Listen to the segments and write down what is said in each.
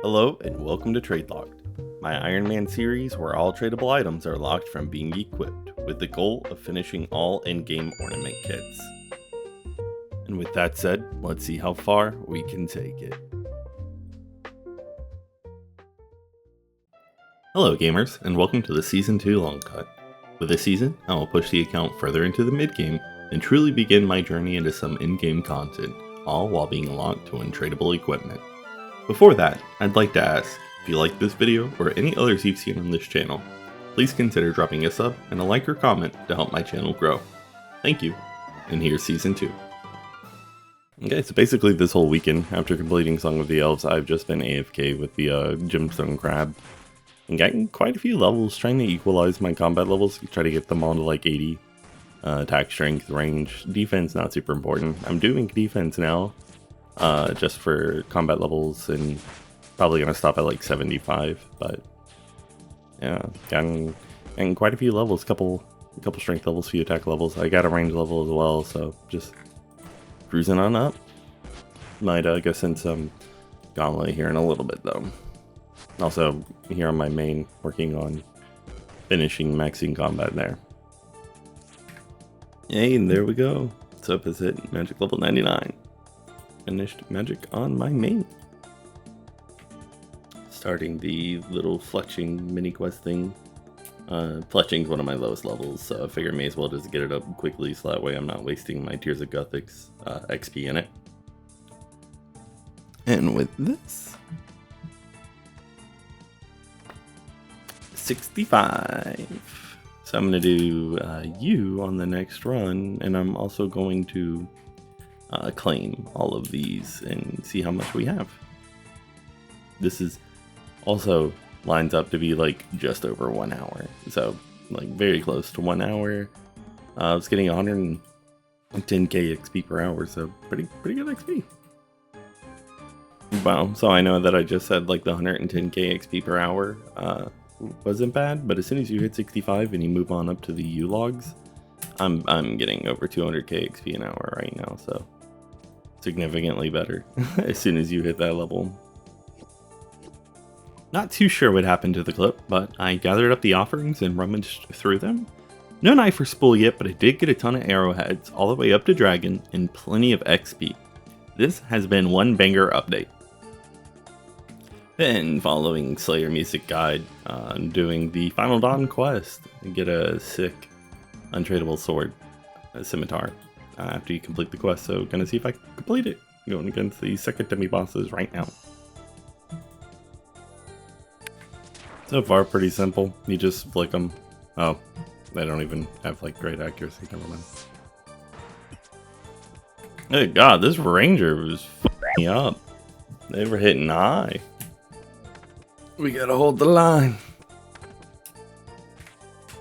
Hello and welcome to Trade Locked, my Ironman series where all tradable items are locked from being equipped, with the goal of finishing all in-game ornament kits. And with that said, let's see how far we can take it. Hello gamers, and welcome to the Season 2 long cut. With this season, I will push the account further into the mid-game and truly begin my journey into some in-game content, all while being locked to untradeable equipment. Before that, I'd like to ask, if you like this video or any others you've seen on this channel, please consider dropping a sub and a like or comment to help my channel grow. Thank you, and here's Season 2. Okay, so basically this whole weekend, after completing Song of the Elves, I've just been AFK with the Gemstone Crab, and getting quite a few levels, trying to equalize my combat levels, try to get them all to like 80. Attack, strength, range, defense not super important. I'm doing defense now, just for combat levels, and probably gonna stop at like 75. But yeah, getting quite a few levels, couple strength levels, few attack levels. I got a range level as well, so just cruising on up. Might go send some gauntlet here in a little bit though. Also here on my main, working on finishing maxing combat there. Hey, and there we go. So up is it magic level 99. Finished magic on my main. Starting the little fletching mini quest thing. Fletching is one of my lowest levels, so I figure I may as well just get it up quickly so that way I'm not wasting my Tears of Guthix XP in it. And with this, 65. So I'm going to do you on the next run, and I'm also going to claim all of these and see how much we have. This is also lines up to be like just over 1 hour, so like very close to 1 hour. I was getting 110k XP per hour, so pretty good XP. Wow, so I know that I just said like the 110k XP per hour wasn't bad, but as soon as you hit 65 and you move on up to the U logs, I'm getting over 200k XP an hour right now, so significantly better as soon as you hit that level. Not too sure what happened to the clip, but I gathered up the offerings and rummaged through them. No knife or spool yet, but I did get a ton of arrowheads all the way up to dragon and plenty of XP. This has been one banger update. Then, following Slayer Music Guide, doing the Final Dawn quest, and get a sick, untradeable sword, a scimitar, after you complete the quest. So, gonna see if I can complete it. Going against the second demi-bosses right now. So far, pretty simple. You just flick them. Oh, they don't even have like great accuracy. Never mind. Hey God, this ranger was f***ing me up. They were hitting high. We gotta hold the line.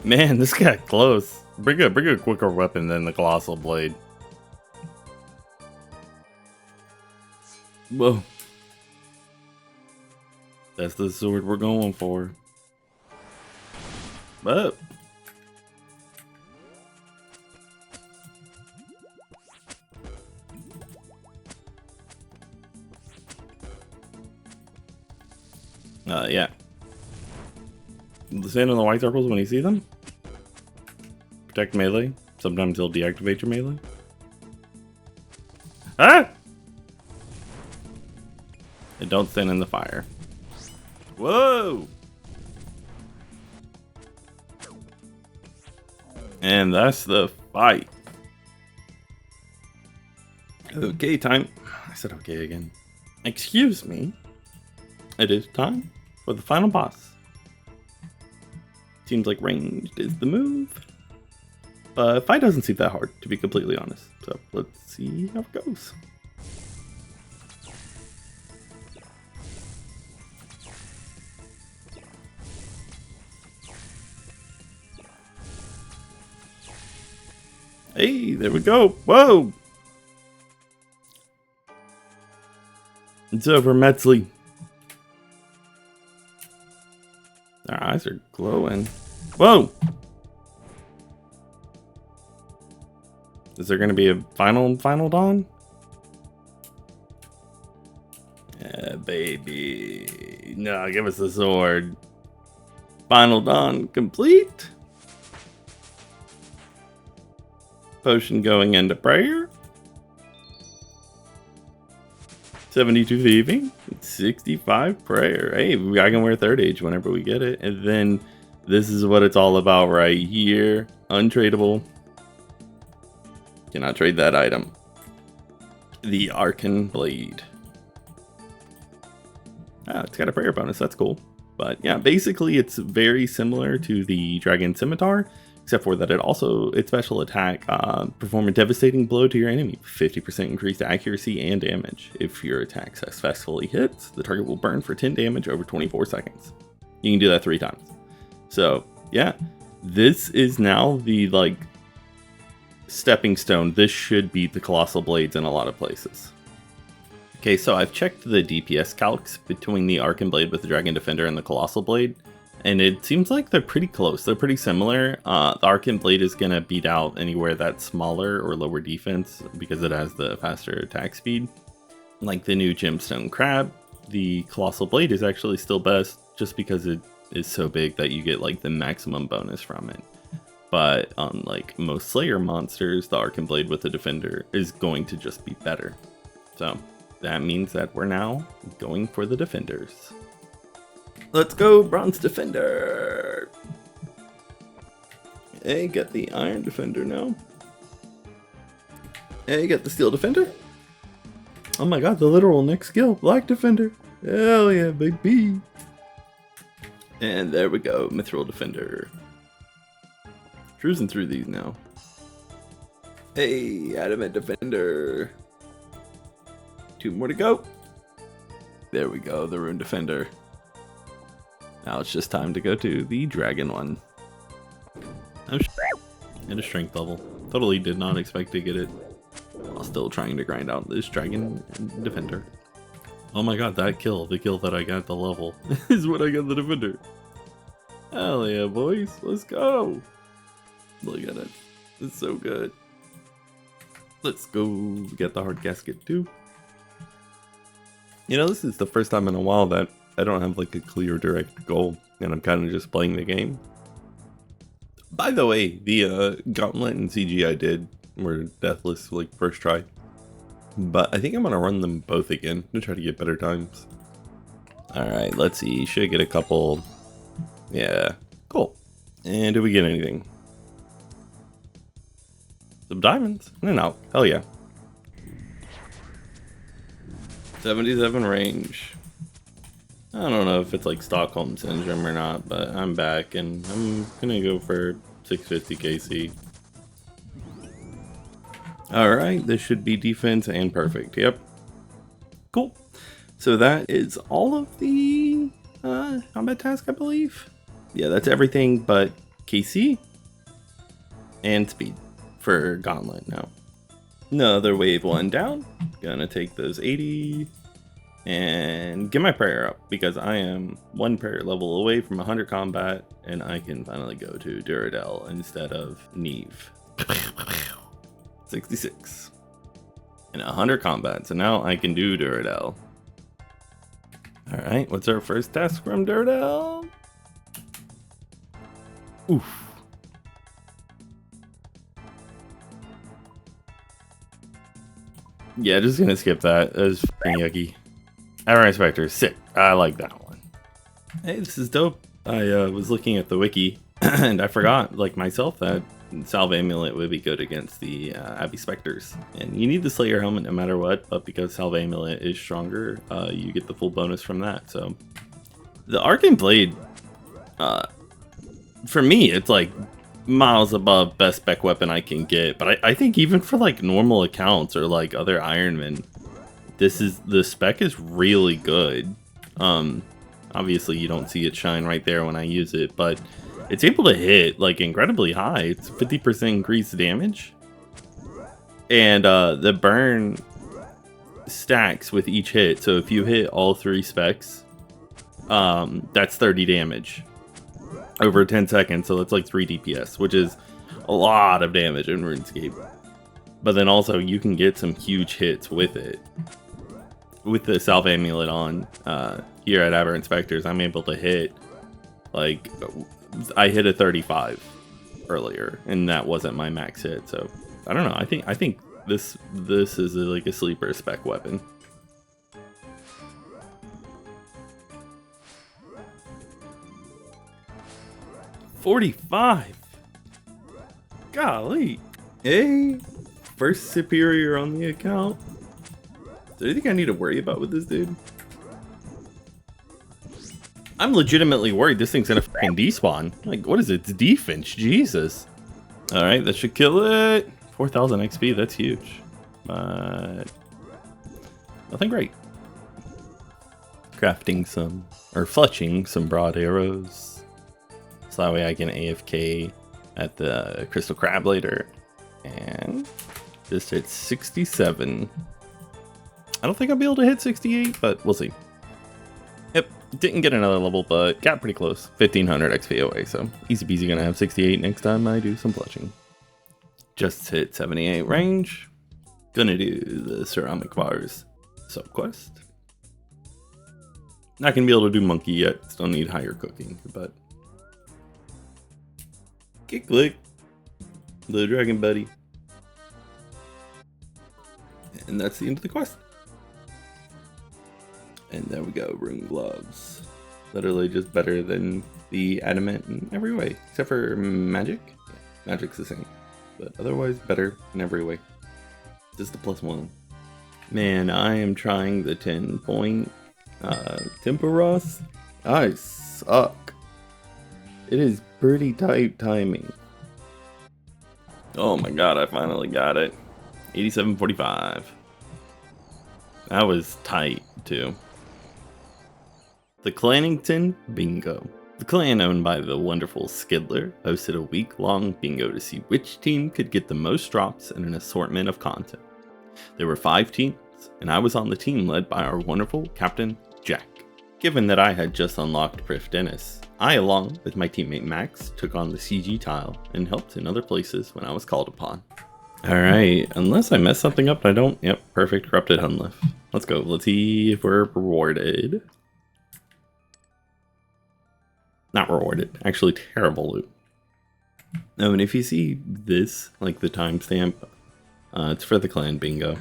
Man, this got close. Bring a quicker weapon than the Colossal Blade. Whoa. That's the sword we're going for. But yeah. Stand in the white circles when you see them. Protect melee. Sometimes he'll deactivate your melee. Ah! And don't stand in the fire. Whoa! And that's the fight. Okay, time. I said okay again. Excuse me. It is time for the final boss. Seems like ranged is the move. But fight doesn't seem that hard, to be completely honest. So let's see how it goes. Hey, there we go. Whoa! It's over, Metzley. Their eyes are glowing. Whoa! Is there going to be a final dawn? Yeah, baby. No, give us the sword. Final Dawn complete. Potion going into prayer. 72 thieving. 65 prayer. Hey, I can wear third age whenever we get it. And then this is what it's all about right here. Untradeable. Cannot trade that item. The Arcan Blade. It's got a prayer bonus. That's cool. But yeah, basically it's very similar to the Dragon Scimitar, except for that its special attack perform a devastating blow to your enemy, 50% increased accuracy and damage. If your attack successfully hits, the target will burn for 10 damage over 24 seconds. You can do that 3 times. So yeah, this is now the like stepping stone. This should beat the Colossal Blades in a lot of places. Okay, so I've checked the DPS calcs between the Arcan Blade with the Dragon Defender and the Colossal Blade, and it seems like they're pretty close. They're pretty similar. The Arcan Blade is going to beat out anywhere that's smaller or lower defense because it has the faster attack speed. Like the new Gemstone Crab, the Colossal Blade is actually still best just because it is so big that you get like the maximum bonus from it. But on like most Slayer monsters, the Arcan Blade with the Defender is going to just be better. So that means that we're now going for the Defenders. Let's go, Bronze Defender! Hey, get the Iron Defender now. Hey, get the Steel Defender. Oh my god, the literal next skill, Black Defender. Hell yeah, baby! And there we go, Mithril Defender. Cruising through these now. Hey, Adamant Defender. 2 more to go. There we go, the Rune Defender. Now it's just time to go to the Dragon one. And a Strength level. Totally did not expect to get it while still trying to grind out this Dragon Defender. Oh my god, the kill that I got at the level is what I got the Defender. Hell yeah, boys, let's go. Look at it, it's so good. Let's go get the hard casket too. You know, this is the first time in a while that I don't have like a clear direct goal and I'm kind of just playing the game. By the way, the Gauntlet and CG I did were deathless like first try. But I think I'm going to run them both again to try to get better times. Alright, let's see. Should get a couple. Yeah, cool. And did we get anything? Some diamonds? No, hell yeah. 77 range. I don't know if it's like Stockholm Syndrome or not, but I'm back and I'm gonna go for 650 KC. Alright, this should be defense and perfect. Yep. Cool. So that is all of the combat task, I believe. Yeah, that's everything but KC and speed for Gauntlet now. Another wave 1 down. Gonna take those 80 and get my prayer up because I am 1 prayer level away from 100 combat and I can finally go to Duradel instead of Neve. 66 and 100 combat, so now I can do Duradel. Alright, what's our first task from Duradel? Oof. Yeah, just gonna skip that. That was f***ing yucky. Iron Spectre, sick. I like that one. Hey, this is dope. I was looking at the wiki and I forgot, like myself, that Salve Amulet would be good against the Abbey Spectres. And you need the Slayer Helmet no matter what, but because Salve Amulet is stronger, you get the full bonus from that. So the Arcan Blade, for me, it's like miles above best spec weapon I can get. But I think even for like normal accounts or like other Ironmen, the spec is really good. Obviously you don't see it shine right there when I use it, but it's able to hit like incredibly high. It's 50% increased damage. And the burn stacks with each hit. So if you hit all 3 specs, that's 30 damage over 10 seconds. So that's like 3 DPS, which is a lot of damage in RuneScape. But then also you can get some huge hits with it. with the Salve Amulet on here at Aber Inspectors, I'm able to hit, like, I hit a 35 earlier, and that wasn't my max hit. So I don't know. I think this is like a sleeper spec weapon. $45. Golly. Hey, first superior on the account. Is there anything I need to worry about with this dude? I'm legitimately worried this thing's gonna fucking despawn. Like, what is it? It's defense. Jesus. Alright, that should kill it. 4,000 XP, that's huge. But nothing great. Crafting some, or fletching some broad arrows. So that way I can AFK at the Crystal Crab later. And just hit 67. I don't think I'll be able to hit 68, but we'll see. Yep, didn't get another level, but got pretty close. 1,500 XP away, so easy peasy gonna have 68 next time I do some fletching. Just hit 78 range. Gonna do the ceramic bars subquest. Not gonna be able to do monkey yet, still need higher cooking, but click the dragon buddy. And that's the end of the quest. And there we go, rune gloves. Literally just better than the adamant in every way, except for magic. Yeah, magic's the same, but otherwise better in every way. Just the +1. Man, I am trying the 10-point Temporos. I suck. It is pretty tight timing. Oh my god, I finally got it. 87.45. That was tight, too. The Clannington Bingo. The clan owned by the wonderful Skidler hosted a week-long bingo to see which team could get the most drops in an assortment of content. There were 5 teams, and I was on the team led by our wonderful Captain Jack. Given that I had just unlocked Prif Dennis, I, along with my teammate Max, took on the CG tile and helped in other places when I was called upon. Alright, unless I mess something up, I don't. Yep, perfect, corrupted Hunliff. Let's go, let's see if we're rewarded. Not rewarded, actually terrible loot. Oh, and if you see this, like the timestamp, it's for the clan bingo,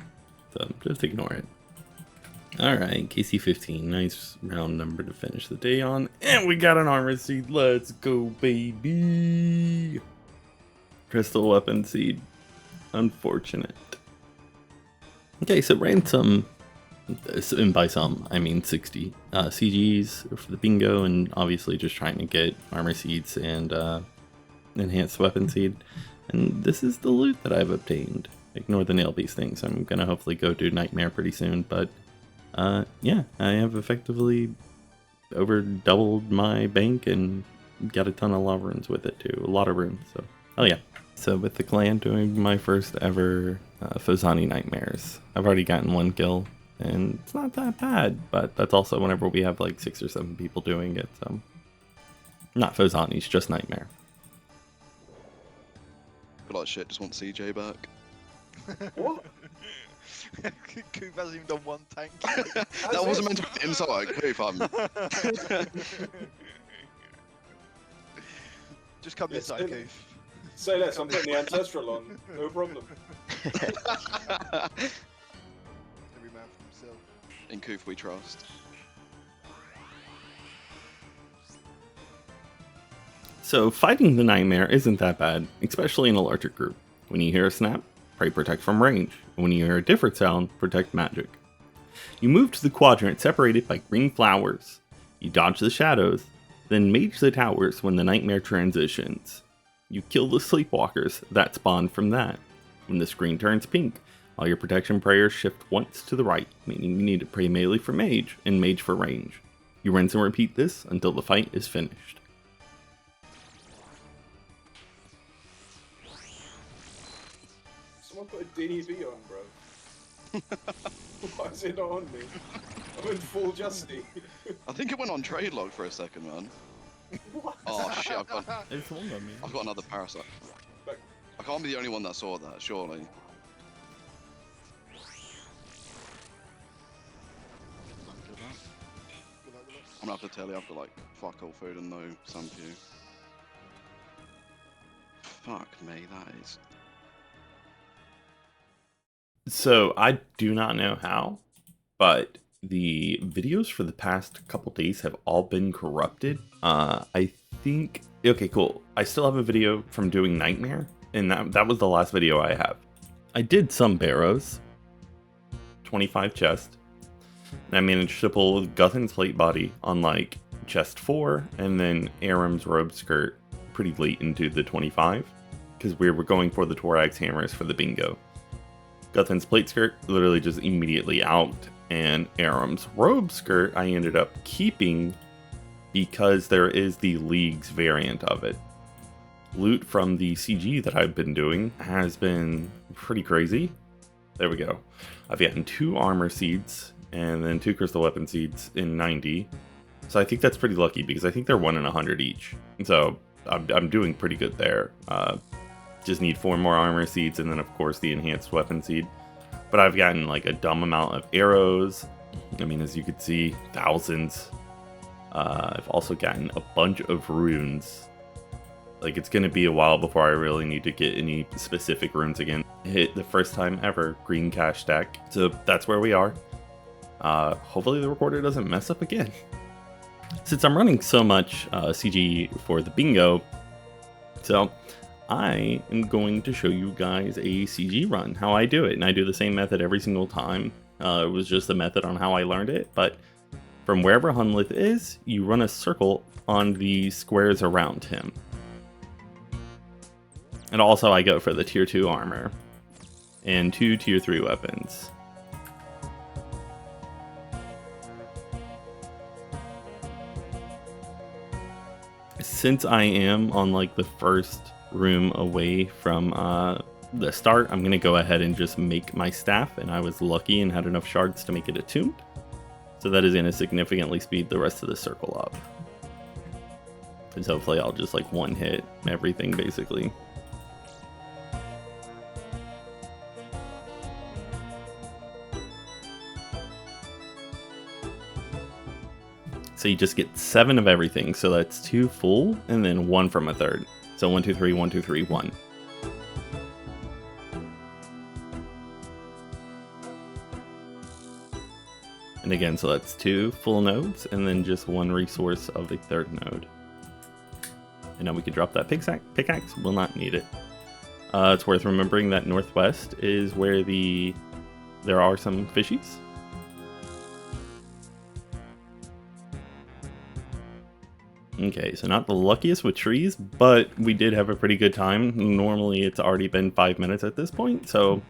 so just ignore it. Alright, KC15, nice round number to finish the day on. And we got an armor seed, let's go baby! Crystal weapon seed, unfortunate. Okay, so ransom, and by some, I mean 60 CGs for the bingo, and obviously just trying to get armor seeds and enhanced weapon seed. And this is the loot that I've obtained. Ignore the nail beast things, I'm gonna hopefully go do Nightmare pretty soon, but yeah, I have effectively over doubled my bank and got a ton of lava runes with it too. A lot of runes, so hell yeah. So with the clan doing my first ever Fozani Nightmares, I've already gotten 1 kill, and it's not that bad, but that's also whenever we have like 6 or 7 people doing it, so. Not Fozani's, just Nightmare. Feel like shit, just want CJ back. What? Coop hasn't even done 1 tank. That wasn't meant to be an insult, Coop, Just come this side, Coop. Say less, I'm putting the ancestral on, no problem. Every man for himself. In Coop we trust. So fighting the Nightmare isn't that bad, especially in a larger group. When you hear a snap, pray protect from range. When you hear a different sound, protect magic. You move to the quadrant separated by green flowers. You dodge the shadows, then mage the towers when the Nightmare transitions. You kill the sleepwalkers that spawn from that. When the screen turns pink, all your protection prayers shift once to the right, meaning you need to pray melee for mage and mage for range. You rinse and repeat this until the fight is finished. Someone put a DV on, bro. Why is it not on me? I'm in full Justy. I think it went on trade log for a second, man. What? Oh shit, I've got Me. I've got another parasite. Back. I can't be the only one that saw that, surely. I'm gonna have to tell you I've got like fuck all food and no sun pew. Fuck me, that is. So I do not know how, but the videos for the past couple days have all been corrupted. I think, okay, cool. I still have a video from doing Nightmare, and that was the last video I have. I did some barrows, 25 chest, and I managed to pull Guthin's plate body on like chest 4, and then Aram's robe skirt pretty late into the 25, because we were going for the Torax hammers for the bingo. Guthin's plate skirt literally just immediately out, and Aram's robe skirt I ended up keeping because there is the League's variant of it. Loot from the CG that I've been doing has been pretty crazy. There we go. I've gotten 2 armor seeds and then 2 crystal weapon seeds in 90. So I think that's pretty lucky because I think they're 1 in 100 each. So I'm doing pretty good there. Just need 4 more armor seeds and then of course the enhanced weapon seed. But I've gotten like a dumb amount of arrows. I mean, as you can see, thousands. I've also gotten a bunch of runes. Like, it's gonna be a while before I really need to get any specific runes again. Hit the first time ever green cash stack. So that's where we are. Hopefully the recorder doesn't mess up again. Since I'm running so much CG for the bingo, so I am going to show you guys a CG run, how I do it. And I do the same method every single time. It was just a method on how I learned it. But from wherever Hunlith is, you run a circle on the squares around him. And also I go for the tier 2 armor and 2 tier 3 weapons. Since I am on like the first room away from the start, I'm gonna go ahead and just make my staff, and I was lucky and had enough shards to make it attuned. So that is gonna significantly speed the rest of the circle up. And so hopefully I'll just like one hit everything basically. So you just get 7 of everything. So that's 2 full and then 1 from a third. So 1, 2, 3, 1, 2, 3, 1. And again, so that's 2 full nodes and then just 1 resource of a third node. And now we can drop that pickaxe. We'll not need it. It's worth remembering that northwest is where there are some fishies. Okay, so not the luckiest with trees, but we did have a pretty good time. Normally it's already been 5 minutes at this point, so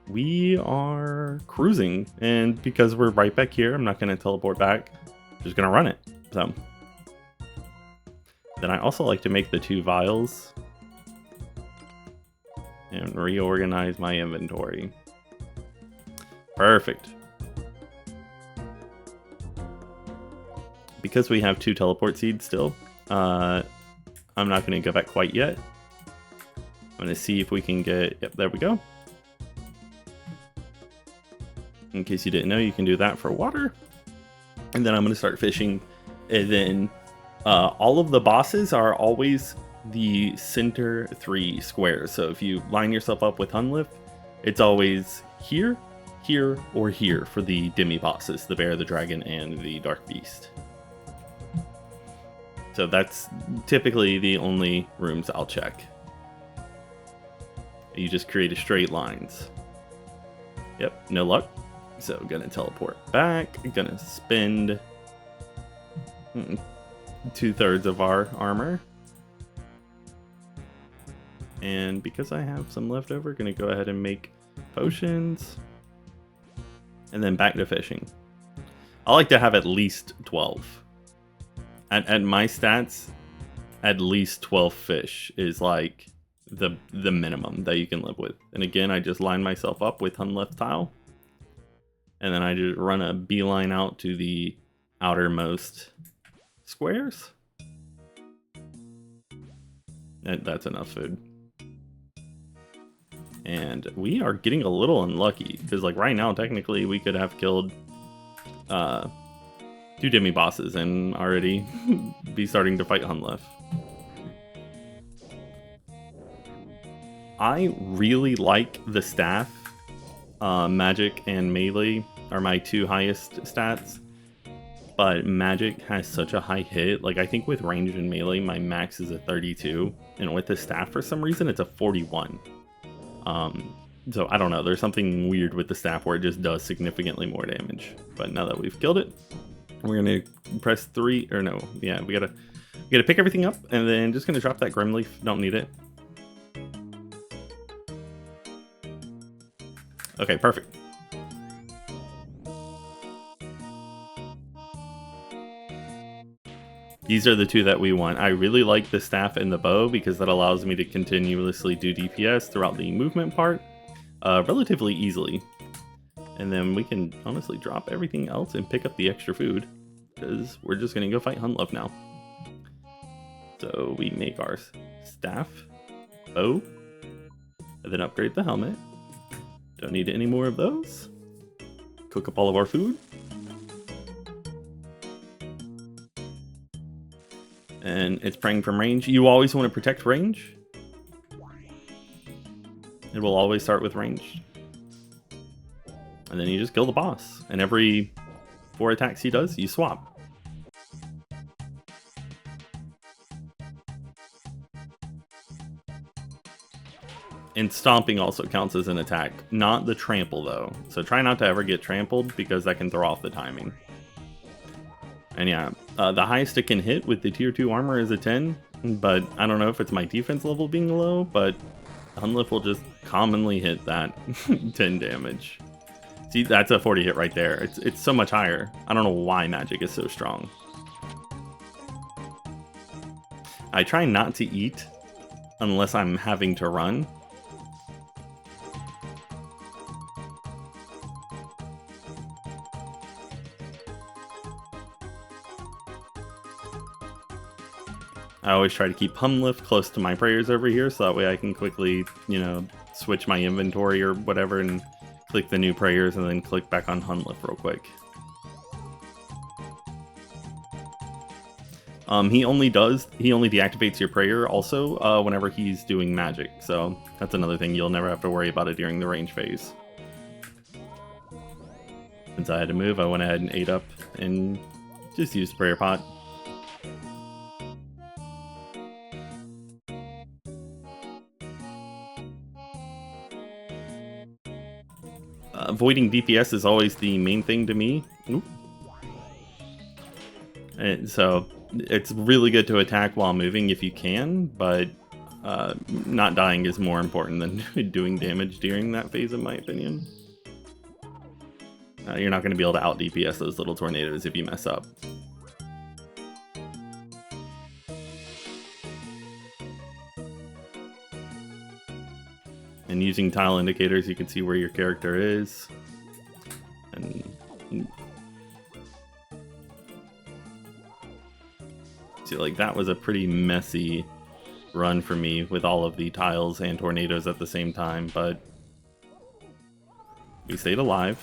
we are cruising. And because we're right back here, I'm not going to teleport back. Just going to run it. So then I also like to make the 2 vials and reorganize my inventory. Perfect. Because we have 2 teleport seeds still, I'm not going to go back quite yet. I'm going to see if we can get... Yep, there we go. In case you didn't know, you can do that for water. And then I'm going to start fishing. And then all of the bosses are always the center 3 squares. So if you line yourself up with Hunlith, it's always here, here, or here for the demi bosses, the bear, the dragon, and the dark beast. So that's typically the only rooms I'll check. You just create a straight lines. Yep, no luck. So gonna teleport back. Gonna spend 2/3 of our armor. And because I have some left over, gonna go ahead and make potions. And then back to fishing. I like to have at least 12. At my stats, at least 12 fish is like the minimum that you can live with. And again, I just line myself up with Hunlith tile. And then I just run a beeline out to the outermost squares. And that's enough food. And we are getting a little unlucky because like right now, technically we could have killed 2 Demi bosses and already be starting to fight Hunlef. I really like the staff. Magic and melee are my 2 highest stats, but magic has such a high hit. Like, I think with range and melee, my max is a 32, and with the staff, for some reason, it's a 41. So I don't know, there's something weird with the staff where it just does significantly more damage. But now that we've killed it, we're gonna press 3, or no, yeah, we gotta pick everything up, and then just gonna drop that Grim Leaf, don't need it. Okay, perfect. These are the 2 that we want. I really like the staff and the bow because that allows me to continuously do DPS throughout the movement part relatively easily. And then we can honestly drop everything else and pick up the extra food because we're just going to go fight Hunlef now. So we make our staff, bow, and then upgrade the helmet. Don't need any more of those. Cook up all of our food. And it's praying from range. You always want to protect range. It will always start with range. And then you just kill the boss. And every 4 attacks he does, you swap. And stomping also counts as an attack. Not the trample though. So try not to ever get trampled because that can throw off the timing. And yeah, the highest it can hit with the tier 2 armor is a 10, but I don't know if it's my defense level being low, but Hunlef will just commonly hit that 10 damage. See, that's a 40 hit right there. It's so much higher. I don't know why magic is so strong. I try not to eat unless I'm having to run. I always try to keep Hunlef close to my prayers over here, so that way I can quickly, you know, switch my inventory or whatever and click the new prayers and then click back on Hunlef real quick. He only deactivates your prayer also whenever he's doing magic, so that's another thing, you'll never have to worry about it during the range phase. Since I had to move, I went ahead and ate up and just used prayer pot. Avoiding DPS is always the main thing to me. Oop. And so it's really good to attack while moving if you can, but not dying is more important than doing damage during that phase, in my opinion. You're not going to be able to out DPS those little tornadoes if you mess up. And using tile indicators, you can see where your character is. And see, like, that was a pretty messy run for me with all of the tiles and tornadoes at the same time, but we stayed alive.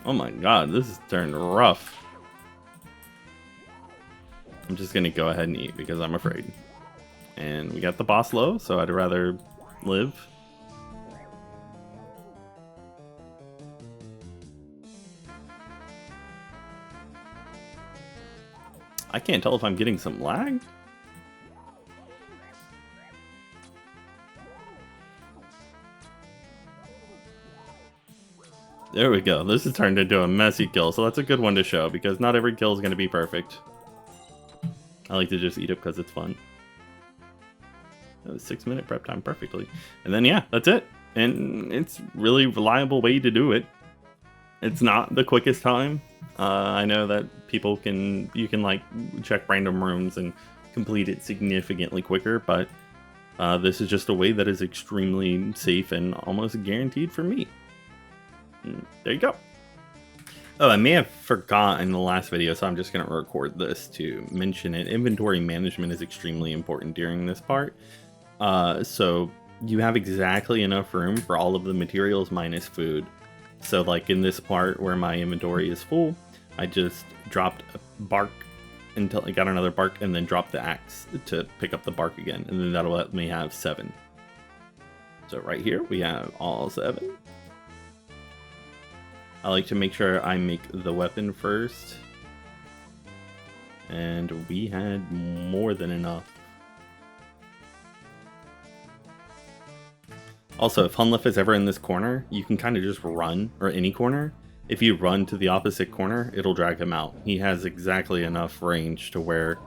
Oh my god, this has turned rough. I'm just gonna go ahead and eat because I'm afraid. And we got the boss low, so I'd rather live. I can't tell if I'm getting some lag. There we go. This has turned into a messy kill, so that's a good one to show, because not every kill is going to be perfect. I like to just eat it because it's fun. That was 6-minute prep time perfectly. And then, yeah, that's it. And it's really reliable way to do it. It's not the quickest time. I know that you can like check random rooms and complete it significantly quicker, but this is just a way that is extremely safe and almost guaranteed for me. There you go. Oh, I may have forgotten in the last video, so I'm just going to record this to mention it. Inventory management is extremely important during this part. So you have exactly enough room for all of the materials minus food. So like in this part where my inventory is full, I just dropped a bark until I got another bark and then dropped the axe to pick up the bark again. And then that'll let me have 7. So right here we have all 7. I like to make sure I make the weapon first. And we had more than enough. Also, if Hunliff is ever in this corner, you can kind of just run, or any corner. If you run to the opposite corner, it'll drag him out. He has exactly enough range to where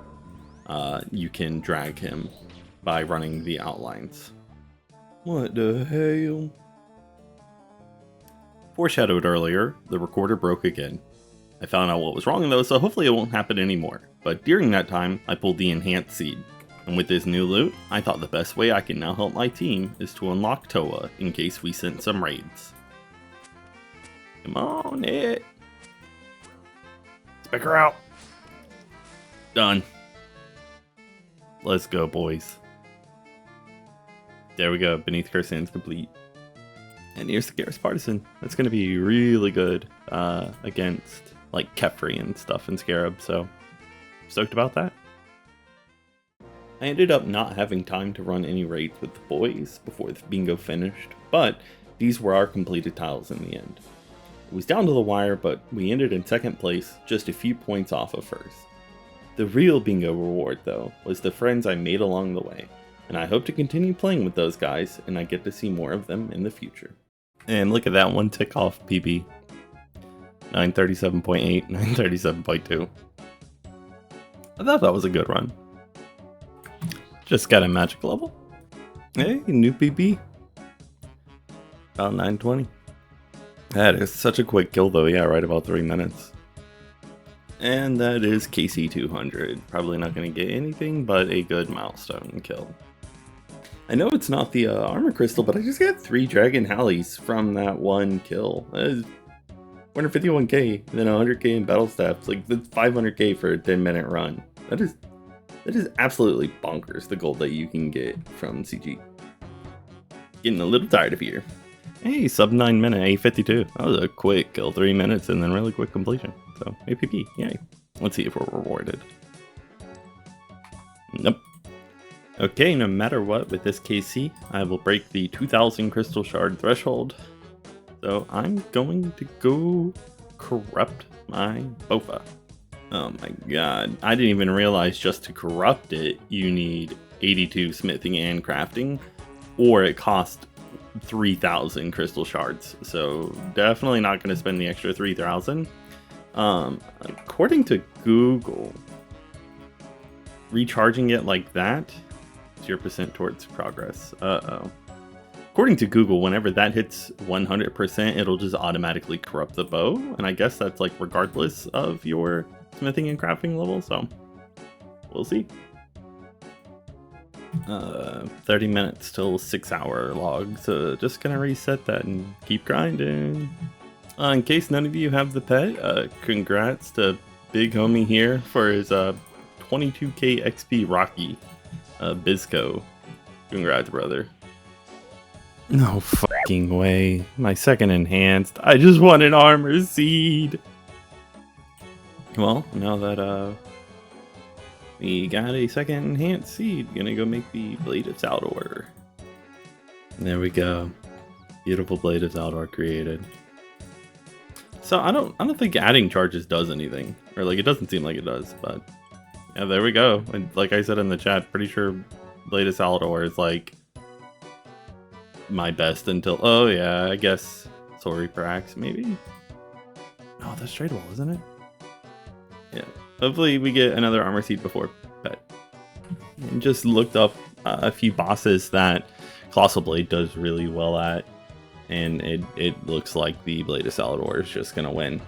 you can drag him by running the outlines. What the hell? Foreshadowed earlier, the recorder broke again. I found out what was wrong though, so hopefully it won't happen anymore. But during that time, I pulled the enhanced seed. And with this new loot, I thought the best way I can now help my team is to unlock Toa in case we sent some raids. Come on, it. Spec her out. Done. Let's go, boys. There we go. Beneath Curse Sands complete. And here's the Garrus Partisan. That's going to be really good against like Kefri and stuff and Scarab. So stoked about that. I ended up not having time to run any raids with the boys before the bingo finished, but these were our completed tiles in the end. It was down to the wire, but we ended in 2nd place, just a few points off of 1st. The real bingo reward, though, was the friends I made along the way, and I hope to continue playing with those guys, and I get to see more of them in the future. And look at that one tick off PB. 937.8, 937.2. I thought that was a good run. Just got a magic level. Hey, new PB. About 920. That is such a quick kill though, yeah, right about 3 minutes. And that is KC 200. Probably not going to get anything but a good milestone kill. I know it's not the armor crystal, but I just got 3 dragon hallies from that one kill. That is 151k, and then 100k in battle stats. Like, that's 500k for a 10-minute run. That is absolutely bonkers, the gold that you can get from CG. Getting a little tired of here. Hey, sub 9 minute, 852. That was a quick kill, 3 minutes, and then really quick completion. So, APP, yay. Let's see if we're rewarded. Nope. Okay, no matter what, with this KC, I will break the 2000 crystal shard threshold. So, I'm going to go corrupt my Bofa. Oh my god, I didn't even realize just to corrupt it, you need 82 smithing and crafting, or it costs 3,000 crystal shards. So definitely not going to spend the extra 3,000. According to Google, recharging it like that, 0% towards progress. According to Google, whenever that hits 100%, it'll just automatically corrupt the bow, and I guess that's like regardless of your smithing and crafting level, so we'll see. 30 minutes till 6-hour log, so just gonna reset that and keep grinding. In case none of you have the pet, congrats to big homie here for his 22k XP Rocky Bizco. Congrats, brother. No fucking way. My 2nd enhanced. I just want an armor seed. Well, now that we got a 2nd enhanced seed, gonna go make the Blade of Saldor. There we go. Beautiful Blade of Saldor created. So I don't think adding charges does anything, or like it doesn't seem like it does, but yeah, there we go. And like I said in the chat, pretty sure Blade of Saldor is like my best until, oh yeah, I guess Soul Reaper Axe maybe. Oh, that's tradeable, isn't it? Yeah, hopefully we get another armor seed before pet. And just looked up a few bosses that Colossal Blade does really well at, and it looks like the Blade of Saldor is just gonna win.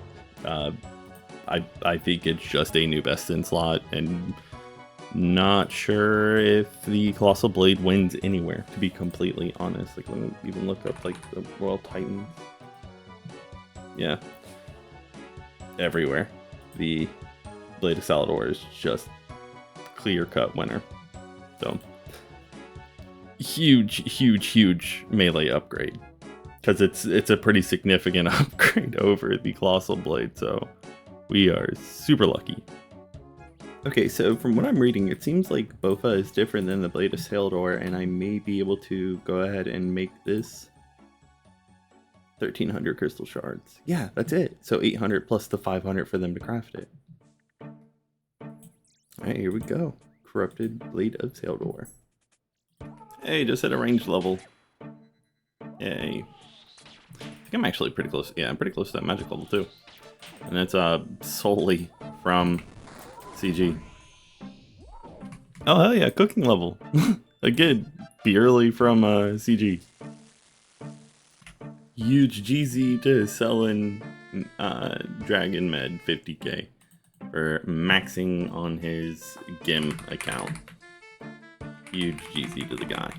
I think it's just a new best in slot, and not sure if the Colossal Blade wins anywhere, to be completely honest. Like, let me even look up like the Royal Titans. Yeah. everywhere. The Blade of Salador is just clear-cut winner. So huge melee upgrade, because it's a pretty significant upgrade over the Colossal Blade. So we are super lucky. Okay, so from what I'm reading, it seems like Bofa is different than the Blade of Salador, and I may be able to go ahead and make this 1,300 crystal shards. Yeah, that's it. So 800 plus the 500 for them to craft it. Alright, here we go. Corrupted Blade of Salador. Hey, just hit a ranged level. Yay. I think I'm actually pretty close. Yeah, I'm pretty close to that magic level too. And it's solely from CG. Oh hell yeah, cooking level. Again, purely from CG. Huge GZ to selling Dragon Med 50k for maxing on his GIM account. Huge GZ to the guy.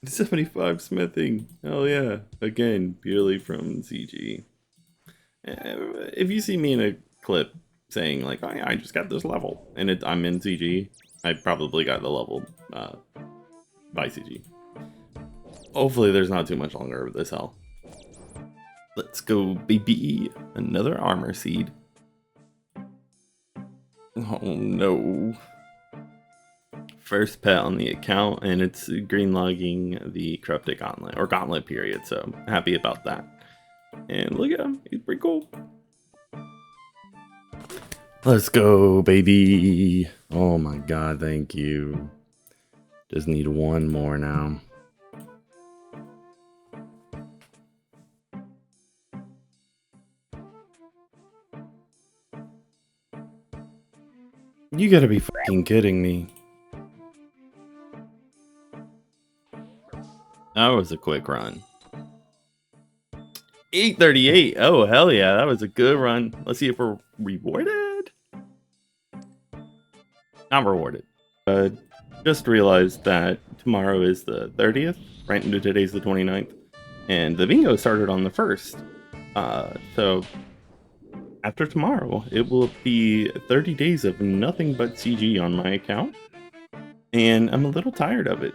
75 smithing. Hell yeah. Again, purely from CG. If you see me in a clip saying like, oh yeah, I just got this level, and I'm in CG, I probably got the level by CG. Hopefully there's not too much longer of this hell. Let's go, baby. Another armor seed. Oh no. First pet on the account, and it's green logging the corrupted gauntlet, or gauntlet period, so happy about that. And look at him, he's pretty cool. Let's go, baby. Oh my god, thank you. Just need one more now. You gotta be fucking kidding me. That was a quick run. 838. Oh, hell yeah. That was a good run. Let's see if we're rewarded. Not rewarded. Just realized that tomorrow is the 30th, right into today's the 29th. And the bingo started on the 1st. So after tomorrow, it will be 30 days of nothing but CG on my account. And I'm a little tired of it.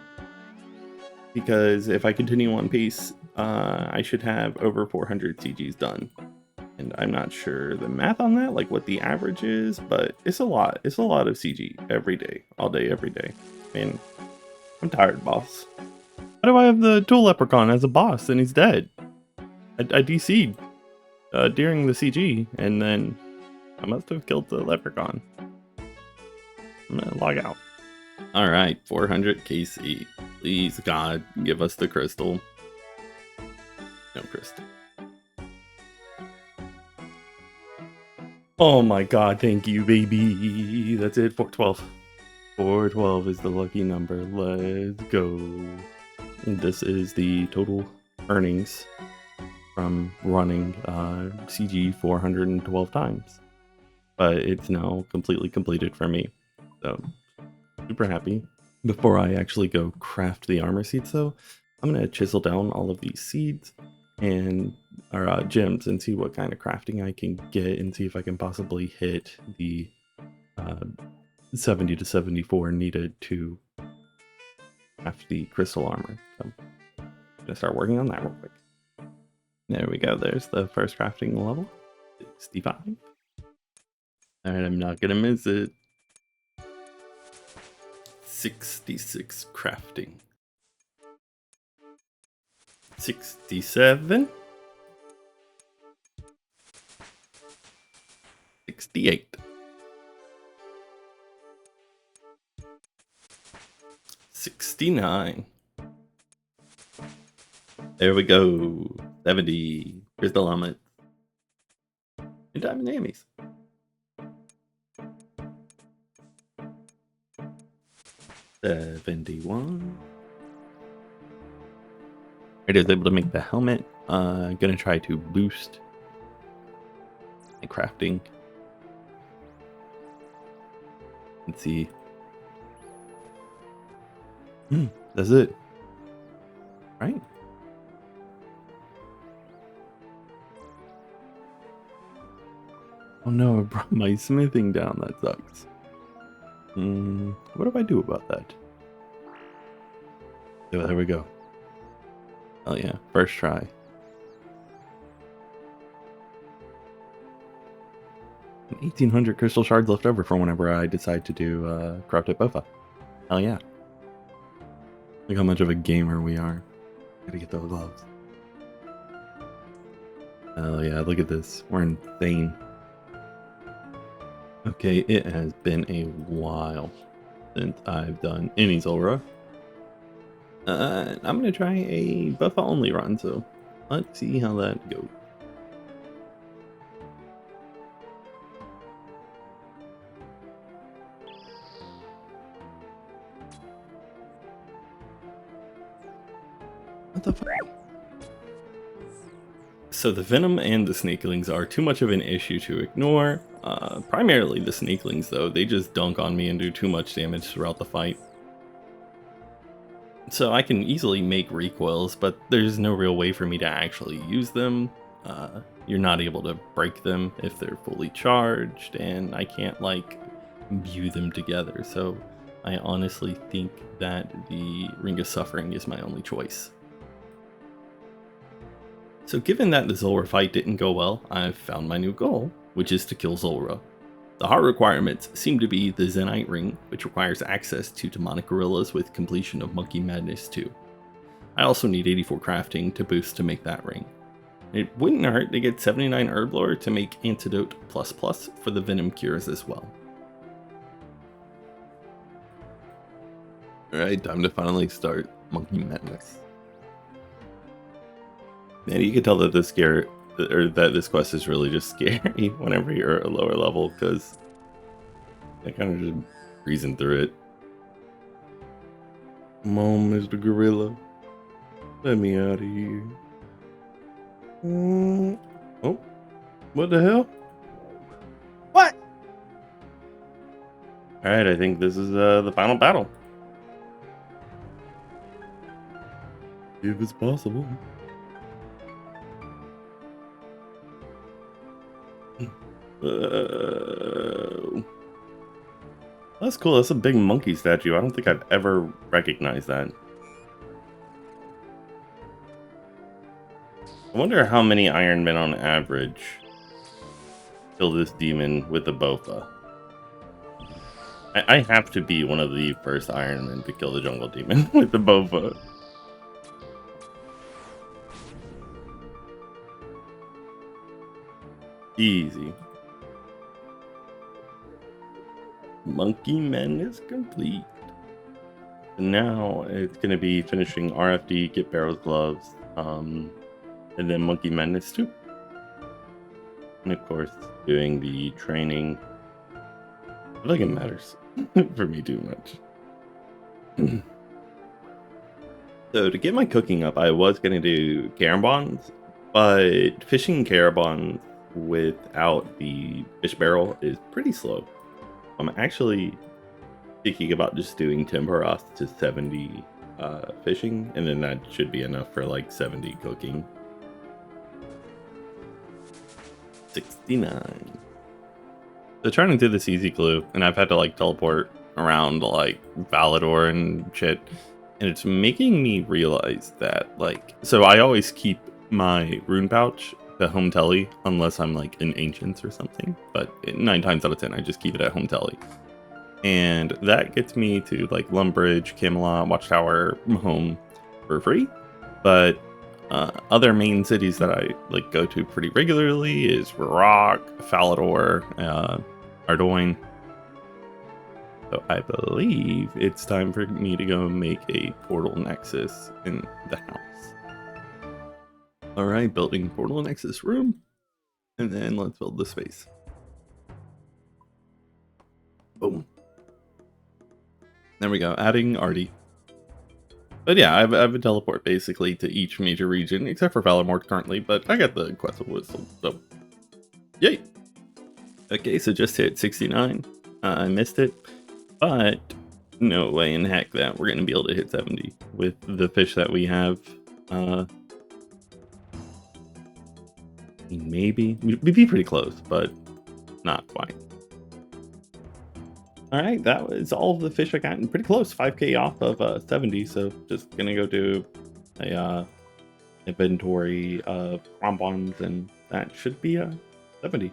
Because if I continue on pace, I should have over 400 CGs done. And I'm not sure the math on that, like what the average is, but it's a lot. It's a lot of CG every day, all day, every day. Man, I'm tired, boss. Why do I have the Tool Leprechaun as a boss and he's dead? I DC'd during the CG, and then I must have killed the Leprechaun. I'm gonna log out. Alright, 400 KC. Please, God, give us the crystal. No crystal. Oh my god, thank you, baby. That's it, 412. 412 is the lucky number. Let's go. And this is the total earnings from running CG 412 times. But it's now completely completed for me. So, super happy. Before I actually go craft the armor seeds though, I'm going to chisel down all of these seeds and or gems and see what kind of crafting I can get, and see if I can possibly hit the 70 to 74 needed to craft the crystal armor. So I'm gonna start working on that real quick. There we go. There's the first crafting level, 65. All right, I'm not gonna miss it. 66 crafting. 67. 68. 69. There we go. 70. Crystal helmet. And diamond hammies. 71. It is able to make the helmet. I'm gonna try to boost my crafting. Let's see. That's it. Right? Oh no, I brought my smithing down. That sucks. What do I do about that? Oh, there we go. Oh yeah, first try. 1,800 crystal shards left over for whenever I decide to do Crafted Bofa. Hell yeah. Look how much of a gamer we are. Gotta get those gloves. Oh yeah, look at this. We're insane. Okay, it has been a while since I've done any Zulrah. I'm gonna try a Buffa only run, so let's see how that goes. What the fuck? So the Venom and the Snakelings are too much of an issue to ignore. Primarily the Snakelings though, they just dunk on me and do too much damage throughout the fight. So I can easily make recoils, but there's no real way for me to actually use them. You're not able to break them if they're fully charged, and I can't like view them together. So I honestly think that the Ring of Suffering is my only choice. So given that the Zulrah fight didn't go well, I've found my new goal, which is to kill Zulrah. The hard requirements seem to be the Zenite Ring, which requires access to demonic gorillas with completion of Monkey Madness 2. I also need 84 crafting to boost to make that ring. It wouldn't hurt to get 79 herb lore to make Antidote plus plus for the Venom cures as well. Alright, time to finally start Monkey Madness. Man, you can tell that this quest is really just scary whenever you're at a lower level, because I kind of just reason through it. Come on, Mr. Gorilla. Let me out of here. Oh, what the hell? What? Alright, I think this is the final battle. If it's possible. That's cool. That's a big monkey statue. I don't think I've ever recognized that. I wonder how many Ironmen on average kill this demon with a Bofa. I have to be one of the first Ironmen to kill the jungle demon with the Bofa. Easy. Monkey Madness complete. And now it's going to be finishing RFD, Get Barrel's Gloves, and then Monkey Madness 2. And of course, doing the training. I feel like it matters for me too much. So to get my cooking up, I was going to do Carabons, but fishing Carabons without the fish barrel is pretty slow. I'm actually thinking about just doing Temporas to 70 fishing, and then that should be enough for like 70 cooking. 69. So trying to do this easy clue, and I've had to like teleport around like Valador and shit, and it's making me realize that like, so I always keep my rune pouch the home telly unless I'm like in Ancients or something, but 9 times out of 10 I just keep it at home telly, and that gets me to like Lumbridge, Camelot, Watchtower, home for free. But other main cities that I like go to pretty regularly is Rock, Falador, Ardoin. So I believe it's time for me to go make a portal nexus in the house. Alright, building portal nexus room, and then let's build the space. Boom. There we go, adding Artie. But yeah, I have a teleport basically to each major region, except for Valamort currently, but I got the Quest of Wisdom, so yay! Okay, so just hit 69. I missed it, but no way in heck that we're going to be able to hit 70 with the fish that we have. Maybe. We'd be pretty close, but not quite. All right, that was all of the fish I got, and pretty close, 5k off of 70. So just gonna go do a inventory of bonbons, and that should be 70.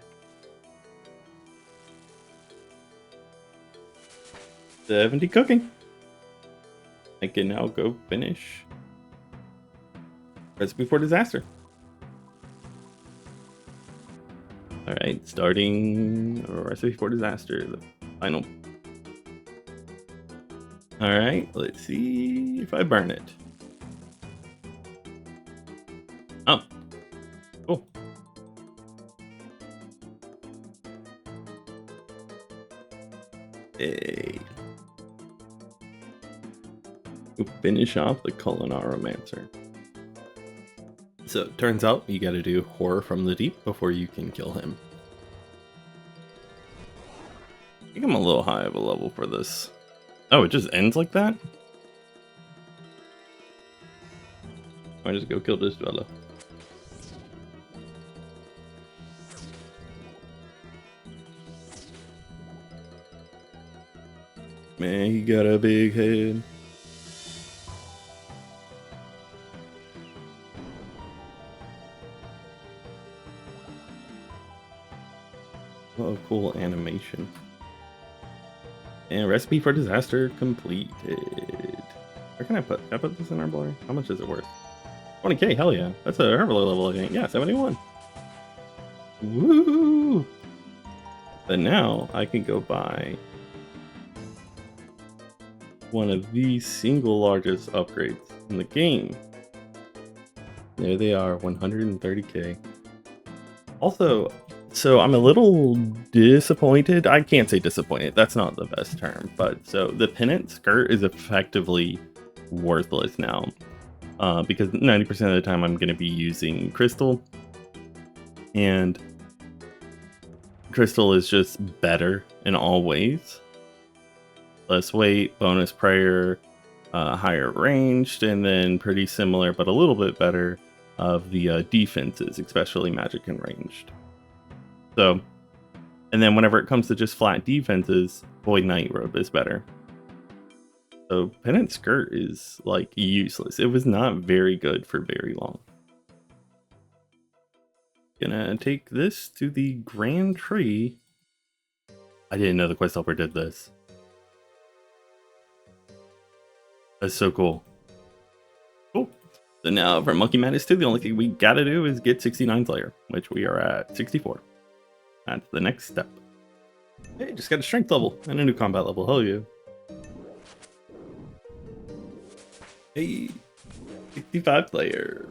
70 cooking. I can now go finish Recipe for Disaster. All right, starting Recipe for Disaster, the final. All right, let's see if I burn it. Oh, cool. Hey. We'll finish off the Culinaromancer. So it turns out you gotta do Horror from the Deep before you can kill him. I think I'm a little high of a level for this. Oh, it just ends like that? Might just go kill this fella. Man, he got a big head. Oh, cool animation. And Recipe for Disaster completed. Where can I put this in our blur? How much is it worth? 20k, hell yeah. That's a herbal level, I think. Yeah, 71. Woo! But now I can go buy one of the single largest upgrades in the game. There they are, 130k. Also, so I'm a little disappointed. I can't say disappointed, that's not the best term, but so the pennant skirt is effectively worthless now, because 90% of the time I'm going to be using crystal, and crystal is just better in all ways. Less weight, bonus prayer, higher ranged, and then pretty similar but a little bit better of the defenses, especially magic and ranged. So, and then whenever it comes to just flat defenses, Void Knight Robe is better. So Pennant Skirt is like useless. It was not very good for very long. Gonna take this to the Grand Tree. I didn't know the quest helper did this. That's so cool. Cool. So now for Monkey Madness 2, the only thing we gotta do is get 69 Slayer, which we are at 64. That's the next step. Hey, just got a strength level and a new combat level. Hell yeah. Hey, 65 Slayer.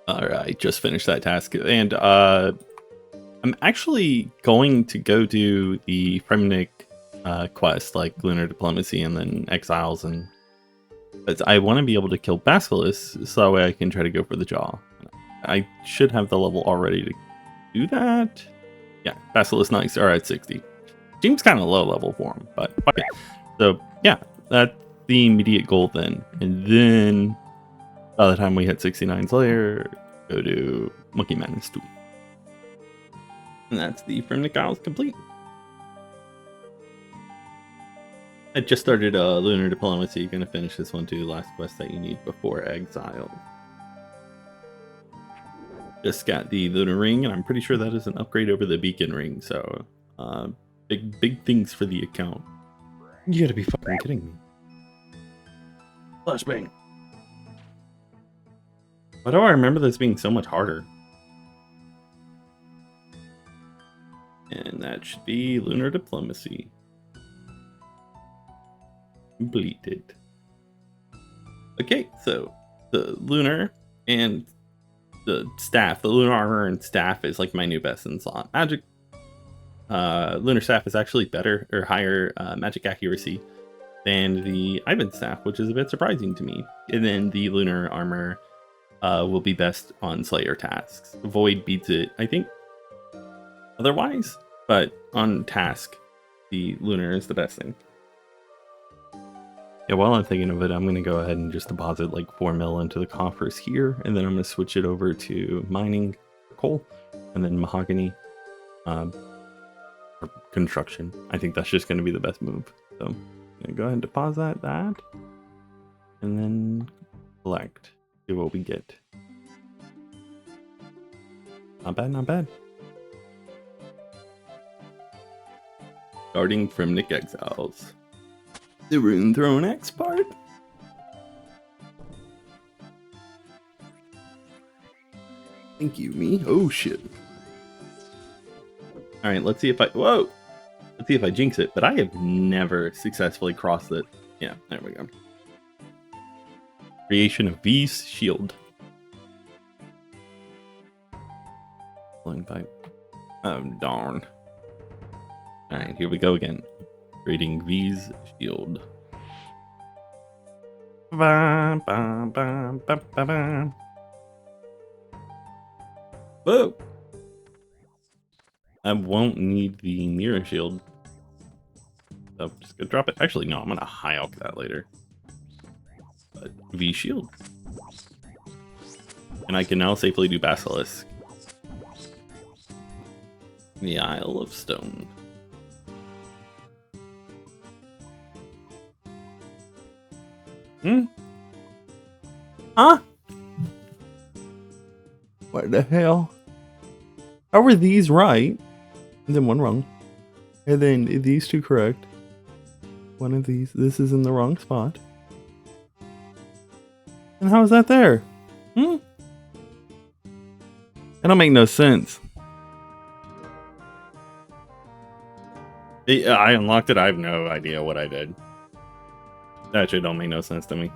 Alright, just finished that task. And I'm actually going to go do the Fremnik quest, like Lunar Diplomacy and then Exiles, and but I want to be able to kill Basilisk so that way I can try to go for the jaw. I should have the level already to do that. Yeah, Basilisk Knights are at 60. Seems kind of low level for him, but okay. So yeah, that's the immediate goal then. And then by the time we hit 69 Slayer, go to Monkey Madness 2. And that's the Fremnik Isles complete. I just started Lunar Diplomacy. Gonna finish this one too. Last quest that you need before Exile. Just got the Lunar Ring, and I'm pretty sure that is an upgrade over the Beacon Ring. So, big things for the account. You gotta be fucking kidding me. Flashbang. Why do I remember this being so much harder? And that should be Lunar Diplomacy. Completed. Okay, so the Lunar and the staff, the Lunar Armor and staff is like my new best in slot. Magic Lunar Staff is actually better or higher magic accuracy than the Ivan Staff, which is a bit surprising to me. And then the Lunar Armor will be best on Slayer tasks. Void beats it, I think, otherwise, but on task, the Lunar is the best thing. Yeah, while I'm thinking of it, I'm going to go ahead and just deposit like 4 mil into the coffers here, and then I'm going to switch it over to mining coal, and then mahogany, for construction. I think that's just going to be the best move. So I'm going to go ahead and deposit that. And then collect. See what we get. Not bad, not bad. Starting from Nick Exiles. The Rune Throne X part. Thank you, me. Oh shit. Alright, let's see if I... Whoa! Let's see if I jinx it, but I have never successfully crossed it. Yeah, there we go. Creation of V's Shield. Flying pipe. Oh, darn. Alright, here we go again. Creating V's Shield. Ba, ba, ba, ba, ba, ba. Whoa! I won't need the mirror shield. So I'm just gonna drop it. Actually, no, I'm gonna high alch that later. But V shield. And I can now safely do Basilisk. The Isle of Stone. Huh? What the hell? How were these right? And then one wrong. And then these two correct. One of these. This is in the wrong spot. And how is that there? It don't make no sense. I unlocked it. I have no idea what I did. That shit don't make no sense to me.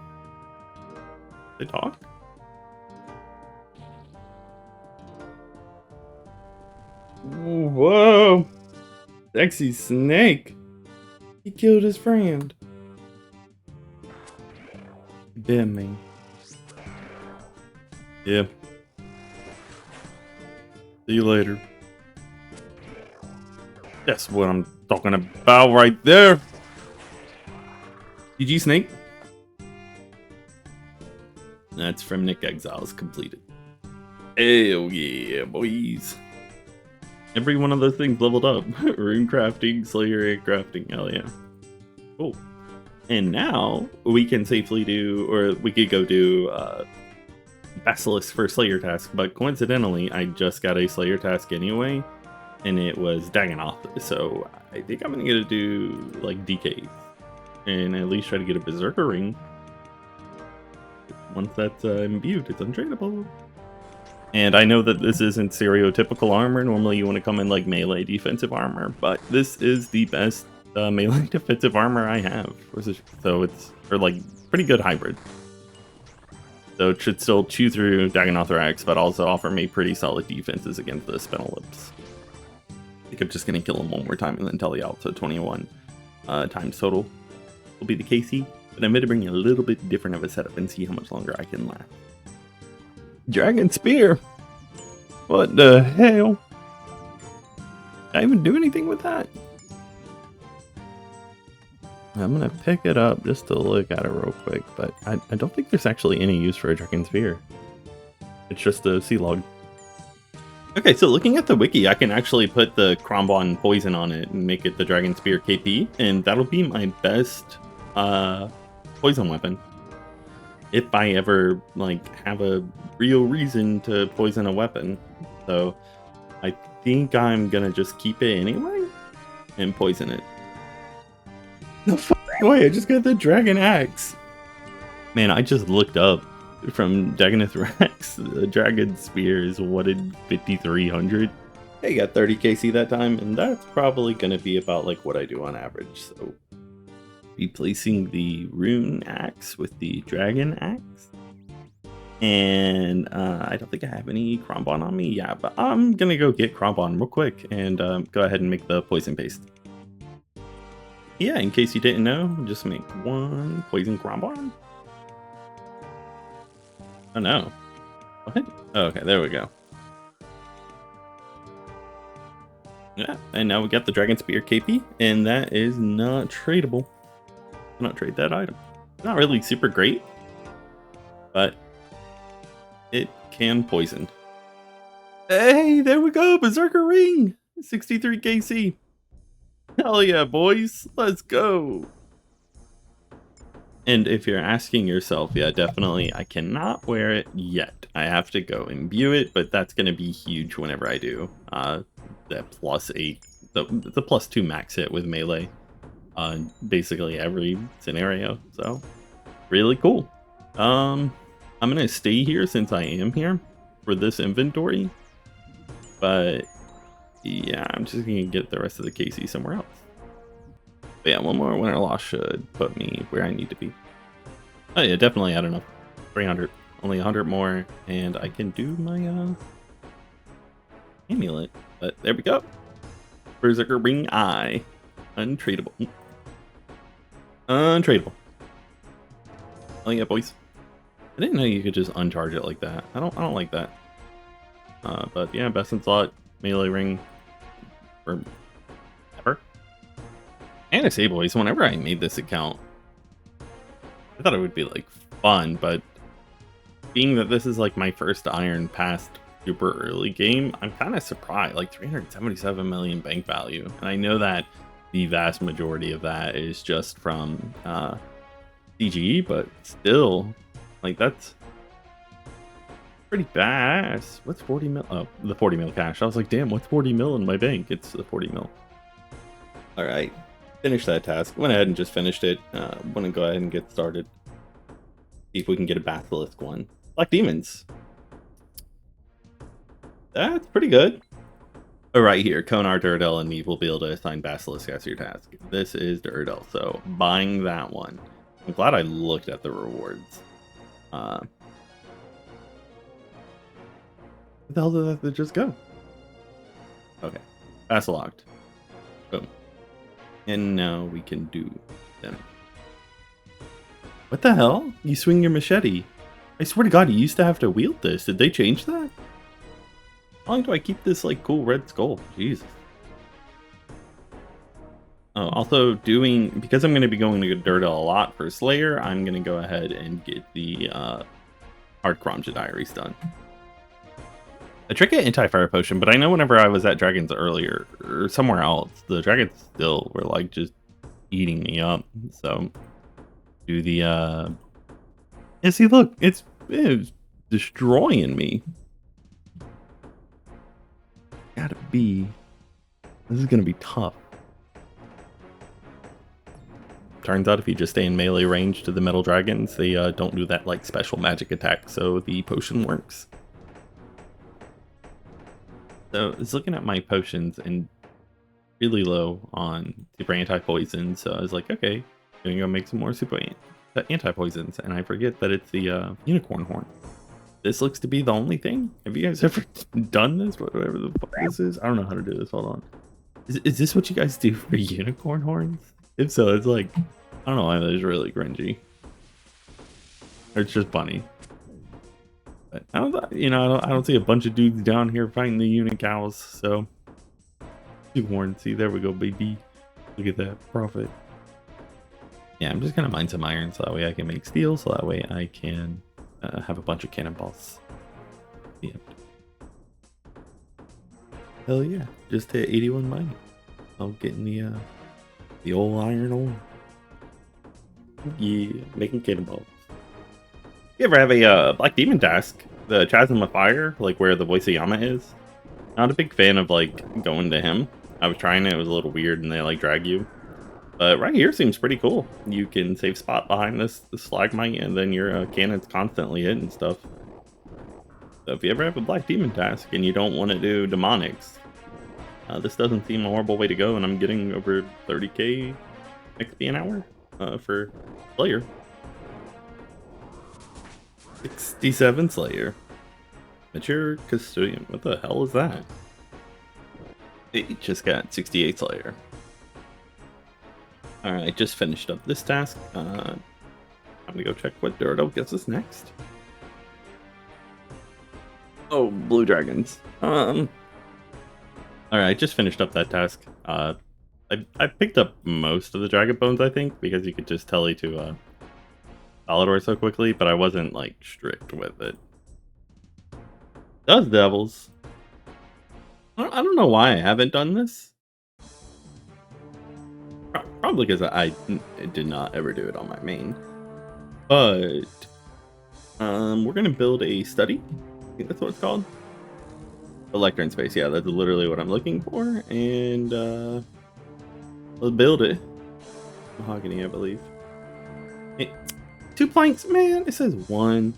They talk? Whoa! Sexy snake! He killed his friend. Bit me. Yeah. See you later. That's what I'm talking about right there. GG Snake. That's from Nick Exiles completed. Hell yeah, boys. Every one of those things leveled up. Rune crafting, Slayer egg crafting, hell yeah. Cool. And now we can safely do, or we could go do Basilisk for Slayer task, but coincidentally I just got a Slayer task anyway, and it was Dagonoth, so I think I'm gonna do like DK and at least try to get a Berserker ring. Once that's imbued, it's untradeable. And I know that this isn't stereotypical armor. Normally you want to come in like melee defensive armor, but this is the best melee defensive armor I have. So it's like pretty good hybrid. So it should still chew through Dagonoth, but also offer me pretty solid defenses against the Spinelips. I think I'm just going to kill him one more time and then tally out. So 21 times total will be the KC. But I'm going to bring a little bit different of a setup and see how much longer I can last. Dragon Spear! What the hell? Did I even do anything with that? I'm gonna pick it up just to look at it real quick, but I don't think there's actually any use for a Dragon Spear. It's just a sea log. Okay, so looking at the wiki, I can actually put the Krombon poison on it and make it the Dragon Spear KP, and that'll be my best poison weapon. If I ever like have a real reason to poison a weapon. So I think I'm gonna just keep it anyway and poison it. No fucking way, I just got the Dragon Axe. Man, I just looked up from Dagonoth Rex. The Dragon Spear is whatted 5,300. I got 30 KC that time, and that's probably gonna be about like what I do on average. So replacing the Rune Axe with the Dragon Axe. And I don't think I have any Krombon on me. Yeah, but I'm gonna go get Krombon real quick and go ahead and make the poison paste. Yeah, in case you didn't know, just make one poison Krombon. Oh no. What? Oh, okay, there we go. Yeah, and now we got the Dragon Spear KP, and that is not tradable. Not trade that item. Not really super great, but it can poison. Hey, there we go, Berserker ring. 63 KC. Hell yeah, boys. Let's go. And if you're asking yourself, yeah, definitely, I cannot wear it yet. I have to go imbue it, but that's going to be huge whenever I do. That +8, the +2 max hit with melee on basically every scenario. So, really cool. I'm going to stay here since I am here for this inventory. But, yeah, I'm just going to get the rest of the KC somewhere else. But yeah, one more winter loss should put me where I need to be. Oh yeah, definitely had enough. 300, only 100 more, and I can do my amulet. But there we go. Berserker Ring Eye, untradeable. Untradeable. Oh yeah, boys. I didn't know you could just uncharge it like that. I don't like that. But yeah, best in slot, melee ring, for ever. And I say, boys, whenever I made this account, I thought it would be like fun, but being that this is like my first Iron past super early game, I'm kind of surprised. Like 377 million bank value, and I know that the vast majority of that is just from CGE, but still, like that's pretty badass. What's 40 mil? Oh, the 40 mil cash. I was like, damn, what's 40 mil in my bank? It's the 40 mil. All right. Finish that task. Went ahead and just finished it. Want to go ahead and get started. See if we can get a Basilisk one. Black Demons. That's pretty good. All right, here, Konar, Durdell, and me will be able to assign Basilisk as your task. This is Durdell, so buying that one. I'm glad I looked at the rewards. Where the hell did that just go? Okay, pass locked. Boom. And now we can do them. What the hell? You swing your machete. I swear to God, you used to have to wield this. Did they change that? How long do I keep this like cool red skull? Jesus. Oh, also because I'm going to be going to Durdell a lot for Slayer, I'm going to go ahead and get the Hard Kromja Diaries done. I tried an anti-fire potion, but I know whenever I was at Dragons earlier, or somewhere else, the Dragons still were like just eating me up. So, do the, yeah, see, look, it's destroying me. Gotta be, this is gonna be tough. Turns out if you just stay in melee range to the Metal Dragons, they don't do that like special magic attack, so the potion works. So I was looking at my potions and really low on super anti-poison, so I was like, okay, gonna go make some more super anti-poisons, and I forget that it's the unicorn horn. This looks to be the only thing. Have you guys ever done this? Whatever the fuck this is? I don't know how to do this. Hold on. Is this what you guys do for unicorn horns? If so, it's like, I don't know why that is really cringy. Or it's just funny. But I don't see a bunch of dudes down here fighting the unicows, so two horns. See, there we go, baby. Look at that profit. Yeah, I'm just gonna mine some iron so that way I can make steel, so that way I can have a bunch of cannonballs. Yeah. Hell yeah! Just hit 81 mining. I'm getting the old iron ore. Yeah, making cannonballs. You ever have a Black Demon task? The Chasm of Fire, like where the voice of Yama is? Not a big fan of like going to him. I was trying it, it was a little weird and they like drag you. But right here seems pretty cool. You can save spot behind this stalagmite and then your cannon's constantly hitting stuff. So if you ever have a Black Demon task and you don't want to do demonics, this doesn't seem a horrible way to go, and I'm getting over 30k XP an hour for Slayer. 67 Slayer. Mature Custodian. What the hell is that? It just got 68 Slayer. Alright, just finished up this task. I'm gonna go check what Durdell gets us next. Oh, blue dragons. Alright, just finished up that task. I picked up most of the dragon bones, I think, because you could just tele to Solidor so quickly, but I wasn't like strict with it. Those devils. I don't know why I haven't done this. Probably because I did not ever do it on my main. But we're gonna build a study. I think that's what it's called. Electron in space. Yeah, that's literally what I'm looking for. And let's build it. Mahogany, I believe. Hey, 2 planks, man. It says 1.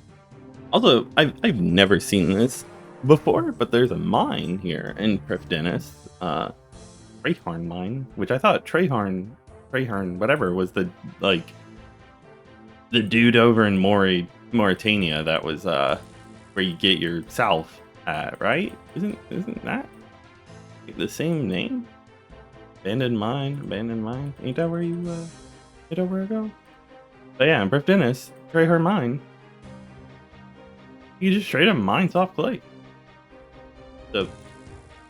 Although I've never seen this before, but there's a mine here in Prifdenius, Trehorn mine, which I thought Trehorn, whatever, was the the dude over in Mauritania that was where you get your south at, right? Isn't that the same name? Abandoned mine. Ain't that where you get over go? But yeah, in Prifdenius, Trehorn mine. You just straight up mine soft clay. So,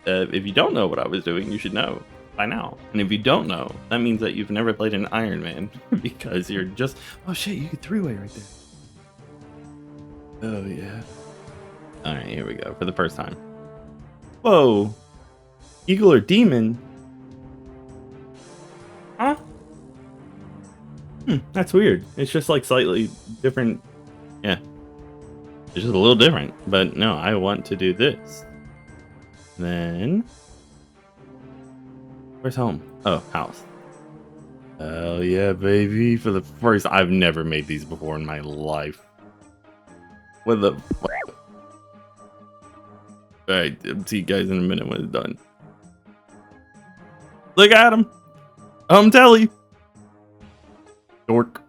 if you don't know what I was doing, you should know by now. And if you don't know, that means that you've never played an Ironman because you're just, oh shit, you could 3-way right there. Oh yeah. All right, here we go for the first time. Whoa, eagle or demon? Huh? That's weird. It's just like slightly different. Yeah. It's just a little different, but no, I want to do this. Then, where's home? Oh, house. Hell yeah, baby. For the first, I've never made these before in my life. What the fuck? Alright, I'll see you guys in a minute when it's done. Look at him. Telly. Dork.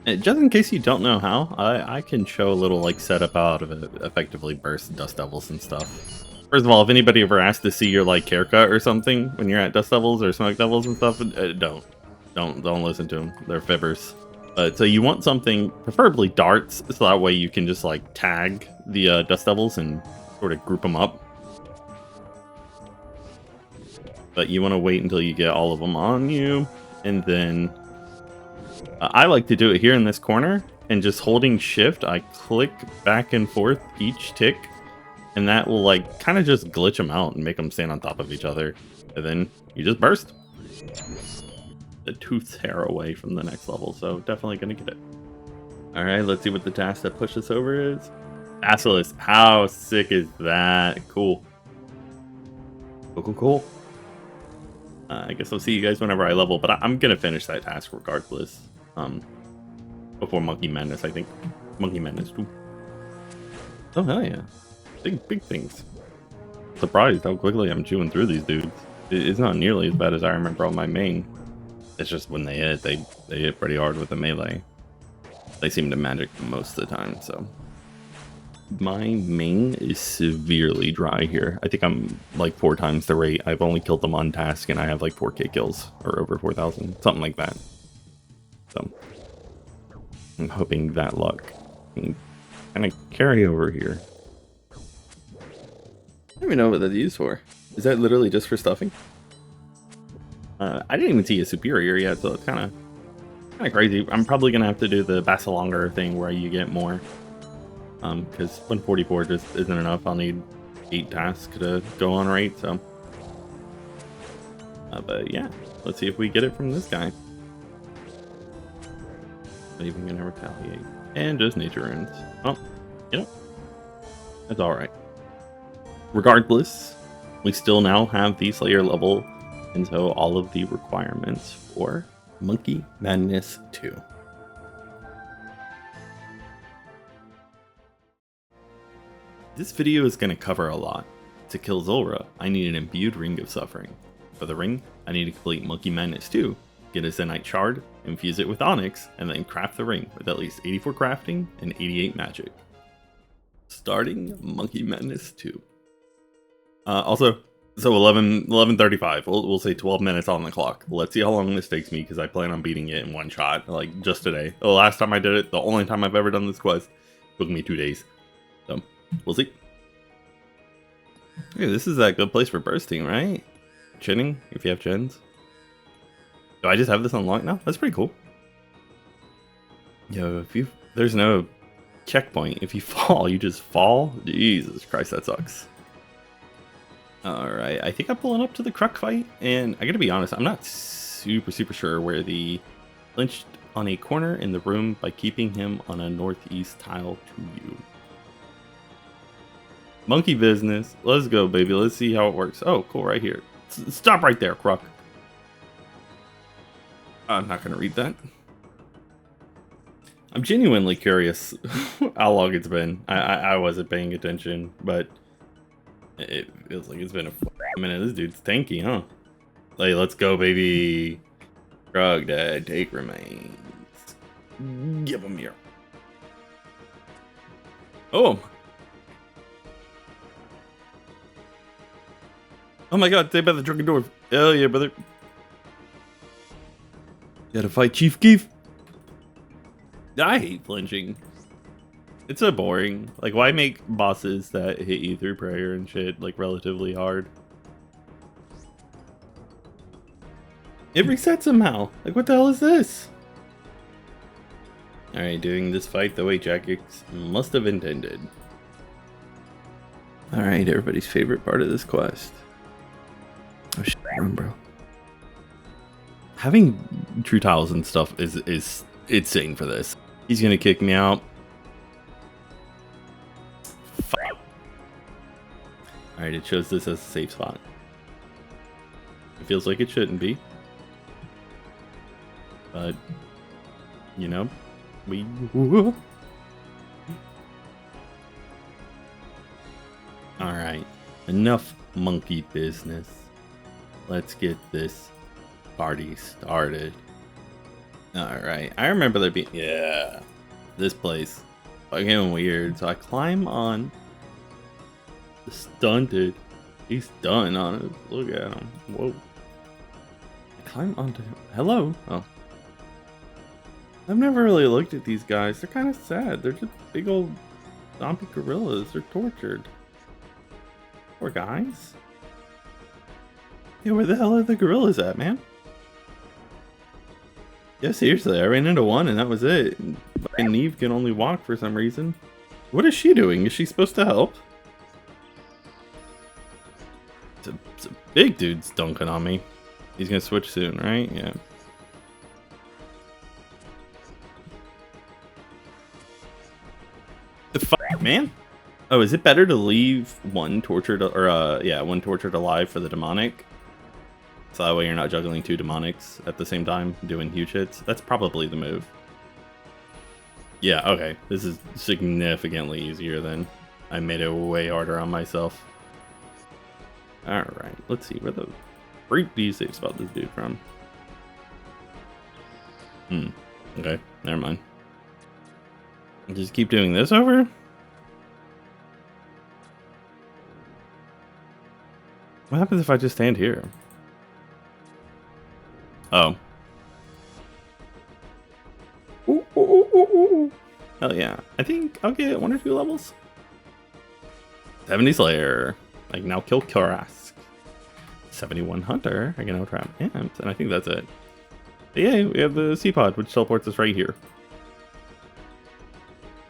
And just in case you don't know how, I can show a little like setup out of it, effectively burst Dust Devils and stuff. First of all, if anybody ever asked to see your like haircut or something when you're at Dust Devils or Smoke Devils and stuff, don't listen to them. They're fibbers. So you want something, preferably darts, so that way you can just like tag the Dust Devils and sort of group them up. But you want to wait until you get all of them on you, and then I like to do it here in this corner, and just holding shift, I click back and forth each tick, and that will like kind of just glitch them out and make them stand on top of each other, and then you just burst. The tooth's hair away from the next level, so definitely gonna get it. All right, let's see what the task that pushed us over is. Basilisk, how sick is that? Cool. Cool. I guess I'll see you guys whenever I level, but I'm gonna finish that task regardless. Before Monkey Madness, I think. Monkey Madness 2. Oh hell yeah. Big things. Surprised how quickly I'm chewing through these dudes. It's not nearly as bad as I remember on my main. It's just when they hit, they hit pretty hard with the melee. They seem to magic most of the time, so. My main is severely dry here. I think I'm like 4 times the rate. I've only killed them on task and I have like 4k kills, or over 4,000, something like that. So I'm hoping that luck can kind of carry over here. I don't even know what that's used for. Is that literally just for stuffing? I didn't even see a superior yet, so it's kind of crazy. I'm probably gonna have to do the Basilonger thing where you get more. Because 144 just isn't enough. I'll need 8 tasks to go on right, so. But yeah, let's see if we get it from this guy. Not even gonna retaliate. And just nature runes. Well, you know, that's alright. Regardless, we still now have the Slayer level, and so all of the requirements for Monkey Madness 2. This video is going to cover a lot. To kill Zulrah, I need an imbued Ring of Suffering. For the ring, I need to complete Monkey Madness 2, get a Zenite Shard, infuse it with Onyx, and then craft the ring with at least 84 crafting and 88 magic. Starting Monkey Madness 2. So 11:35. We'll say 12 minutes on the clock. Let's see how long this takes me, because I plan on beating it in one shot, like just today. The last time I did it, the only time I've ever done this quest, took me 2 days. So, we'll see. Hey, this is a good place for bursting, right? Chinning, if you have chins. Do I just have this unlocked now? That's pretty cool. Yo, there's no checkpoint. If you fall, you just fall? Jesus Christ, that sucks. Alright, I think I'm pulling up to the Kruk fight, and I gotta be honest, I'm not super sure where the lynched on a corner in the room by keeping him on a northeast tile to you. Monkey business. Let's go, baby. Let's see how it works. Oh, cool, right here. Stop right there, Kruk. I'm not gonna read that. I'm genuinely curious how long it's been. I wasn't paying attention, but it feels like it's been a minute. This dude's tanky, huh? Like, let's go, baby. Drug dead, take remains. Give him here. Oh. Oh my god, they by the drunken dwarf. Hell yeah, brother. Gotta fight Chief Keef. I hate flinching. It's so boring. Like, why make bosses that hit you through prayer and shit, like, relatively hard? It resets somehow. Like, what the hell is this? Alright, doing this fight the way Jagex must have intended. Alright, everybody's favorite part of this quest. Oh shit, bro. Having true tiles and stuff is insane for this. He's gonna kick me out. Fuck. Alright, it shows this as a safe spot. It feels like it shouldn't be. But, you know, we... Alright, enough monkey business. Let's get this party started. Alright, I remember there being... Yeah, this place. Fucking weird. So I climb on the stunted. He's done on it. Look at him. Whoa. I climb onto him. Hello? Oh. I've never really looked at these guys. They're kind of sad. They're just big old zombie gorillas. They're tortured. Poor guys. Yeah, where the hell are the gorillas at, man? Yeah, seriously, I ran into one and that was it. And Neve can only walk for some reason. What is she doing? Is she supposed to help? It's a big dude's dunking on me. He's gonna switch soon, right? Yeah. The fuck, man? Oh, is it better to leave one tortured, or yeah, one tortured alive for the demonic? So that way you're not juggling two demonics at the same time, doing huge hits. That's probably the move. Yeah, okay. This is significantly easier than I made it way harder on myself. Alright, let's see. Where the freak do you safe spot this dude from? Okay, never mind. Just keep doing this over? What happens if I just stand here? Oh. Ooh, ooh, ooh, ooh, ooh. Hell yeah. I think I'll get 1 or 2 levels. 70 Slayer. I can now kill Kurask. 71 Hunter. I can now trap Amps. And I think that's it. But yeah, we have the C-Pod, which teleports us right here.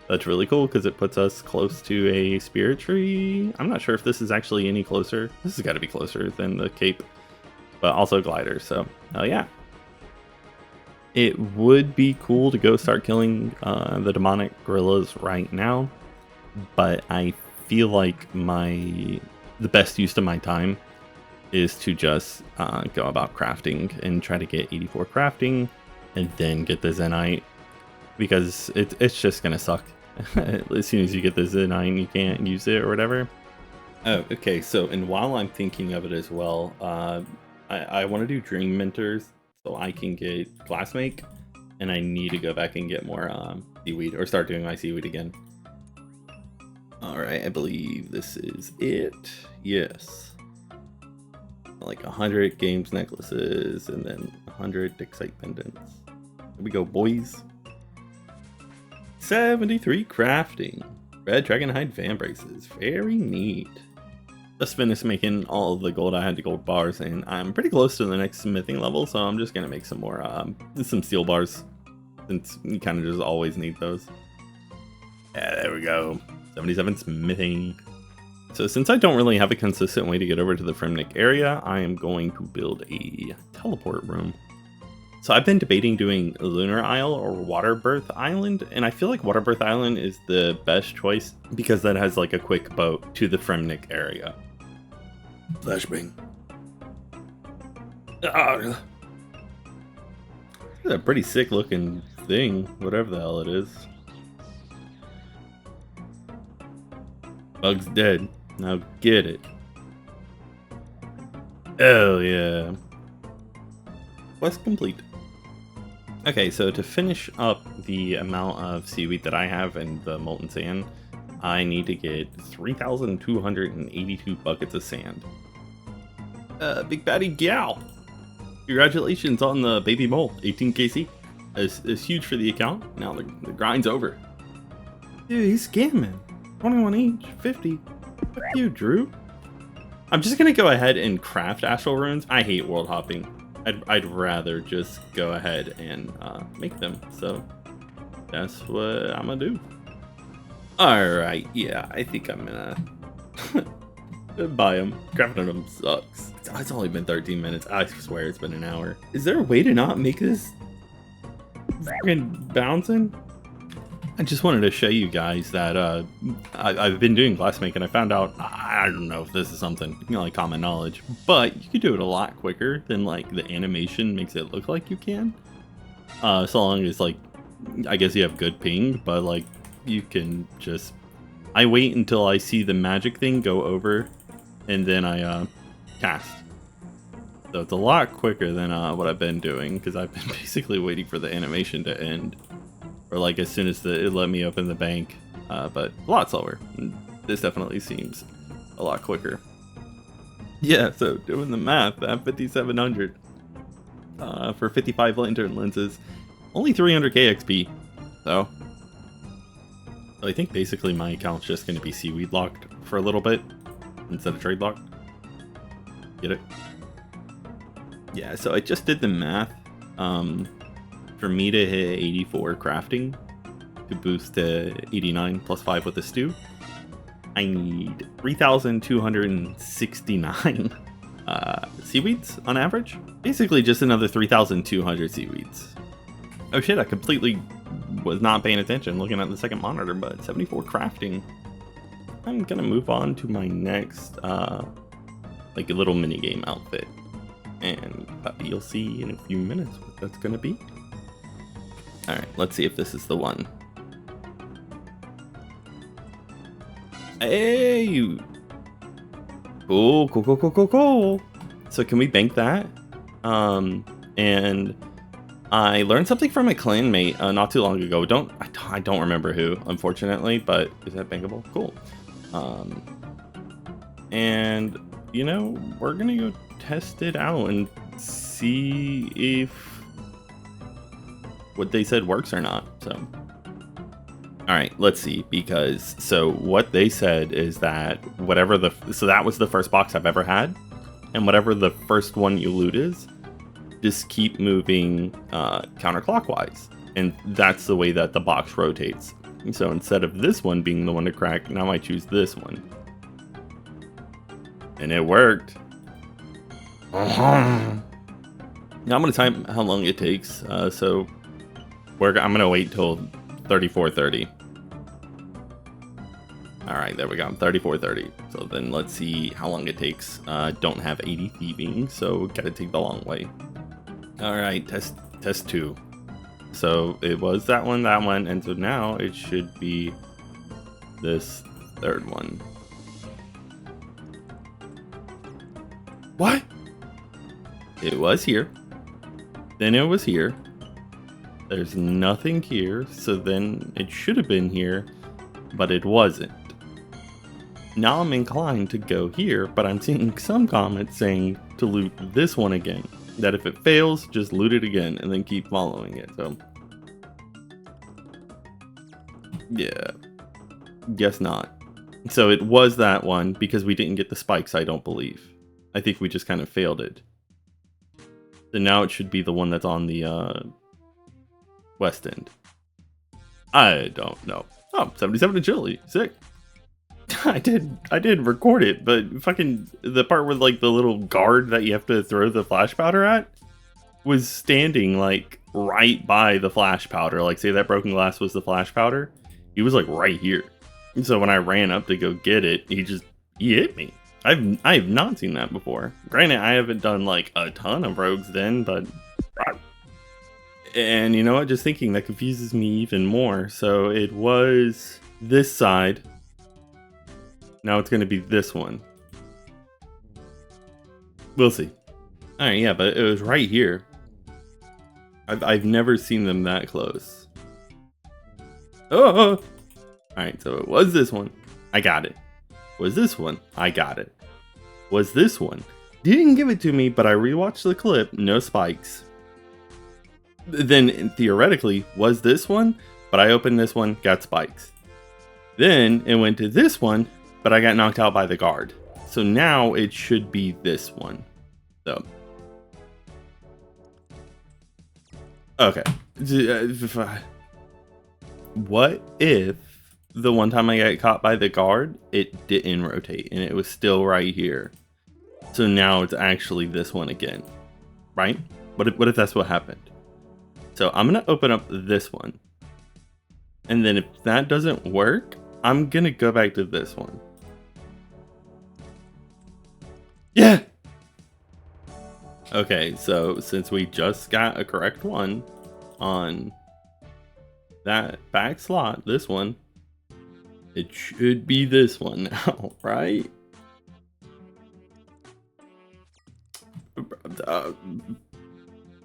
That's really cool because it puts us close to a spirit tree. I'm not sure if this is actually any closer. This has got to be closer than the cape. But also glider, so yeah. It would be cool to go start killing the demonic gorillas right now, but I feel like the best use of my time is to just go about crafting and try to get 84 crafting and then get the Zenite, because it's just gonna suck. As soon as you get the Zenite, you can't use it or whatever. Oh, okay, so and while I'm thinking of it as well, I want to do Dream Mentors so I can get Glass Make, and I need to go back and get more seaweed, or start doing my seaweed again. Alright, I believe this is it. Yes. Like 100 games necklaces, and then 100 Dixite pendants. Here we go, boys. 73 crafting. Red Dragonhide fan braces. Very neat. Just finished making all of the gold. I had the gold bars, and I'm pretty close to the next smithing level, so I'm just gonna make some more, some steel bars, since you kind of just always need those. Yeah, there we go. 77 smithing. So since I don't really have a consistent way to get over to the Fremnik area, I am going to build a teleport room. So I've been debating doing Lunar Isle or Waterbirth Island, and I feel like Waterbirth Island is the best choice because that has like a quick boat to the Fremnik area. Flashbang. Ah. It's a pretty sick looking thing, whatever the hell it is. Bug's dead. Now get it. Hell yeah. Quest complete. Okay, so to finish up the amount of seaweed that I have and the molten sand, I need to get 3,282 buckets of sand. Big baddie gal! Congratulations on the baby mole, 18 KC. It's huge for the account. Now the grind's over. Dude, he's scamming. 21 each, 50. Fuck you, Drew. I'm just gonna go ahead and craft astral runes. I hate world hopping. I'd rather just go ahead and make them. So that's what I'm gonna do. Alright, yeah, I think I'm gonna buy them. Crafting them sucks. It's only been 13 minutes. I swear it's been an hour. Is there a way to not make this freaking bouncing? I just wanted to show you guys that I've been doing glassmaking, and I found out, I don't know if this is something, like common knowledge, but you could do it a lot quicker than like the animation makes it look like you can. So long as like, I guess you have good ping, but like you can just, I wait until I see the magic thing go over and then I cast. So it's a lot quicker than what I've been doing, because I've been basically waiting for the animation to end. Or like as soon as it let me open the bank, but a lot slower. This definitely seems a lot quicker. Yeah, so doing the math, at 5,700 for 55 lantern lenses, only 300k XP. So I think basically my account's just going to be seaweed locked for a little bit instead of trade locked. Get it? Yeah, so I just did the math. For me to hit 84 crafting to boost to 89 plus 5 with the stew, I need 3,269 seaweeds on average. Basically just another 3,200 seaweeds. Oh shit, I completely was not paying attention looking at the second monitor, but 74 crafting. I'm gonna move on to my next like a little mini game outfit, and you'll see in a few minutes what that's gonna be. Alright, let's see if this is the one. Hey! Cool. So can we bank that? And I learned something from a clanmate not too long ago. I don't remember who, unfortunately, but is that bankable? Cool. And, you know, we're gonna go test it out and see if what they said works or not. So all right, let's see, because so what they said is that whatever so that was the first box I've ever had, and whatever the first one you loot is, just keep moving counterclockwise, and that's the way that the box rotates. So instead of this one being the one to crack, now I choose this one, and it worked. Now I'm gonna time how long it takes. So I'm gonna wait till 34:30. All right, there we go. 34:30. So then let's see how long it takes. Don't have 80 thieving, so gotta take the long way. All right, test 2. So it was that one, and so now it should be this third one. What? It was here. Then it was here. There's nothing here, so then it should have been here, but it wasn't. Now I'm inclined to go here, but I'm seeing some comments saying to loot this one again. That if it fails, just loot it again and then keep following it. So yeah, guess not. So it was that one because we didn't get the spikes, I don't believe. I think we just kind of failed it. So now it should be the one that's on the west end. I don't know. Oh, 77 agility. Sick. I did record it, but fucking the part with like the little guard that you have to throw the flash powder at was standing like right by the flash powder. Like, say that broken glass was the flash powder, he was like right here. And so when I ran up to go get it, he hit me. I have not seen that before. Granted, I haven't done like a ton of rogues then, but and you know what? Just thinking that confuses me even more. So it was this side. Now it's going to be this one. We'll see. All right, yeah, but it was right here. I've never seen them that close. Oh! All right, so it was this one. I got it. Was this one? I got it. Was this one? Didn't give it to me, but I rewatched the clip. No spikes. Then theoretically, was this one? But I opened this one, got spikes. Then it went to this one, but I got knocked out by the guard. So now it should be this one. So. Okay. What if the one time I got caught by the guard, it didn't rotate and it was still right here? So now it's actually this one again, right? What if that's what happened? So I'm gonna open up this one. And then if that doesn't work, I'm gonna go back to this one. Yeah! Okay, so since we just got a correct one on that back slot, this one, it should be this one now, right?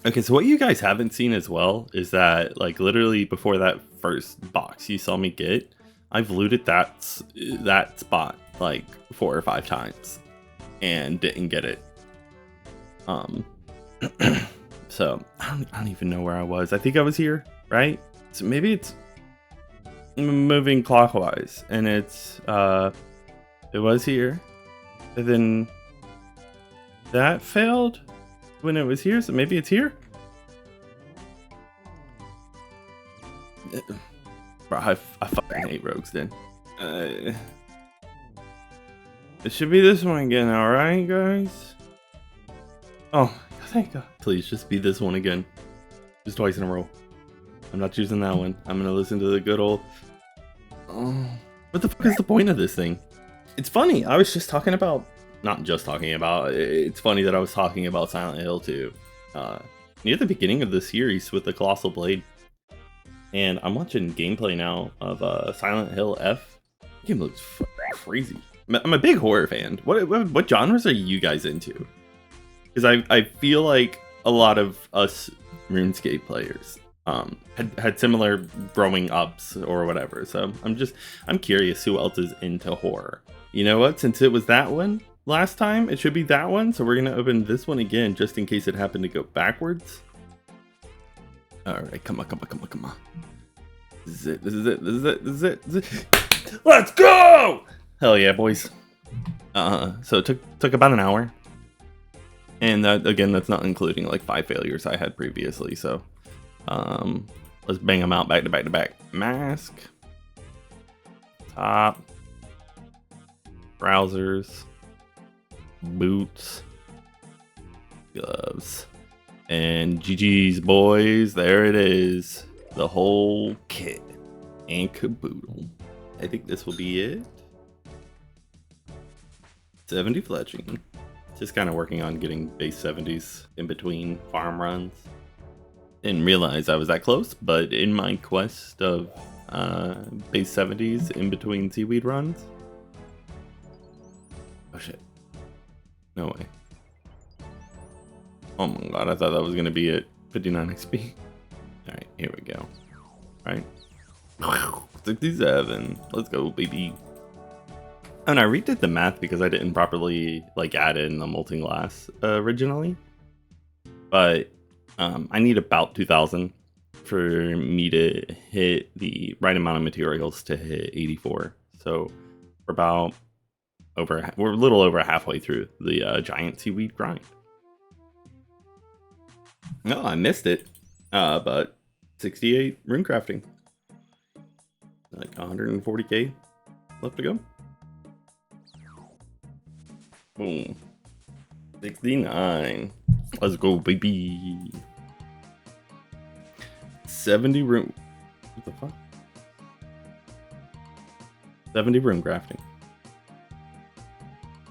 Okay, so what you guys haven't seen as well is that, like, literally before that first box you saw me get, I've looted that spot like 4 or 5 times and didn't get it. So I don't even know where I was. I think I was here, right? So maybe it's moving clockwise, and it's it was here, and then that failed when it was here, so maybe it's here. Bro, I fucking hate rogues then. It should be this one again, alright guys? Oh, thank God. Please just be this one again. Just twice in a row. I'm not choosing that one. I'm gonna listen to the good old... Oh, what the fuck is the point of this thing? It's funny, I was just talking about... Not just talking about, it's funny that I was talking about Silent Hill 2 near the beginning of the series with the Colossal Blade. And I'm watching gameplay now of Silent Hill F. The game looks crazy. I'm a big horror fan. What genres are you guys into? Because I feel like a lot of us RuneScape players had similar growing ups or whatever. So I'm curious who else is into horror. You know what? Since it was that one last time, it should be that one. So we're gonna open this one again just in case it happened to go backwards. All right, come on. This is it. Let's go! Hell yeah, boys. So it took about an hour. And that, again, that's not including like 5 failures I had previously. So let's bang them out back to back to back. Mask. Top. Trousers. Boots. Gloves. And GG's, boys. There it is. The whole kit. And caboodle. I think this will be it. 70 fletching. Just kind of working on getting base 70s in between farm runs. Didn't realize I was that close, but in my quest of base 70s in between seaweed runs. Oh shit. No way. Oh my god, I thought that was going to be it. 59 XP. Alright, here we go. Alright. 67. Let's go, baby. And I redid the math because I didn't properly like add in the molten glass originally. But I need about 2,000 for me to hit the right amount of materials to hit 84. So we're about we're a little over halfway through the giant seaweed grind. No, I missed it. But 68 rune crafting. Like 140k left to go. Boom. 69. Let's go, baby. 70 room. What the fuck? 70 room crafting.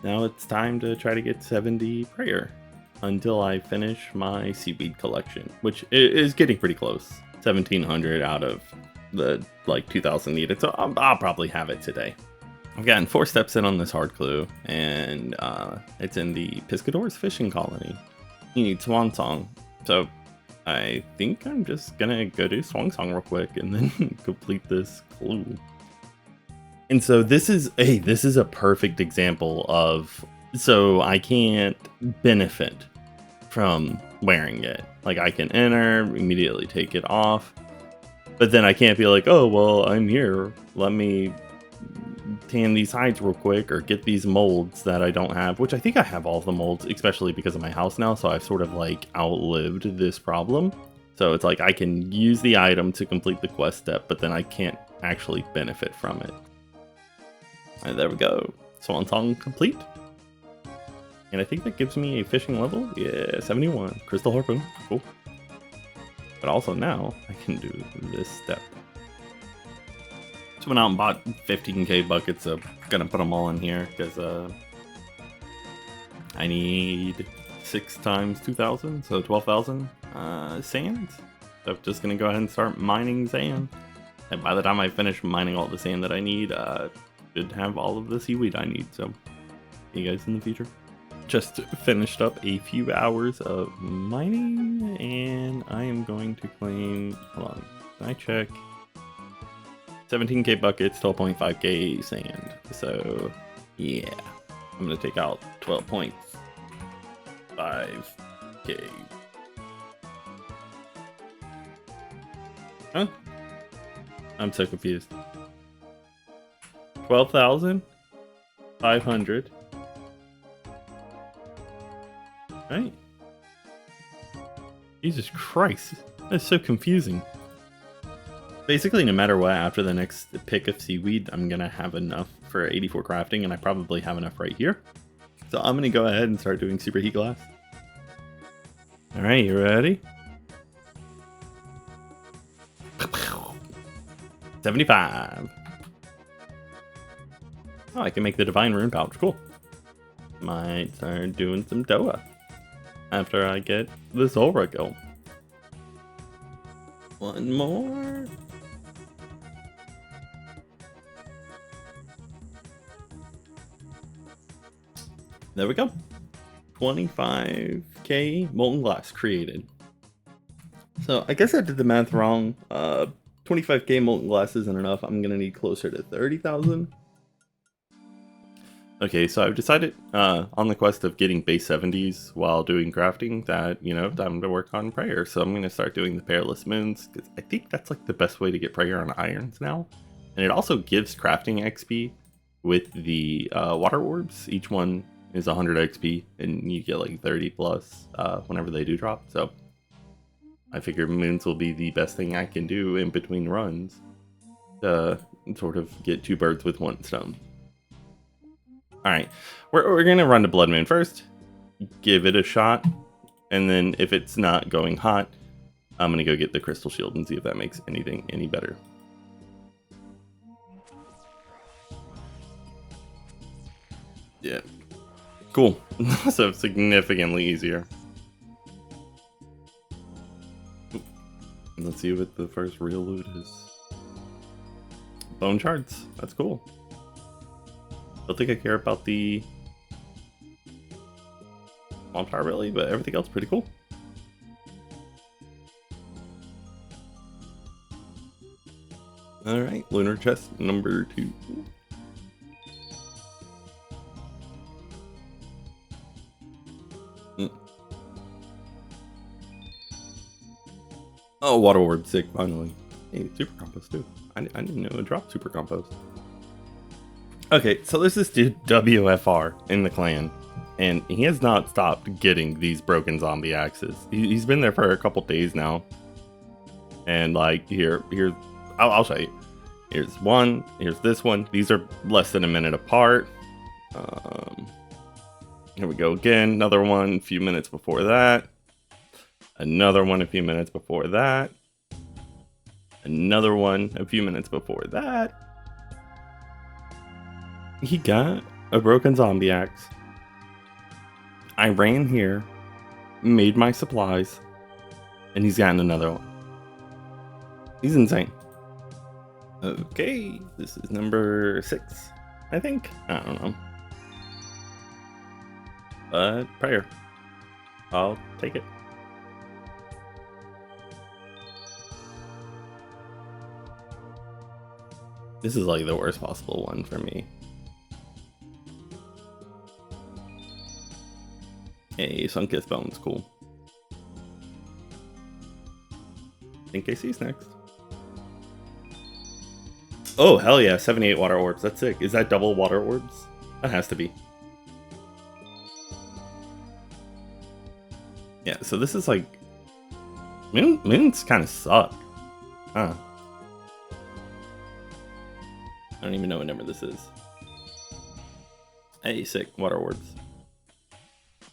Now it's time to try to get 70 prayer until I finish my seaweed collection, which is getting pretty close. 1,700 out of the like 2,000 needed, so I'll probably have it today. I've gotten 4 steps in on this hard clue, and it's in the Piscadors fishing colony. You need Swan Song, so I think I'm just gonna go do Swan Song real quick and then complete this clue. And so this is a perfect example of, so I can't benefit from wearing it. Like I can enter, immediately take it off, but then I can't be like, oh, well, I'm here, let me tan these hides real quick or get these molds that I don't have, which I think I have all the molds, especially because of my house now. So I've sort of like outlived this problem. So it's like I can use the item to complete the quest step, but then I can't actually benefit from it. All right, there we go. Swan Song complete. And I think that gives me a fishing level. Yeah, 71. Crystal Harpoon. Cool. But also now I can do this step. So went out and bought 15k buckets, so gonna put them all in here because I need 6 times 2,000, so 12,000 sand. So I'm just gonna go ahead and start mining sand. And by the time I finish mining all the sand that I need, should have all of the seaweed I need. So see you guys in the future. Just finished up a few hours of mining, and I am going to claim. Hold on, can I check? 17k buckets, 12.5k sand. So yeah, I'm gonna take out 12.5k. Huh? I'm so confused. 12,500. Right? Jesus Christ, that's so confusing. Basically, no matter what, after the next pick of seaweed, I'm gonna have enough for 84 crafting, and I probably have enough right here. So I'm gonna go ahead and start doing super heat glass. All right, you ready? 75. Oh, I can make the divine rune pouch. Cool. Might start doing some Doa after I get the Zora going. One more. There we go. 25k molten glass created. So I guess I did the math wrong. 25k molten glass isn't enough. I'm gonna need closer to 30,000. Okay, so I've decided on the quest of getting base 70s while doing crafting that, you know, time to work on prayer. So I'm going to start doing the perilous moons because I think that's like the best way to get prayer on irons now. And it also gives crafting XP with the water orbs. Each one is 100 XP and you get like 30 plus whenever they do drop. So I figure moons will be the best thing I can do in between runs to sort of get 2 birds with 1 stone. Alright, we're going to run to Blood Moon first, give it a shot, and then if it's not going hot, I'm going to go get the Crystal Shield and see if that makes anything any better. Yeah, cool. So significantly easier. Let's see what the first real loot is. Bone shards, that's cool. Don't think I care about the Swamp Tower really, but everything else pretty cool. Alright, lunar chest number 2. Oh, water orb, sick, finally. Hey, super compost too. I didn't know it dropped super compost. Okay, so there's this dude, WFR, in the clan, and he has not stopped getting these broken zombie axes. He's been there for a couple days now. And like, I'll show you. Here's one, here's this one. These are less than a minute apart. Here we go again. Another one a few minutes before that. Another one a few minutes before that. Another one a few minutes before that. He got a broken zombie axe. I ran here, made my supplies, and he's gotten another one. He's insane. Okay, this is number 6, I think. I don't know. But prayer. I'll take it. This is like the worst possible one for me. Hey, Sunkiss Bone's cool. I think KC's next. Oh, hell yeah, 78 water orbs. That's sick. Is that double water orbs? That has to be. Yeah, so this is like... Moons kind of suck. Huh. I don't even know what number this is. Hey, sick. Water orbs.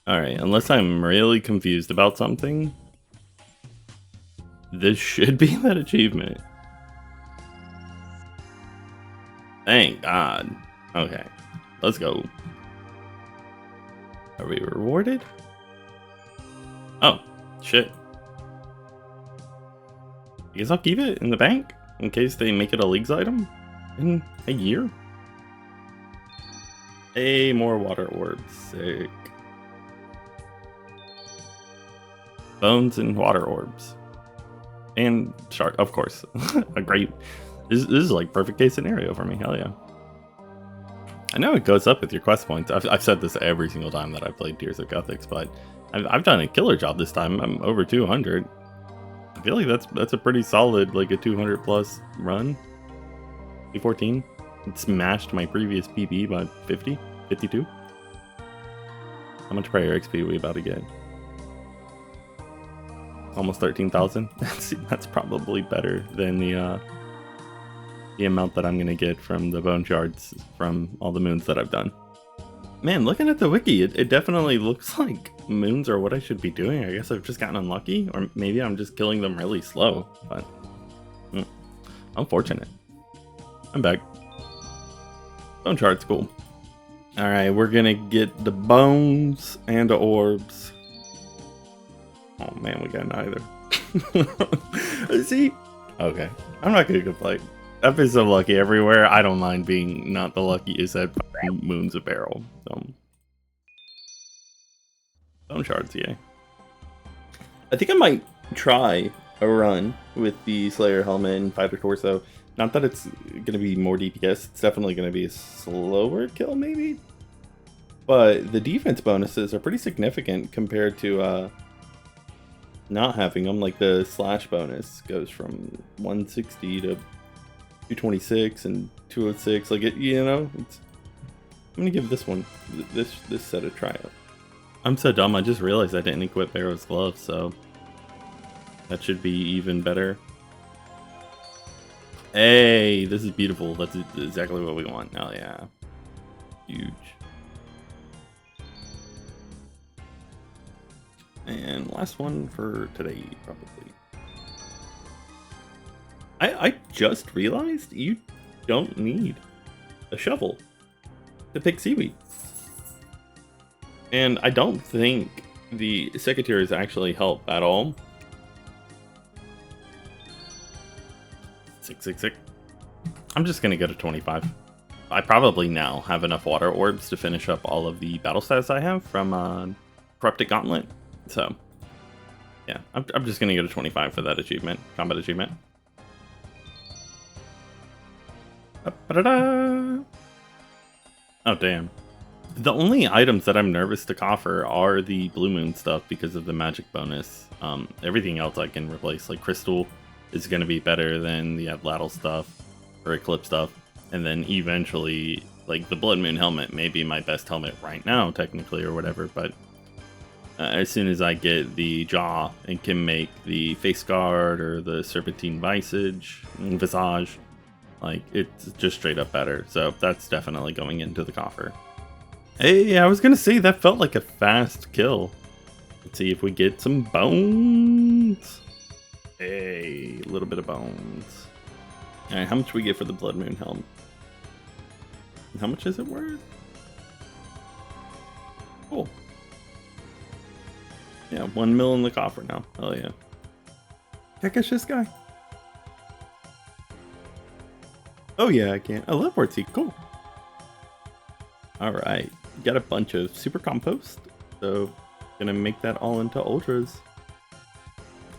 Alright, unless I'm really confused about something, this should be that achievement. Thank God. Okay, let's go. Are we rewarded? Oh, shit. I guess I'll keep it in the bank in case they make it a leagues item in a year. Hey, more water orbs. Sick. Bones and water orbs. And shark, of course. A great... This is like perfect case scenario for me. Hell yeah. I know it goes up with your quest points. I've said this every single time that I've played Tears of Gothics, but I've done a killer job this time. I'm over 200. I feel like that's a pretty solid, like a 200 plus run. P14. It smashed my previous PB by 50, 52. How much prayer XP are we about to get? Almost 13,000. That's probably better than the amount that I'm gonna get from the bone shards from all the moons that I've done. Man, looking at the wiki, it definitely looks like moons are what I should be doing. I guess I've just gotten unlucky, or maybe I'm just killing them really slow, but unfortunate. I'm back. Bone shard's cool. Alright, we're gonna get the bones and the orbs. Oh man, we got neither. See? Okay, I'm not gonna complain. I've been so lucky everywhere. I don't mind being not the luckiest at moons of barrel. Bone shards, yeah. I think I might try a run with the Slayer helmet and Fighter Torso. Not that it's gonna be more DPS. It's definitely gonna be a slower kill, maybe. But the defense bonuses are pretty significant compared to not having them. Like the slash bonus goes from 160 to 226 and 206. Like it, you know. I'm gonna give this one, this set a try. I'm so dumb. I just realized I didn't equip Barrow's gloves, so that should be even better. Hey, this is beautiful. That's exactly what we want. Oh yeah, huge. And last one for today, probably. I just realized you don't need a shovel to pick seaweed. And I don't think the secateurs actually help at all. 666. I'm just gonna go to 25. I probably now have enough water orbs to finish up all of the battle stats I have from Corrupted Gauntlet. So, yeah, I'm just gonna go to 25 for that achievement, combat achievement. Oh damn. The only items that I'm nervous to coffer are the Blue Moon stuff because of the magic bonus. Everything else I can replace, like Crystal is going to be better than the Atlatl stuff or Eclipse stuff. And then eventually, like the Blood Moon helmet may be my best helmet right now, technically, or whatever. But as soon as I get the jaw and can make the face guard or the Serpentine Visage, like it's just straight up better. So that's definitely going into the coffer. Hey, I was gonna say that felt like a fast kill. Let's see if we get some bones. Hey, a little bit of bones. Alright, how much we get for the Blood Moon helm? How much is it worth? Cool. Yeah, 1 mil in the coffer now. Oh yeah. Can I catch this guy? Oh yeah, I can. I love Wartsy. Cool. Alright. Got a bunch of super compost. So, gonna make that all into ultras.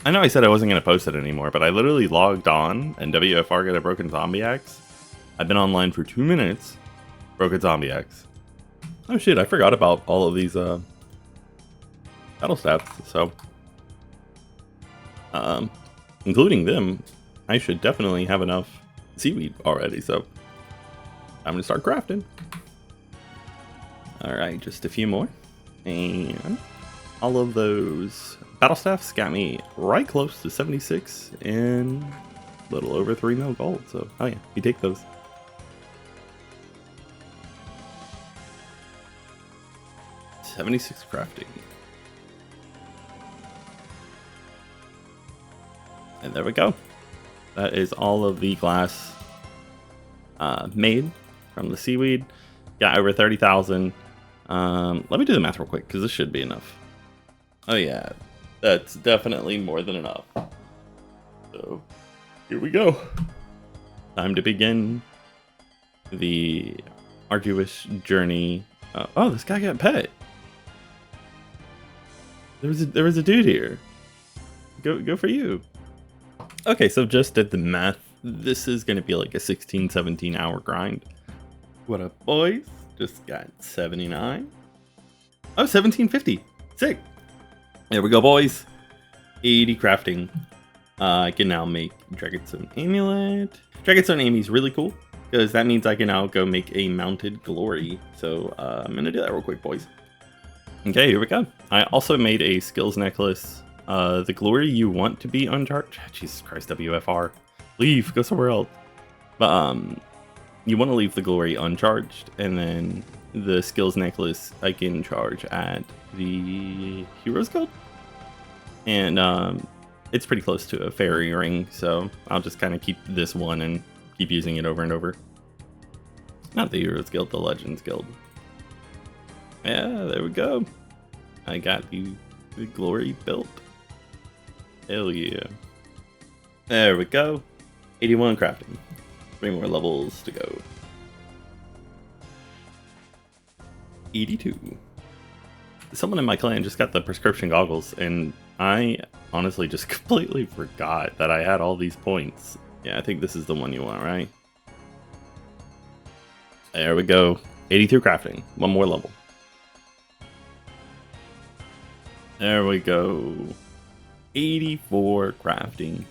I know I said I wasn't gonna post it anymore, but I literally logged on and WFR got a broken zombie axe. I've been online for 2 minutes. Broken zombie axe. Oh shit, I forgot about all of these battle stats, so including them, I should definitely have enough seaweed already, so I'm gonna start crafting. Alright, just a few more. And all of those battle staffs got me right close to 76 and a little over 3 mil gold, so oh yeah, you take those. $76 crafting. And there we go. That is all of the glass made from the seaweed. Got over 30,000. Let me do the math real quick because this should be enough. Oh yeah, that's definitely more than enough. So here we go. Time to begin the arduous journey. Oh, this guy got pet. There was a dude here. Go for you. Okay, so just did the math. This is gonna be like a 16-17 hour grind. What up, boys? Just got 79. Oh, 1750. Sick. There we go, boys. 80 crafting. I can now make Dragonstone Amulet. Dragonstone Amy is really cool because that means I can now go make a mounted glory. So I'm gonna do that real quick, boys. Okay, here we go. I also made a skills necklace. The glory you want to be uncharged. Jesus Christ, WFR. Leave, go somewhere else. But you want to leave the glory uncharged, and then the skills necklace I can charge at the Heroes Guild. And it's pretty close to a fairy ring, so I'll just kind of keep this one and keep using it over and over. Not the Heroes Guild, the Legends Guild. Yeah, there we go. I got the glory built. Hell yeah. There we go. 81 crafting. 3 more levels to go. 82. Someone in my clan just got the prescription goggles, and I honestly just completely forgot that I had all these points. Yeah, I think this is the one you want, right? There we go. 83 crafting. 1 more level. There we go. 84 crafting.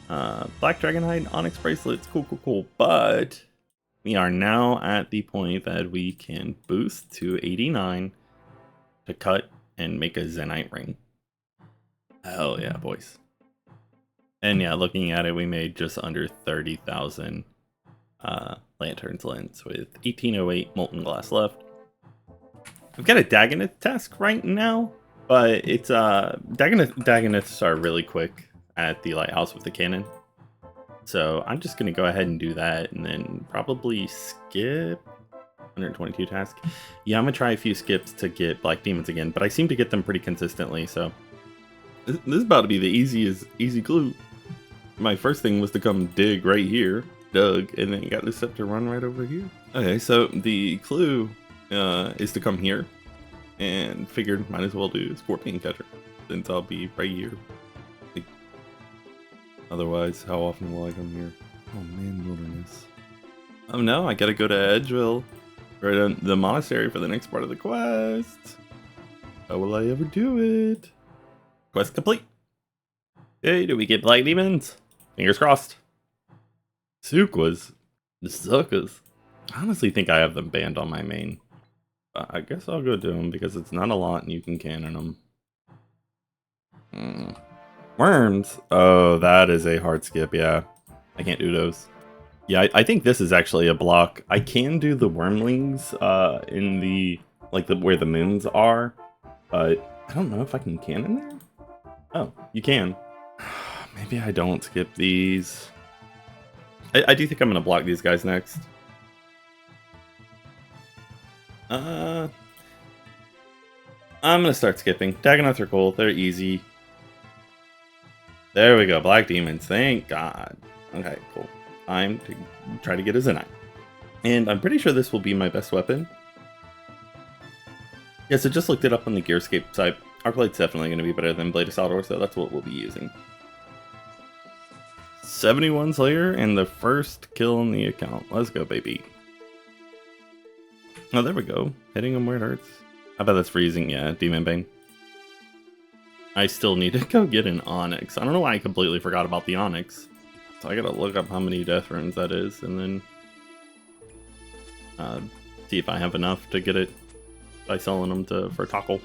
Black Dragonhide Onyx bracelets. Cool. But we are now at the point that we can boost to 89 to cut and make a Zenite ring. Hell yeah, boys. And yeah, looking at it, we made just under 30,000 lanterns lens with 1808 molten glass left. I've got a Dagonoth task right now, but it's Dagonoths are really quick at the lighthouse with the cannon. So I'm just gonna go ahead and do that and then probably skip 122 task. Yeah, I'm gonna try a few skips to get black demons again, but I seem to get them pretty consistently, so this is about to be the easy clue. My first thing was to come dig right here, dug, and then got the scepter run right over here. Okay, so the clue is to come here, and figured might as well do Scorpion Catcher since I'll be right here. Like, otherwise, how often will I come here? Oh man, wilderness. Oh no, I gotta go to Edgeville, or the monastery for the next part of the quest. How will I ever do it? Quest complete. Hey, do we get black demons? Fingers crossed. Sukwas. The suckers. I honestly think I have them banned on my main. I guess I'll go do them because it's not a lot and you can cannon them. Worms. Oh, that is a hard skip, yeah. I can't do those. Yeah, I think this is actually a block. I can do the wormlings in the where the moons are, but I don't know if I can in there. Oh, you can. Maybe I don't skip these. I do think I'm gonna block these guys next. I'm gonna start skipping. Dagonoths are cool. They're easy. There we go. Black demons. Thank God. Okay, cool. Time to try to get a Zenite. And I'm pretty sure this will be my best weapon. Yeah, so just looked it up on the Gearscape site. Arclight's definitely going to be better than Blade of Saldor, so that's what we'll be using. 71 Slayer and the first kill on the account. Let's go, baby. Oh, there we go. Hitting him where it hurts. I bet that's freezing. Yeah, Demon Bane. I still need to go get an Onyx. I don't know why I completely forgot about the Onyx. So I gotta look up how many death runes that is, and then see if I have enough to get it by selling them for tackle.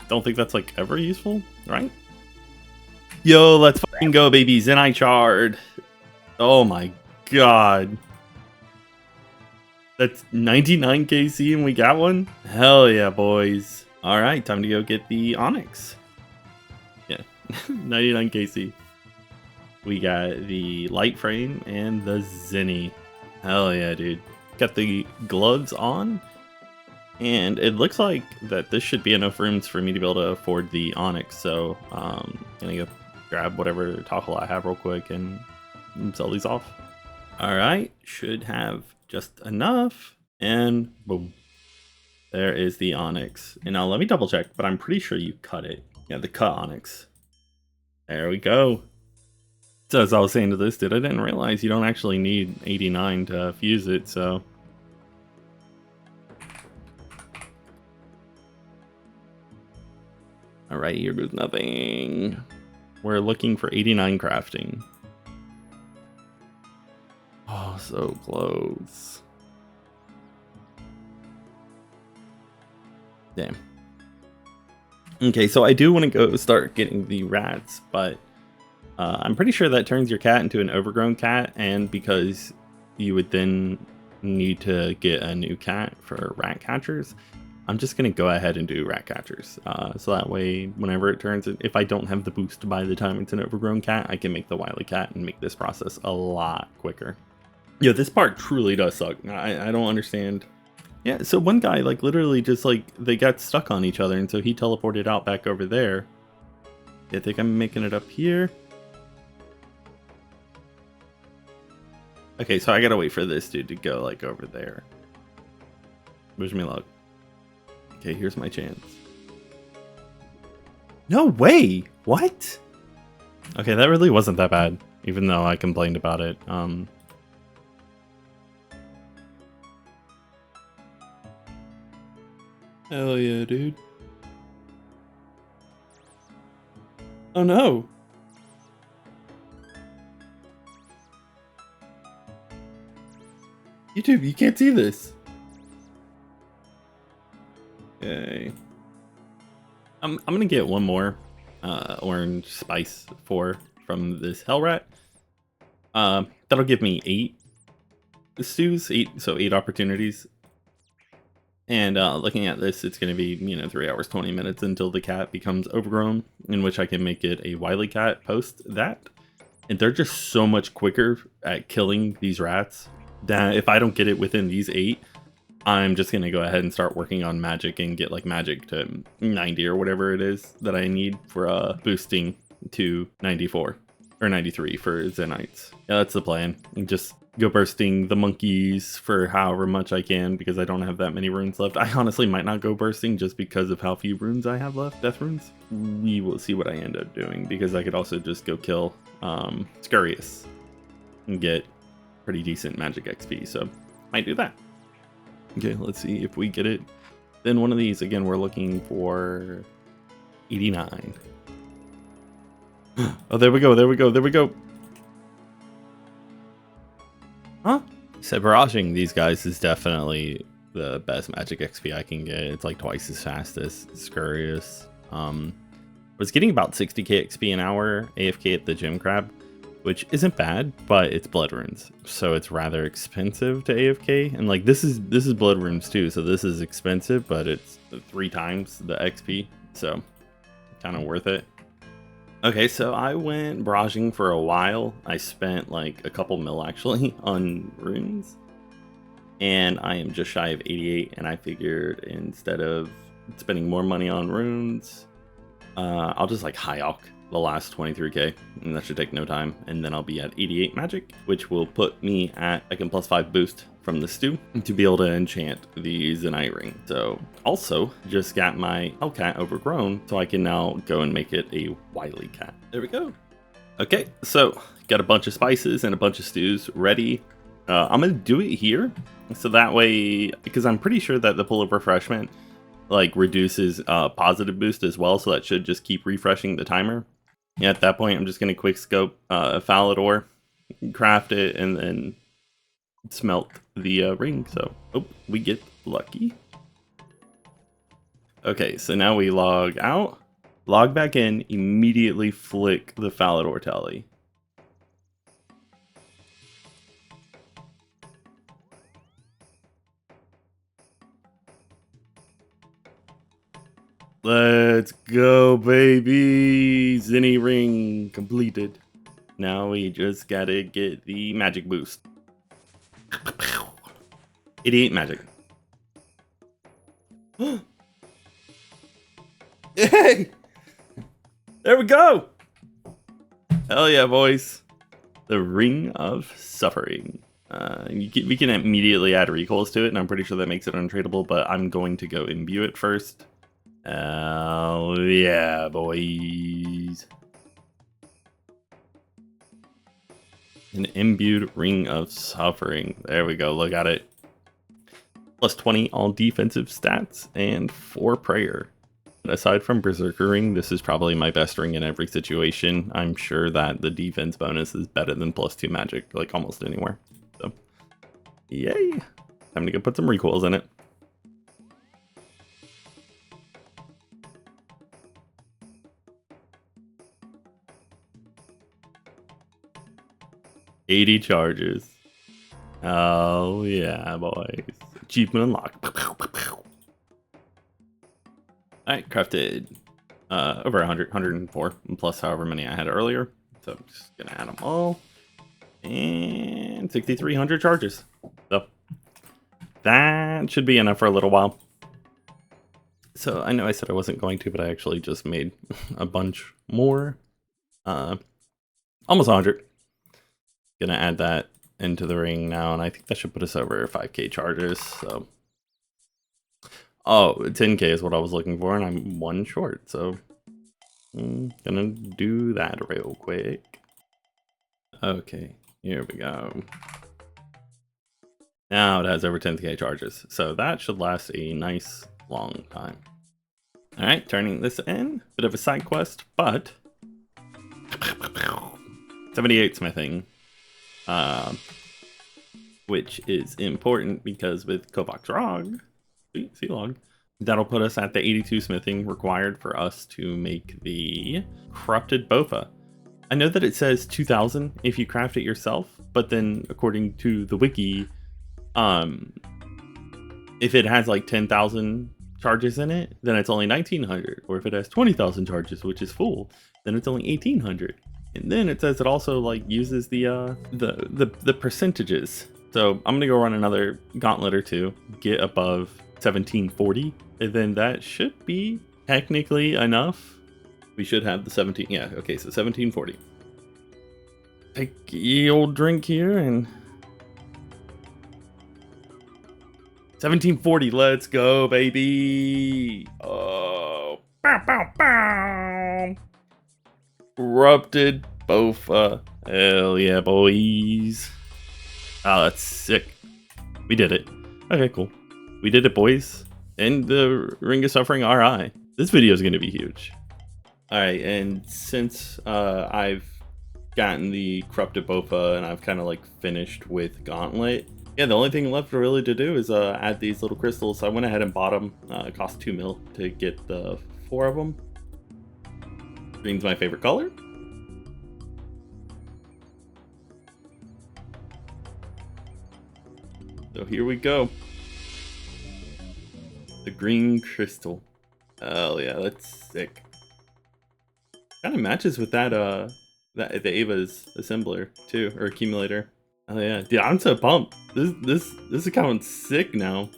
Don't think that's like ever useful, right? Yo, let's fucking go, baby. Zenite Shard. Oh my god. That's 99 KC and we got one? Hell yeah, boys. Alright, time to go get the Onyx. Yeah, 99 KC. We got the light frame and the Zenny. Hell yeah, dude. Got the gloves on. And it looks like that this should be enough rooms for me to be able to afford the Onyx. So, gonna go grab whatever tackle I have real quick and sell these off. Alright, should have just enough. And boom. There is the Onyx. And now let me double check, but I'm pretty sure you cut it. Yeah, the cut Onyx. There we go. So as I was saying to this dude, I didn't realize you don't actually need 89 to fuse it, so. Alright, here goes nothing. We're looking for 89 crafting. Oh, so close. Damn. Okay, so I do want to go start getting the rats, but I'm pretty sure that turns your cat into an overgrown cat, and because you would then need to get a new cat for rat catchers, I'm just going to go ahead and do rat catchers. So that way, whenever it turns, if I don't have the boost by the time it's an overgrown cat, I can make the wily cat and make this process a lot quicker. Yeah, this part truly does suck. I don't understand. Yeah, so one guy, like, literally just, like, they got stuck on each other, and so he teleported out back over there. I think I'm making it up here. Okay, so I gotta wait for this dude to go, like, over there. Wish me luck. Okay, here's my chance. No way! What? Okay, that really wasn't that bad, even though I complained about it. Hell yeah, dude. Oh no! YouTube, you can't see this! Okay. I'm gonna get one more orange spice from this hell rat. That'll give me 8 stews, 8 opportunities. And looking at this, it's going to be, 3 hours, 20 minutes until the cat becomes overgrown, in which I can make it a wily cat post that. And they're just so much quicker at killing these rats that if I don't get it within these 8, I'm just going to go ahead and start working on magic and get like magic to 90 or whatever it is that I need for boosting to 94 or 93 for Zenites. Yeah, that's the plan. And just go bursting the monkeys for however much I can because I don't have that many runes left. I honestly might not go bursting just because of how few runes I have left, death runes. We will see what I end up doing because I could also just go kill Scurious and get pretty decent magic XP, so might do that. Okay, let's see if we get it. Then one of these, again, we're looking for 89. Oh, there we go, there we go, there we go. Huh? So barraging these guys is definitely the best magic XP I can get. It's like twice as fast as Scurious. was getting about 60k XP an hour AFK at the gym crab, which isn't bad, but it's blood runes, so it's rather expensive to AFK. And like this is blood runes too, so this is expensive, but it's 3 times the XP, so kind of worth it. Okay, so I went barraging for a while. I spent like a couple mil actually on runes, and I am just shy of 88. And I figured instead of spending more money on runes, I'll just like high alch the last 23k, and that should take no time, and then I'll be at 88 magic, which will put me at like a +5 boost from the stew to be able to enchant the Zenite ring. So also just got my Hellcat overgrown, so I can now go and make it a Wily cat. There we go. Okay, so got a bunch of spices and a bunch of stews ready. I'm gonna do it here, so that way, because I'm pretty sure that the pool of refreshment like reduces positive boost as well, so that should just keep refreshing the timer. Yeah, at that point, I'm just gonna quick scope Falador, craft it, and then smelt the ring. So, oh, we get lucky. Okay, so now we log out, log back in, immediately flick the Falador tally. Let's go, baby! Zenny ring completed. Now we just gotta get the magic boost. 88 magic. Yay! There we go! Hell yeah, boys. The Ring of Suffering. We can immediately add recoils to it, and I'm pretty sure that makes it untradeable, but I'm going to go imbue it first. Hell yeah, boys. An imbued Ring of Suffering. There we go, look at it. Plus 20 all defensive stats and 4 prayer. Aside from Berserker Ring, this is probably my best ring in every situation. I'm sure that the defense bonus is better than +2 magic, like almost anywhere. So, yay! Time to go put some recoils in it. $80 charges. Oh yeah, boys. Achievement unlocked. Alright, crafted over 100, 104, plus however many I had earlier. So I'm just gonna add them all. And 6,300 charges. So that should be enough for a little while. So I know I said I wasn't going to, but I actually just made a bunch more. Almost 100. Gonna add that into the ring now, and I think that should put us over 5k charges. So, oh, 10k is what I was looking for, and I'm 1 short. So, gonna do that real quick. Okay, here we go. Now it has over 10k charges, so that should last a nice long time. All right, turning this in, bit of a side quest, but 78 smithing. Which is important because with Kovacs Rog, sea log, that'll put us at the 82 smithing required for us to make the corrupted bofa. I know that it says 2000 if you craft it yourself, but then according to the wiki, if it has like 10,000 charges in it, then it's only 1900, or if it has 20,000 charges, which is full, then it's only 1800. And then it says it also like uses the percentages. So I'm gonna go run another gauntlet or two, get above 1740, and then that should be technically enough. We should have the 17. Yeah, okay, so 1740. Take a old drink here and 1740. Let's go, baby. Oh, bow, bow, bow. Corrupted bofa. Hell yeah, boys. Oh, that's sick. We did it. Okay, cool. We did it, boys. And the Ring of Suffering RI. This video is going to be huge. Alright, and since I've gotten the Corrupted Bofa and I've kind of like finished with Gauntlet, yeah, the only thing left really to do is add these little crystals. So I went ahead and bought them. It cost 2 mil to get the 4 of them. Green's my favorite color. So here we go. The green crystal. Oh yeah, that's sick. Kind of matches with that the Ava's assembler too, or accumulator. Oh yeah, dude, I'm so pumped. This account's sick now.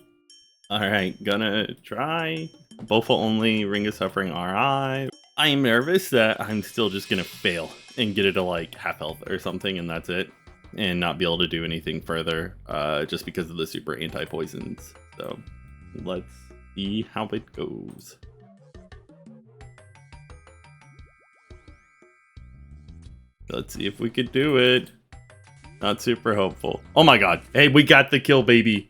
All right, gonna try Boful only Ring of Suffering RI. I am nervous that I'm still just gonna fail and get it to like half health or something, and that's it, and not be able to do anything further, just because of the super anti-poisons. So let's see how it goes. Let's see if we could do it. Not super hopeful. Oh my god. Hey, we got the kill, baby.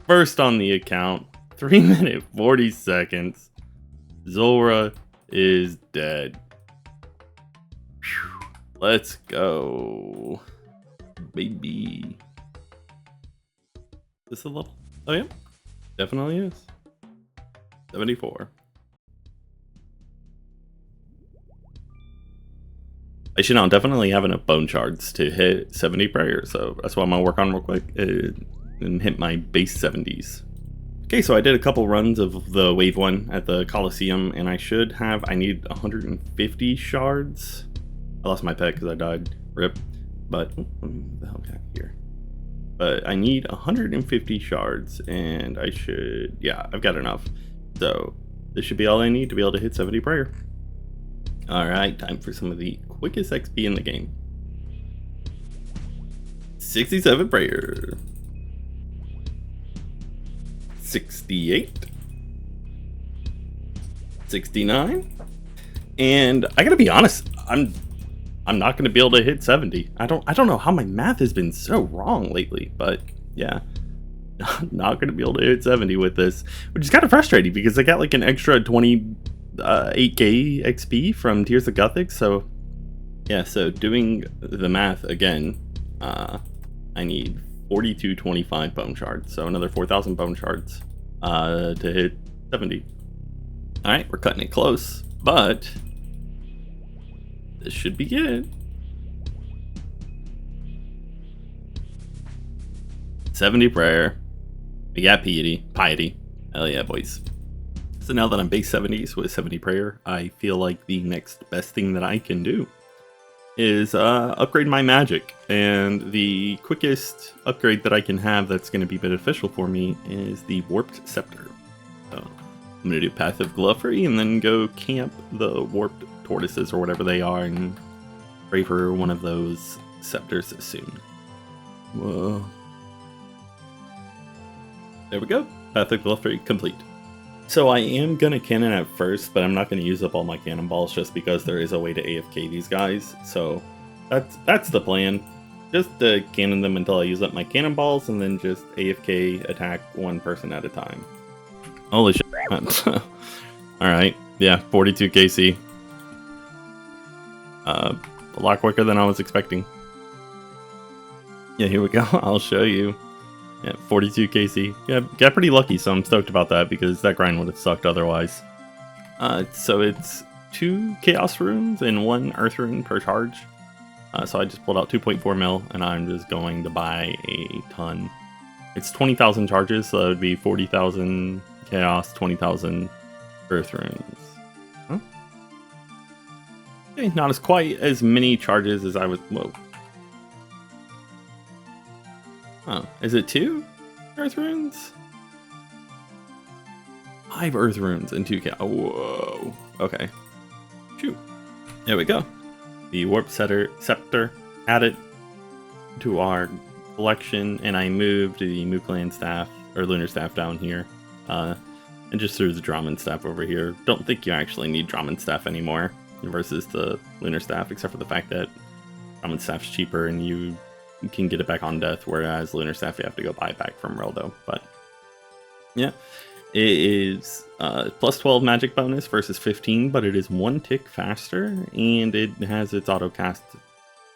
First on the account. 3 minutes, 40 seconds. Zora is dead. Whew. Let's go. Baby. Is this a level? Oh yeah. Definitely is. 74. I should now definitely have enough bone shards to hit 70 prayer, so that's what I'm gonna work on real quick and hit my base 70s. Okay, so I did a couple runs of the wave 1 at the Coliseum, and I need 150 shards. I lost my pet because I died, rip, but what the hell got here? But I need 150 shards, and I've got enough. So this should be all I need to be able to hit 70 prayer. Alright, time for some of the quickest XP in the game. 67 prayer. 68. 69. And I gotta be honest, I'm not gonna be able to hit 70. I don't know how my math has been so wrong lately, but yeah. Not gonna be able to hit 70 with this, which is kind of frustrating because I got like an extra 8k XP from Tears of Gothic, so yeah, so doing the math again, I need 4225 bone shards, so another 4000 bone shards to hit 70. Alright, we're cutting it close, but this should be good. 70 prayer. We got piety. Hell yeah, boys. So now that I'm base 70s with 70 prayer, I feel like the next best thing that I can do is upgrade my magic. And the quickest upgrade that I can have that's going to be beneficial for me is the Warped Scepter. So I'm going to do Path of Gluffery and then go camp the Warped Tortoises or whatever they are and pray for one of those scepters soon. Whoa. There we go. Path of Gluffery complete. So I am going to cannon at first, but I'm not going to use up all my cannonballs just because there is a way to AFK these guys. So that's the plan. Just to cannon them until I use up my cannonballs and then just AFK attack one person at a time. Holy shit. Alright. Yeah, 42 KC. A lot quicker than I was expecting. Yeah, here we go. I'll show you. Yeah, 42 KC. Yeah, got pretty lucky, so I'm stoked about that because that grind would have sucked otherwise. So it's 2 Chaos Runes and 1 Earth Rune per charge. So I just pulled out 2.4 mil, and I'm just going to buy a ton. It's 20,000 charges, so that would be 40,000 Chaos, 20,000 Earth Runes. Huh? Okay, not quite as many charges as I was... Whoa. Oh, is it 2 Earth Runes? 5 Earth Runes and 2 Whoa. Okay. Shoot. There we go. The Warp Scepter. Add it to our collection, and I moved the Mookland Staff, or Lunar Staff down here. And just threw the Draman Staff over here. Don't think you actually need Draman Staff anymore versus the Lunar Staff, except for the fact that Draman Staff's cheaper and you can get it back on death, whereas Lunar Staff you have to go buy back from Reldo. But yeah, it is plus 12 magic bonus versus 15, but it is 1 tick faster, and it has its auto cast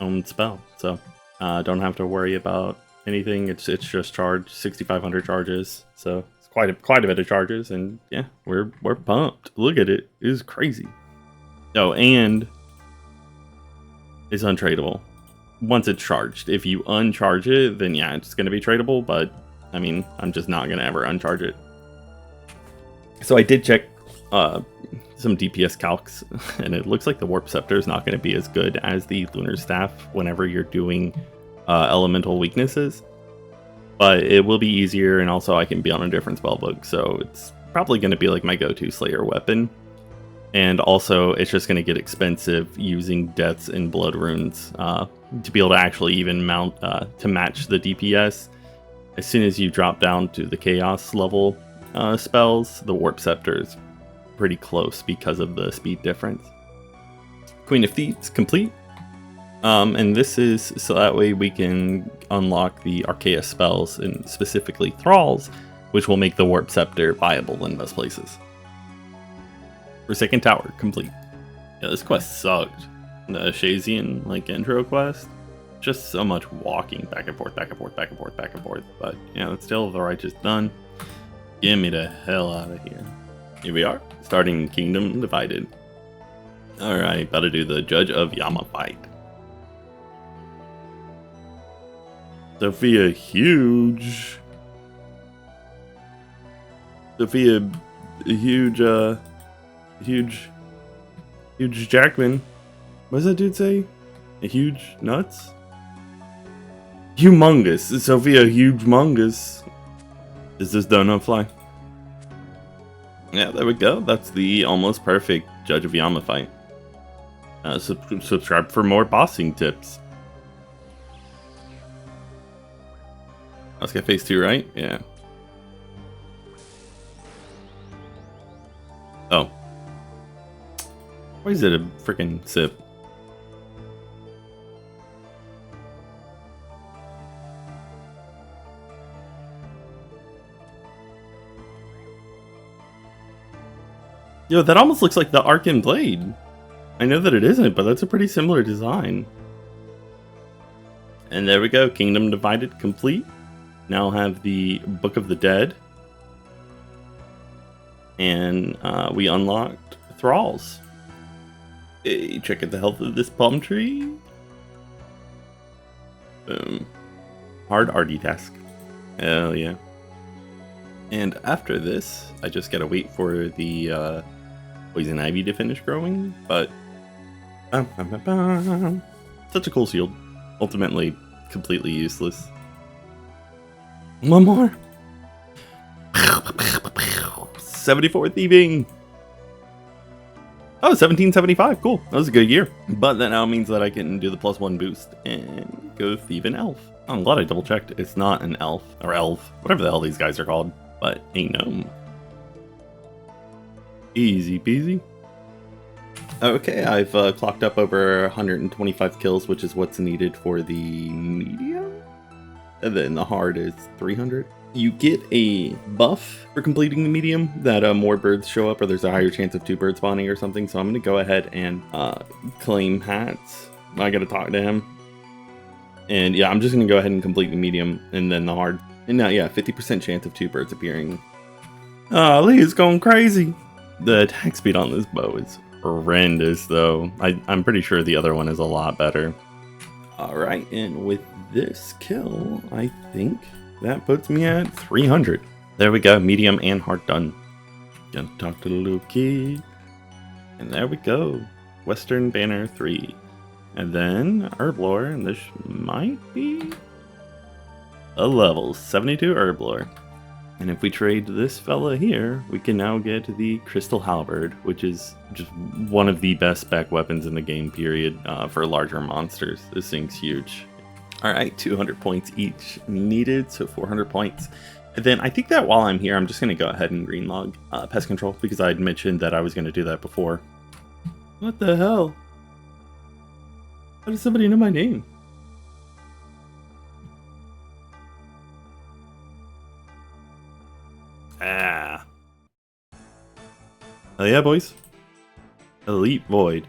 own spell, so don't have to worry about anything. It's just charged 6,500 charges, so it's quite a bit of charges, and yeah, we're pumped. Look at it, it is crazy. Oh, and it's untradeable once it's charged. If you uncharge it, then yeah, it's going to be tradable, but I mean, I'm just not going to ever uncharge it. So I did check some DPS calcs, and it looks like the Warp Scepter is not going to be as good as the Lunar Staff whenever you're doing elemental weaknesses, but it will be easier, and also I can be on a different spellbook, so it's probably going to be like my go-to Slayer weapon. And also, it's just going to get expensive using Deaths and Blood Runes to be able to actually even mount to match the DPS. As soon as you drop down to the Chaos level spells, the Warp Scepter is pretty close because of the speed difference. Queen of Thieves complete. And this is so that way we can unlock the Archaea spells, and specifically Thralls, which will make the Warp Scepter viable in most places. Forsaken Tower complete. Yeah, this quest sucked. The Shazian like intro quest, just so much walking back and forth, back and forth, back and forth, back and forth. But yeah, that's still the righteous done. Get me the hell out of here. Here we are, starting Kingdom Divided. All right, about to do the Judge of Yama fight. Sophia huge. Sophia huge Jackman. What does that dude say? A huge nuts? Humongous. Sophia huge mungus. Is this donut fly? Yeah, there we go. That's the almost perfect Judge of Yama fight. Subscribe for more bossing tips. Let's get phase 2, right? Yeah. Oh. Why is it a freaking sip? Yo, that almost looks like the Arcan Blade. I know that it isn't, but that's a pretty similar design. And there we go, Kingdom Divided complete. Now have the Book of the Dead. And we unlocked Thralls. Hey, check out the health of this palm tree. Boom. Hard RD task. Hell yeah. And after this, I just gotta wait for the Poison Ivy to finish growing, but such a cool shield. Ultimately, completely useless. One more. 74 thieving. Oh, 1775. Cool. That was a good year. But that now means that I can do the +1 boost and go thieve an elf. I'm glad I double checked. It's not an elf or elf, whatever the hell these guys are called, but a gnome. Easy peasy. Okay, I've clocked up over 125 kills, which is what's needed for the medium. And then the hard is 300. You get a buff for completing the medium that more birds show up, or there's a higher chance of 2 birds spawning or something. So I'm going to go ahead and claim hats. I got to talk to him. And yeah, I'm just going to go ahead and complete the medium and then the hard. And now, yeah, 50% chance of 2 birds appearing. Lee is going crazy. The attack speed on this bow is horrendous, though. I'm pretty sure the other one is a lot better. Alright, and with this kill, I think that puts me at 300. There we go, medium and hard done. Gonna talk to the little kid. And there we go, Western Banner 3. And then Herblore, and this might be a level 72 Herblore. And if we trade this fella here, we can now get the Crystal Halberd, which is just one of the best spec weapons in the game, period, for larger monsters. This thing's huge. Alright, 200 points each needed, so 400 points. And then I think that while I'm here, I'm just going to go ahead and green log pest control, because I had mentioned that I was going to do that before. What the hell? How does somebody know my name? Ah. Oh yeah, boys. Elite Void.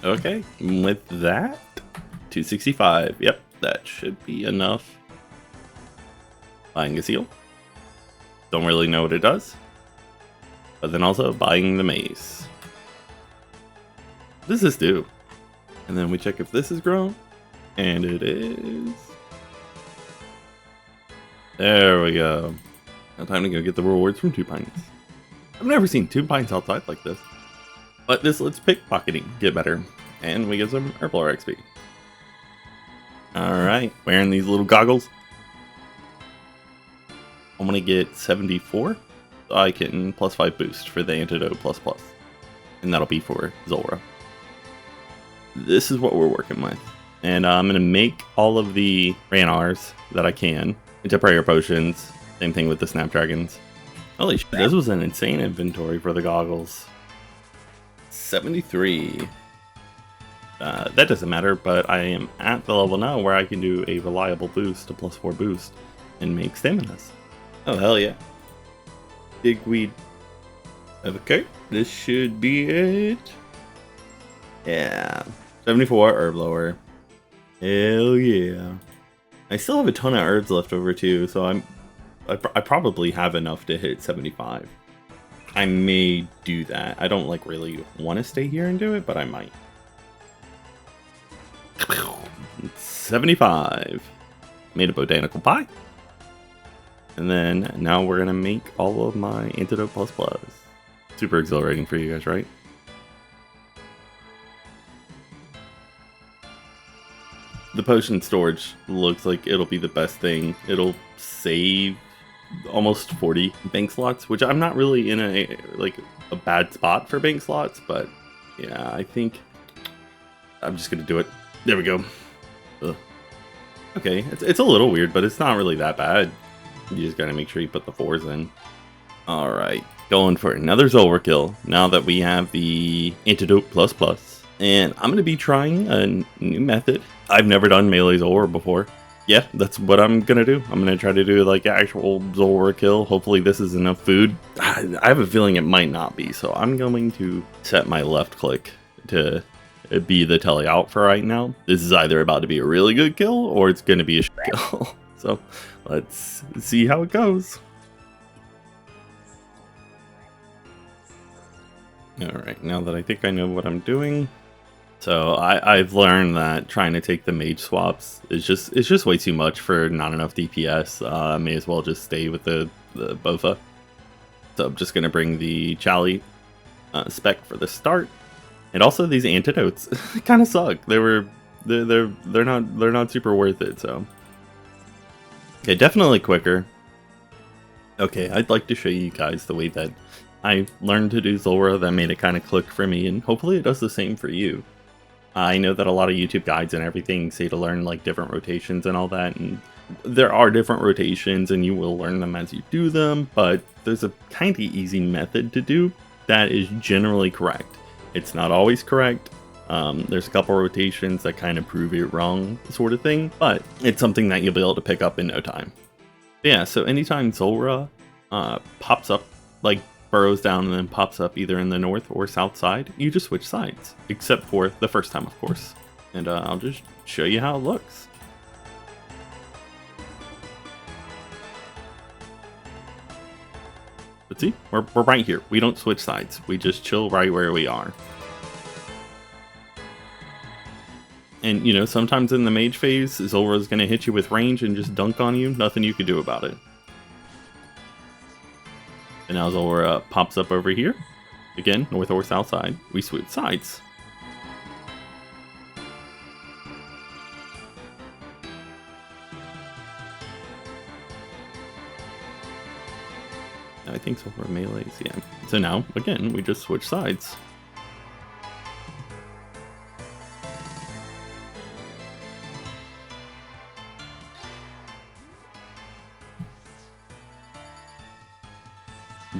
Okay, with that, 265. Yep, that should be enough. Buying a seal. Don't really know what it does. But then also buying the mace. What does this do? And then we check if this is grown. And it is. There we go. Now time to go get the rewards from 2 pints. I've never seen 2 pints outside like this. But this lets pickpocketing get better. And we get some Herblore XP. Alright, wearing these little goggles. I'm gonna get 74. So I can +5 boost for the antidote ++. And that'll be for Zulrah. This is what we're working with. And I'm going to make all of the Ranars that I can into prayer potions. Same thing with the Snapdragons. Holy shit, this was an insane inventory for the goggles. 73. That doesn't matter, but I am at the level now where I can do a reliable boost, a +4 boost, and make staminas. Oh, hell yeah. Digweed. Okay, this should be it. Yeah. 74 herb lower. Hell yeah. I still have a ton of herbs left over too, so I probably have enough to hit 75. I may do that. I don't like really want to stay here and do it, but I might. 75. Made a botanical pie. And then now we're gonna make all of my antidote ++. Super exhilarating for you guys, right? The potion storage looks like it'll be the best thing. It'll save almost 40 bank slots, which I'm not really in a bad spot for bank slots, but yeah, I think I'm just gonna do it. There we go. Ugh. Okay, it's a little weird, but it's not really that bad. You just gotta make sure you put the 4s in. Alright, going for another overkill now that we have the antidote ++. And I'm gonna be trying a new method. I've never done melee Zulrah before. Yeah, that's what I'm gonna do. I'm gonna try to do like actual Zulrah kill. Hopefully this is enough food. I have a feeling it might not be, so I'm going to set my left click to be the tele out for right now. This is either about to be a really good kill or it's gonna be a shit kill. So let's see how it goes. Alright, now that I think I know what I'm doing. So I've learned that trying to take the mage swaps is just way too much for not enough DPS. May as well just stay with the Bofa. So I'm just gonna bring the Chali spec for the start, and also these antidotes kind of suck. They're not super worth it. So okay, definitely quicker. Okay, I'd like to show you guys the way that I learned to do Zulrah that made it kind of click for me, and hopefully it does the same for you. I know that a lot of YouTube guides and everything say to learn like different rotations and all that, and there are different rotations and you will learn them as you do them, but there's a kind of easy method to do that is generally correct. It's not always correct. There's a couple rotations that kind of prove it wrong sort of thing, but it's something that you'll be able to pick up in no time. Yeah, so anytime Zulrah pops up, like burrows down and then pops up either in the north or south side, you just switch sides, except for the first time, of course. And I'll just show you how it looks. But see, we're right here. We don't switch sides. We just chill right where we are. And, you know, sometimes in the mage phase, Zulrah's going to hit you with range and just dunk on you. Nothing you can do about it. And now Zulrah pops up over here. Again, north or south side. We switch sides. I think Zulrah melees, yeah. So now, again, we just switch sides.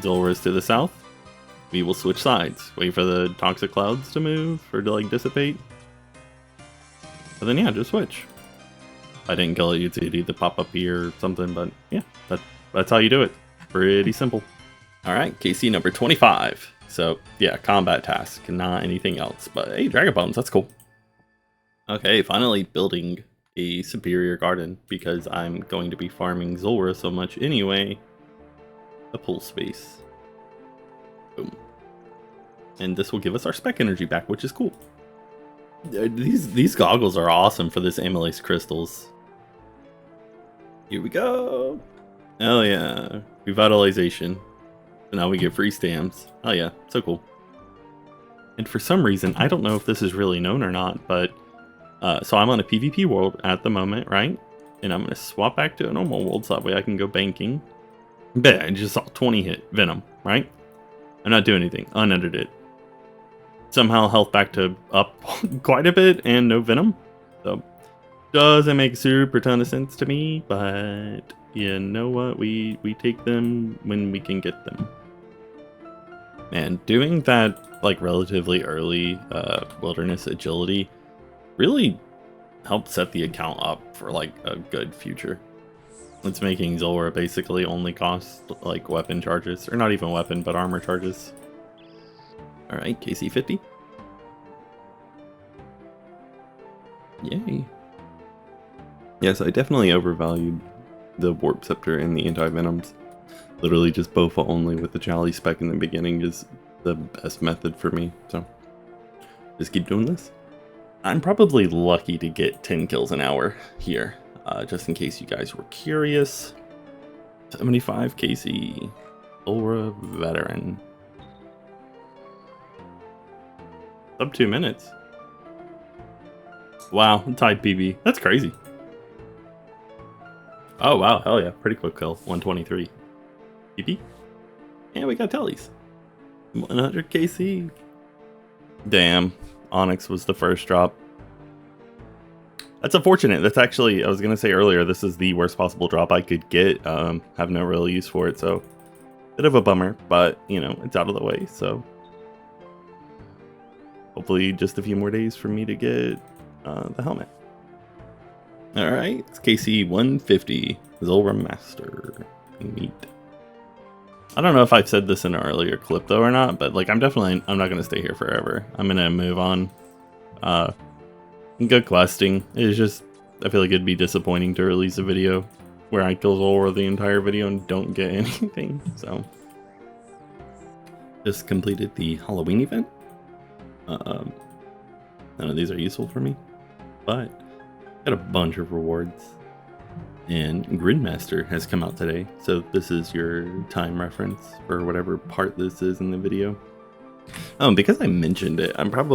Zulrah's to the south. We will switch sides. Wait for the toxic clouds to move or to like dissipate. But then yeah, just switch. If I didn't kill it, you'd see it either pop up here or something, but yeah, that's how you do it. Pretty simple. Alright, KC number 25. So yeah, combat task, not anything else. But hey, Dragon Bones, that's cool. Okay, finally building a superior garden because I'm going to be farming Zulrah so much anyway. A pool space. Boom. And this will give us our spec energy back, which is cool. These goggles are awesome for this amylase crystals. Here we go. Oh yeah, revitalization. And now we get free stamps. Oh yeah, so cool. And for some reason, I don't know if this is really known or not, but so I'm on a PvP world at the moment, right? And I'm gonna swap back to a normal world so that way I can go banking. Bet I just saw 20 hit Venom, right? I'm not doing anything, unedited. Somehow health back to up quite a bit and no Venom. So doesn't make super ton of sense to me, but you know what? We take them when we can get them. And doing that like relatively early wilderness agility really helped set the account up for like a good future. It's making Zora basically only cost like weapon charges, or not even weapon, but armor charges. Alright, KC50. Yay. Yes, I definitely overvalued the Warp Scepter and the Anti-Venoms. Literally just Bofa only with the Jolly Spec in the beginning is the best method for me, so just keep doing this. I'm probably lucky to get 10 kills an hour here, just in case you guys were curious. 75 KC, Ulra Veteran. Sub 2 minutes. Wow, tied PB. That's crazy. Oh wow, hell yeah, pretty quick kill. 123. PB? And we got tellies. 100 KC. Damn, Onyx was the first drop. That's unfortunate. That's actually, I was going to say earlier, this is the worst possible drop I could get. Have no real use for it, so bit of a bummer, but you know, it's out of the way, so hopefully just a few more days for me to get the helmet. Alright, it's KC 150, Zolra Master. Neat. I don't know if I've said this in an earlier clip though or not, but like I'm not gonna stay here forever. I'm gonna move on. Good questing. It's just, I feel like it'd be disappointing to release a video where I kill Zolra the entire video and don't get anything, so. Just completed the Halloween event. None of these are useful for me, but got a bunch of rewards. And Gridmaster has come out today, so this is your time reference for whatever part this is in the video. Because I mentioned it, I'm not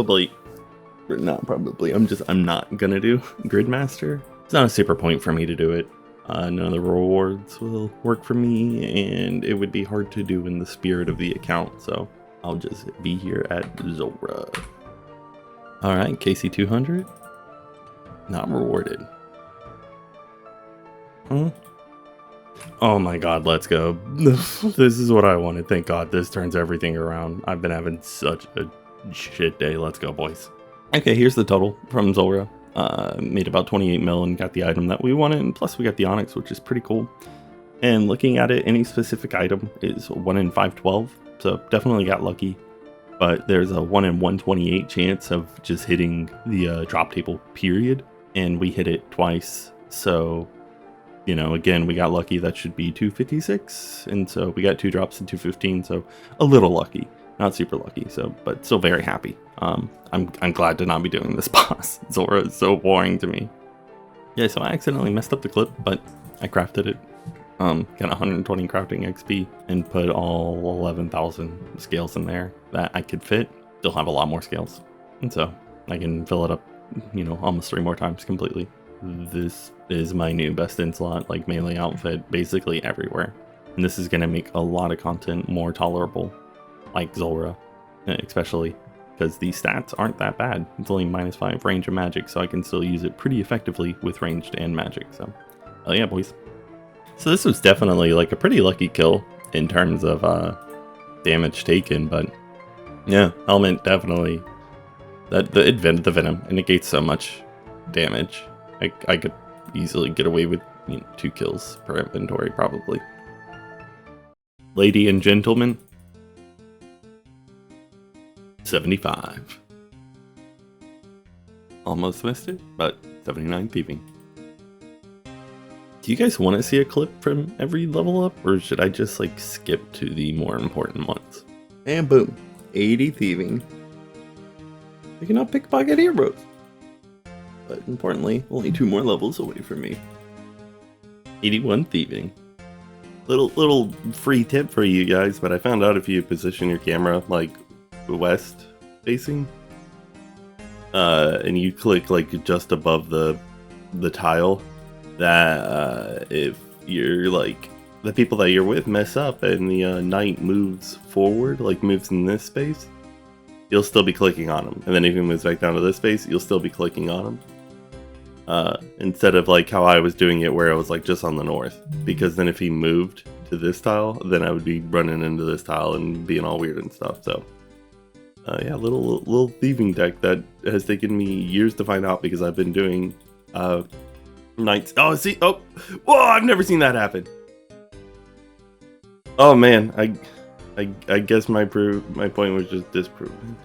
gonna do Gridmaster. It's not a super point for me to do it. None of the rewards will work for me, and it would be hard to do in the spirit of the account, so I'll just be here at Zora. Alright, KC 200. Not rewarded. Huh? Oh my god, let's go. This is what I wanted. Thank god this turns everything around. I've been having such a shit day. Let's go, boys. Okay, here's the total from Zora. Made about 28 mil and got the item that we wanted, and plus we got the Onyx, which is pretty cool. And looking at it, any specific item is 1 in 512, so definitely got lucky. But there's a 1 in 128 chance of just hitting the drop table, period. And we hit it twice, so you know, again, we got lucky. That should be 256, and so we got 2 drops in 215, so a little lucky, not super lucky, so but still very happy. I'm glad to not be doing this boss. Zora is so boring to me. Yeah, so I accidentally messed up the clip, but I crafted it. Got 120 crafting XP and put all 11,000 scales in there that I could fit. Still have a lot more scales, and so I can fill it up, you know, almost 3 more times completely. This is my new best in slot, like melee outfit, basically everywhere. And this is going to make a lot of content more tolerable, like Zora, especially because these stats aren't that bad. It's only -5 range of magic, so I can still use it pretty effectively with ranged and magic, so hell yeah, boys. So this was definitely like a pretty lucky kill in terms of damage taken, but yeah, helmet definitely, the venom, it negates so much damage. I could easily get away with 2 kills per inventory, probably. Lady and gentlemen, 75. Almost missed it, but 79 thieving. Do you guys want to see a clip from every level up, or should I just like skip to the more important ones? And boom, 80 thieving. You cannot pickpocket heroes. but importantly, only 2 more levels away from me. 81 thieving. Little free tip for you guys, but I found out if you position your camera like west facing, and you click like just above the tile, that if you're like the people that you're with mess up and the knight moves forward, like moves in this space, you'll still be clicking on them. And then if he moves back down to this space, you'll still be clicking on him. Instead of like how I was doing it where I was like just on the north. Because then if he moved to this tile, then I would be running into this tile and being all weird and stuff. So yeah, little thieving deck that has taken me years to find out because I've been doing knights. Oh, see, oh, whoa! I've never seen that happen. Oh man, I guess my point was just disproven.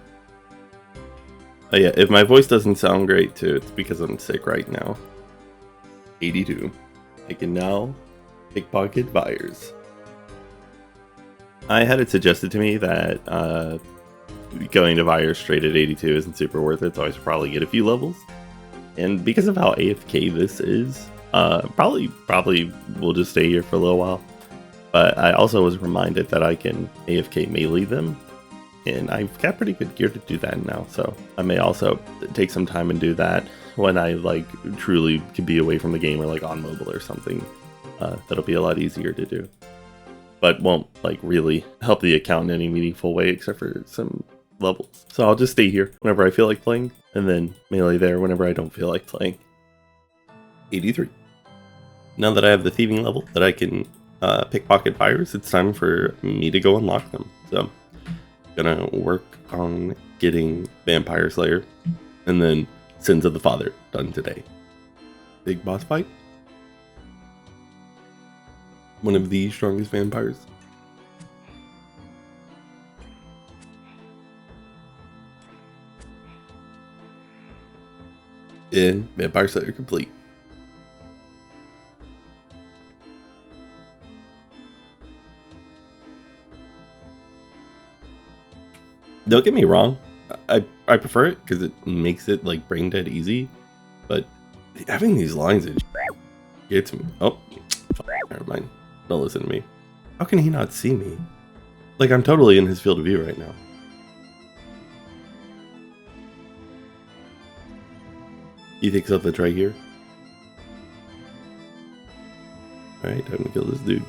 Oh yeah, if my voice doesn't sound great too, it's because I'm sick right now. 82. I can now pickpocket buyers. I had it suggested to me that going to buyers straight at 82 isn't super worth it, so I should probably get a few levels. And because of how AFK this is, probably we'll just stay here for a little while. But I also was reminded that I can AFK melee them, and I've got pretty good gear to do that now, so I may also take some time and do that when I like truly can be away from the game or like on mobile or something. That'll be a lot easier to do, but won't like really help the account in any meaningful way except for some levels. So I'll just stay here whenever I feel like playing, and then melee there whenever I don't feel like playing. 83. Now that I have the thieving level that I can pickpocket buyers, it's time for me to go unlock them. So gonna work on getting Vampire Slayer and then Sins of the Father done today. Big boss fight. One of the strongest vampires. And Vampire Slayer complete. Don't get me wrong, I prefer it because it makes it like brain dead easy, but having these lines it gets me. Oh, never mind. Don't listen to me. How can he not see me? Like I'm totally in his field of view right now. You think something's right here? Alright, time to kill this dude.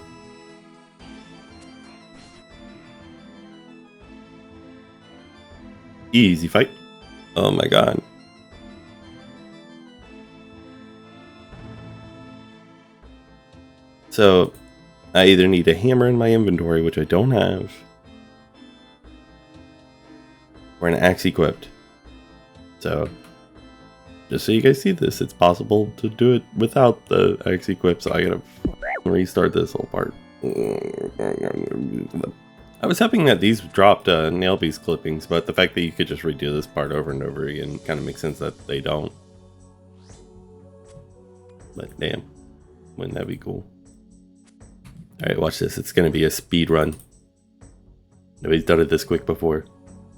Easy fight. Oh my god. So, I either need a hammer in my inventory, which I don't have, or an axe equipped. So, just so you guys see this, it's possible to do it without the axe equipped, so I gotta restart this whole part. I was hoping that these dropped nail piece clippings, but the fact that you could just redo this part over and over again kind of makes sense that they don't. But damn, wouldn't that be cool? Alright, watch this. It's going to be a speed run. Nobody's done it this quick before.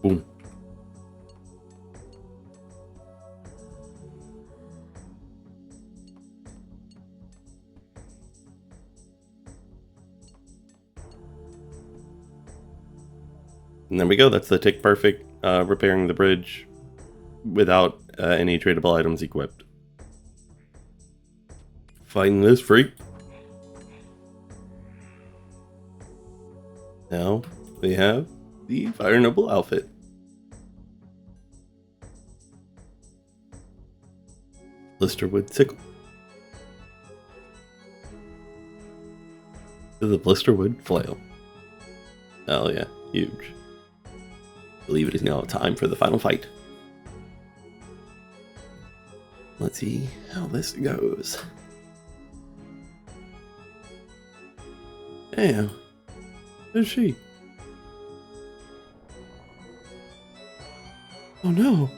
Boom. And there we go. That's the tick perfect repairing the bridge without any tradable items equipped. Fighting this freak. Now we have the Fire Noble outfit. Blisterwood sickle. The Blisterwood flail. Hell yeah, huge. I believe it is now time for the final fight. Let's see how this goes. Damn. Where's she? Oh no.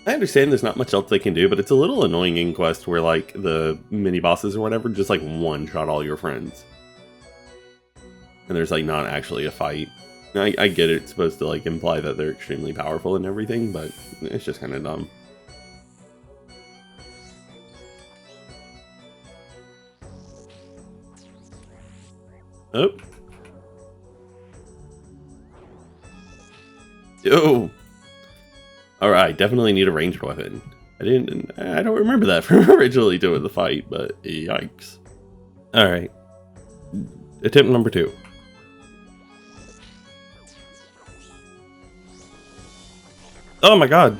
I understand there's not much else they can do, but it's a little annoying in Quest where like the mini bosses or whatever just like one-shot all your friends. And there's like not actually a fight. I get it, it's supposed to like imply that they're extremely powerful and everything, but it's just kind of dumb. Oh. Yo. Alright, definitely need a ranged weapon. I don't remember that from originally doing the fight, but yikes. Alright. Attempt number 2. Oh my god.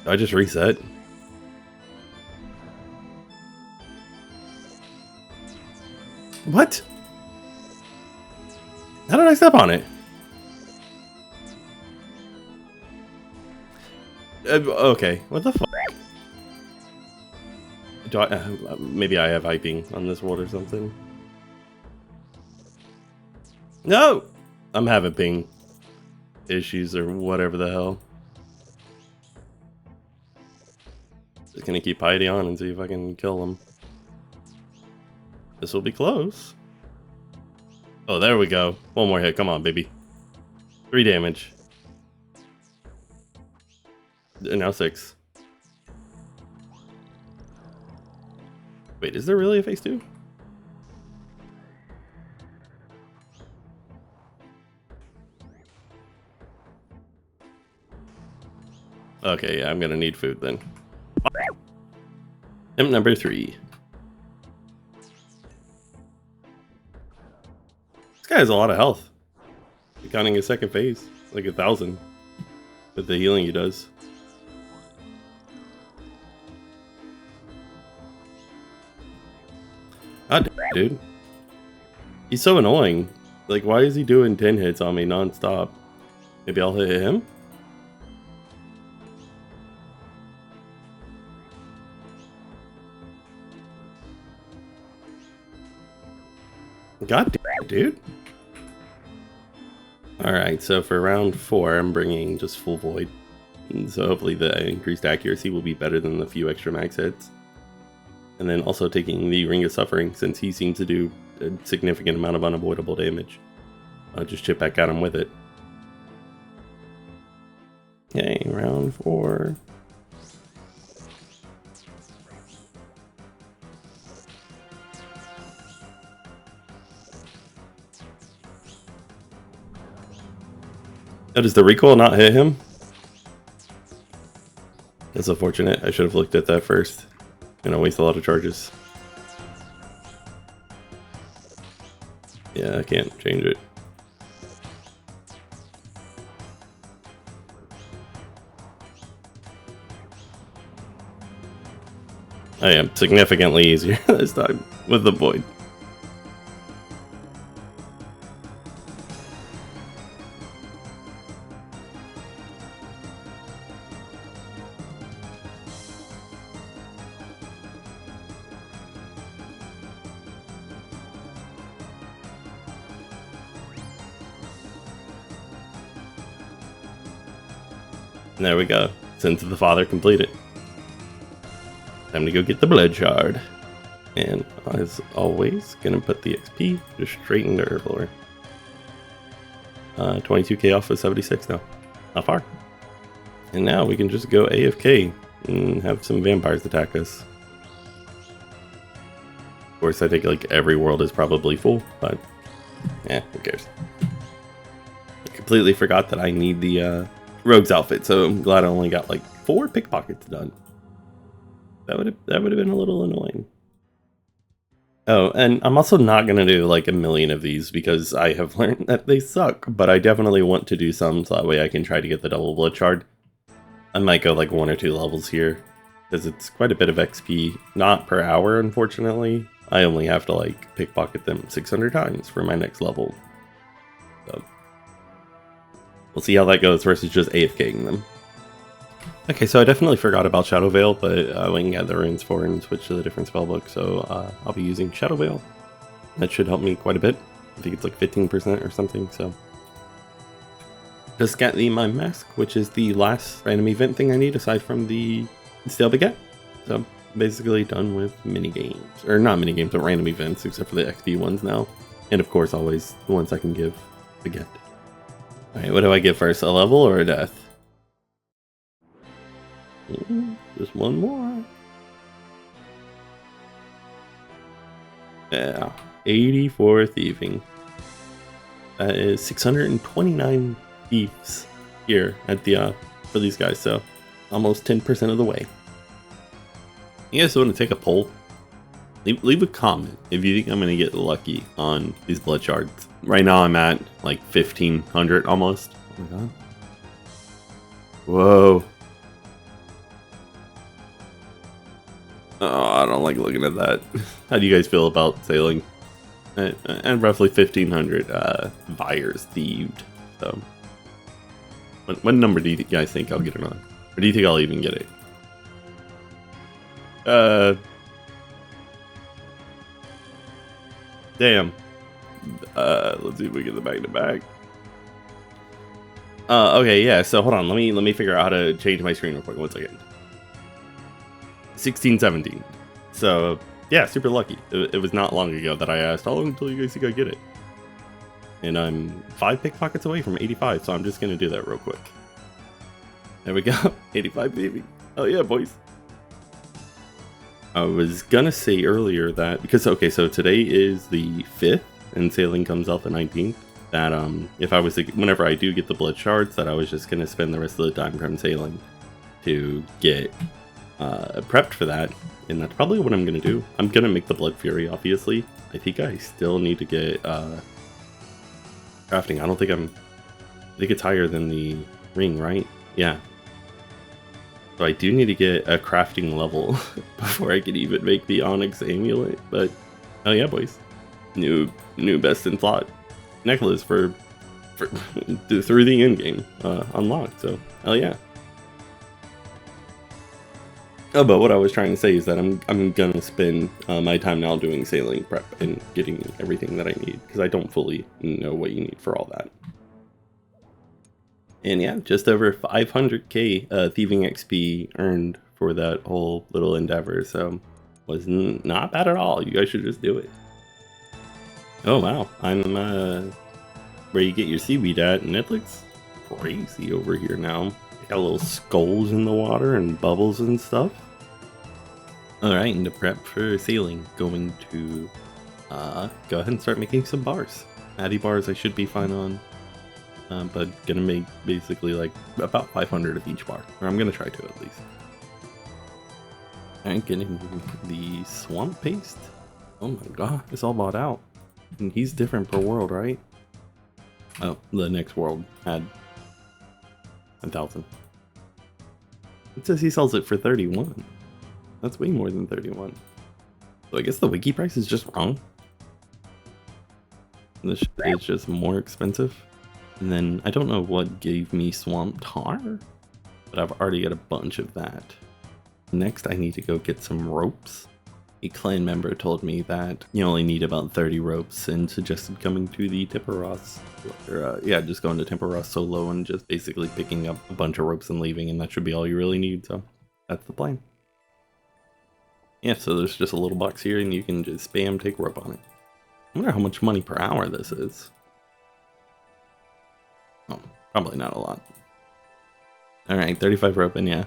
Did I just reset? What? How did I step on it? Okay, what the fuck? Do I, maybe I have hyping on this world or something. No! I'm having ping issues or whatever the hell. Just gonna keep hiding on and see if I can kill them. This will be close. Oh, there we go. One more hit. Come on, baby. 3 damage. And now 6. Wait, is there really a phase 2? Okay, yeah, I'm gonna need food then. Attempt number 3. This guy has a lot of health. Counting his second phase, like 1,000 with the healing he does. God damn, dude. He's so annoying. Like, why is he doing 10 hits on me non-stop? Maybe I'll hit him? God damn, dude. Alright, so for round 4, I'm bringing just full void. And so hopefully the increased accuracy will be better than the few extra max hits. And then also taking the Ring of Suffering, since he seems to do a significant amount of unavoidable damage. I'll just chip back at him with it. Okay, round 4. Oh, does the recoil not hit him? That's unfortunate. I should have looked at that first. Gonna waste a lot of charges. Yeah, I can't change it. I am significantly easier this time with the void. There we go. Sins of the Father completed. Time to go get the blood shard. And as always, gonna put the XP just straight into Herblore. 22k off of 76 now. Not far. And now we can just go AFK and have some vampires attack us. Of course, I think like every world is probably full, but yeah, who cares? I completely forgot that I need the rogue's outfit, so I'm glad I only got like 4 pickpockets done. That would have been a little annoying. Oh, and I'm also not gonna do like a million of these because I have learned that they suck, but I definitely want to do some so that way I can try to get the double blood shard. I might go like 1 or 2 levels here because it's quite a bit of XP, not per hour unfortunately. I only have to like pickpocket them 600 times for my next level. So we'll see how that goes versus just AFKing them. Okay, so I definitely forgot about Shadow Veil, but we can get the runes for and switch to the different spellbook, so I'll be using Shadow Veil. That should help me quite a bit. I think it's like 15% or something, so. Just got the Mime Mask, which is the last random event thing I need aside from the Stale Baguette. So basically done with minigames, or not minigames, but random events, except for the XP ones now. And of course, always the ones I can give Baguette. Alright, what do I get first, a level or a death? Just one more. Yeah, 84 thieving. That is 629 thieves here at the for these guys, so almost 10% of the way. You guys want to take a poll? Leave a comment if you think I'm gonna get lucky on these blood shards. Right now I'm at like 1500 almost. Oh my god. Whoa. Oh, I don't like looking at that. How do you guys feel about sailing? And roughly 1500 buyers thieved. So, what number do you guys think I'll get it on? Or do you think I'll even get it? Damn. Let's see if we get the back to back. Okay, yeah. So hold on. Let me figure out how to change my screen real quick. 1 second. 16, 17. So yeah, super lucky. It was not long ago that I asked, how long until you guys think I get it? And I'm 5 pickpockets away from 85, so I'm just gonna do that real quick. There we go. 85 baby. Oh yeah, boys. I was gonna say earlier that because okay, so today is the 5th and sailing comes out the 19th. That if I was whenever I do get the blood shards, that I was just gonna spend the rest of the time from sailing to get prepped for that, and that's probably what I'm gonna do. I'm gonna make the blood fury, obviously. I think I still need to get crafting. I think it's higher than the ring, right? Yeah. So I do need to get a crafting level before I can even make the Onyx amulet. But oh yeah, boys, new best in slot necklace for through the end game unlocked. So hell yeah. Oh, but what I was trying to say is that I'm gonna spend my time now doing sailing prep and getting everything that I need because I don't fully know what you need for all that. And yeah, just over 500k thieving XP earned for that whole little endeavor, so was not bad at all. You guys should just do it. Oh wow, I'm where you get your seaweed at, and it looks crazy over here now. Got little skulls in the water and bubbles and stuff. Alright, and to prep for sailing, going to go ahead and start making some bars. Addy bars I should be fine on. But gonna make basically like about 500 of each bar, or I'm gonna try to at least. And getting the swamp paste. Oh my god, it's all bought out. And he's different per world, right? Oh, the next world had 1,000. It says he sells it for 31. That's way more than 31. So I guess the wiki price is just wrong. This is just more expensive. And then I don't know what gave me swamp tar, but I've already got a bunch of that. Next, I need to go get some ropes. A clan member told me that you only need about 30 ropes and suggested coming to the Temperos. Or, yeah, just going to Temperos solo and just basically picking up a bunch of ropes and leaving, and that should be all you really need, so that's the plan. Yeah, so there's just a little box here and you can just spam take rope on it. I wonder how much money per hour this is. Oh, probably not a lot. Alright, 35 rope, and yeah,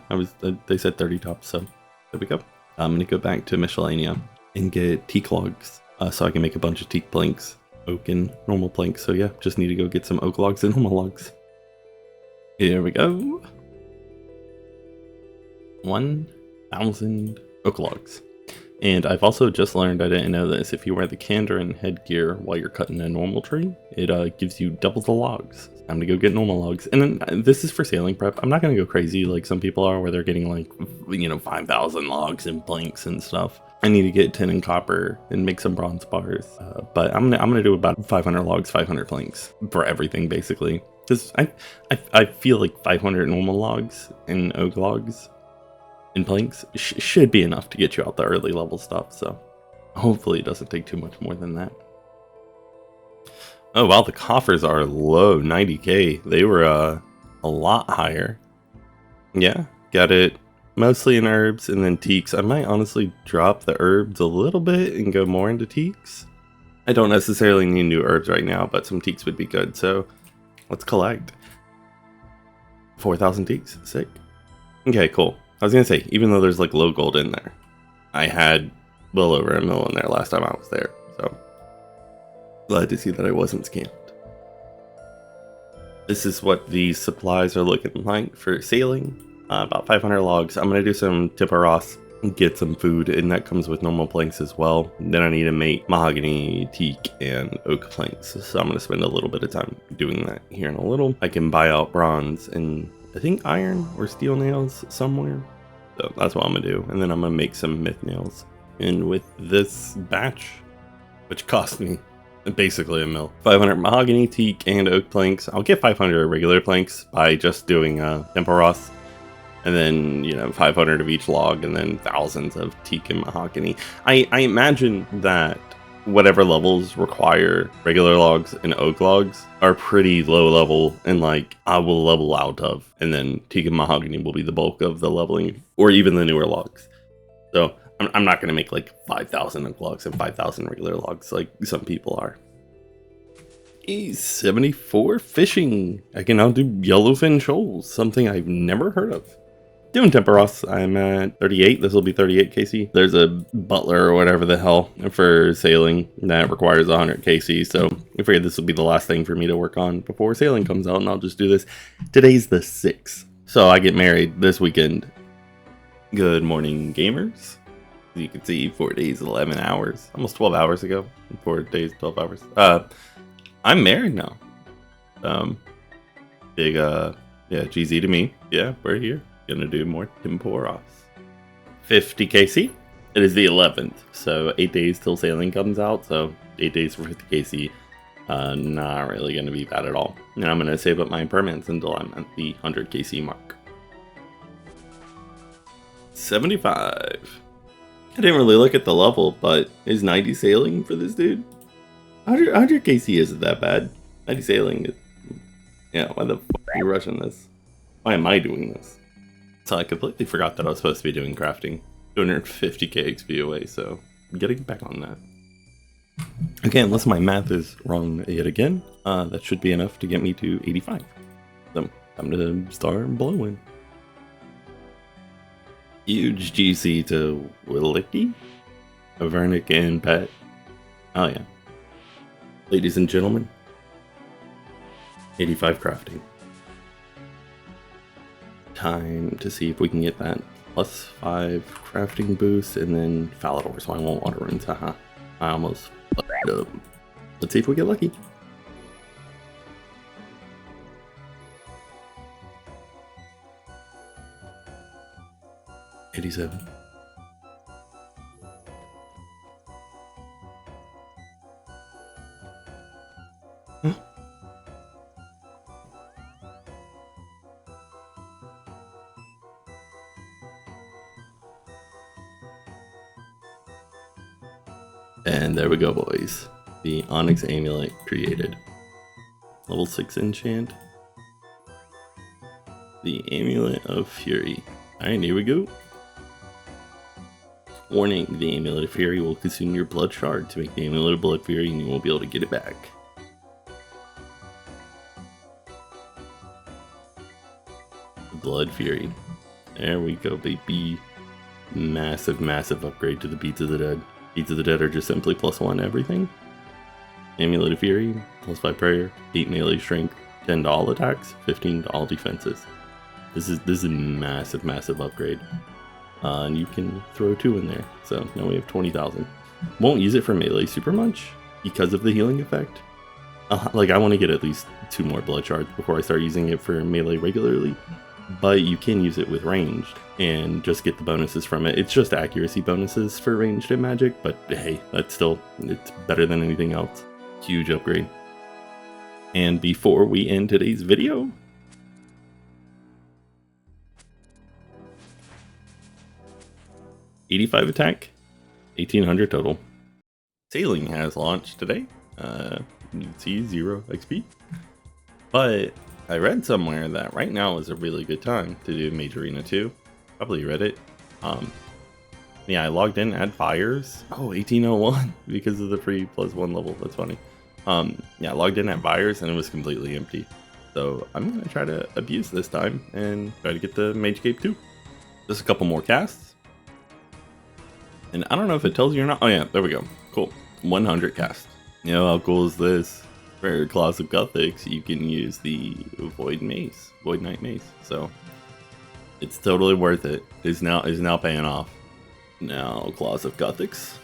they said 30 tops, so there we go. I'm gonna go back to Miscellanea and get teak logs, so I can make a bunch of teak planks, oak and normal planks. So yeah, just need to go get some oak logs and normal logs. Here we go. 1,000 oak logs. And I've also just learned, I didn't know this, if you wear the Kandarin headgear while you're cutting a normal tree, it gives you double the logs. Time to go get normal logs. And then this is for sailing prep. I'm not going to go crazy like some people are where they're getting like, 5,000 logs and planks and stuff. I need to get tin and copper and make some bronze bars. But I'm gonna do about 500 logs, 500 planks for everything basically. Because I feel like 500 normal logs and oak logs and planks should be enough to get you out the early level stuff, so hopefully it doesn't take too much more than that. Oh wow, the coffers are low, 90k. They were a lot higher. Yeah, got it mostly in herbs and then teaks. I might honestly drop the herbs a little bit and go more into teaks. I don't necessarily need new herbs right now, but some teaks would be good, so let's collect. 4,000 teaks, sick. Okay, cool. I was gonna say, even though there's like low gold in there, I had well over a mil in there last time I was there, so Glad to see that I wasn't scammed. This is what these supplies are looking like for sailing. About 500 logs. I'm going to do some Tipperos, get some food, and that comes with normal planks as well. Then I need to make mahogany, teak, and oak planks. So I'm going to spend a little bit of time doing that here in a little. I can buy out bronze and I think iron or steel nails somewhere. So that's what I'm going to do. And then I'm going to make some myth nails. And with this batch, which cost me basically a mill, 500 mahogany, teak, and oak planks. I'll get 500 regular planks by just doing Temporos, and then 500 of each log, and then thousands of teak and mahogany. I imagine that whatever levels require regular logs and oak logs are pretty low level, and like I will level out of, and then teak and mahogany will be the bulk of the leveling, or even the newer logs. So I'm not going to make like 5,000 oak logs and 5,000 regular logs like some people are. 74 fishing. I can now do yellowfin shoals, something I've never heard of. Doing Temporos, I'm at 38. This will be 38 KC. There's a butler or whatever the hell for sailing that requires 100 KC. So I figured this will be the last thing for me to work on before sailing comes out, and I'll just do this. Today's the 6th. So I get married this weekend. Good morning, gamers. As you can see, 4 days, 11 hours. Almost 12 hours ago. 4 days, 12 hours. I'm married now. Big, GZ to me. Yeah, we're here. Gonna do more Temporos. 50 KC. It is the 11th, so 8 days till sailing comes out. So 8 days for 50 KC. Not really gonna be bad at all. And I'm gonna save up my permits until I'm at the 100 KC mark. 75. I didn't really look at the level, but is 90 sailing for this dude? 100 KC isn't that bad. 90 sailing is... Yeah, why the fuck are you rushing this? Why am I doing this? So I completely forgot that I was supposed to be doing crafting. 250k XP away, so I'm getting back on that. Okay, unless my math is wrong yet again, that should be enough to get me to 85. So time to start blowing. Huge GC to Willicky, Avernic, and Pat. Oh yeah. Ladies and gentlemen, 85 crafting. Time to see if we can get that +5 crafting boost, and then Falador, so I won't water runes. Haha. I almost fucked up. Let's see if we get lucky. $87. Huh? And there we go, boys. The Onyx Amulet created. Level 6 enchant. The Amulet of Fury. Alright, here we go. Warning, the Amulet of Fury will consume your blood shard to make the Amulet of Blood Fury, and you won't be able to get it back. Blood Fury. There we go, baby. Massive, massive upgrade to the Beats of the Dead. Beats of the Dead are just simply +1 everything. Amulet of Fury, +5 prayer, 8 melee strength, 10 to all attacks, 15 to all defenses. This is a massive, massive upgrade. And you can throw 2 in there. So now we have 20,000. Won't use it for melee super much because of the healing effect. Like I want to get at least 2 more blood shards before I start using it for melee regularly. But you can use it with ranged and just get the bonuses from it. It's just accuracy bonuses for ranged and magic, but hey, that's still, it's better than anything else. Huge upgrade. And before we end today's video, $85 attack, 1800 total. Sailing has launched today. You can see 0 XP. But I read somewhere that right now is a really good time to do Mage Arena 2. Probably read it. Yeah, I logged in, add fires. Oh, 1801 because of the free +1 level. That's funny. Yeah, I logged in at fires and it was completely empty. So I'm gonna try to abuse this time and try to get the Mage Cape 2. Just a couple more casts. And I don't know if it tells you or not. Oh yeah, there we go. Cool. 100 cast. You know how cool is this? For Claws of Gothics, you can use the Void Knight Mace. So it's totally worth it. Is now paying off. Now Claws of Gothics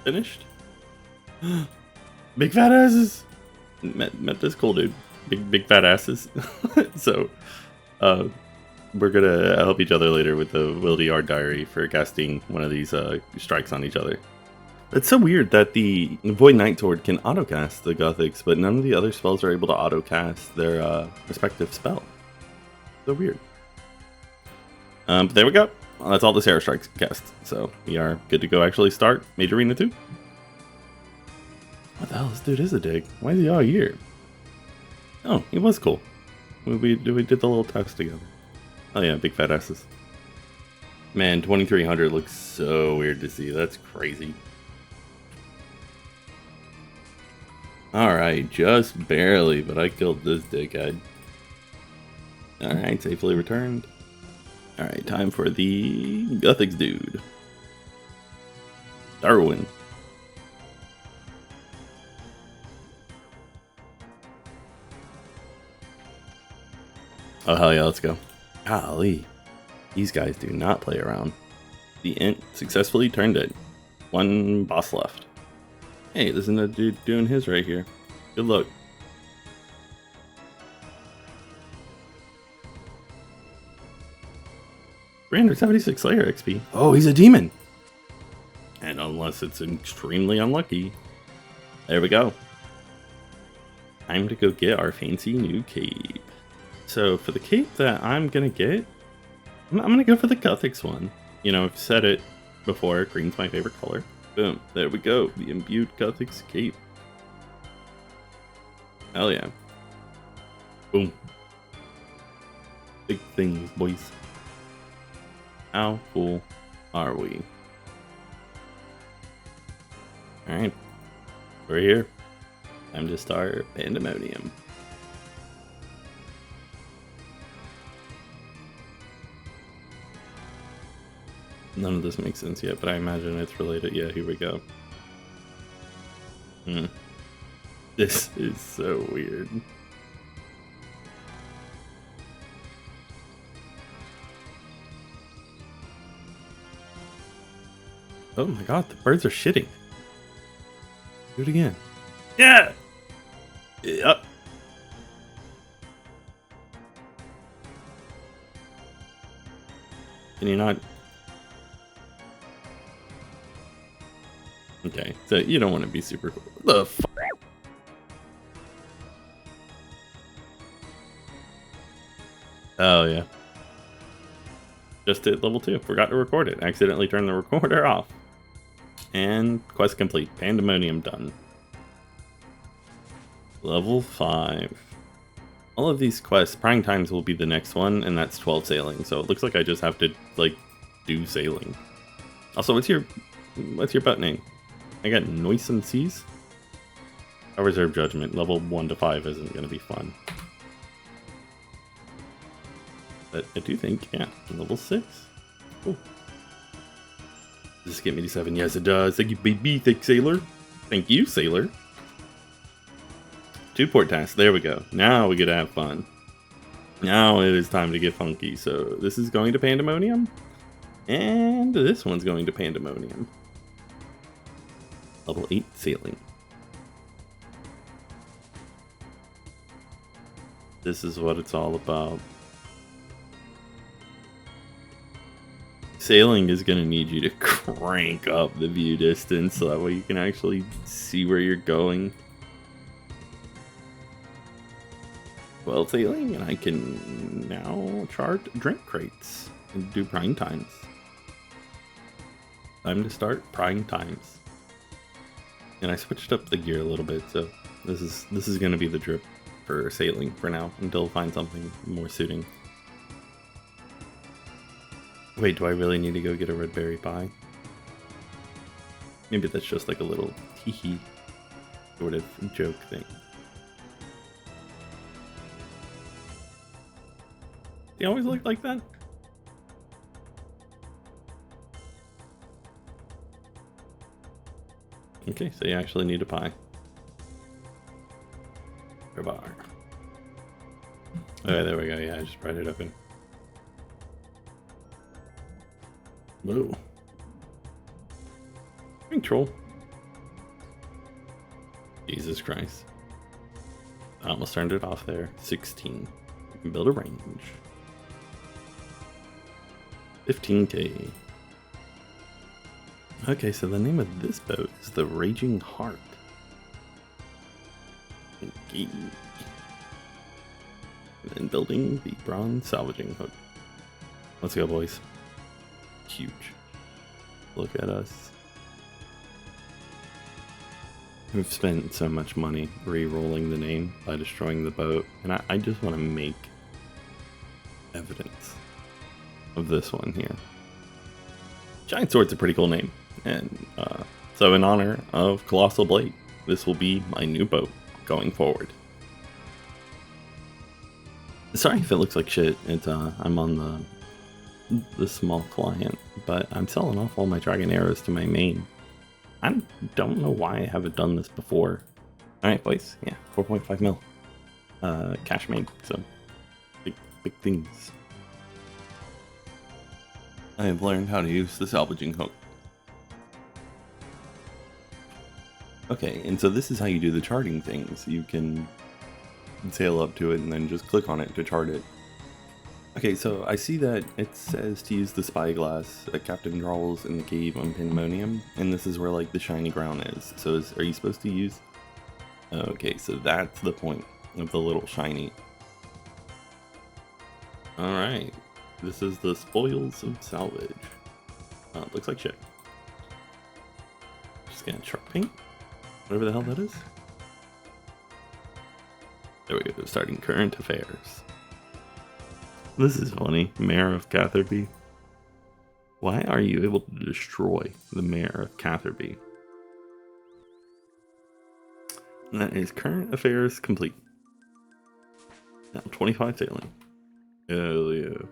finished. Big fat asses. Met this cool dude. Big fat asses. So we're gonna help each other later with the Wildy Diary for casting one of these strikes on each other. It's so weird that the Void Knight Sword can autocast the Gothics, but none of the other spells are able to autocast their respective spell. So weird. But there we go. Well, that's all the Sarah Strikes cast. So we are good to go actually start Major Arena 2. What the hell? This dude is a dig. Why is he all here? Oh, he was cool. We did the little test together. Oh yeah, big fat asses. Man, 2300 looks so weird to see. That's crazy. Alright, just barely, but I killed this dickhead. Alright, safely returned. Alright, time for the Gothics dude. Darwin. Oh hell yeah, let's go. Golly. These guys do not play around. The Int successfully turned it. One boss left. Hey, there's another dude doing his right here. Good luck. $376 Slayer XP. Oh, he's a demon! And unless it's extremely unlucky. There we go. Time to go get our fancy new cape. So for the cape that I'm gonna get, I'm gonna go for the Gothics one. You know, I've said it before, green's my favorite color. Boom, there we go, the imbued Gothics cape. Hell yeah. Boom. Big things, boys. How cool are we? Alright, we're here. Time to start Pandemonium. None of this makes sense yet, but I imagine it's related. Yeah, here we go. This is so weird. Oh my god, the birds are shitting. Do it again. Yeah! Yep. Can you not? Okay, so you don't want to be super cool. The f. Oh yeah. Just hit level 2. Forgot to record it. Accidentally turned the recorder off. And quest complete. Pandemonium done. Level 5. All of these quests, prying times will be the next one, and that's 12 sailing. So it looks like I just have to like do sailing. Also, what's your butt name? I got Noisome Seas. I reserve judgment. Level 1 to 5 isn't gonna be fun. But I do think, yeah, level 6. Cool. Does this get me to 7? Yes, it does. Thank you, baby. Thick Sailor. Thank you, Sailor. 2 port tasks. There we go. Now we get to have fun. Now it is time to get funky. So this is going to Pandemonium. And this one's going to Pandemonium. Level 8 sailing. This is what it's all about. Sailing is going to need you to crank up the view distance so that way you can actually see where you're going. Well, sailing, and I can now chart drink crates and do prime times. Time to start prime times. And I switched up the gear a little bit, so this is going to be the drip for sailing for now until I find something more suiting. Wait, do I really need to go get a red berry pie? Maybe that's just like a little hee-hee sort of joke thing. They always look like that? Okay, so you actually need a pie. bar. Okay, there we go. Yeah, I just pried it open. Whoa. Control. Jesus Christ. I almost turned it off there. 16. We can build a range. 15k. Okay, so the name of this boat is the Raging Heart. Okay. And then building the bronze salvaging hook. Let's go, boys. Huge. Look at us. We've spent so much money re-rolling the name by destroying the boat, and I just want to make evidence of this one here. Giant Sword's a pretty cool name, and so in honor of Colossal Blade, this will be my new boat going forward. Sorry if it looks like shit. I'm on the small client, but I'm selling off all my dragon arrows to my main. I don't know why I haven't done this before. Alright, boys. Yeah, 4.5 mil. Cash made, so big things. I have learned how to use the salvaging hook. Okay, and so this is how you do the charting things. You can sail up to it and then just click on it to chart it. Okay, so I see that it says to use the spyglass at Captain Drawls in the cave on Pandemonium, and this is where like the shiny ground is. So are you supposed to use? Okay, so that's the point of the little shiny. Alright, this is the spoils of salvage. It looks like shit. Just gonna shark paint, whatever the hell that is. There we go, starting current affairs. This is funny. Mayor of Catherby. Why are you able to destroy the mayor of Catherby? And that is current affairs complete. Now 25 sailing. Hell yeah.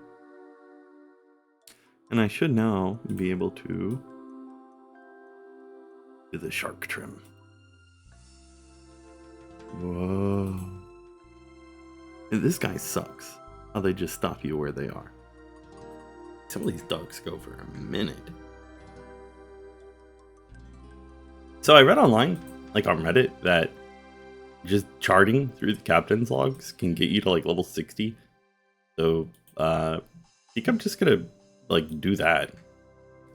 And I should now be able to do the shark trim. Whoa. This guy sucks. How they just stop you where they are. Some of these ducks go for a minute. So I read online, like on Reddit, that just charting through the captain's logs can get you to like level 60. So I think I'm just gonna like do that.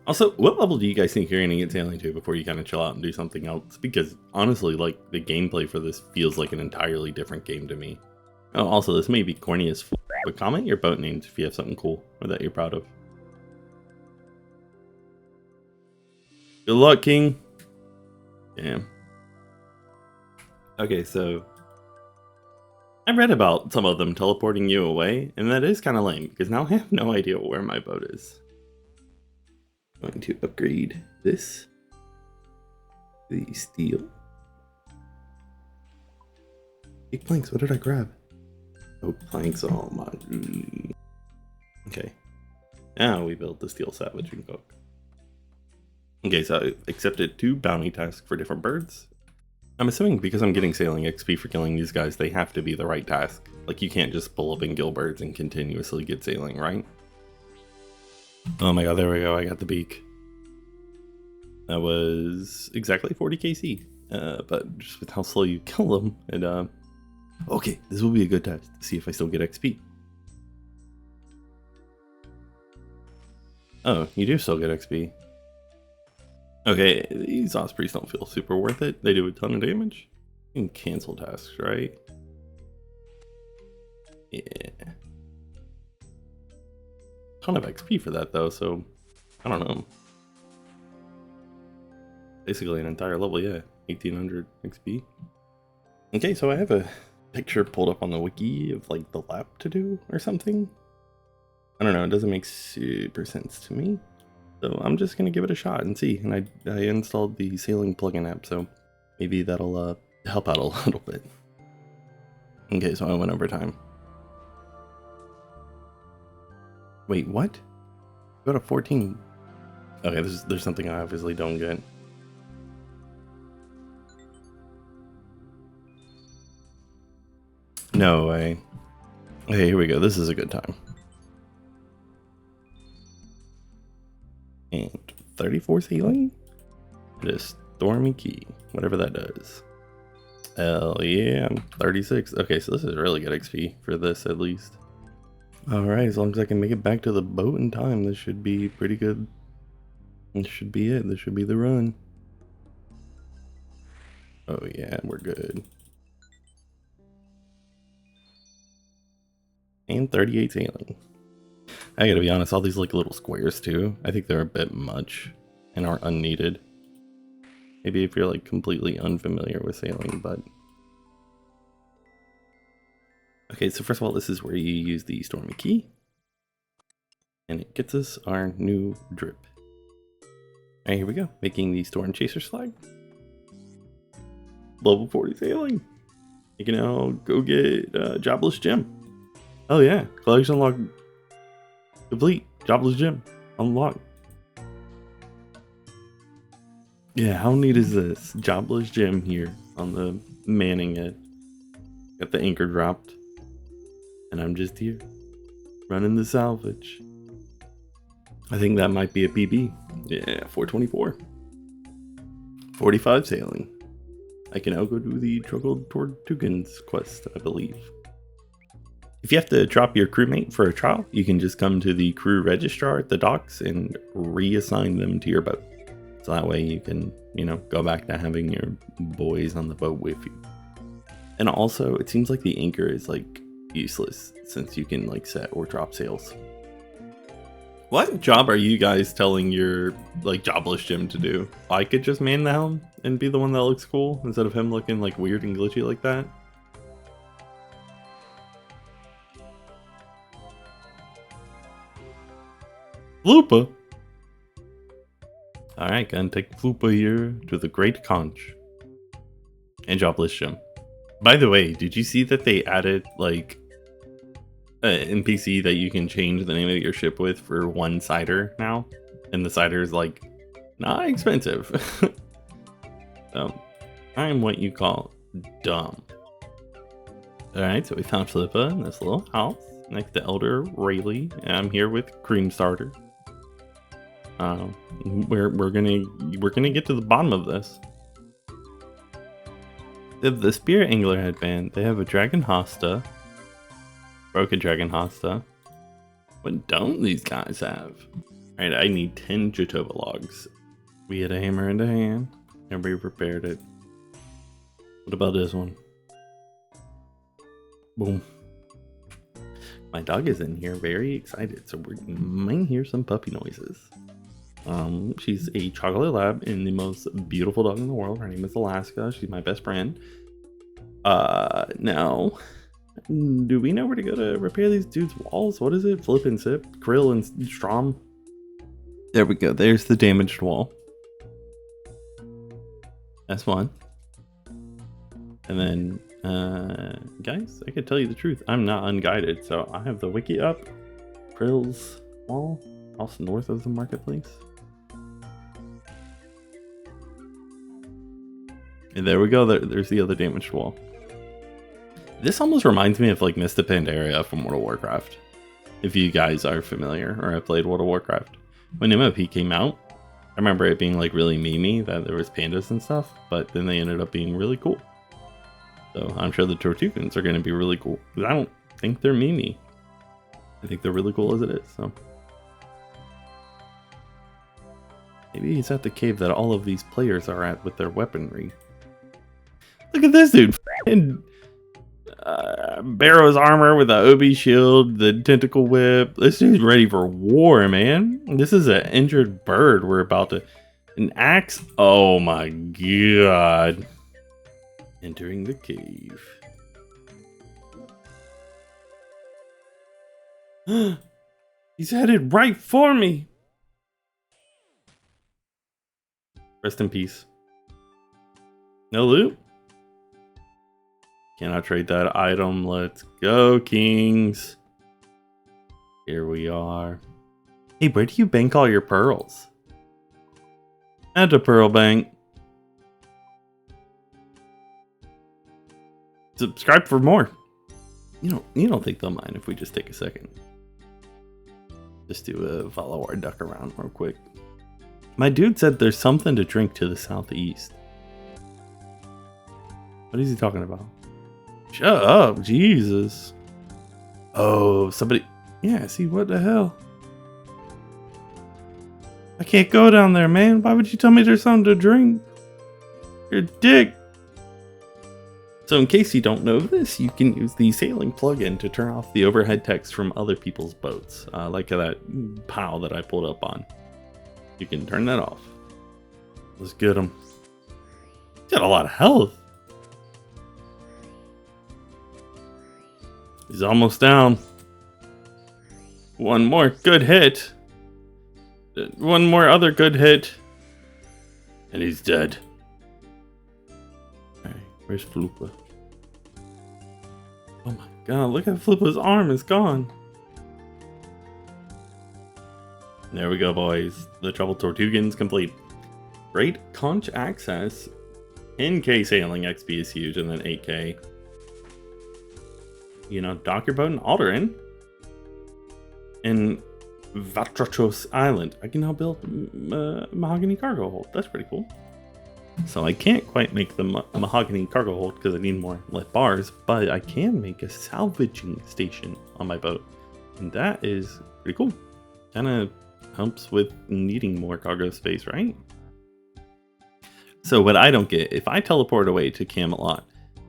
Also, what level do you guys think you're gonna get sailing to before you kind of chill out and do something else? Because honestly, like the gameplay for this feels like an entirely different game to me. Oh, also, this may be corny as fuck, but comment your boat names if you have something cool or that you're proud of. Good luck, King. Damn. Okay, so I read about some of them teleporting you away, and that is kind of lame because now I have no idea where my boat is. Going to upgrade this. The steel. Big planks, what did I grab? Oh, planks, oh my. Okay. Now we build the steel salvaging hook. Okay, so I accepted 2 bounty tasks for different birds. I'm assuming because I'm getting sailing XP for killing these guys, they have to be the right task. Like, you can't just pull up and kill birds and continuously get sailing, right? Oh my god, there we go, I got the beak. That was exactly 40 KC. But just with how slow you kill them, and okay, this will be a good test to see if I still get XP. Oh, you do still get XP. Okay, these Ospreys don't feel super worth it. They do a ton of damage. You can cancel tasks, right? Yeah. Ton of XP for that though, so I don't know. Basically an entire level, yeah. 1800 XP. Okay, so I have a picture pulled up on the wiki of like the lap to do or something. I don't know, it doesn't make super sense to me. So I'm just gonna give it a shot and see. And I installed the sailing plugin app, so maybe that'll help out a little bit. Okay, so I went over time. Wait, what? Go to 14. Okay, there's something I obviously don't get. No way. Okay, here we go. This is a good time. And 34 sailing? It is Stormy Key, whatever that does. Hell yeah, I'm 36. Okay, so this is really good XP for this at least. Alright, as long as I can make it back to the boat in time, this should be pretty good. This should be it. This should be the run. Oh yeah, we're good. And 38 sailing. I gotta be honest, all these like little squares too, I think they're a bit much and are unneeded. Maybe if you're like completely unfamiliar with sailing, but... Okay, so first of all, this is where you use the Stormy Key. And it gets us our new drip. Alright, here we go. Making the Storm Chaser's flag. Level 40 sailing. You can now go get Jobless Gem. Oh yeah, collection unlocked. Complete. Jobless Gem. Unlocked. Yeah, how neat is this? Jobless Gem here on the Manning it. Got the anchor dropped. And I'm just here. Running the salvage. I think that might be a PB. Yeah, 424. 45 sailing. I can now go do the Truggled Tortugas quest, I believe. If you have to drop your crewmate for a trial, you can just come to the crew registrar at the docks and reassign them to your boat. So that way you can, you know, go back to having your boys on the boat with you. And also, it seems like the anchor is like useless since you can like set or drop sails. What job are you guys telling your like jobless Jim to do? I could just man the helm and be the one that looks cool instead of him looking like weird and glitchy like that. Floopa. Alright, gonna take Floopa here to the Great Conch. And jobless Jim. By the way, did you see that they added like NPC that you can change the name of your ship with for one cider now? And the cider is like not expensive. So I'm what you call dumb. Alright, so we found Flippa in this little house next to Elder Rayleigh, and I'm here with Cream Starter. We're gonna get to the bottom of this. They have the Spirit Angler headband. They have a Dragon Hosta. Broken Dragon Hosta. What don't these guys have? Alright, I need 10 Jotova logs. We had a hammer in the hand, and we repaired it. What about this one? Boom. My dog is in here very excited, so we might hear some puppy noises. She's a chocolate lab and the most beautiful dog in the world. Her name is Alaska. She's my best friend. Now, do we know where to go to repair these dudes' walls? What is it? Flip and Sip? Krill and Strom? There we go. There's the damaged wall. That's one. And then, guys, I could tell you the truth. I'm not unguided, so I have the wiki up. Krill's wall, also north of the marketplace. And there we go. There's the other damaged wall. This almost reminds me of like Mista Pandaria from World of Warcraft. If you guys are familiar or have played World of Warcraft. When MOP came out, I remember it being like really memey that there was pandas and stuff, but then they ended up being really cool. So I'm sure the Tortugans are going to be really cool. Because I don't think they're memey. I think they're really cool as it is, so. Maybe he's at the cave that all of these players are at with their weaponry. Look at this dude. Barrow's armor with the Obi shield, the tentacle whip. This dude's ready for war, man. This is an injured bird we're about to... An axe? Oh my god. Entering the cave. He's headed right for me. Rest in peace. No loot? Cannot trade that item. Let's go, kings. Here we are. Hey, where do you bank all your pearls? At a pearl bank. Subscribe for more. You don't think they'll mind if we just take a second? Just to follow our duck around real quick. My dude said there's something to drink to the southeast. What is he talking about? Shut up, Jesus. Oh, somebody. Yeah, see, what the hell? I can't go down there, man. Why would you tell me there's something to drink? You're a dick. So in case you don't know this, you can use the sailing plugin to turn off the overhead text from other people's boats. Like that pile that I pulled up on. You can turn that off. Let's get him. He's got a lot of health. He's almost down. One more good hit. One more other good hit. And he's dead. Alright, where's Flupa? Oh my god, look at Flupa's arm, it's gone. There we go, boys. The Troubled Tortugan's complete. Great conch access. 10k sailing XP is huge, and then 8k. Dock your boat in Alderan. And Vatrachos Island. I can now build mahogany cargo hold. That's pretty cool. So I can't quite make the mahogany cargo hold because I need more lead bars, but I can make a salvaging station on my boat. And that is pretty cool. Kind of helps with needing more cargo space, right? So what I don't get, if I teleport away to Camelot,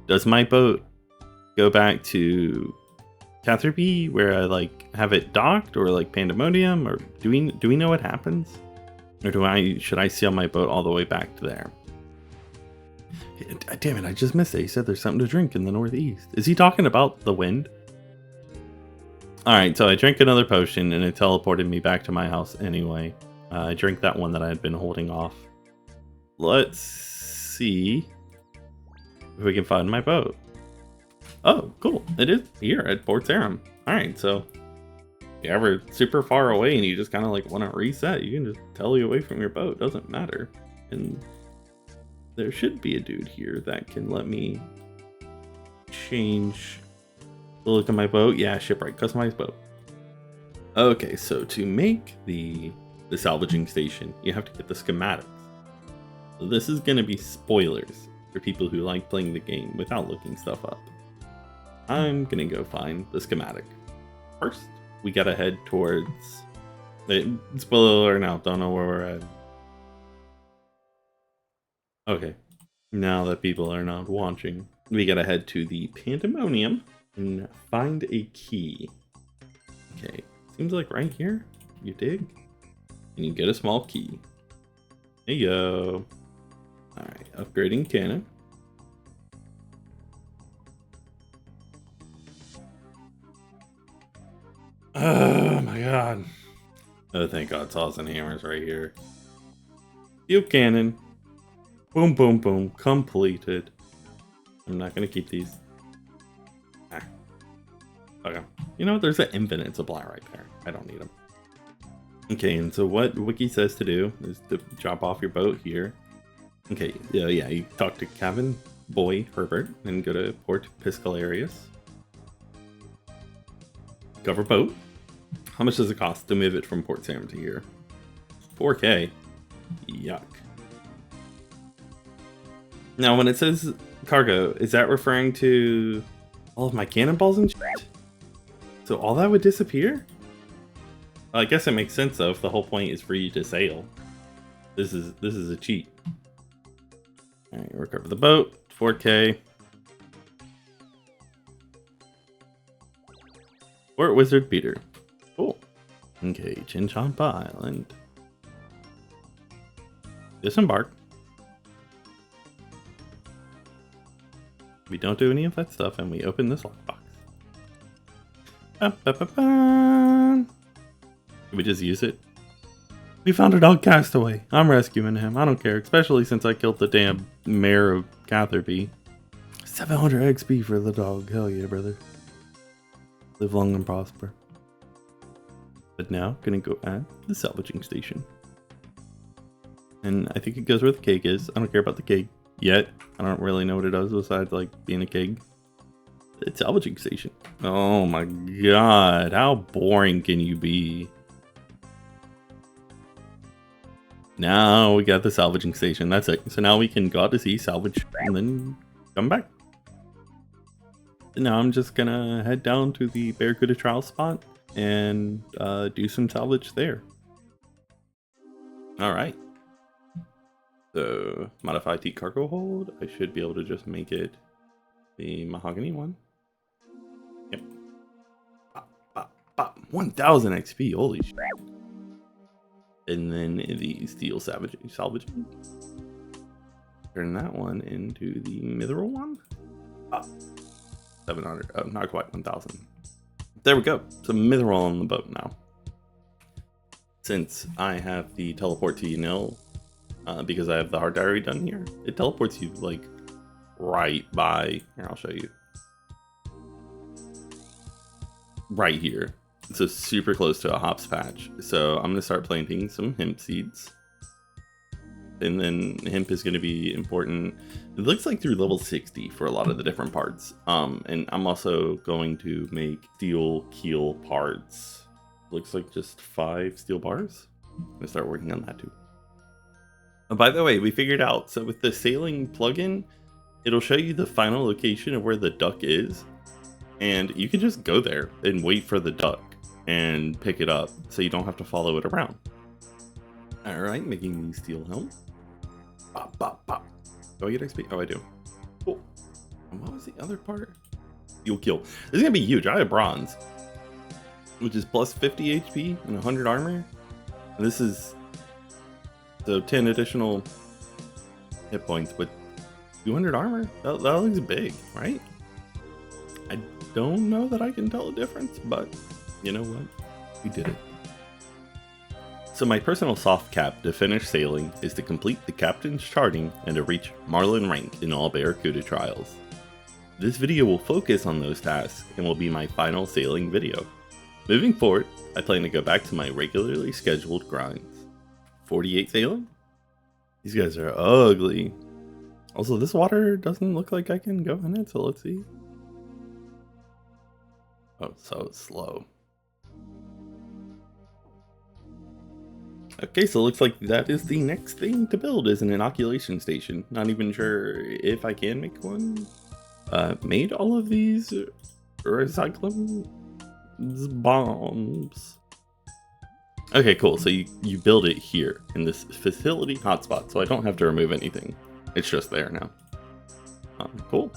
does my boat go back to Catherby where I have it docked, or Pandemonium, or do we know what happens? Or should I sail my boat all the way back to there? Damn it, I just missed it. He said there's something to drink in the northeast. Is he talking about the wind? Alright, so I drank another potion and it teleported me back to my house anyway. I drank that one that I had been holding off. Let's see if we can find my boat. Oh, cool. It is here at Port Sarum. Alright, so if you're ever super far away and you just kind of want to reset, you can just tele away from your boat. Doesn't matter. And there should be a dude here that can let me change the look of my boat. Yeah, shipwright, customized boat. Okay, so to make the salvaging station, you have to get the schematics. So this is going to be spoilers for people who like playing the game without looking stuff up. I'm going to go find the schematic. First, we got to head towards... Spoiler alert now, don't know where we're at. Okay, now that people are not watching, we gotta head to the Pandemonium and find a key. Okay, seems like right here, you dig, and you get a small key. There you go. Alright, upgrading cannon. Oh my god. Oh, thank god, saws and hammers right here. Field cannon. Boom, boom, boom. Completed. I'm not going to keep these. Ah. Okay. You know, there's an infinite supply right there. I don't need them. Okay, and so what Wiki says to do is to drop off your boat here. Okay, yeah, you talk to Cabin Boy Herbert and go to Port Piscalarius. Cover boat. How much does it cost to move it from Port Sarum to here? 4k. Yuck. Now, when it says cargo, is that referring to all of my cannonballs and shit? So all that would disappear? Well, I guess it makes sense though if the whole point is for you to sail. This is a cheat. Alright, recover the boat. 4k. Fort Wizard Beater. Cool. Okay, Chinchampa Island. Disembark. We don't do any of that stuff, and we open this lockbox. Did we just use it? We found a dog castaway. I'm rescuing him. I don't care, especially since I killed the damn mayor of Catherby. 700 XP for the dog. Hell yeah, brother. Live long and prosper. But now, gonna go at the salvaging station. And I think it goes where the cake is. I don't care about the cake yet. I don't really know what it does besides being a keg. the salvaging station. Oh my god, how boring can you be? Now we got the salvaging station. That's it. So now we can go out to sea, salvage, and then come back. And now I'm just gonna head down to the Barracuda trial spot and do some salvage there. All right. So modify teak cargo hold. I should be able to just make it the mahogany one. Yep. 1000 XP. Holy shit. And then the steel salvaging. Turn that one into the mithril one. 700. Oh, not quite 1000. There we go. Some mithril on the boat now. Since I have the teleport to nil, because I have the hard diary done here, it teleports you like right by. Here, I'll show you. Right here. So super close to a hops patch. So I'm gonna start planting some hemp seeds. And then hemp is gonna be important. It looks like through level 60 for a lot of the different parts. And I'm also going to make steel keel parts. Looks like just 5 steel bars. I'm gonna start working on that too. Oh, by the way, we figured out, so with the sailing plugin, it'll show you the final location of where the duck is. And you can just go there and wait for the duck and pick it up, so you don't have to follow it around. All right, making the steel helm. Bop, bop, bop. Do I get XP? Oh, I do. Cool. And what was the other part? Steel kill. This is gonna be huge. I have bronze, which is plus 50 HP and 100 armor. And this is so 10 additional hit points, but 200 armor. That looks big, right? I don't know that I can tell the difference, but you know what? We did it. So my personal soft cap to finish sailing is to complete the captain's charting and to reach Marlin rank in all Barracuda trials. This video will focus on those tasks and will be my final sailing video. Moving forward, I plan to go back to my regularly scheduled grinds. 48 sailing? These guys are ugly. Also, this water doesn't look like I can go in it, so let's see. Oh, so slow. Okay, so it looks like that is the next thing to build is an inoculation station. Not even sure if I can make one. Made all of these recycling bombs. Okay, cool. So you build it here in this facility hotspot, so I don't have to remove anything. It's just there now. Cool.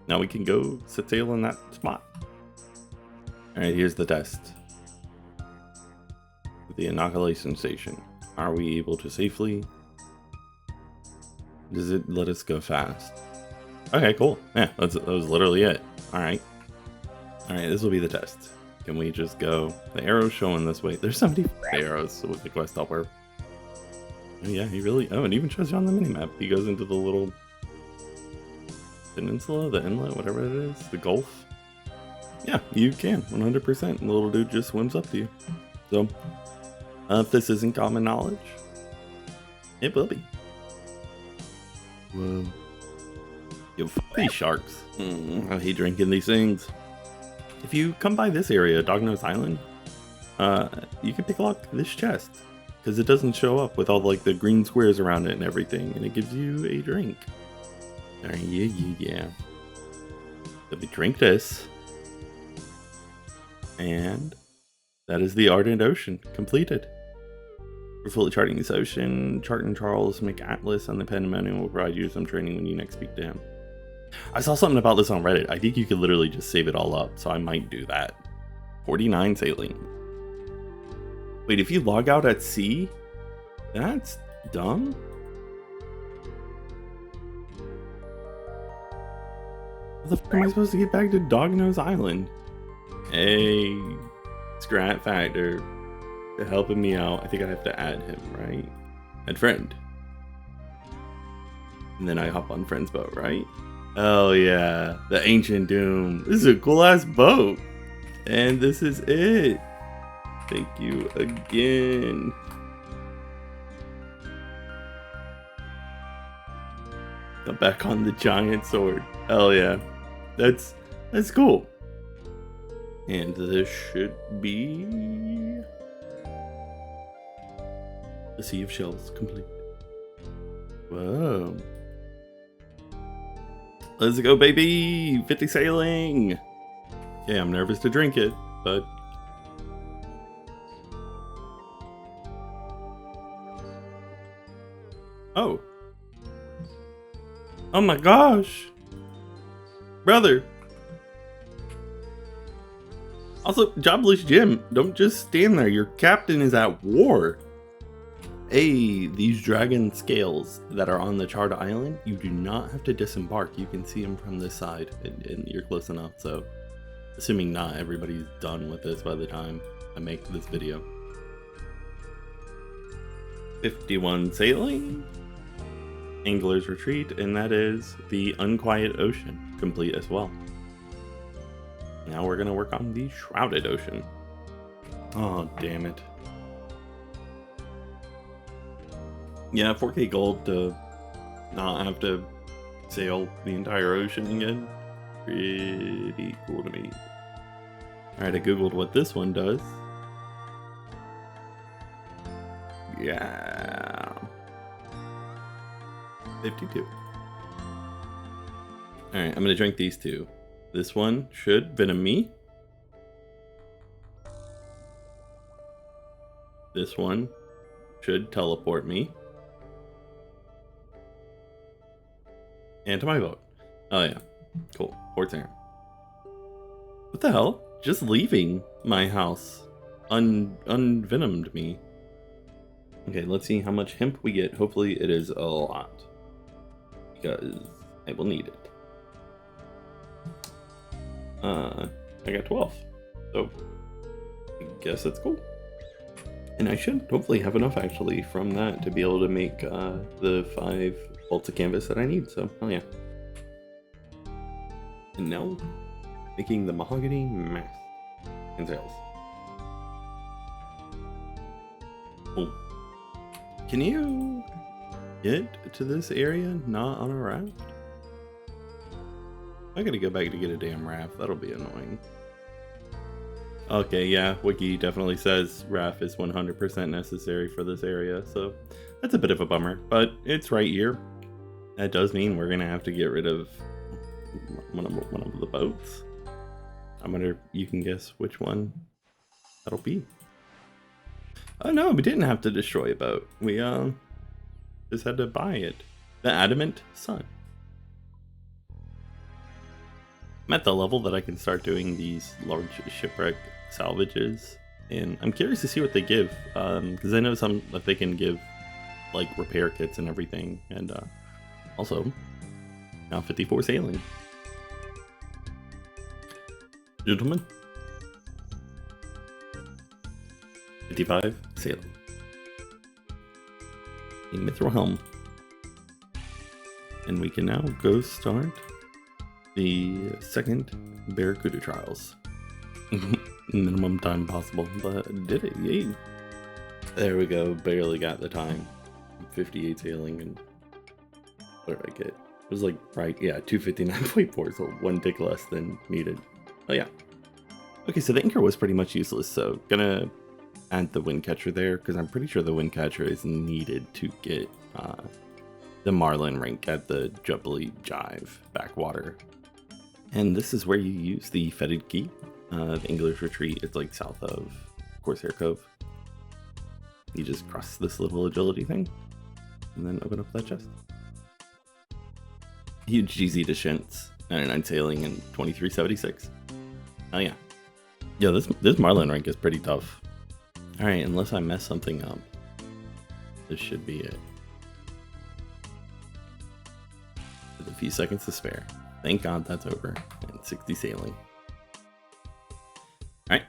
Now we can go set sail in that spot. All right, here's the test. The inoculation station. Are we able to safely? Does it let us go fast? Okay, cool. Yeah, that was literally it. All right, this will be the test. Can we just go? The arrow's showing this way. There's so many arrows with the quest helper. Oh yeah, he really. Oh, it even shows you on the minimap. He goes into the little peninsula, the inlet, whatever it is, the gulf. Yeah, you can 100%. The little dude just swims up to you. So. If this isn't common knowledge, it will be. Whoa. Yo, fuck these sharks. I hate drinking these things. If you come by this area, Dognose Island, you can pick lock this chest. Because it doesn't show up with all like the green squares around it and everything. And it gives you a drink. Yeah. So we drink this. And that is the Ardent Ocean completed. We're fully charting this ocean. Chart and Charles make Atlas and the Pandemonium will provide you some training when you next speak to him. I saw something about this on Reddit. I think you could literally just save it all up, so I might do that. 49 sailing. Wait, if you log out at sea? That's dumb. How the fuck am I supposed to get back to Dognose Island? Hey, Scrat Factor. Helping me out. I think I have to add him, right? Add friend. And then I hop on friend's boat, right? Oh yeah, the Ancient Doom. This is a cool ass boat. And this is it. Thank you again. I'm back on the giant sword. Hell yeah. That's That's cool. And this should be the Sea of Shells complete. Whoa. Let's go, baby! 50 sailing! Yeah, I'm nervous to drink it, but... Oh. Oh my gosh! Brother! Also, jobless Jim, don't just stand there. Your captain is at war. Hey, these dragon scales that are on the charred island, you do not have to disembark. You can see them from this side, and you're close enough. So, assuming not everybody's done with this by the time I make this video. 51 sailing, Angler's Retreat, and that is the Unquiet Ocean, complete as well. Now we're gonna work on the Shrouded Ocean. Oh, damn it. Yeah, 4K gold to not have to sail the entire ocean again. Pretty cool to me. Alright, I googled what this one does. Yeah. 52. Alright, I'm gonna drink these two. This one should venom me. This one should teleport me. And to my vote. Oh yeah. Cool. Port Aaron. What the hell? Just leaving my house unvenomed me. Okay, let's see how much hemp we get. Hopefully it is a lot, because I will need it. I got 12. So I guess that's cool. And I should hopefully have enough actually from that to be able to make the 5 bolts of canvas that I need. So, oh yeah. And now, making the mahogany mast and sails. Boom. Can you get to this area not on a raft? I gotta go back to get a damn raft. That'll be annoying. Okay, yeah, Wiki definitely says raft is 100% necessary for this area, so that's a bit of a bummer, but it's right here. That does mean we're gonna have to get rid of one of the boats. I wonder if you can guess which one that'll be. Oh no, we didn't have to destroy a boat. We just had to buy it. The Adamant Sun. I'm at the level that I can start doing these large shipwreck salvages, and I'm curious to see what they give, because I know some that they can give like repair kits and everything, and also now 54 sailing. Gentlemen, 55 sailing. A mithril helm, and we can now go start the second Barracuda trials. Minimum time possible, but did it, yay. There we go, barely got the time. 58 sailing, and what did I get? It was like, right, yeah, 259.4, so 1 tick less than needed. Oh yeah. Okay, so the anchor was pretty much useless, so gonna add the wind catcher there, because I'm pretty sure the wind catcher is needed to get the Marlin rank at the Jubilee Jive backwater. And this is where you use the fetid key. The Angler's Retreat, it's like south of Corsair Cove. You just cross this little agility thing, and then open up that chest. Huge GZ to Shintz, 99 sailing and 2376. Oh yeah. Yeah, this Marlin rank is pretty tough. Alright, unless I mess something up, this should be it. With a few seconds to spare. Thank God that's over. And 60 sailing. Alright,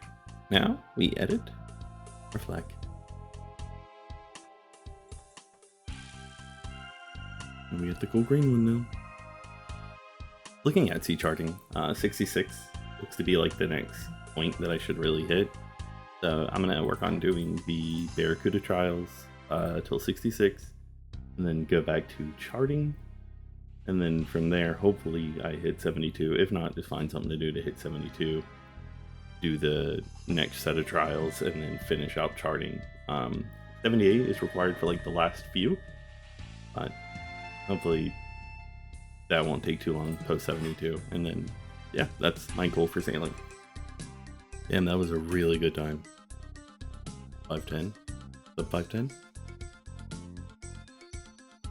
now we edit our flag. And we get the cool green one now. Looking at sea charting, 66 looks to be like the next point that I should really hit. So I'm gonna work on doing the Barracuda trials till 66, and then go back to charting, And then from there, hopefully I hit 72. If not, just find something to do to hit 72. Do the next set of trials and then finish out charting. 78 is required for like the last few. But hopefully that won't take too long post 72. And then, yeah, that's my goal for sailing. And that was a really good time. 510. Sub 510.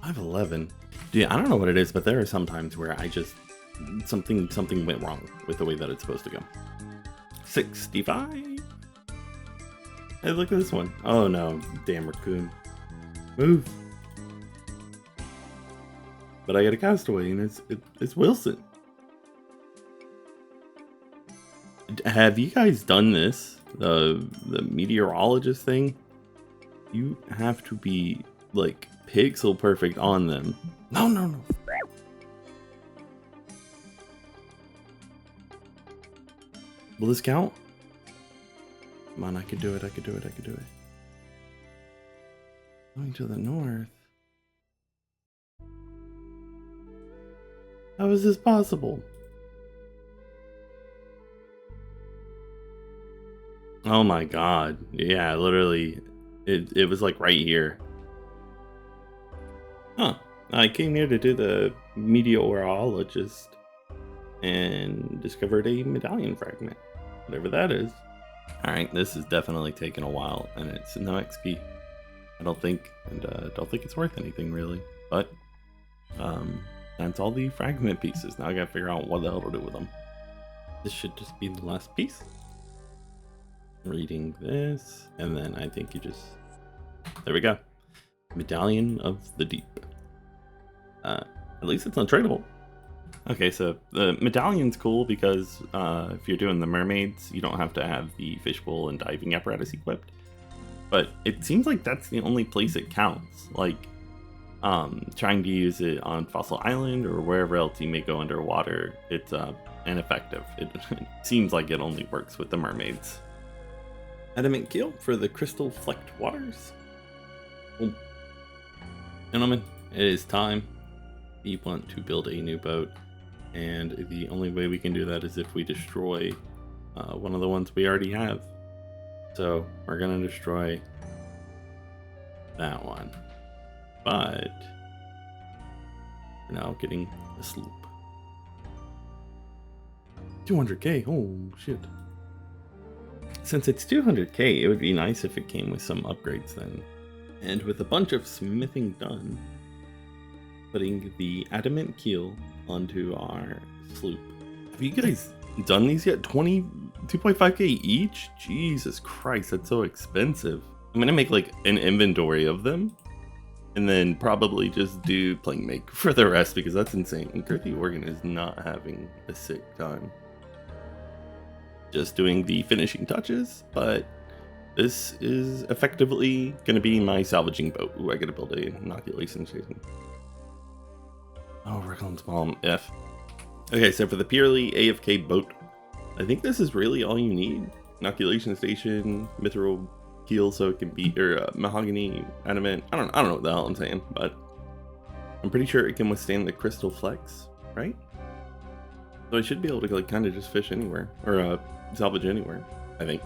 511. Dude, I don't know what it is, but there are some times where I just something went wrong with the way that it's supposed to go. 65. Hey, look at this one. Oh no, damn raccoon. Move. But I got a castaway, and it's Wilson. Have you guys done this? The meteorologist thing? You have to be like pixel perfect on them. No. Will this count? Come on, I could do it. Going to the north. How is this possible? Oh my god. Yeah, literally. It was like right here. Huh. I came here to do the meteorologist and discovered a medallion fragment. Whatever that is. Alright, this is definitely taking a while, and it's no XP. I don't think, and don't think it's worth anything really. But that's all the fragment pieces. Now I gotta figure out what the hell to do with them. This should just be the last piece. Reading this, and then I think you just... There we go. Medallion of the Deep. At least it's untradeable. Okay, so the medallion's cool because if you're doing the mermaids, you don't have to have the fishbowl and diving apparatus equipped. But it seems like that's the only place it counts. Like, trying to use it on Fossil Island or wherever else you may go underwater, it's ineffective. It seems like it only works with the mermaids. Adamant keel for the crystal flecked waters. Boom. Gentlemen, it is time. We want to build a new boat, and the only way we can do that is if we destroy one of the ones we already have. So we're gonna destroy that one, but we're now getting a sloop. 200k. Oh shit. Since it's 200k, it would be nice if it came with some upgrades then. And with a bunch of smithing done, putting the adamant keel onto our sloop. Have you guys done these yet? 2.5k each? Jesus Christ, that's so expensive. I'm gonna make like an inventory of them and then probably just do playing make for the rest because that's insane. And Girthy Organ is not having a sick time. Just doing the finishing touches, but this is effectively gonna be my salvaging boat. Ooh, I gotta build a inoculation station. Oh, Rickland's Bomb F. Okay, so for the purely AFK boat, I think this is really all you need. Inoculation station, mithril keel so it can be, or mahogany, adamant. I don't know what the hell I'm saying, but I'm pretty sure it can withstand the crystal flex, right? So I should be able to like kind of just fish anywhere, or salvage anywhere, I think.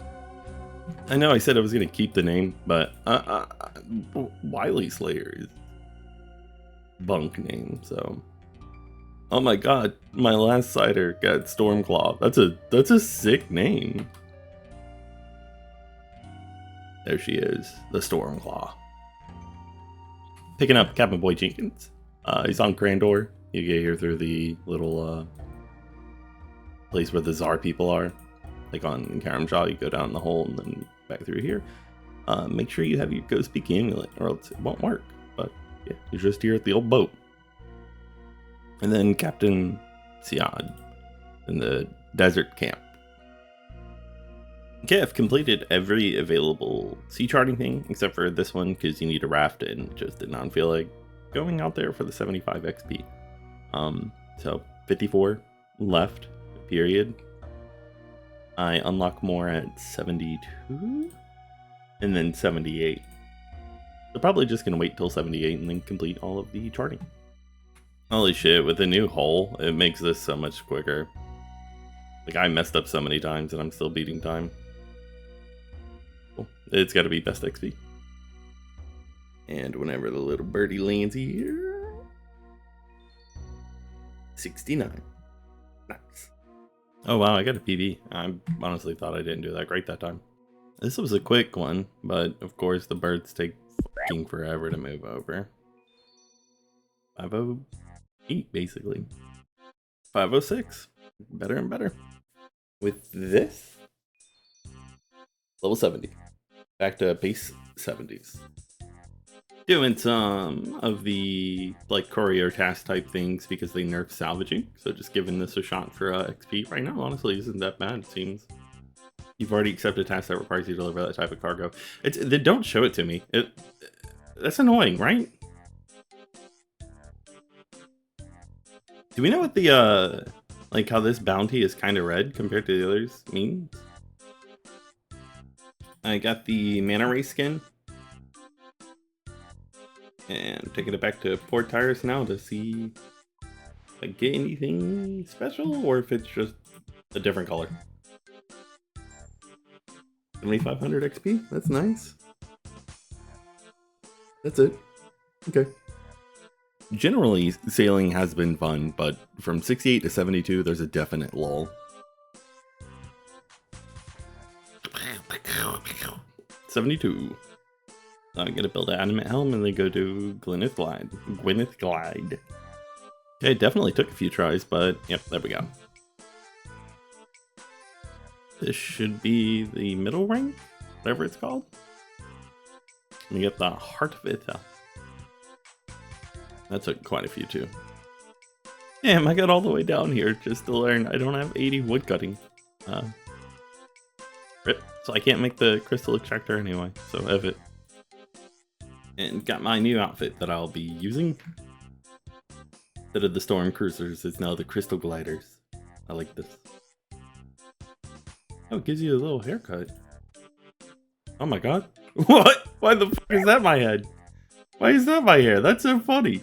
I know I said I was gonna keep the name, but Wily Slayer is bunk name, so. Oh my god, my last cider got Stormclaw. That's a sick name. There she is, the Stormclaw. Picking up Captain Boy Jenkins. He's on Grandor. You get here through the little place where the Tsar people are. Like on Karamshah, you go down the hole and then back through here. Make sure you have your Ghost Peak amulet or else it won't work. But yeah, you're just here at the old boat. And then Captain Siad in the desert camp. Okay, I've completed every available sea charting thing except for this one because you need a raft and just did not feel like going out there for the 75 XP. So 54 left, period. I unlock more at 72 and then 78. So probably just gonna wait till 78 and then complete all of the charting. Holy shit, with the new hole, it makes this so much quicker. Like, I messed up so many times and I'm still beating time. Cool. It's gotta be best XP. And whenever the little birdie lands here... 69. Nice. Oh wow, I got a PB. I honestly thought I didn't do that great that time. This was a quick one, but of course the birds take fucking forever to move over. 508, basically. 506. Better and better. With this, level 70. Back to base 70s. Doing some of the like courier task type things because they nerf salvaging. So just giving this a shot for XP right now honestly isn't that bad, it seems. You've already accepted a task that requires you to deliver that type of cargo. They don't show it to me. That's annoying, right? Do we know what the like how this bounty is kind of red compared to the others means? I got the Mana Ray skin. And taking it back to Port Tires now to see if I get anything special or if it's just a different color. 7500 XP, that's nice. That's it. Okay. Generally, sailing has been fun, but from 68 to 72, there's a definite lull. 72. I'm gonna build an adamant helm and then go to Gwyneth Glide. Okay, it definitely took a few tries, but yep, there we go. This should be the middle rank, whatever it's called. We get the Heart of Itha. That took quite a few too. Damn, I got all the way down here just to learn I don't have 80 wood cutting. Rip. So I can't make the crystal extractor anyway, so have it. And got my new outfit that I'll be using. Instead of the storm cruisers, it's now the crystal gliders. I like this. Oh, it gives you a little haircut. Oh my god. What? Why the fuck is that my head? Why is that my hair? That's so funny.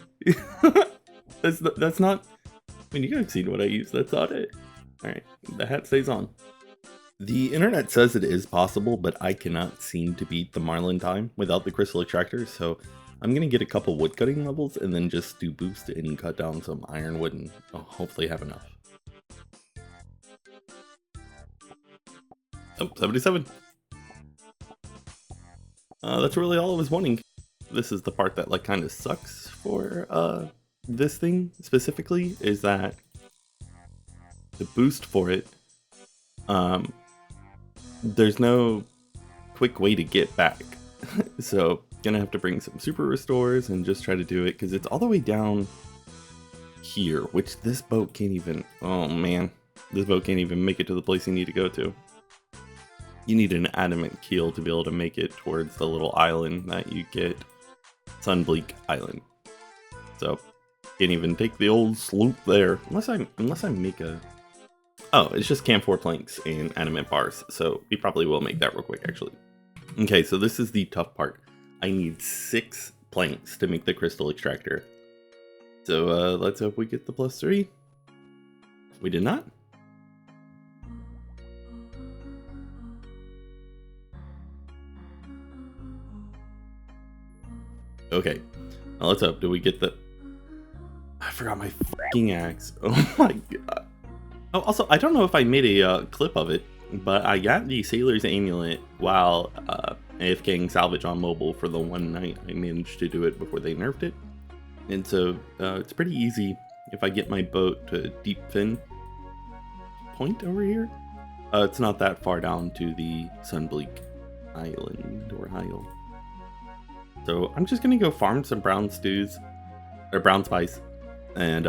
That's not... I mean, you guys have seen what I use. That's not it. Alright, the hat stays on. The internet says it is possible, but I cannot seem to beat the Marlin time without the crystal extractor, so I'm gonna get a couple wood cutting levels and then just do boost and cut down some ironwood and I'll hopefully have enough. Oh, 77. That's really all I was wanting. This is the part that like kind of sucks for this thing specifically, is that the boost for it, there's no quick way to get back. So gonna have to bring some super restores and just try to do it because it's all the way down here, which this boat can't even, oh man, this boat can't even make it to the place you need to go to. You need an adamant keel to be able to make it towards the little island that you get, Sunbleak Island. So can't even take the old sloop there unless I make a... Oh, it's just camphor planks and adamant bars, so we probably will make that real quick, actually. Okay, so this is the tough part. I need 6 planks to make the crystal extractor. So let's hope we get the +3. We did not. Okay, now let's hope. Do we get the... I forgot my fucking axe. Oh my god. Oh, also, I don't know if I made a clip of it, but I got the Sailor's Amulet while AFKing salvage on mobile for the one night. I managed to do it before they nerfed it. And so it's pretty easy if I get my boat to Deep Fin Point over here. It's not that far down to the Sunbleak Island or Isle. So I'm just gonna go farm some brown stews or brown spice and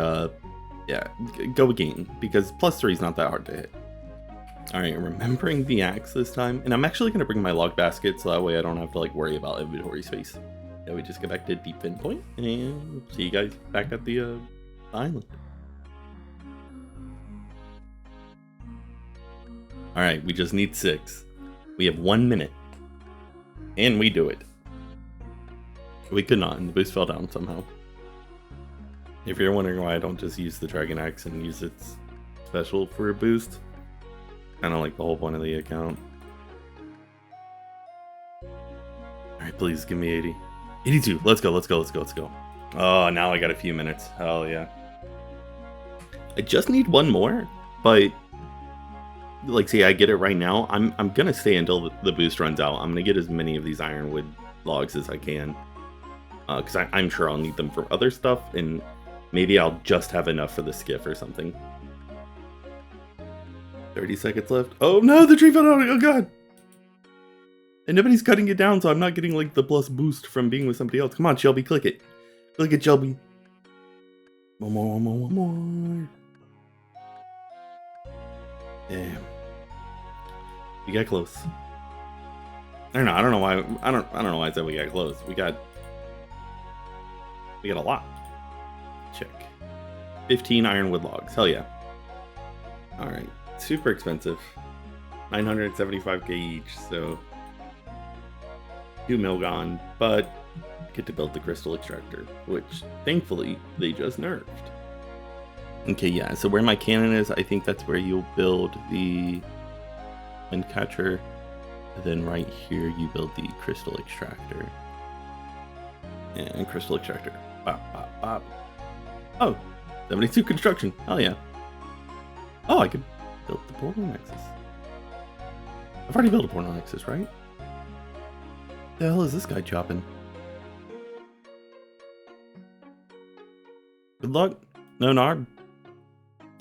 yeah, go again because +3 is not that hard to hit. All right, remembering the axe this time, and I'm actually gonna bring my log basket so that way I don't have to like worry about inventory space. Yeah, we just get back to Deep Fin Point and see you guys back at the island. All right, we just need 6. We have 1 minute, and we do it. We could not, and the boost fell down somehow. If you're wondering why I don't just use the Dragon Axe and use its special for a boost, kind of like the whole point of the account. Alright, please give me 80. 82. Let's go, let's go, let's go, let's go. Oh, now I got a few minutes. Hell yeah. I just need one more, but like, see, I get it right now. I'm gonna stay until the boost runs out. I'm gonna get as many of these ironwood logs as I can, because I'm sure I'll need them for other stuff, and maybe I'll just have enough for the skiff or something. 30 seconds left. Oh no, the tree fell out. Oh god. And nobody's cutting it down, so I'm not getting like the plus boost from being with somebody else. Come on, Shelby, click it. Click it, Shelby. One more, one more, one more. Damn. We got close. I don't know why. I don't know why I said we got close. We got a lot. Check. 15 ironwood logs. Hell yeah. All right. Super expensive. 975k each. So 2 mil gone, but I get to build the crystal extractor, which thankfully they just nerfed. Okay, yeah, so where my cannon is, I think that's where you'll build the wind catcher. And then right here, you build the crystal extractor. And crystal extractor. Bop, bop, bop. Oh, 72 construction. Hell yeah. Oh, I could build the portal nexus. I've already built a portal nexus, right? The hell is this guy chopping? Good luck. No nard.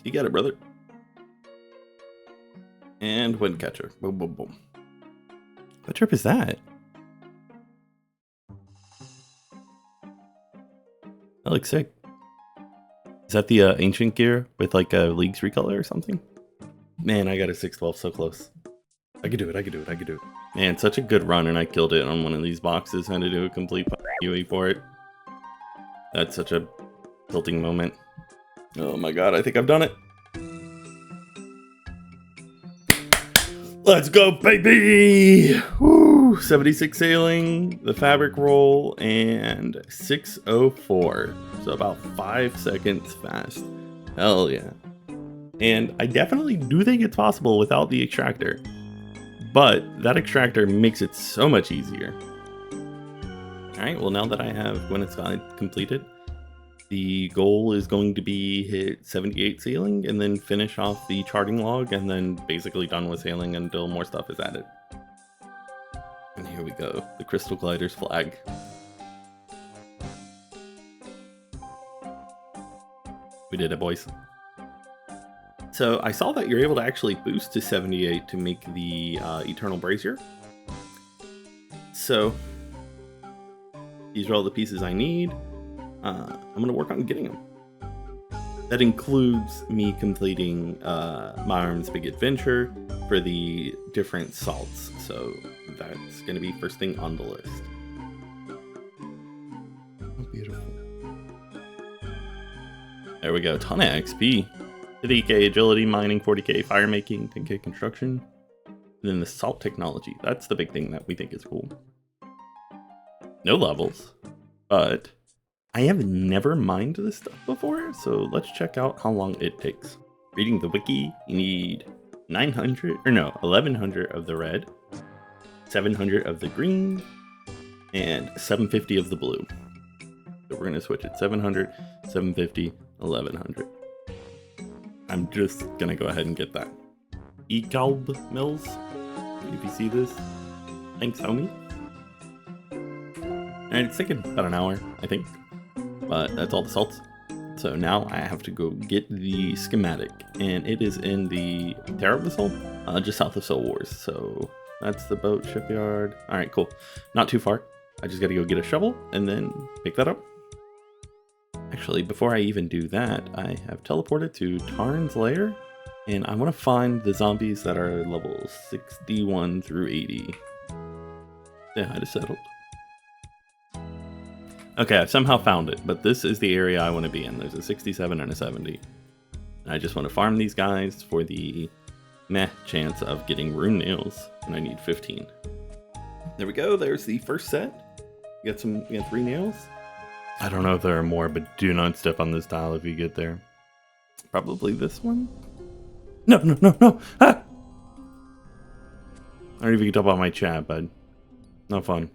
You got it, brother. And wind catcher. Boom, boom, boom. What trip is that? That looks sick. Is that the ancient gear with like a League's recolor or something? Man, I got a 612 so close. I could do it, I could do it, I could do it. Man, such a good run, and I killed it on one of these boxes. Had to do a complete UE for it. That's such a tilting moment. Oh my god, I think I've done it. Let's go, baby! Woo! 76 sailing, the fabric roll, and 604. So about 5 seconds fast. Hell yeah. And I definitely do think it's possible without the extractor. But that extractor makes it so much easier. Alright, well now that I have Gwyneth's Guide completed, the goal is going to be hit 78 sailing and then finish off the charting log, and then basically done with sailing until more stuff is added. And here we go, the Crystal Glider's flag. We did it, boys. So I saw that you're able to actually boost to 78 to make the Eternal Brazier. So these are all the pieces I need. I'm going to work on getting them. That includes me completing my Arm's Big Adventure for the different salts. So that's going to be first thing on the list. Oh, beautiful. There we go, ton of XP. 50k agility, mining, 40k fire making, 10k construction. And then the salt technology, that's the big thing that we think is cool. No levels, but I have never mined this stuff before, so let's check out how long it takes. Reading the wiki, you need 1100 of the red, 700 of the green, and 750 of the blue. So we're gonna switch it, 700, 750, 1100. I'm just gonna go ahead and get that. Ekalb Mills, if you see this. Thanks, homie. And it's taken about an hour, I think. But that's all the salts. So now I have to go get the schematic, and it is in the Terror of the Soul, just south of Soul Wars. So that's the boat shipyard. All right, cool. Not too far. I just gotta go get a shovel and then pick that up. Actually, before I even do that, I have teleported to Tarn's lair, and I want to find the zombies that are level 61 through 80. Yeah, I just settled. Okay, I've somehow found it, but this is the area I want to be in. There's a 67 and a 70. And I just want to farm these guys for the meh chance of getting rune nails, and I need 15. There we go, there's the first set. We got 3 nails. I don't know if there are more, but do not step on this tile if you get there. Probably this one? No, no, no, no! Ah! I don't even get up on my chat, bud. No fun.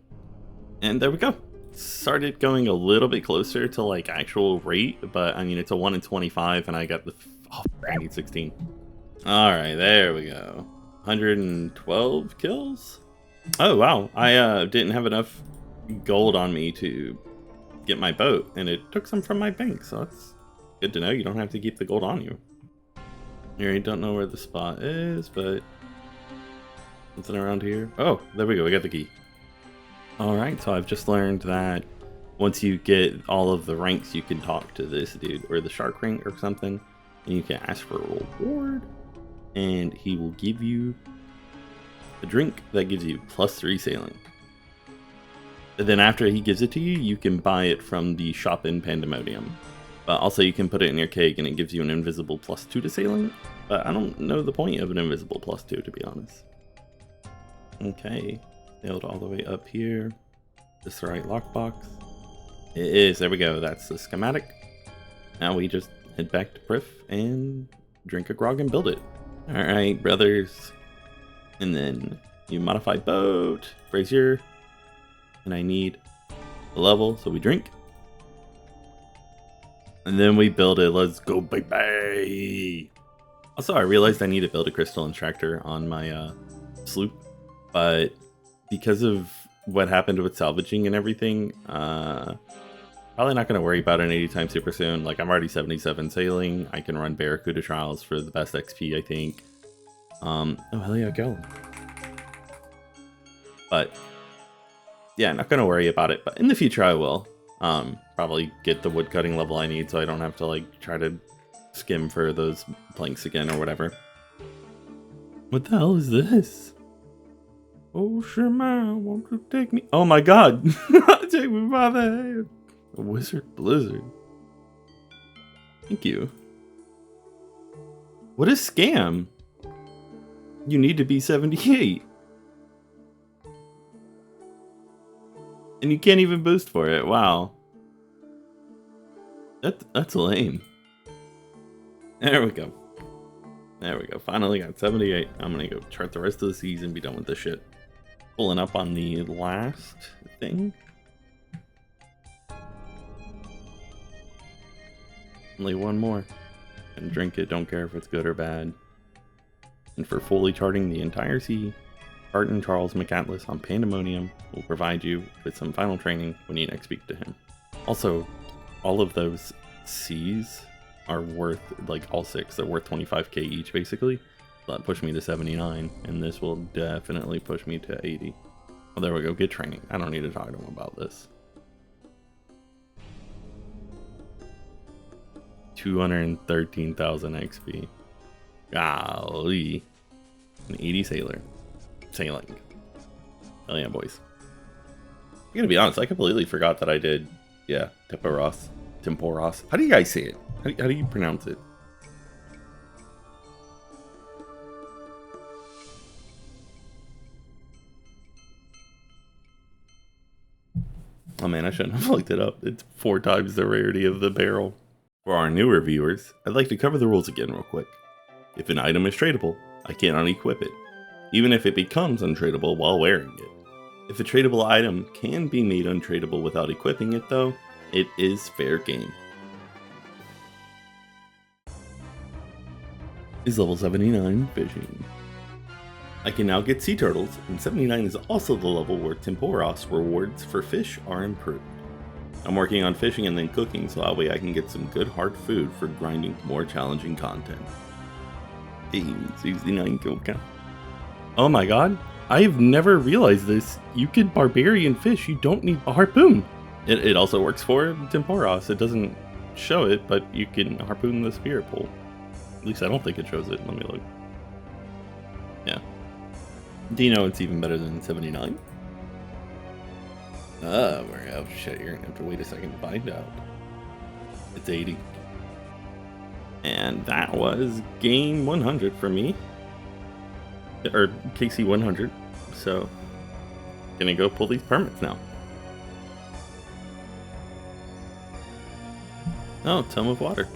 And there we go. Started going a little bit closer to like actual rate, but I mean it's a 1 in 25 and I got the I need 16. Alright, there we go. 112 kills? Oh wow, I didn't have enough gold on me to get my boat, and it took some from my bank, so that's good to know. You don't have to keep the gold on you. Here, I don't know where the spot is, but something around here. Oh, there we go, we got the key. Alright, so I've just learned that once you get all of the ranks, you can talk to this dude, or the shark ring or something, and you can ask for a reward, and he will give you a drink that gives you +3 sailing. And then after he gives it to you, you can buy it from the shop in Pandemonium. But also you can put it in your keg and it gives you an invisible +2 to sailing. But I don't know the point of an invisible +2, to be honest. Okay, sailed all the way up here. Is this the right lockbox? It is, there we go, that's the schematic. Now we just head back to Priff and drink a grog and build it. Alright, brothers. And then you modify boat, brazier. And I need a level, so we drink. And then we build it. Let's go, baby! Also, I realized I need to build a crystal extractor on my sloop. But because of what happened with salvaging and everything, probably not going to worry about it anytime super soon. Like, I'm already 77 sailing. I can run Barracuda trials for the best XP, I think. Oh, hell yeah, go. But yeah, not gonna worry about it, but in the future I will. Probably get the woodcutting level I need so I don't have to like try to skim for those planks again or whatever. What the hell is this? Oh sure man, won't you take me? Oh my god! Take me by the hand. A wizard blizzard. Thank you. What a scam! You need to be 78. And you can't even boost for it. Wow. That's lame. There we go. There we go. Finally got 78. I'm gonna go chart the rest of the season, be done with this shit. Pulling up on the last thing. Only one more. And drink it, don't care if it's good or bad. And for fully charting the entire sea, Barton Charles McAtlas on Pandemonium will provide you with some final training when you next speak to him. Also, all of those C's are worth, like all 6, they're worth 25k each basically. That pushed me to 79, and this will definitely push me to 80. Well, there we go, get training. I don't need to talk to him about this. 213,000 XP. Golly. An 80 sailor. Sailing. Hell yeah, boys. I'm gonna be honest, I completely forgot that I did, yeah, Temporos. How do you guys say it? How do you pronounce it? Oh man, I shouldn't have looked it up. It's 4 times the rarity of the barrel. For our newer viewers, I'd like to cover the rules again real quick. If an item is tradable, I can't unequip it, even if it becomes untradeable while wearing it. If a tradable item can be made untradeable without equipping it though, it is fair game. Is level 79 fishing. I can now get sea turtles, and 79 is also the level where Temporos rewards for fish are improved. I'm working on fishing and then cooking so that way I can get some good hard food for grinding more challenging content. Hey, 69 kill count. Oh my god, I've never realized this. You can barbarian fish, you don't need a harpoon. It also works for Temporos. It doesn't show it, but you can harpoon the spirit pole. At least I don't think it shows it. Let me look. Yeah. Do you know it's even better than 79? Oh shit, you're gonna have to wait a second to find out. It's 80. And that was game 100 for me. Or KC 100. So, gonna go pull these permits now. Oh, tome of water.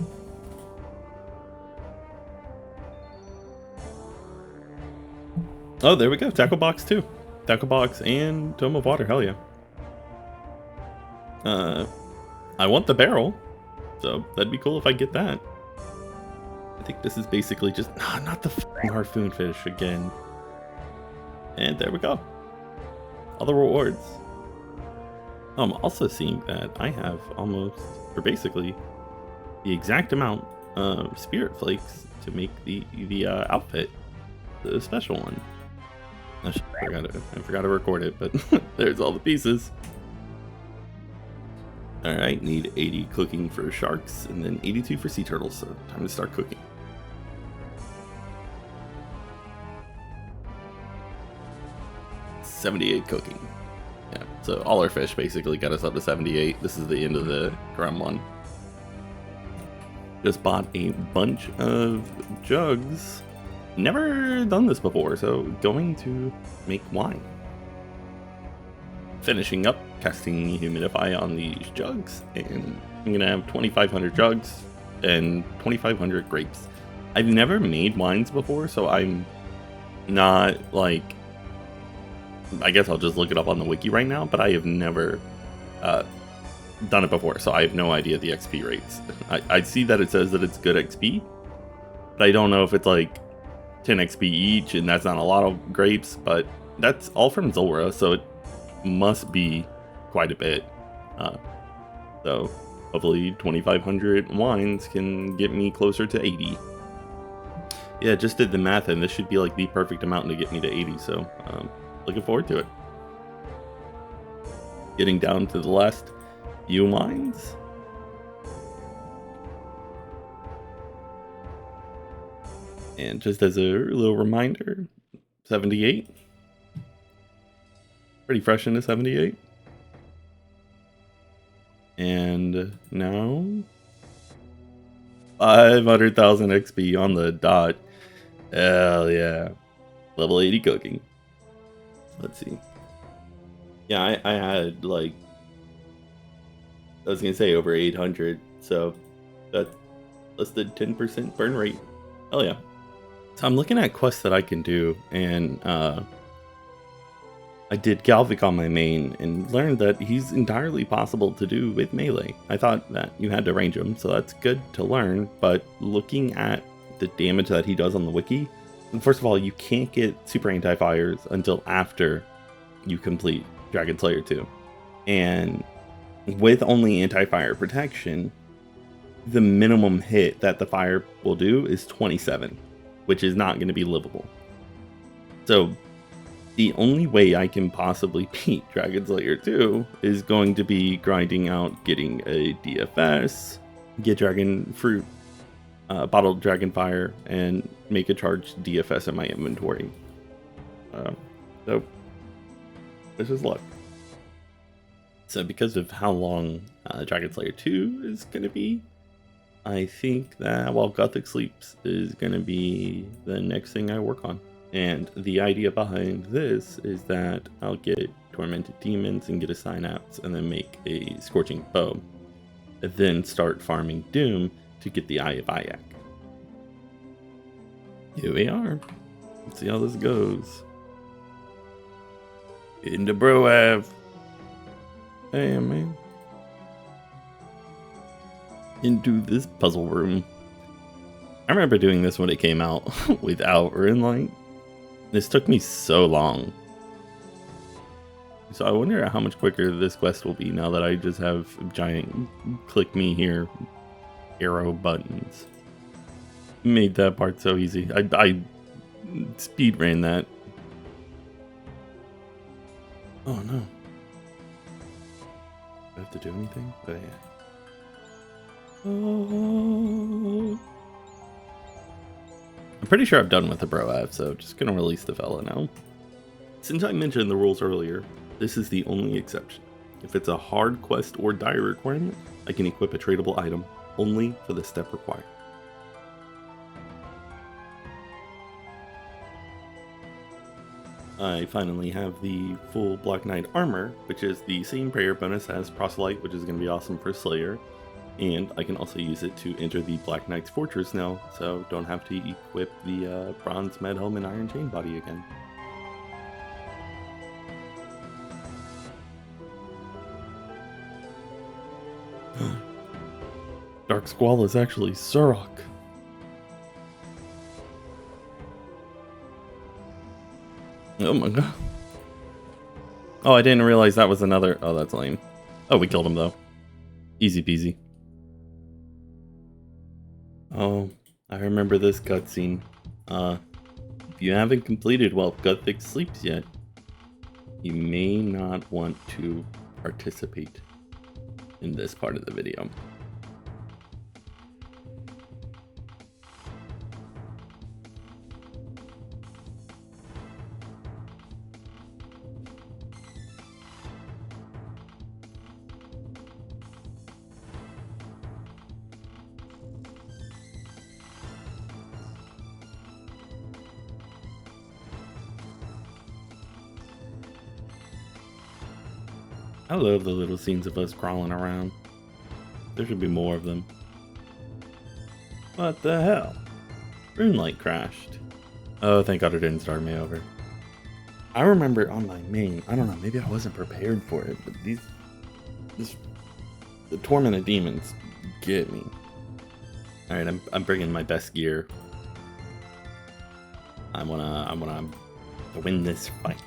Oh, there we go. Tackle box too. Tackle box and tome of water. Hell yeah. I want the barrel, so that'd be cool if I get that. I think this is basically just not the f***ing harpoon fish again. And there we go. All the rewards. I'm also seeing that I have almost, or basically, the exact amount of spirit flakes to make the outfit, the special one. I forgot to record it, but there's all the pieces. Alright, need 80 cooking for sharks, and then 82 for sea turtles, so time to start cooking. $78 cooking. Yeah, so all our fish basically got us up to 78. This is the end of the Grim one. Just bought a bunch of jugs. Never done this before, so going to make wine. Finishing up casting humidify on these jugs, and I'm gonna have 2,500 jugs and 2,500 grapes. I've never made wines before, so I'm not like, I guess I'll just look it up on the wiki right now, but I have never done it before, so I have no idea the XP rates. I see that it says that it's good XP, but I don't know if it's like 10 XP each, and that's not a lot of grapes, but that's all from Zora, so it must be quite a bit. So hopefully 2,500 wines can get me closer to 80. Yeah, just did the math, and this should be like the perfect amount to get me to 80, so looking forward to it. Getting down to the last few wines. And just as a little reminder, 78. Pretty fresh into 78. And now 500,000 XP on the dot. Hell yeah. Level 80 cooking. Let's see. Yeah, I had like, I was gonna say over 800, so that's less than 10% burn rate. Hell yeah. So I'm looking at quests that I can do, and I did Galvic on my main and learned that he's entirely possible to do with melee. I thought that you had to range him, so that's good to learn, but looking at the damage that he does on the wiki, first of all, you can't get super anti-fires until after you complete Dragon Slayer 2. And with only anti-fire protection, the minimum hit that the fire will do is 27, which is not going to be livable. So the only way I can possibly beat Dragon Slayer 2 is going to be grinding out, getting a DFS, get Dragon Fruit, Bottled Dragon Fire, and make a charged DFS in my inventory. So this is luck. So because of how long Dragon Slayer 2 is going to be, I think that While Gothic Sleeps is going to be the next thing I work on. And the idea behind this is that I'll get Tormented Demons and get a Synapse, and then make a Scorching Bow, and then start farming Doom to get the Eye of Ayak. Here we are. Let's see how this goes. Into Broav. Hey, man. Into this puzzle room. I remember doing this when it came out without Runelight. This took me so long. So I wonder how much quicker this quest will be now that I just have giant click me here arrow buttons. Made that part so easy. I speed ran that. Oh no. Do I have to do anything? Oh yeah. Oh. I'm pretty sure I'm done with the Broav, so just gonna release the fella now. Since I mentioned the rules earlier, this is the only exception. If it's a hard quest or dire requirement, I can equip a tradable item only for the step required. I finally have the full Black Knight armor, which is the same prayer bonus as Proselyte, which is going to be awesome for Slayer. And I can also use it to enter the Black Knight's Fortress now, so don't have to equip the Bronze Med Helm and Iron Chain Body again. Dark Squall is actually Surok. Oh my god. Oh, I didn't realize that was another. Oh, that's lame. Oh, we killed him though. Easy peasy. Oh, I remember this cutscene. If you haven't completed while Guthix sleeps yet, you may not want to participate in this part of the video. I love the little scenes of us crawling around. There should be more of them. What the hell? Runelight crashed. Oh, thank God it didn't start me over. I remember on my main, I don't know, maybe I wasn't prepared for it, but the Tormented Demons get me. Alright, I'm bringing my best gear. I wanna win this fight.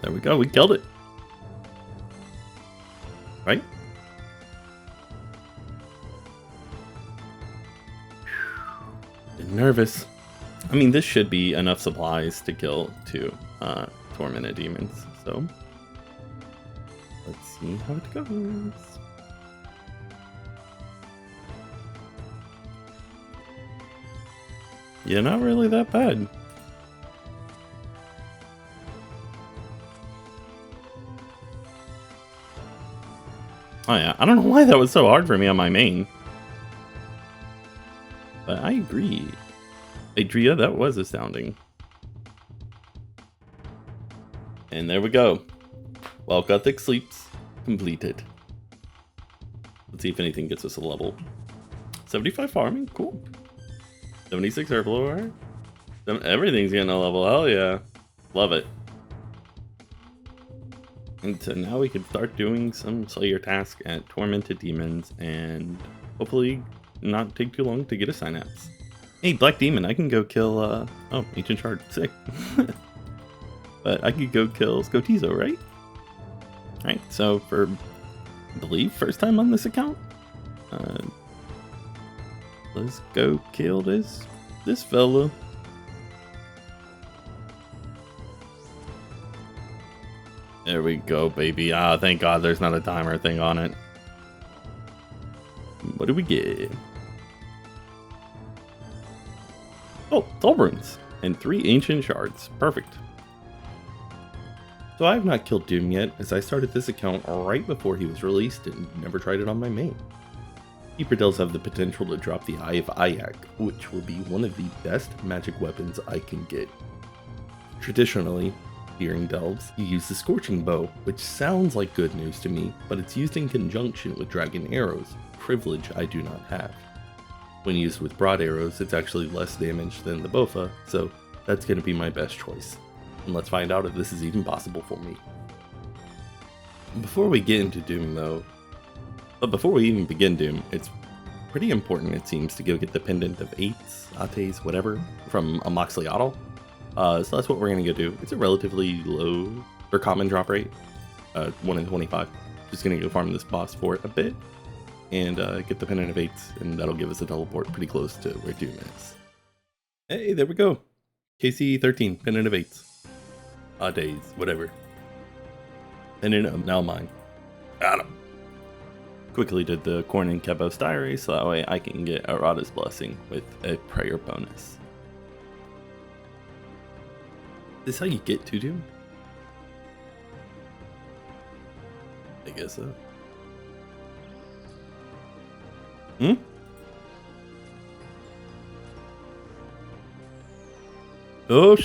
There we go, we killed it. Right? Been nervous. I mean, this should be enough supplies to kill 2 Tormented Demons, so let's see how it goes. Yeah, not really that bad. Oh yeah, I don't know why that was so hard for me on my main. But I agree. Adria, that was astounding. And there we go. While Guthix sleeps, completed. Let's see if anything gets us a level. 75 farming, cool. 76 herbivore. Everything's getting a level, hell yeah. Love it. And so now we can start doing some Slayer tasks at Tormented Demons and hopefully not take too long to get a Synapse. Hey, Black Demon, I can go kill, oh, Ancient Shard, sick. But I could go kill Scotizo, right? Alright, so for, I believe, first time on this account, let's go kill this fella. There we go, baby. Ah, thank God there's not a timer thing on it. What do we get? Oh, Soul Runes and 3 Ancient Shards. Perfect. So I have not killed Doom yet, as I started this account right before he was released and never tried it on my main. Keeper Dells have the potential to drop the Eye of Ayak, which will be one of the best magic weapons I can get. Traditionally, during delves, you use the Scorching Bow, which sounds like good news to me, but it's used in conjunction with Dragon Arrows, a privilege I do not have. When used with Broad Arrows, it's actually less damage than the Bofa, so that's going to be my best choice. And let's find out if this is even possible for me. Before we get into Doom though, but before we even begin Doom, it's pretty important it seems to go get the Pendant of 8s, Ates, whatever, from a Moxliotl. So that's what we're going to go do. It's a relatively low, or common drop rate, 1 in 25. Just going to go farm this boss for a bit, and get the Pendant of 8s, and that'll give us a teleport pretty close to where Doom is. Hey, there we go. KC 13, Pendant of 8s. Days, whatever. Pendant of now mine. Got him. Quickly did the Corn and Kebos Diary, so that way I can get Arata's Blessing with a prayer bonus. Is this how you get to Doom? I guess so. Oh,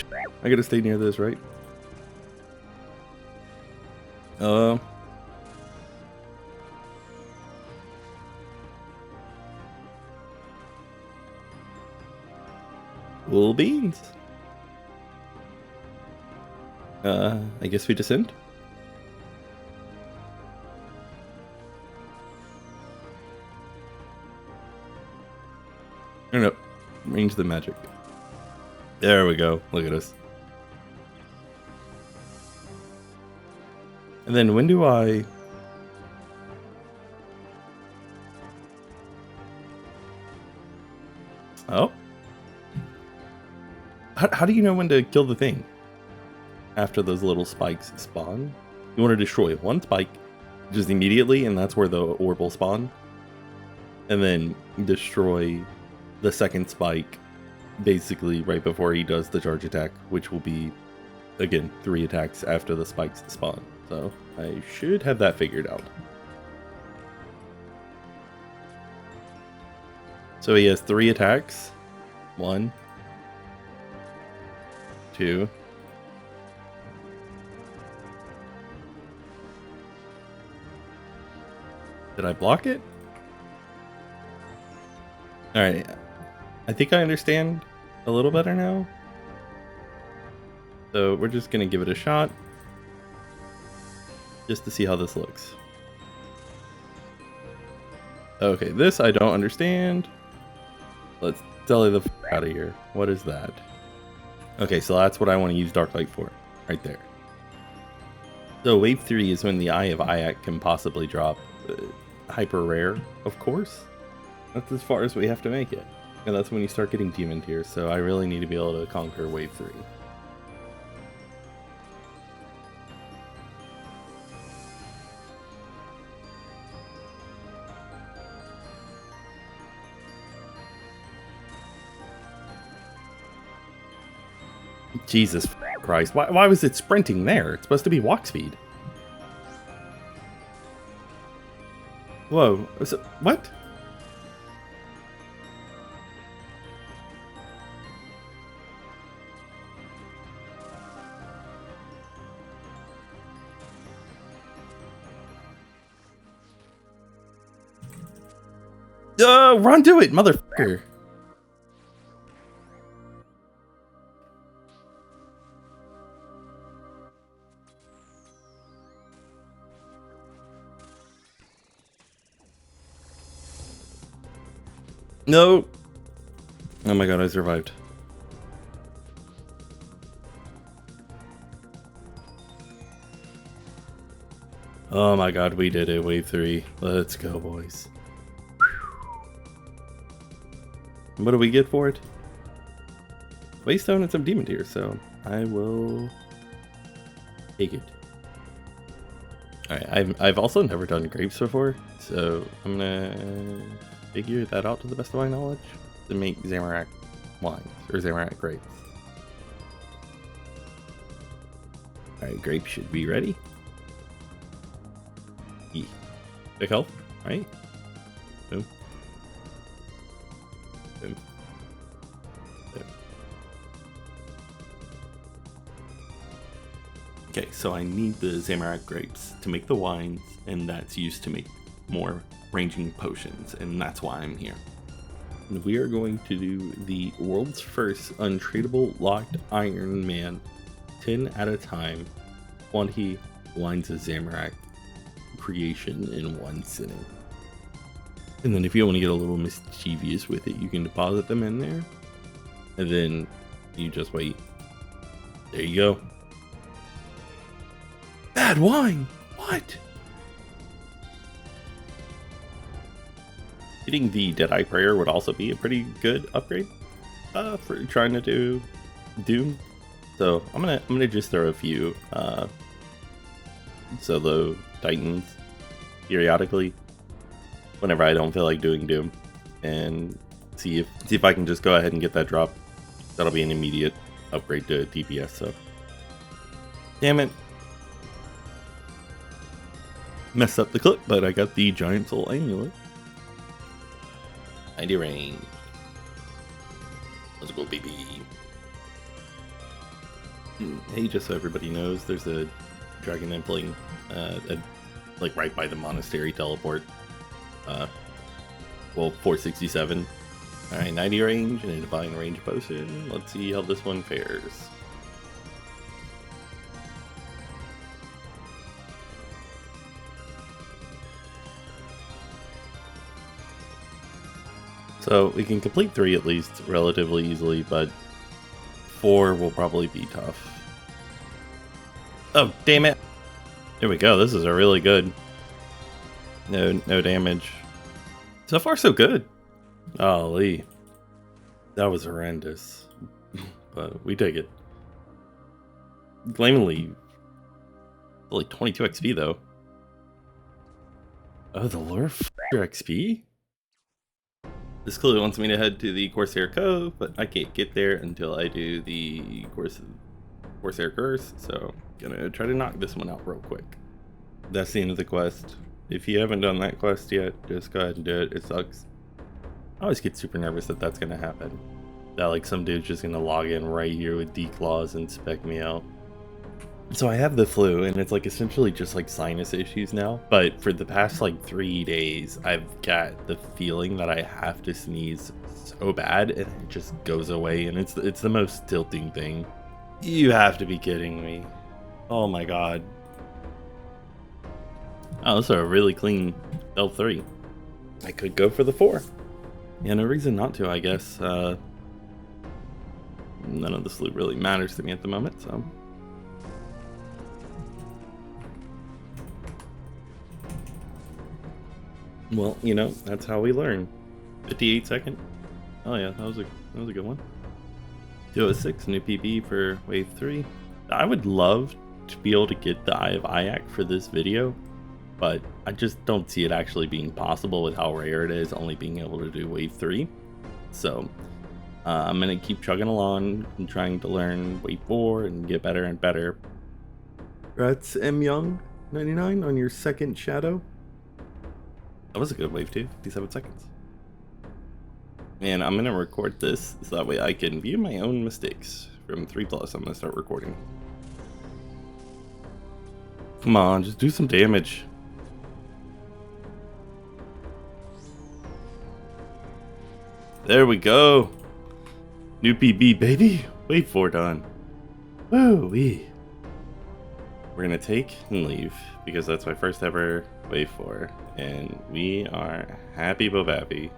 I gotta stay near this, right? Cool beans. I guess we descend. Or no, range the magic. There we go. Look at us. And then when do I... Oh? How do you know when to kill the thing? After those little spikes spawn? You want to destroy one spike just immediately, and that's where the orb will spawn. And then destroy the second spike basically right before he does the charge attack, which will be, again, 3 attacks after the spikes spawn. So I should have that figured out. So he has 3 attacks. 1, 2. Did I block it? Alright. I think I understand a little better now. So we're just gonna give it a shot. Just to see how this looks. Okay, this I don't understand. Let's delay the f out of here. What is that? Okay, so that's what I want to use Dark Light for. Right there. So wave 3 is when the Eye of Ayak can possibly drop. Hyper rare, of course. That's as far as we have to make it. And that's when you start getting demon tiers, so I really need to be able to conquer wave 3. Jesus Christ, why was it sprinting there? It's supposed to be walk speed. Whoa, what? Run to it, motherfucker. No. Oh my god, I survived. Oh my god, we did it. Wave 3. Let's go, boys. What do we get for it? Waystone and some demon tier, so I will take it. Alright, I've also never done grapes before, so I'm gonna figure that out to the best of my knowledge to make Zamorak wines or Zamorak grapes. Alright, grapes should be ready. Big health, right? Boom. Boom. Boom. Okay, so I need the Zamorak grapes to make the wines, and that's used to make more ranging potions, and that's why I'm here. And we are going to do the world's first untradeable locked Ironman 10 at a time 20 wines of Zamorak creation in one sitting. And then if you want to get a little mischievous with it, you can deposit them in there, and then you just wait. There you go. Bad wine! What? Getting the Deadeye Prayer would also be a pretty good upgrade for trying to do Doom. So I'm gonna just throw a few solo Titans periodically whenever I don't feel like doing Doom, and see if I can just go ahead and get that drop. That'll be an immediate upgrade to DPS. So damn it. Messed up the clip, but I got the Giant Soul Amulet. 90 range. Let's go, baby. Hey, just so everybody knows, there's a dragon impling, like right by the monastery teleport. Well, 467. Alright, 90 range and a divine range potion. Let's see how this one fares. So we can complete 3 at least relatively easily, but 4 will probably be tough. Oh, damn it! There we go, this is a really good. No damage. So far so good. Golly. That was horrendous. But we take it. Glamourly. Only 22 XP though. Oh, the lure XP? This clearly wants me to head to the Corsair Cove, but I can't get there until I do the Corsair Curse, so gonna try to knock this one out real quick. That's the end of the quest. If you haven't done that quest yet, just go ahead and do it. It sucks. I always get super nervous that that's gonna happen. That like some dude's just gonna log in right here with D-claws and spec me out. So I have the flu, and it's like essentially just like sinus issues now. But for the past like 3 days, I've got the feeling that I have to sneeze so bad, and it just goes away. And it's the most tilting thing. You have to be kidding me! Oh my god! Oh, this is a really clean L3. I could go for the 4. Yeah, no reason not to, I guess. None of this loot really matters to me at the moment, so. Well, you know, that's how we learn. 58 second. Oh yeah, that was a good one. 206, new PB for wave 3. I would love to be able to get the Eye of Ayak for this video, but I just don't see it actually being possible with how rare it is, only being able to do wave 3. So I'm gonna keep chugging along and trying to learn wave 4 and get better and better. Congrats, M Young 99 on your second shadow. That was a good wave too, 57 seconds. And I'm gonna record this so that way I can view my own mistakes. From 3+, I'm gonna start recording. Come on, just do some damage. There we go. New PB, baby. Wave 4 done. Woo-wee. We're gonna take and leave because that's my first ever wave 4. And we are happy bobappy.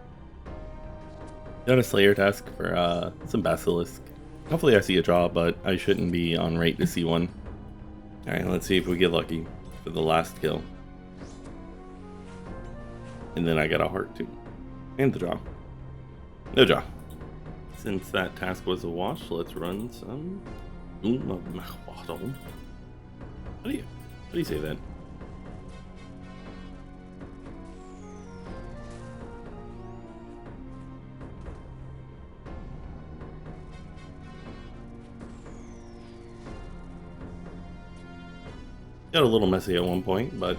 Got a Slayer task for some Basilisk. Hopefully I see a draw, but I shouldn't be on rate to see one. Alright, let's see if we get lucky for the last kill. And then I got a heart too. And the draw. No draw. Since that task was a wash, let's run some waddle. How do you say that? Got a little messy at one point, but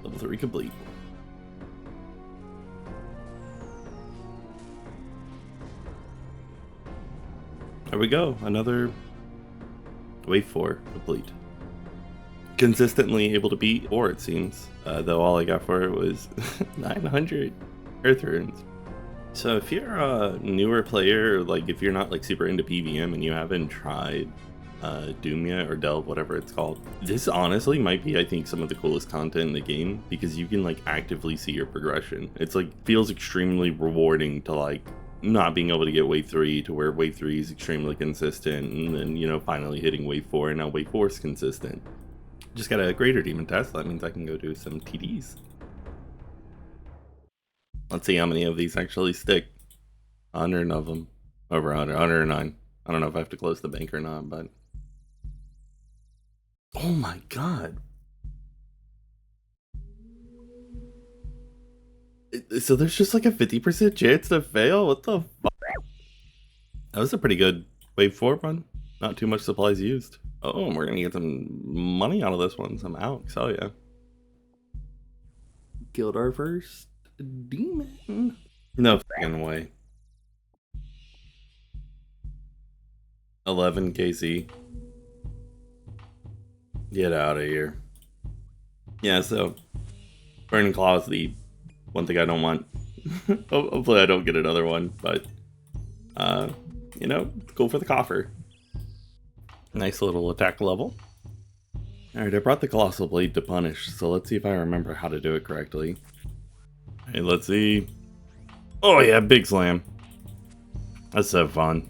level 3 complete. There we go, another wave 4 complete. Consistently able to beat ore, it seems, though all I got for it was 900 earth runes. So if you're a newer player, like if you're not like super into PVM and you haven't tried Doomia or Delve, whatever it's called, this honestly might be, I think, some of the coolest content in the game because you can like actively see your progression. It's like feels extremely rewarding to like not being able to get wave 3 to where wave 3 is extremely consistent, and then, you know, finally hitting wave 4, and now wave 4 is consistent. Just got a greater demon test. That means I can go do some TDs. Let's see how many of these actually stick. 100 of them. Over 100, 109. I don't know if I have to close the bank or not, but oh my god. So there's just like a 50% chance to fail? What the fuck? That was a pretty good wave 4 run. Not too much supplies used. Oh, and we're gonna get some money out of this one. Some Alex, oh yeah. Killed our first demon. No fucking way. 11 KC. Get out of here. Yeah, so Burning Claw is the one thing I don't want. Hopefully I don't get another one, but you know, go for the coffer. Nice little attack level. Alright, I brought the Colossal Blade to punish, so let's see if I remember how to do it correctly. Hey, let's see. Oh yeah, big slam. That's so fun.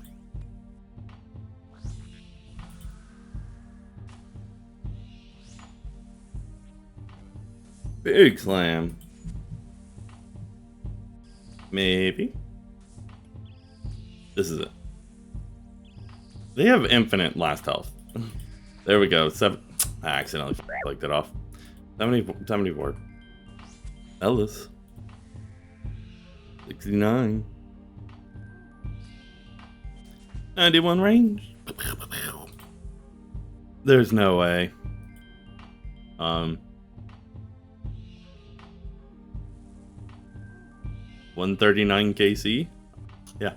Big slam. Maybe. This is it. They have infinite last health. There we go. I accidentally flicked it off. 74. Ellis. 69. 91 range. There's no way. 139 KC. Yeah,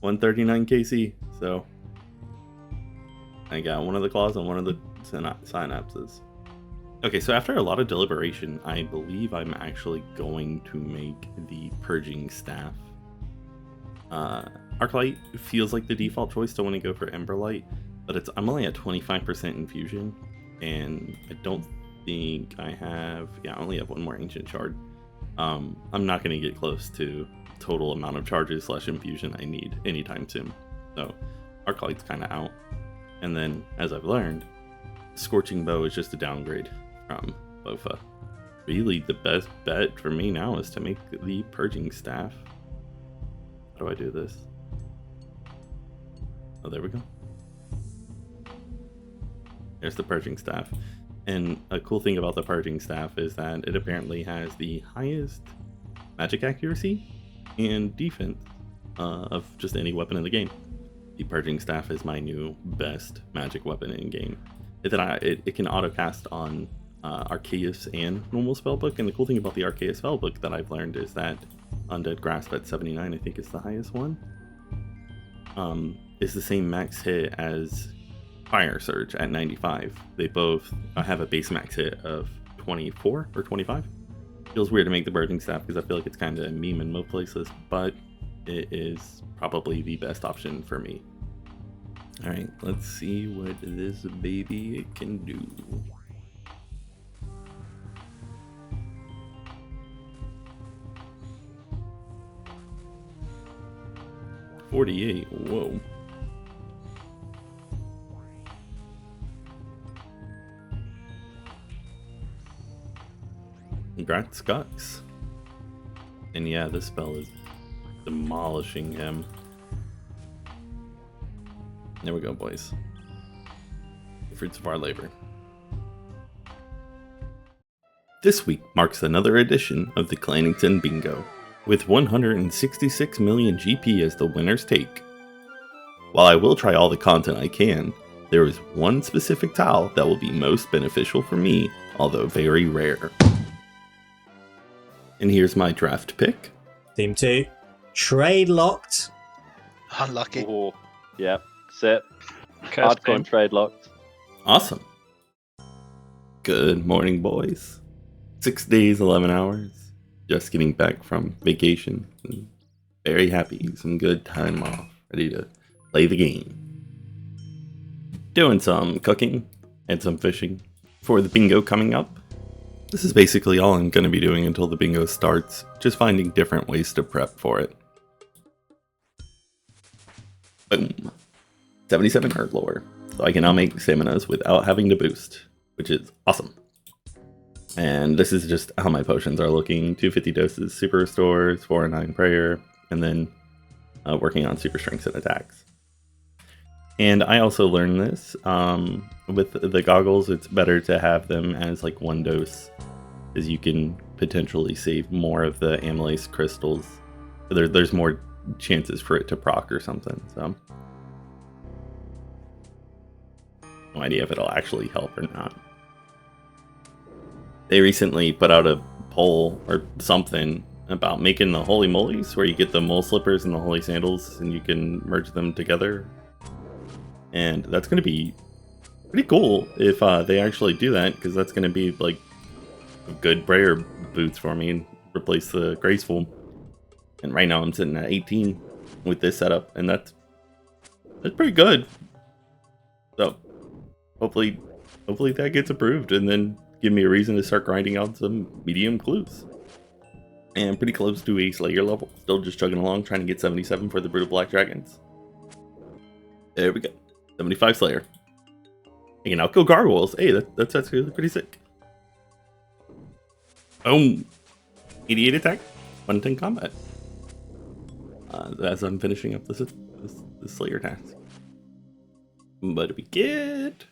139 KC. So I got one of the claws and one of the synapses. Okay, so after a lot of deliberation, I believe I'm actually going to make the purging staff. Arclight feels like the default choice to want to go for Emberlight, but I'm only at 25% infusion, and I don't think I have. Yeah, I only have one more ancient shard. I'm not going to get close to total amount of charges / infusion I need anytime soon. So Arclight's kind of out. And then, as I've learned, Scorching Bow is just a downgrade from Bofa. Really, the best bet for me now is to make the Purging Staff. How do I do this? Oh, there we go. There's the Purging Staff. And a cool thing about the Purging Staff is that it apparently has the highest magic accuracy and defense of just any weapon in the game. The Purging Staff is my new best magic weapon in game. It can auto cast on Arceus and normal spellbook, and the cool thing about the Arceus spellbook that I've learned is that Undead Grasp at 79, I think is the highest one, is the same max hit as Fire Surge at 95. They both have a base max hit of 24 or 25. Feels weird to make the Purging Staff because I feel like it's kind of a meme in most places, but it is probably the best option for me. Alright, let's see what this baby can do. $48, whoa. Congrats, Gux. And yeah, this spell is demolishing him. There we go, boys. The fruits of our labor. This week marks another edition of the Clannington Bingo, with 166 million GP as the winner's take. While I will try all the content I can, there is one specific tile that will be most beneficial for me, although very rare. And here's my draft pick. Team 2. Trade locked. Unlucky. Oh, yeah. Sit. Cursed Hardcore game. and trade locked. Awesome. Good morning, boys. 6 days, 11 hours. Just getting back from vacation. Very happy. Some good time off. Ready to play the game. Doing some cooking and some fishing for the bingo coming up. This is basically all I'm going to be doing until the bingo starts. Just finding different ways to prep for it. Boom. 77 herb lore. So I can now make staminas without having to boost, which is awesome. And this is just how my potions are looking. 250 doses super restores, 4 and 9 prayer, and then working on super strengths and attacks. And I also learned this with the goggles. It's better to have them as like 1 dose, as you can potentially save more of the amylase crystals. There's more chances for it to proc or something. So no idea if it'll actually help or not. They recently put out a poll or something about making the holy molies, where you get the mole slippers and the holy sandals and you can merge them together. And that's going to be pretty cool if they actually do that, because that's going to be like good prayer boots for me and replace the graceful. And right now I'm sitting at 18 with this setup, and that's pretty good. So hopefully that gets approved, and then give me a reason to start grinding out some medium clues. And pretty close to a Slayer level. Still just chugging along, trying to get 77 for the Brutal Black Dragons. There we go. 75 Slayer. You can outkill gargoyles. Hey, that's actually pretty sick. Boom. 88 attack, 110 combat. As I'm finishing up this Slayer task. But we get...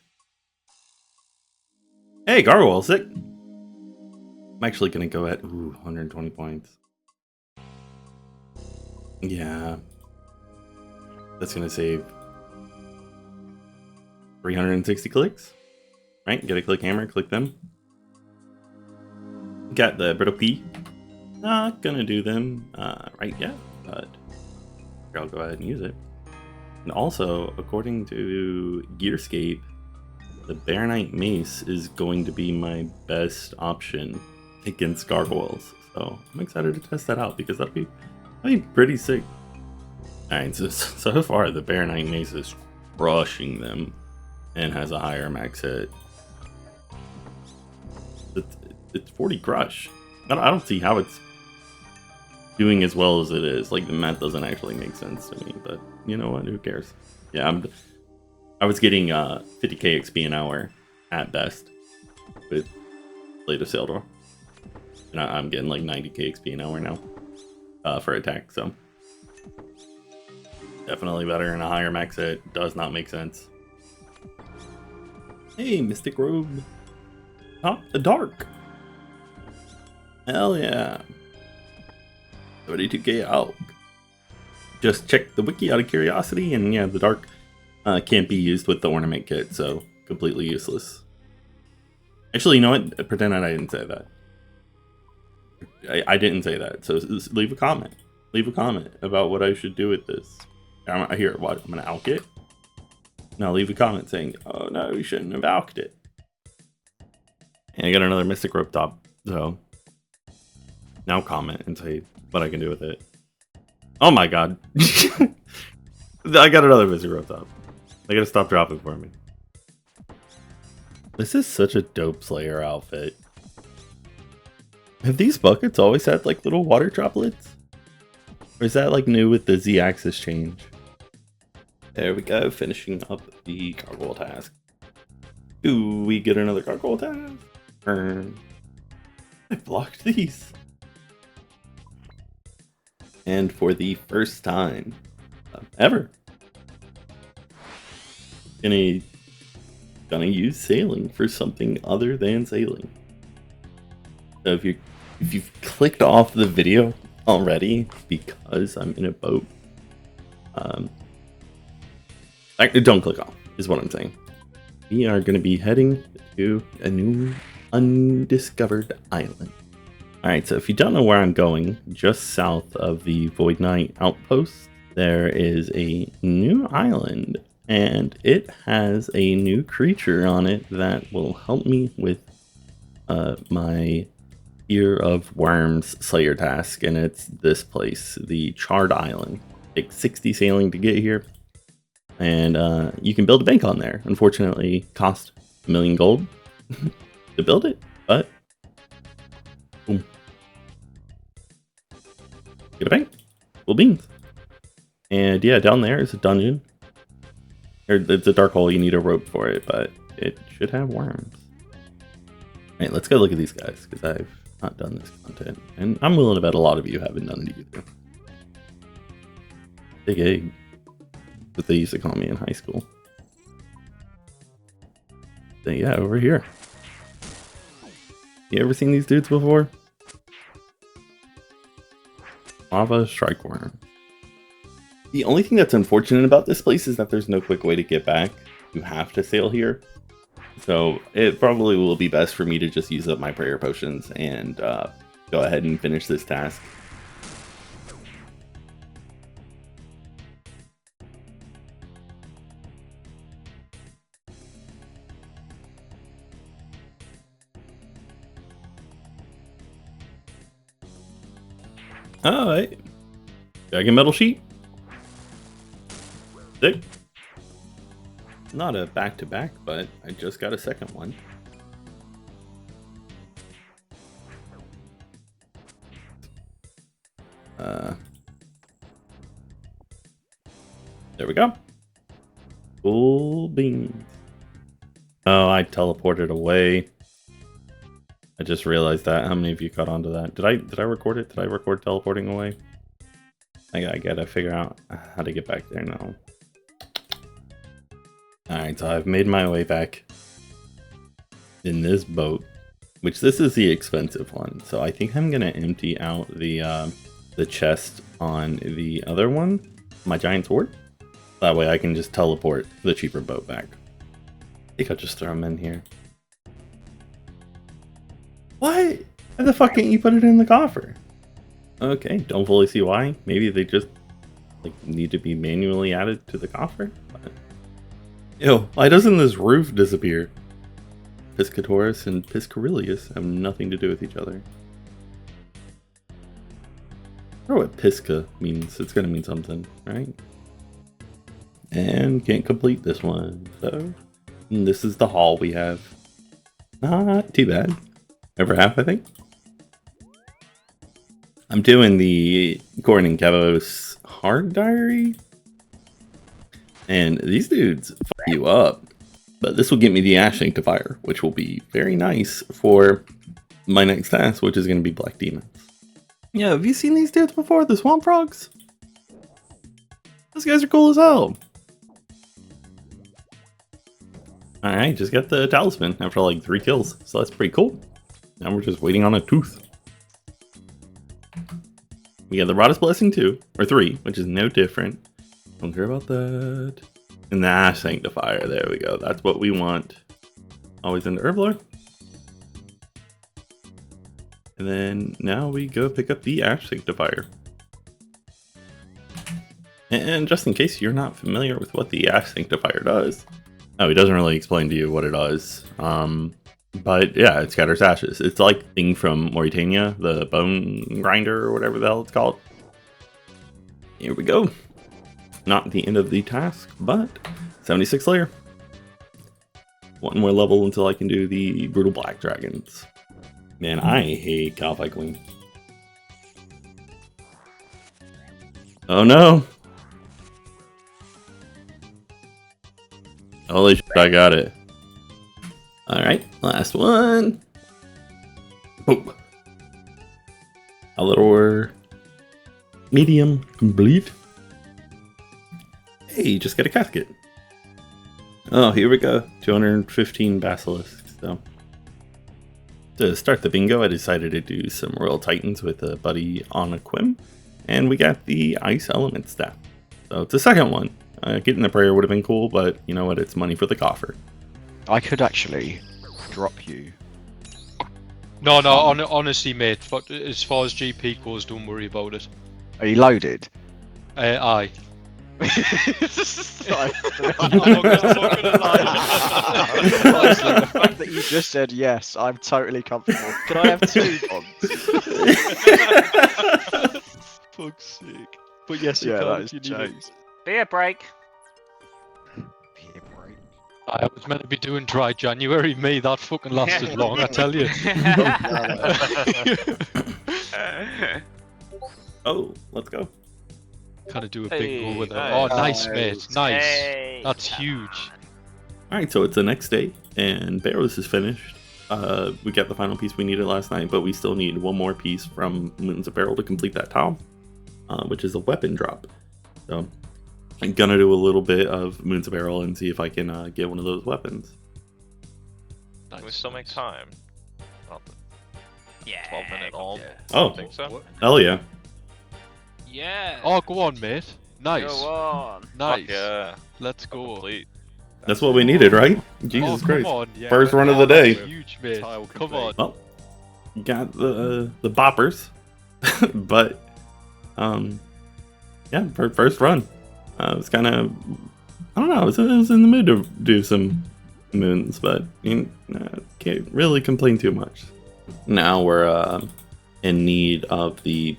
Hey, gargoyle, sick. I'm actually gonna go at 120 points. Yeah. That's gonna save 360 clicks. Right? Get a click hammer, click them. Got the brittle P. Not gonna do them right yet, but I'll go ahead and use it. And also, according to Gearscape, the Bear Knight Mace is going to be my best option against gargoyles. So I'm excited to test that out, because that'd be pretty sick. Alright, so far the Bear Knight Mace is crushing them and has a higher max hit. It's 40 crush. I don't see how it's doing as well as it is. Like, the math doesn't actually make sense to me, but you know what, who cares? Yeah, I was getting 50k XP an hour at best with Blade of Sildor. And I'm getting like 90k XP an hour now for attack, so definitely better and a higher max hit. Does not make sense. Hey, Mystic Robe. Top the Dark. Hell yeah. 32k out. Just check the wiki out of curiosity, and yeah, the Dark can't be used with the ornament kit, so completely useless. Actually, you know what? Pretend I didn't say that. I didn't say that, so leave a comment. Leave a comment about what I should do with this. Here, what? I'm gonna alk it? Now leave a comment saying, oh no, you shouldn't have alked it. And I got another Mystic Rope top, so now comment and say what I can do with it. Oh my god. I got another Mystic Rope top. They gotta stop dropping for me. This is such a dope Slayer outfit. Have these buckets always had like little water droplets? Or is that like new with the Z-axis change? There we go, finishing up the gargoyle task. Do we get another gargoyle task? I blocked these. And for the first time ever, gonna use sailing for something other than sailing. So if you've clicked off the video already because I'm in a boat, don't click off, is what I'm saying. We are going to be heading to a new undiscovered island. Alright, so if you don't know where I'm going, just south of the Void Knight outpost, there is a new island, and it has a new creature on it that will help me with my Ear of Worms Slayer task, and it's this place, the Charred Island. Takes 60 sailing to get here, and you can build a bank on there. Unfortunately, cost 1 million gold to build it, but boom. Get a bank. Full beans. And yeah, down there is a dungeon. It's a dark hole, you need a rope for it, but it should have worms. Alright, let's go look at these guys, because I've not done this content, and I'm willing to bet a lot of you haven't done it either. Big Egg, what they used to call me in high school. So yeah, over here. You ever seen these dudes before? Lava strike worm. The only thing that's unfortunate about this place is that there's no quick way to get back. You have to sail here. So it probably will be best for me to just use up my prayer potions and go ahead and finish this task. Alright. Dragon metal sheet. Sick. Not a back-to-back, but I just got a second one. There we go. Full beans. Oh, I teleported away. I just realized that. How many of you caught onto that? Did I record it? Did I record teleporting away? I gotta figure out how to get back there now. Alright, so I've made my way back in this boat, which this is the expensive one. So I think I'm gonna empty out the chest on the other one, my giant sword. That way I can just teleport the cheaper boat back. I think I'll just throw them in here. What? Why the fuck can't you put it in the coffer? Okay, don't fully see why. Maybe they just like need to be manually added to the coffer. But... Ew, why doesn't this roof disappear? Piscatorus and Piscarilius have nothing to do with each other. I don't know what Pisca means. It's gonna mean something, right? And can't complete this one. So this is the haul we have. Not too bad. Over half, I think. I'm doing the Corn and Kavos hard diary. And these dudes fuck you up. But this will get me the Ash Sanctifier, which will be very nice for my next task, which is going to be Black Demons. Yeah, have you seen these dudes before? The Swamp Frogs? Those guys are cool as hell. Alright, just got the talisman after like 3 kills, so that's pretty cool. Now we're just waiting on a tooth. We got the Rottest Blessing 2, or 3, which is no different. Don't care about that. And the Ash Sanctifier, there we go. That's what we want. Always in the Herblore. And then now we go pick up the Ash Sanctifier. And just in case you're not familiar with what the Ash Sanctifier does. Oh, he doesn't really explain to you what it does. But yeah, it scatters ashes. It's like the thing from Mauritania, the bone grinder or whatever the hell it's called. Here we go. Not the end of the task, but 76 layer. One more level until I can do the brutal black dragons. Man, I hate Calphi Queen. Oh no! Holy shit, I got it. Alright, last one. Boop. A little medium complete. Hey, just get a casket. Oh, here we go. 215 basilisks. So, to start the bingo, I decided to do some Royal Titans with a buddy on a Quim. And we got the Ice Element staff. So it's the second one. Getting the prayer would have been cool, but you know what? It's money for the coffer. I could actually drop you. No, honestly, mate. But as far as GP goes, don't worry about it. Are you loaded? Aye. I'm not gonna lie. Honestly, the fact that you just said yes, I'm totally comfortable. Can I have 2 bonds? Fuck's sake. But yes, you Yeah, can that if is you need it. jokes. Beer break. Beer break. I was meant to be doing dry January. Me, that fucking lasted long, I tell you. Oh, let's go. Kind of do a big goal with it. Hey, Oh, nice. nice, mate. Nice. Hey. That's huge. Alright, so it's the next day, and Barrows is finished. We got the final piece we needed last night, but we still need one more piece from Moon's Apparel to complete that tile, which is a weapon drop. So I'm gonna do a little bit of Moon's Apparel and see if I can get one of those weapons. Can we still make time? Not the Yeah. 12-minute all. Oh, I think so. hell yeah. Yeah. Oh, go on, mate. Nice. Go on. Nice. Fuck yeah. Let's go. Complete. That's what we needed, right? Jesus Oh, come Christ. on. Yeah, First run of the day. Huge, mate. Tile Come complete. on. Well, got the boppers, but yeah, first run. It was kind of, I don't know, I was in the mood to do some moons, but you know, can't really complain too much. Now we're in need of the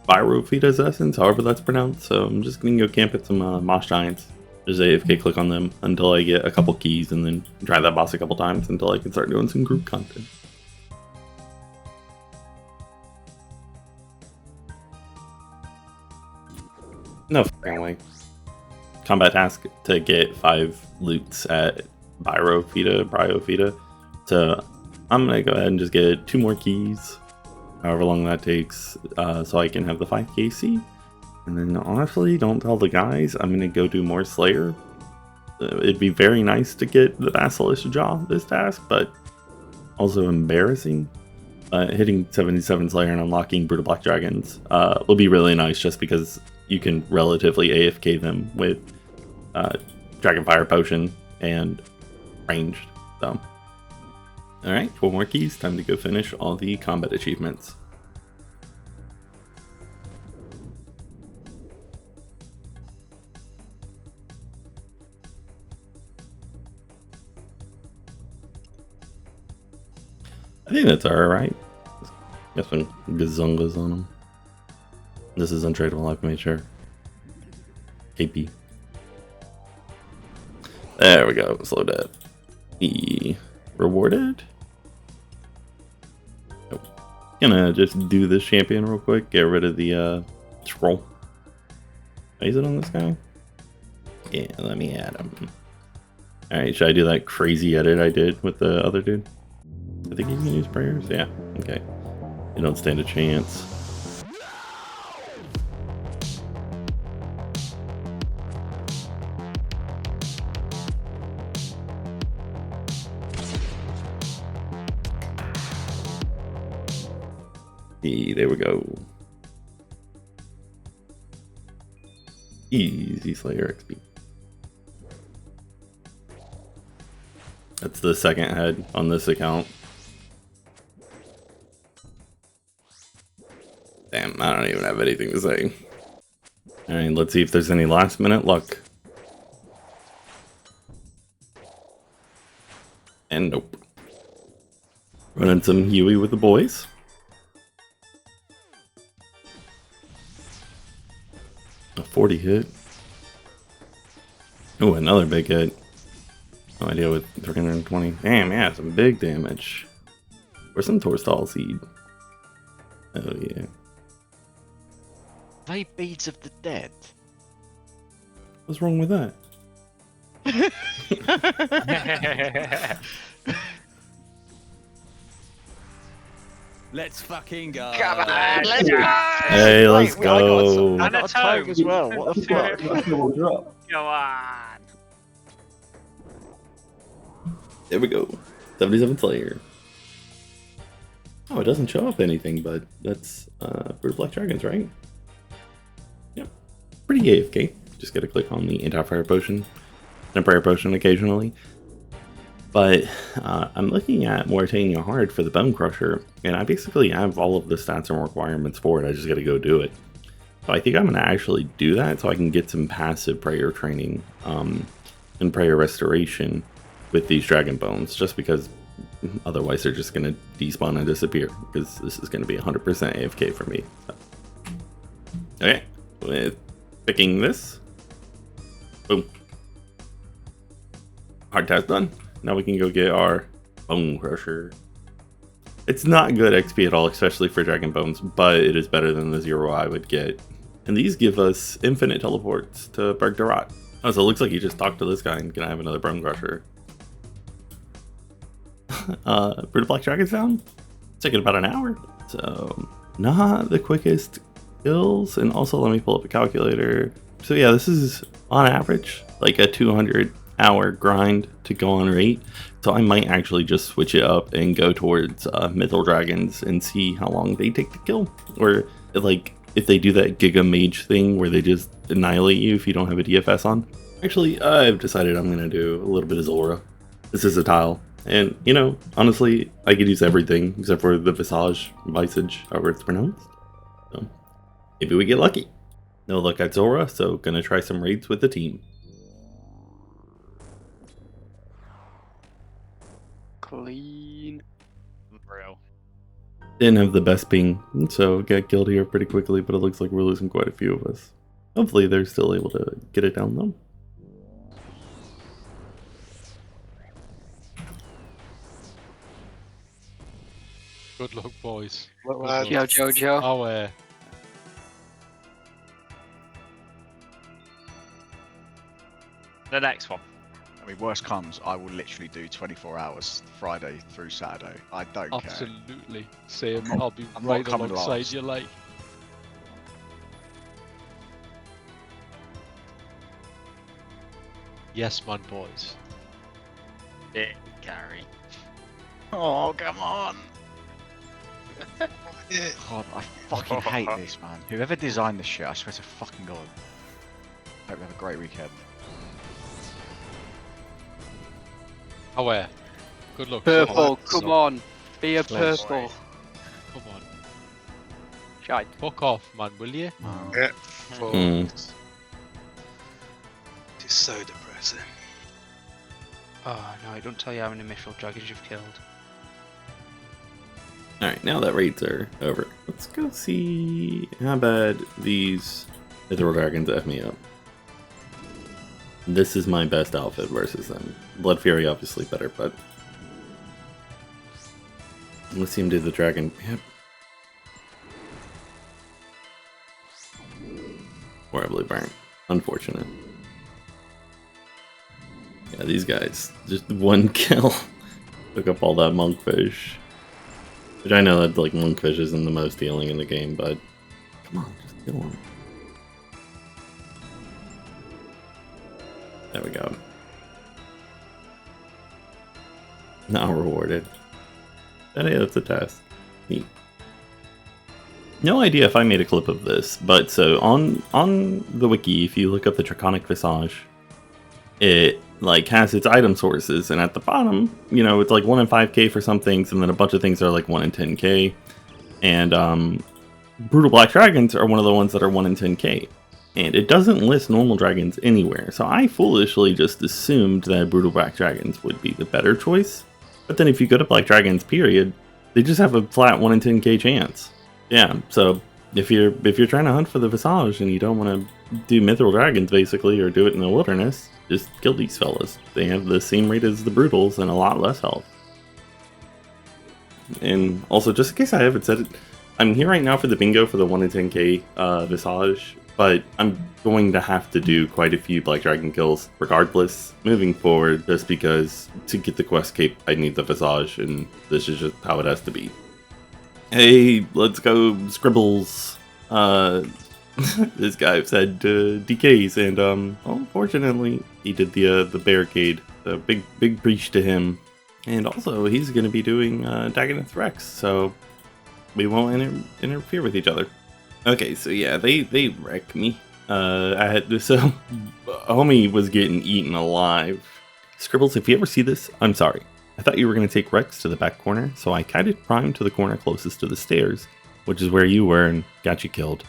Pyrovita's Essence, however that's pronounced. So I'm just gonna go camp at some Mosh Giants. Just AFK click on them until I get a couple keys, and then try that boss a couple times until I can start doing some group content. No f***ing way. Combat task to get 5 loots at Bryofita. So I'm gonna go ahead and just get 2 more keys, however long that takes, so I can have the 5 KC. And then honestly, don't tell the guys, I'm gonna go do more Slayer. It'd be very nice to get the Basilisk Jaw this task, but also embarrassing. Hitting 77 Slayer and unlocking Brutal Black Dragons will be really nice just because you can relatively AFK them with Dragonfire Potion and ranged. So, alright, 4 more keys. Time to go finish all the combat achievements. I think that's alright. Got some gazungas on them. This is untradeable, I've made sure. KP. There we go, slow death. E. Rewarded? Nope. Gonna just do this champion real quick, get rid of the scroll. Is it on this guy? Yeah, let me add him. Alright, should I do that crazy edit I did with the other dude? I think you can use prayers? Yeah, okay. You don't stand a chance. There we go. Easy Slayer XP. That's the second head on this account. Damn, I don't even have anything to say. Alright, let's see if there's any last minute luck. And nope. Running some Huey with the boys. A 40 hit. Oh, another big hit. No idea with 320. Damn, yeah, some big damage. Where's some Torstall seed? Oh yeah. They beads of the dead. What's wrong with that? Let's fucking go. Come on, let's go! Hey, let's Wait, I got go. I got a tome as well. What the fuck? Go on. There we go. 77 Slayer. Oh, it doesn't show up anything, but that's Brutal Black Dragons, right? Yep. Pretty AFK. Just gotta click on the anti-fire potion and prayer potion occasionally. But I'm looking at Moritania Hard for the Bone Crusher, and I basically have all of the stats and requirements for it. I just gotta go do it. So I think I'm gonna actually do that so I can get some passive prayer training and prayer restoration with these dragon bones, just because otherwise they're just gonna despawn and disappear, because this is gonna be 100% AFK for me. So. Okay, with picking this, boom, hard task done. Now we can go get our Bone Crusher. It's not good XP at all, especially for dragon bones, but it is better than the 0 I would get. And these give us infinite teleports to Berg Darat. Oh, so it looks like you just talked to this guy and can have another Bone Crusher. Brutal Black Dragon sound? It's taking about an hour. So, not the quickest kills. And also, let me pull up a calculator. So yeah, this is on average like a 200-hour grind to go on rate. So I might actually just switch it up and go towards Mythal Dragons and see how long they take to kill. Or like if they do that Giga Mage thing where they just annihilate you if you don't have a DFS on. Actually, I've decided I'm going to do a little bit of Zora. This is a tile. And, you know, honestly, I could use everything except for the Visage, however it's pronounced. So, maybe we get lucky. No luck at Zora, so gonna try some raids with the team. Clean. Bro. Didn't have the best ping, so got killed here pretty quickly, but it looks like we're losing quite a few of us. Hopefully they're still able to get it down though. Good luck, boys. Jojo. Oh, The next one. I mean, worst comes, I will literally do 24 hours Friday through Saturday. I don't care. absolutely. Same. I'm not- I'll be I'm not right coming alongside last. you, like. Yes, man, boys. Big carry. Oh, come on! God, I fucking hate this, man. Whoever designed this shit, I swear to fucking God. Hope you have a great weekend. Oh, good luck. Purple, So- come on. Be a Close. purple. Come on. Shite. Fuck off, man, will you? Yeah. Mm. It's so depressing. Oh no, it don't tell you how many mithril dragons you've killed. Alright, now that raids are over, let's go see how bad these Mithril Dragons F me up. This is my best outfit versus them. Blood Fury obviously better, but let's see him do the dragon. Yep. Horribly burnt. Unfortunate. Yeah, these guys, just one kill. Took up all that monkfish. Which I know that like monkfish isn't the most healing in the game, but come on, just kill him. There we go. Not rewarded. But hey, that's a task. Neat. No idea if I made a clip of this, but so on the wiki, if you look up the Draconic Visage, it like has its item sources, and at the bottom, you know, it's like 1 in 5k for some things, and then a bunch of things are like 1 in 10k. And Brutal Black Dragons are one of the ones that are 1 in 10k. And it doesn't list normal dragons anywhere, so I foolishly just assumed that Brutal Black Dragons would be the better choice. But then if you go to Black Dragons, period, they just have a flat 1 in 10k chance. Yeah, so if you're trying to hunt for the Visage and you don't want to do Mithril Dragons basically, or do it in the wilderness, just kill these fellas. They have the same rate as the Brutals and a lot less health. And also, just in case I haven't said it, I'm here right now for the bingo for the 1 in 10k Visage, but I'm going to have to do quite a few Black Dragon kills regardless moving forward, just because to get the quest cape I need the Visage, and this is just how it has to be. Hey, let's go Scribbles. This guy said DKs, and unfortunately he did the barricade. A big breach to him. And also he's gonna be doing Daganeth Rex, so we won't interfere with each other. Okay, so yeah, they wrecked me. I had homie was getting eaten alive. Scribbles, if you ever see this, I'm sorry. I thought you were going to take Rex to the back corner, so I kited Prime to the corner closest to the stairs, which is where you were, and got you killed.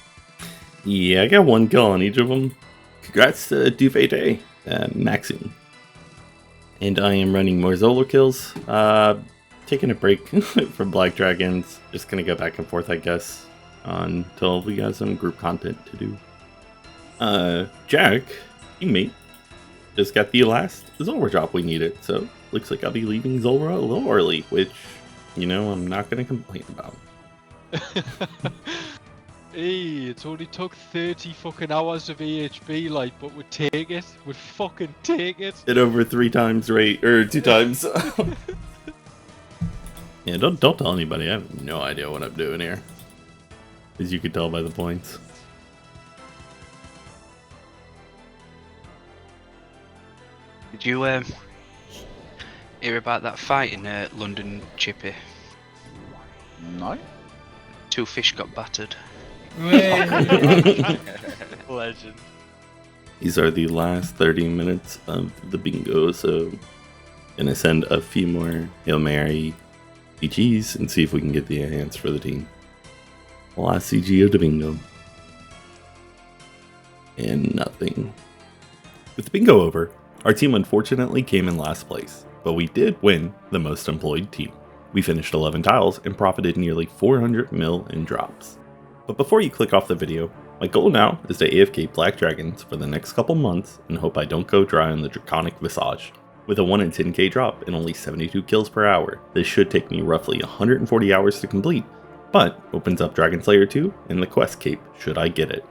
Yeah, I got 1 kill on each of them. Congrats to Duvete, maxing. And I am running more Zola kills. Taking a break from Black Dragons. Just going to go back and forth, I guess, until we got some group content to do. Jack, teammate, just got the last Zolra drop we needed, so looks like I'll be leaving Zolra a little early, which, you know, I'm not going to complain about. Hey, it's only took 30 fucking hours of AHB, like, but we'd take it. We'd fucking take it. It over 3 times rate, or 2 times. Yeah, don't tell anybody. I have no idea what I'm doing here, as you can tell by the points. Did you hear about that fight in London, Chippy? No? 2 fish got battered. Legend. These are the last 30 minutes of the bingo, so gonna send a few more Hail Mary CGs and see if we can get the enhance for the team. Last CG of the bingo. And nothing. With the bingo over, our team unfortunately came in last place, but we did win the most employed team. We finished 11 tiles and profited nearly 400 mil in drops. But before you click off the video, my goal now is to AFK Black Dragons for the next couple months and hope I don't go dry on the Draconic Visage. With a 1 in 10k drop and only 72 kills per hour, this should take me roughly 140 hours to complete, but opens up Dragon Slayer 2 and the quest cape should I get it.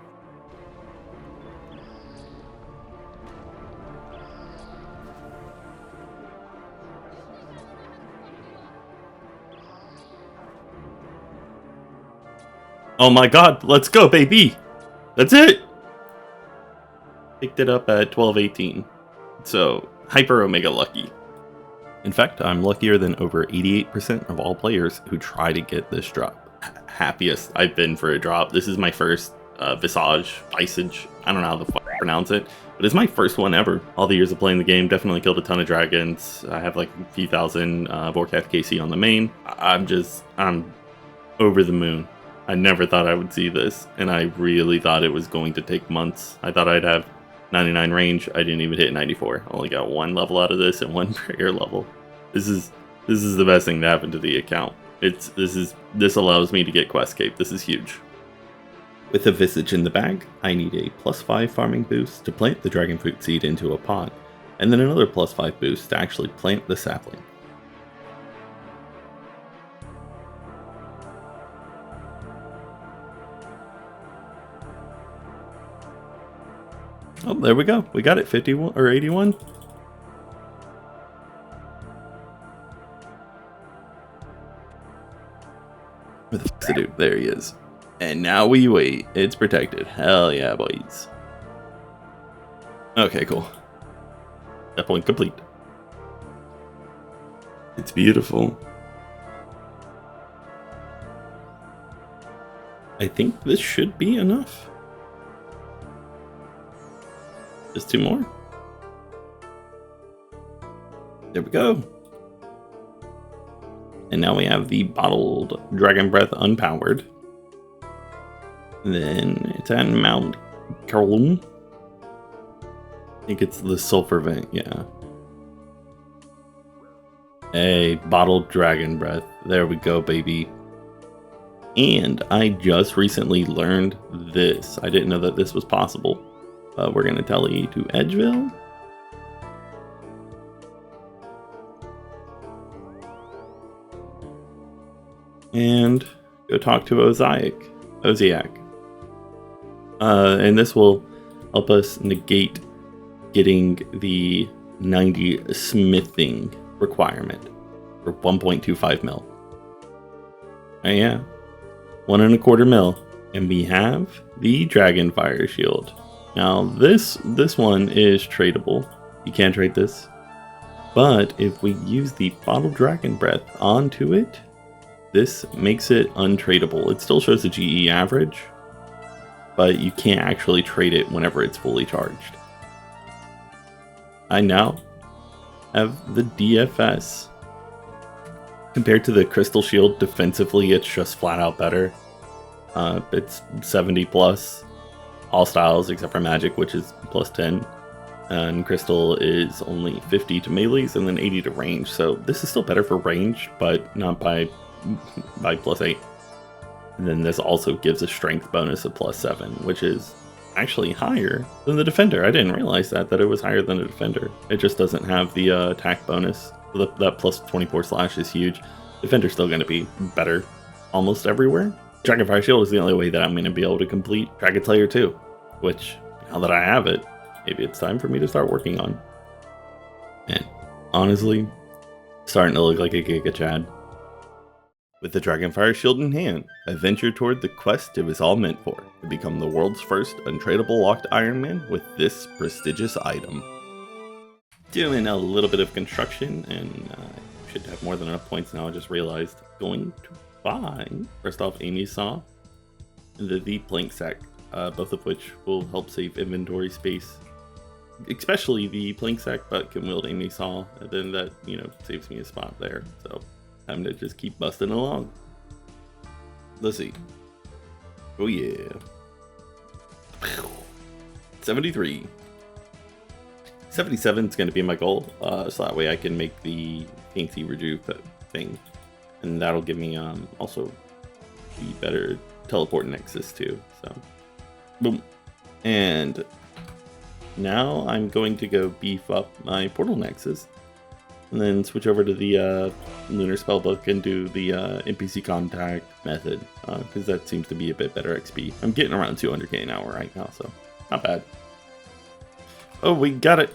Oh my god, let's go baby! That's it! Picked it up at 1218. So, hyper omega lucky. In fact, I'm luckier than over 88% of all players who try to get this drop. Happiest I've been for a drop. This is my first Visage, I don't know how the fuck to pronounce it, but it's my first one ever. All the years of playing the game, definitely killed a ton of dragons. I have like a few thousand Vorkath KC on the main. I'm over the moon. I never thought I would see this, and I really thought it was going to take months. I thought I'd have 99 range. I didn't even hit 94. Only got 1 level out of this and 1 prayer level. This is the best thing to happen to the account. This allows me to get quest cape. This is huge. With a Visage in the bag, I need a +5 farming boost to plant the dragon fruit seed into a pot, and then another +5 boost to actually plant the sapling. Oh, there we go. We got it. 51 or 81. Where the fuck's the dude? There he is. And now we wait. It's protected. Hell yeah, boys. Okay, cool. That point complete. It's beautiful. I think this should be enough. Just 2 more. There we go. And now we have the bottled Dragon Breath unpowered. Then it's at Mount Carlum. I think it's the Sulfur Vent, yeah. A bottled Dragon Breath. There we go, baby. And I just recently learned this. I didn't know that this was possible. We're going to tele to Edgeville. And go talk to Osiak. And this will help us negate getting the 90 smithing requirement for 1.25 mil. Oh yeah, 1.25 mil. And we have the Dragon Fire Shield. Now this one is tradable. You can trade this. But if we use the bottled Dragon Breath onto it, this makes it untradeable. It still shows the GE average, but you can't actually trade it whenever it's fully charged. I now have the DFS. Compared to the Crystal Shield, defensively it's just flat out better. It's 70 plus. All styles except for magic, which is +10, and crystal is only 50 to melees and then 80 to range. So this is still better for range, but not by +8. And then this also gives a strength bonus of +7, which is actually higher than the defender. I didn't realize that it was higher than the defender. It just doesn't have the attack bonus. So that +24 slash is huge. Defender's still going to be better almost everywhere. Dragon Fire Shield is the only way that I'm going to be able to complete Dragon Slayer 2, which, now that I have it, maybe it's time for me to start working on. And honestly, starting to look like a Giga Chad. With the Dragon Fire Shield in hand, I ventured toward the quest it was all meant for, to become the world's first untradeable locked Ironman with this prestigious item. Doing a little bit of construction, and I should have more than enough points now. I just realized. Going to buy, first off, Amy's Saw and the Plank Sack, both of which will help save inventory space, especially the Plank Sack, but can wield Amy's Saw, and then that, saves me a spot there. So time to just keep busting along. Let's see. Oh yeah. 73. 77 is going to be my goal, so that way I can make the fancy rejuve thing. and that'll give me also the better teleport nexus too. So, boom, and now I'm going to go beef up my portal nexus, and then switch over to the lunar spellbook and do the NPC contact method, because that seems to be a bit better XP. I'm getting around 200k an hour right now, so not bad. Oh, we got it.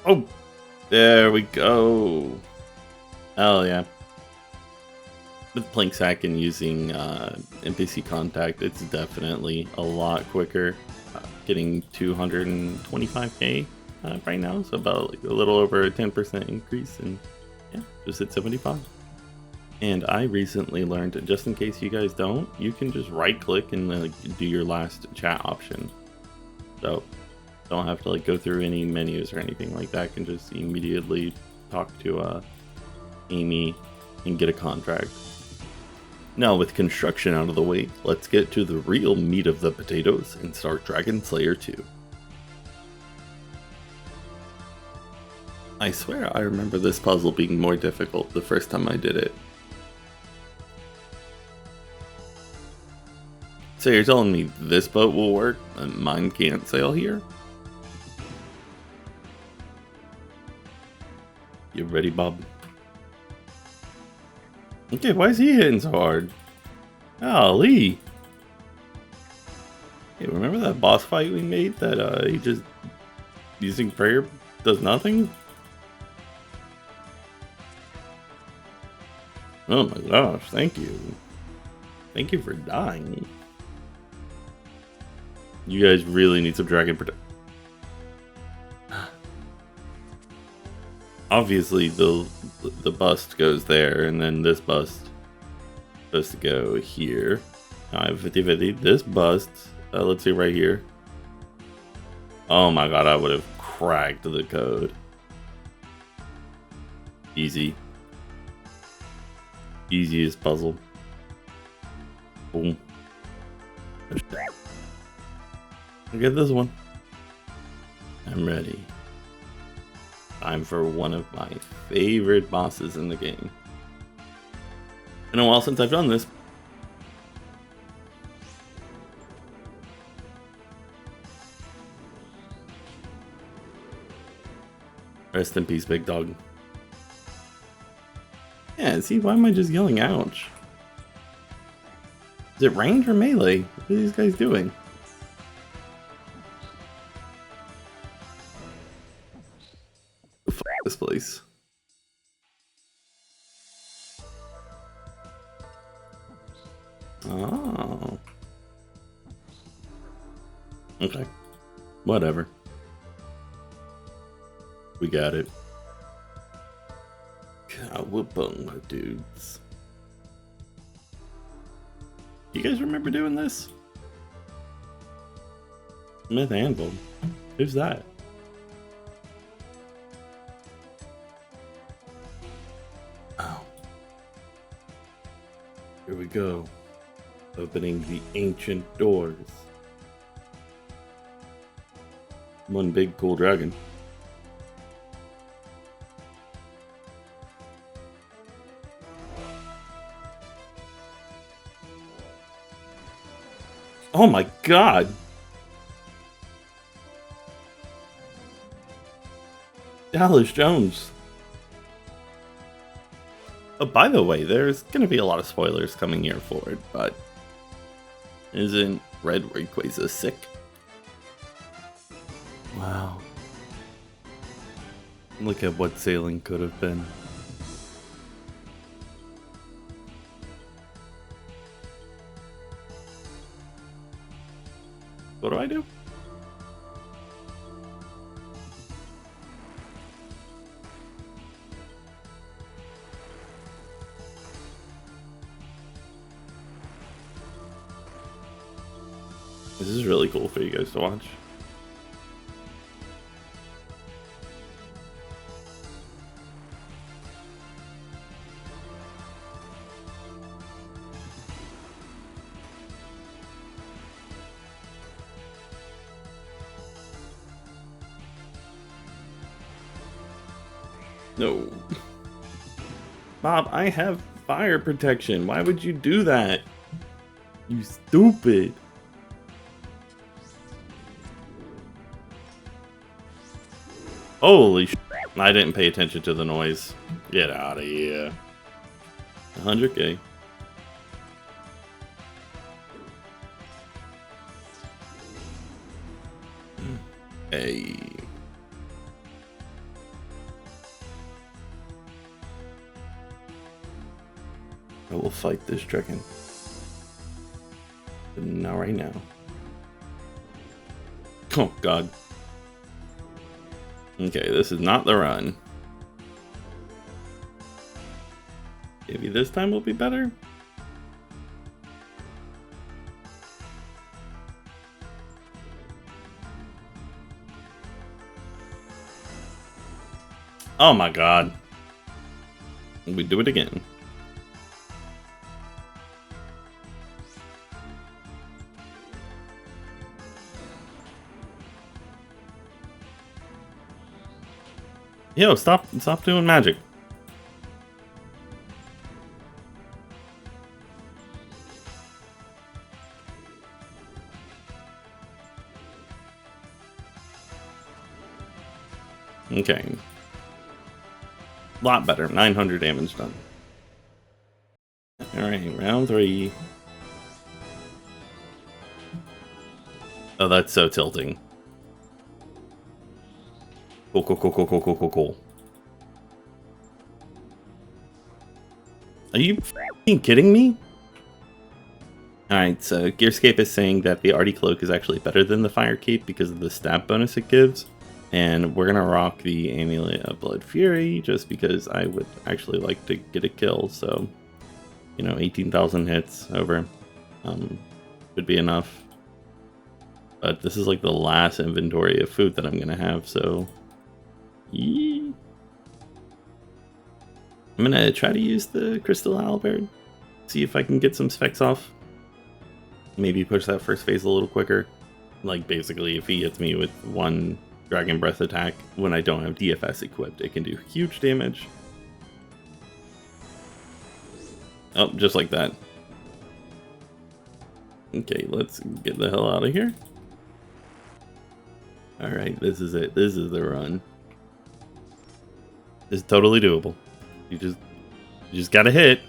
Oh, there we go. Hell yeah. With Plank Sack and using NPC contact, it's definitely a lot quicker. Getting 225k right now, so about like a little over a 10% increase, and yeah, just hit 75. And I recently learned, just in case you guys don't, you can just right click and do your last chat option. So don't have to like go through any menus or anything like that. Can just immediately talk to Amy and get a contract. Now with construction out of the way, let's get to the real meat of the potatoes and start Dragon Slayer 2. I swear I remember this puzzle being more difficult the first time I did it. So you're telling me this boat will work and mine can't sail here? You ready, Bob? Okay, why is he hitting so hard? Golly. Hey, remember that boss fight we made that he just using prayer does nothing? Oh my gosh, thank you. Thank you for dying. You guys really need some dragon protection. Obviously the bust goes there, and then this bust supposed to go here. Now I have 50-50. This bust, let's see right here. Oh my god, I would have cracked the code. Easy. Easiest puzzle. Boom. I'll get this one. I'm ready. Time for one of my favorite bosses in the game. Been a while since I've done this. Rest in peace, big dog. Yeah, see, why am I just yelling ouch? Is it range or melee? What are these guys doing? F this place. Oh. Okay. Whatever. We got it. Cowabunga, dudes. You guys remember doing this? Smith Anvil. Who's that? Oh. Here we go. Opening the ancient doors. One big cool dragon. Oh my god! Dallas Jones. Oh, by the way, there's gonna be a lot of spoilers coming here forward, but isn't Red Rayquaza sick? Wow. Look at what sailing could have been. What do I do? This is really cool for you guys to watch. No. Bob, I have fire protection. Why would you do that? You stupid. Holy sh! I didn't pay attention to the noise. Get out of here. 100k. Hey. I will fight this dragon. But not right now. Oh god. Okay, this is not the run. Maybe this time will be better? Oh my god. We do it again. Yo, stop doing magic. Okay. Lot better. 900 damage done. Alright, round 3. Oh, that's so tilting. Cool. Are you f***ing kidding me? Alright, so Gearscape is saying that the Arty Cloak is actually better than the Fire Cape because of the stab bonus it gives. And we're gonna rock the Amulet of Blood Fury just because I would actually like to get a kill. So, you know, 18,000 hits over would be enough. But this is like the last inventory of food that I'm gonna have, so... Yeah. I'm gonna try to use the Crystal Halberd, see if I can get some specs off. Maybe push that first phase a little quicker. Like, basically, if he hits me with one Dragon Breath attack when I don't have DFS equipped, it can do huge damage. Oh, just like that. Okay, let's get the hell out of here. Alright, this is it. This is the run. It's totally doable. You just gotta hit.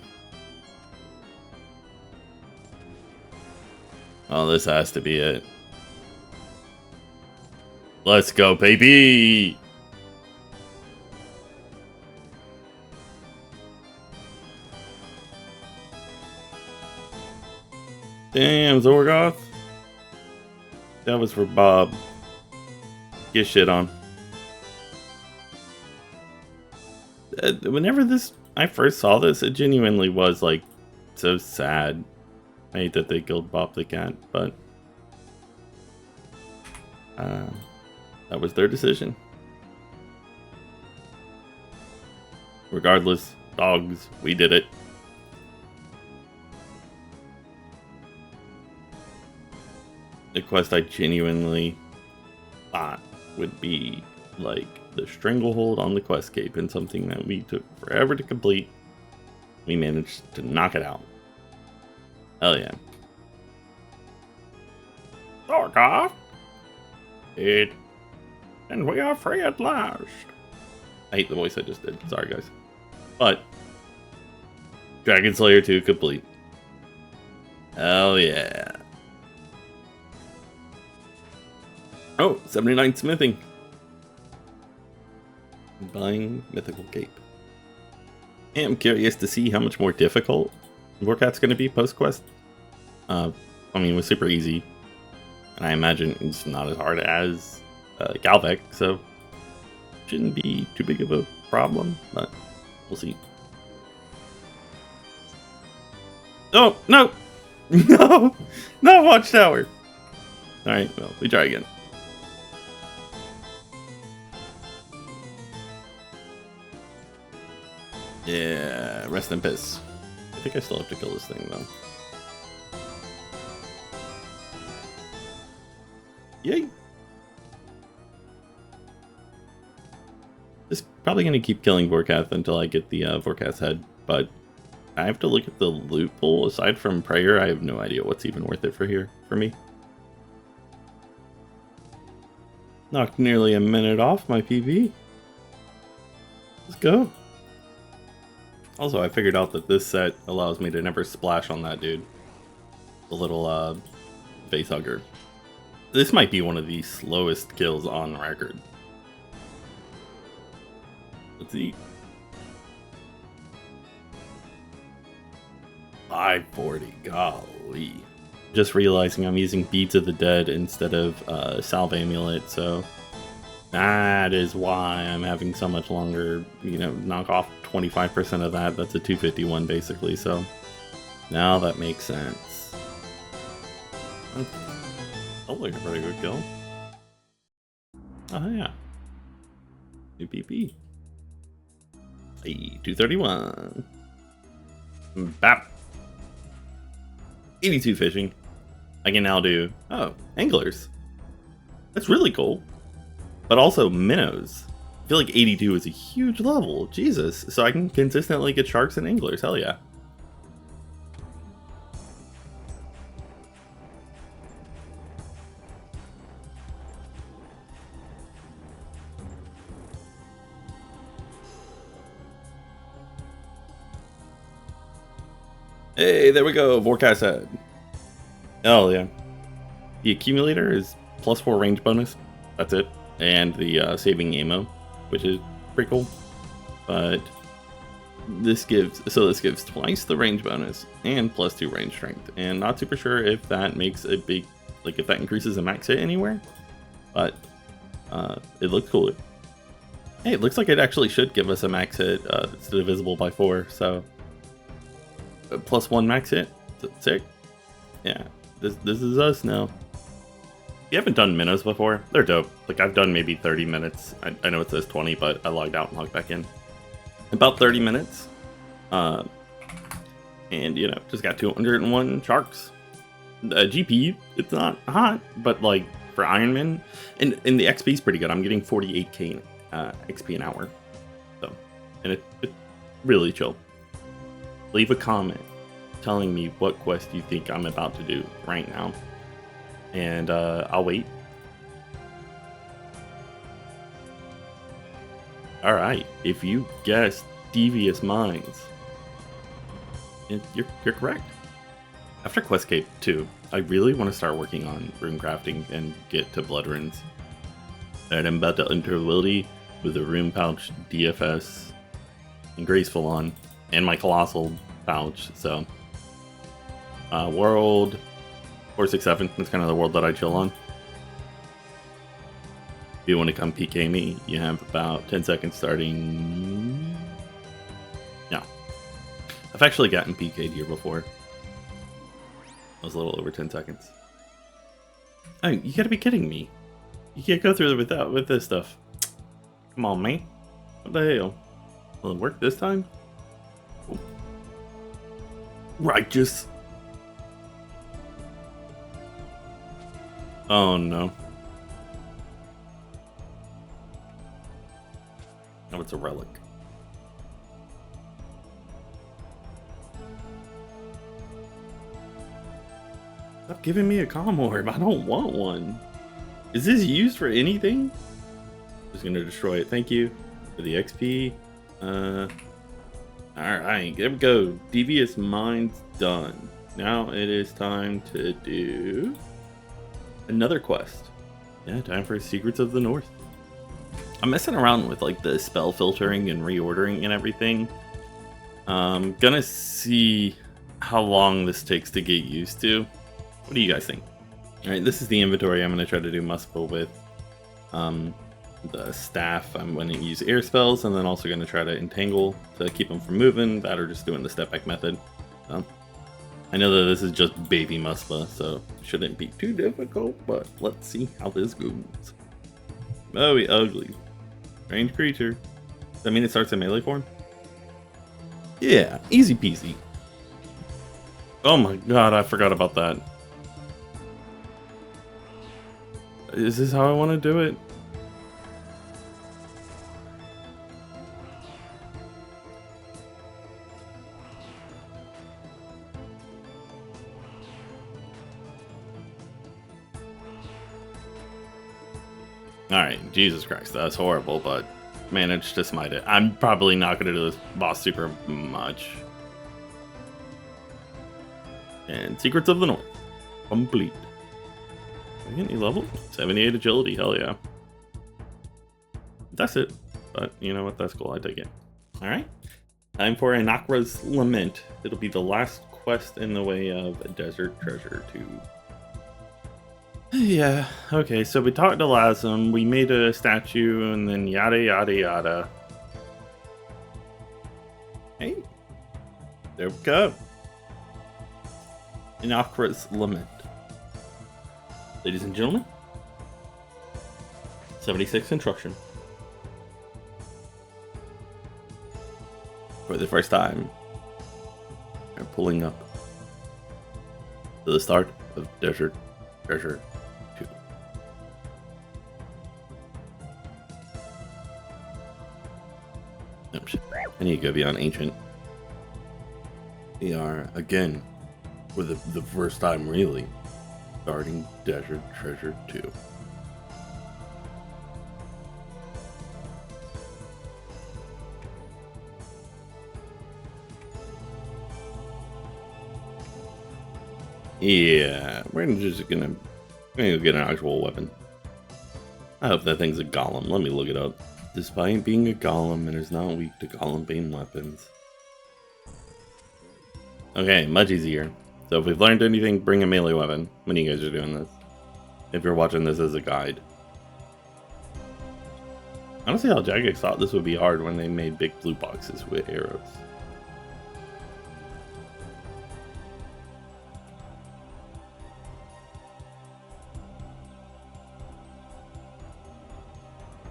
Oh, this has to be it. Let's go, baby! Damn, Zorgoth. That was for Bob. Get shit on. Whenever I first saw this, it genuinely was like so sad. I hate that they killed Bob the cat, but that was their decision. Regardless, dogs, we did it. The quest I genuinely thought would be like the stranglehold on the quest cape, and something that we took forever to complete. We managed to knock it out. Hell yeah. Zorgoth! It. And we are free at last. I hate the voice I just did. Sorry, guys. But Dragon Slayer 2 complete. Hell yeah. Oh, 79 smithing. Buying Mythical Cape. I'm curious to see how much more difficult Vorkat's going to be post-quest. I mean, it was super easy. And I imagine it's not as hard as Galvek, so shouldn't be too big of a problem, but we'll see. Oh, no! No! No, Watchtower! Alright, well, we try again. Yeah, rest in piss. I think I still have to kill this thing, though. Yay! Just probably going to keep killing Vorkath until I get the Vorkath's head, but I have to look at the loot pool. Aside from Prayer, I have no idea what's even worth it for me. Knocked nearly a minute off my PB. Let's go. Also, I figured out that this set allows me to never splash on that dude. The little face hugger. This might be one of the slowest kills on record. Let's see. 540, golly. Just realizing I'm using Beads of the Dead instead of Salve Amulet, so that is why I'm having so much longer, you know, knock off 25% of that. That's a 251 basically, so now that makes sense. Oh, look, a pretty good kill. Oh yeah. New PP. Hey, 231. Bap. 82 fishing. I can now do, anglers. That's really cool. But also minnows. I feel like 82 is a huge level. Jesus. So I can consistently get sharks and anglers. Hell yeah. Hey, there we go. Vorkath's head. Oh yeah. The accumulator is +4 range bonus. That's it. And the saving ammo, which is pretty cool. But this gives twice the range bonus and +2 range strength. And not super sure if that makes a big, like if that increases a max hit anywhere. But it looks cooler. Hey, it looks like it actually should give us a max hit that's divisible by 4. So +1 max hit. Sick. Yeah, this is us now. If you haven't done minnows before, they're dope. Like, I've done maybe 30 minutes. I know it says 20, but I logged out and logged back in. About 30 minutes. And, you know, just got 201 sharks. GP, it's not hot, but, like, for Ironman, and the XP is pretty good. I'm getting 48k XP an hour. So, and it's really chill. Leave a comment telling me what quest you think I'm about to do right now. And I'll wait. Alright, if you guessed Devious Minds, you're correct. After Quest Cape 2, I really want to start working on rune crafting and get to blood runes. And I'm about to enter Wildy with a rune pouch, DFS, and Graceful on, and my Colossal pouch, so world 467, that's kind of the world that I chill on. If you want to come PK me, you have about 10 seconds starting. No, I've actually gotten PK'd here before. It was a little over 10 seconds. Oh, you gotta be kidding me. You can't go through with this stuff. Come on, man. What the hell? Will it work this time? Oh. Righteous. Oh no. Oh, it's a relic. Stop giving me a calm orb. I don't want one. Is this used for anything? Just gonna destroy it. Thank you for the XP. Alright, there we go. Devious Minds done. Now it is time to do another quest. Yeah, time for Secrets of the North. I'm messing around with like the spell filtering and reordering and everything. Gonna see how long this takes to get used to. What do you guys think? Alright, this is the inventory I'm gonna try to do Muspel with. The staff, I'm going to use air spells, and then also going to try to entangle to keep them from moving. That or just doing the step back method. I know that this is just baby Muspa, so shouldn't be too difficult, but let's see how this goes. Oh, ugly. Strange creature. Does that mean it starts in melee form? Yeah, easy peasy. Oh my god, I forgot about that. Is this how I want to do it? Alright, Jesus Christ, that's horrible, but managed to smite it. I'm probably not going to do this boss super much. And Secrets of the North. Complete. Did I get any level? 78 agility, hell yeah. That's it. But you know what, that's cool, I take it. Alright. Time for Anakra's Lament. It'll be the last quest in the way of Desert Treasure 2. Yeah, okay, so we talked to Lasm, we made a statue, and then yada yada yada. Hey, there we go. Anakra's Lament. Ladies and gentlemen, 76 instruction. For the first time, we're pulling up to the start of Desert Treasure 2. Oh, shit. I need to go beyond Ancient. We are, again, for the first time really, starting Desert Treasure 2. Yeah, we're just gonna get an actual weapon. I hope that thing's a golem. Let me look it up. Despite being a golem, it is not weak to golem-bane weapons. Okay, much easier. So if we've learned anything, bring a melee weapon when you guys are doing this. If you're watching this as a guide. I don't see how Jagex thought this would be hard when they made big blue boxes with arrows.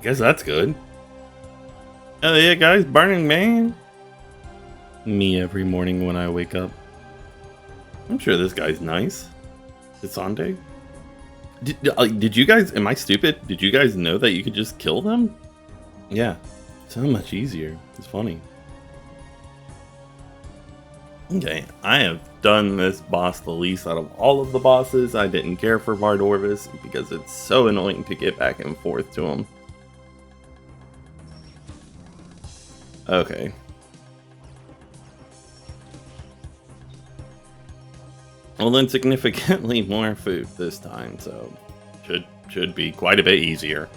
Guess that's good. Oh yeah, guys, Burning Man. Me every morning when I wake up. I'm sure this guy's nice. Sande. Did you guys? Am I stupid? Did you guys know that you could just kill them? Yeah, so much easier. It's funny. Okay, I have done this boss the least out of all of the bosses. I didn't care for Vardorvis because it's so annoying to get back and forth to him. Okay. Well then, significantly more food this time, so should be quite a bit easier.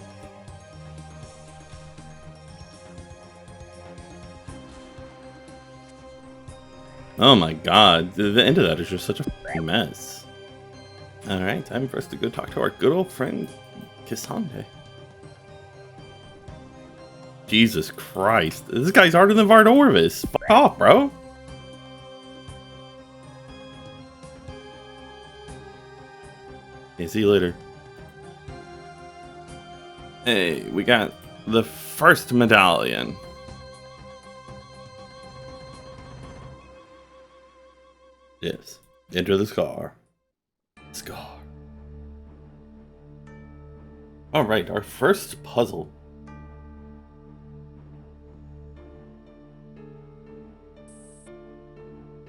Oh my god, the end of that is just such a f***ing mess. Alright, time for us to go talk to our good old friend, Kisande. Jesus Christ, this guy's harder than Vardorvis. Fuck off, bro. Okay, see you later. Hey, we got the first medallion. Yes, enter the scar. Scar. Alright, our first puzzle.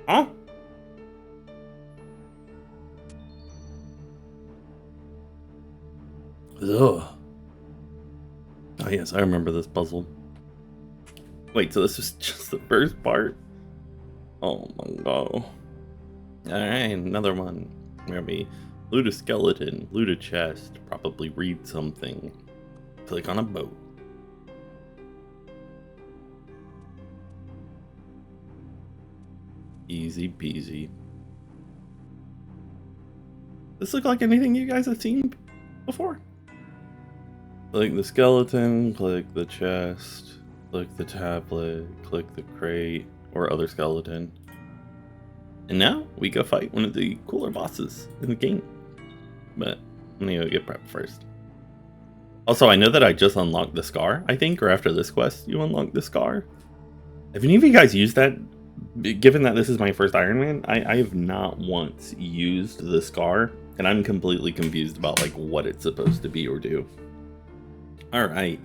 Huh? Ugh. Oh yes, I remember this puzzle. Wait, so this was just the first part? Oh my god. Alright, another one. Where we loot a skeleton, loot a chest, probably read something. Click on a boat. Easy peasy. This look like anything you guys have seen before? Click the skeleton, click the chest, click the tablet, click the crate, or other skeleton. And now we go fight one of the cooler bosses in the game. But I'm gonna go get prepped first. Also, I know that I just unlocked the scar, I think, or after this quest, you unlock the scar. Have any of you guys used that? Given that this is my first Ironman, I have not once used the scar, and I'm completely confused about like what it's supposed to be or do. Alright,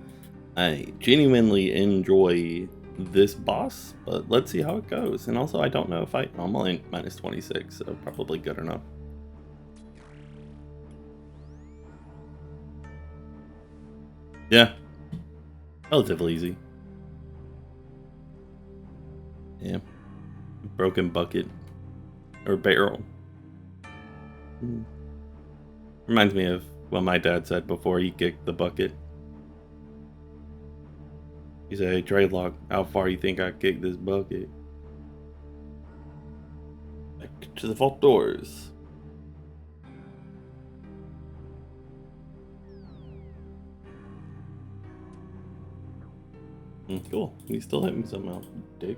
I genuinely enjoy this boss, but let's see how it goes. And also, I don't know if I'm only minus 26, so probably good enough. Yeah. Relatively easy. Yeah. Broken bucket. Or barrel. Reminds me of what my dad said before he kicked the bucket. He said, "Hey, Dreadlock, how far you think I kicked this bucket?" Back to the vault doors. Cool. You still hit me somehow, dick.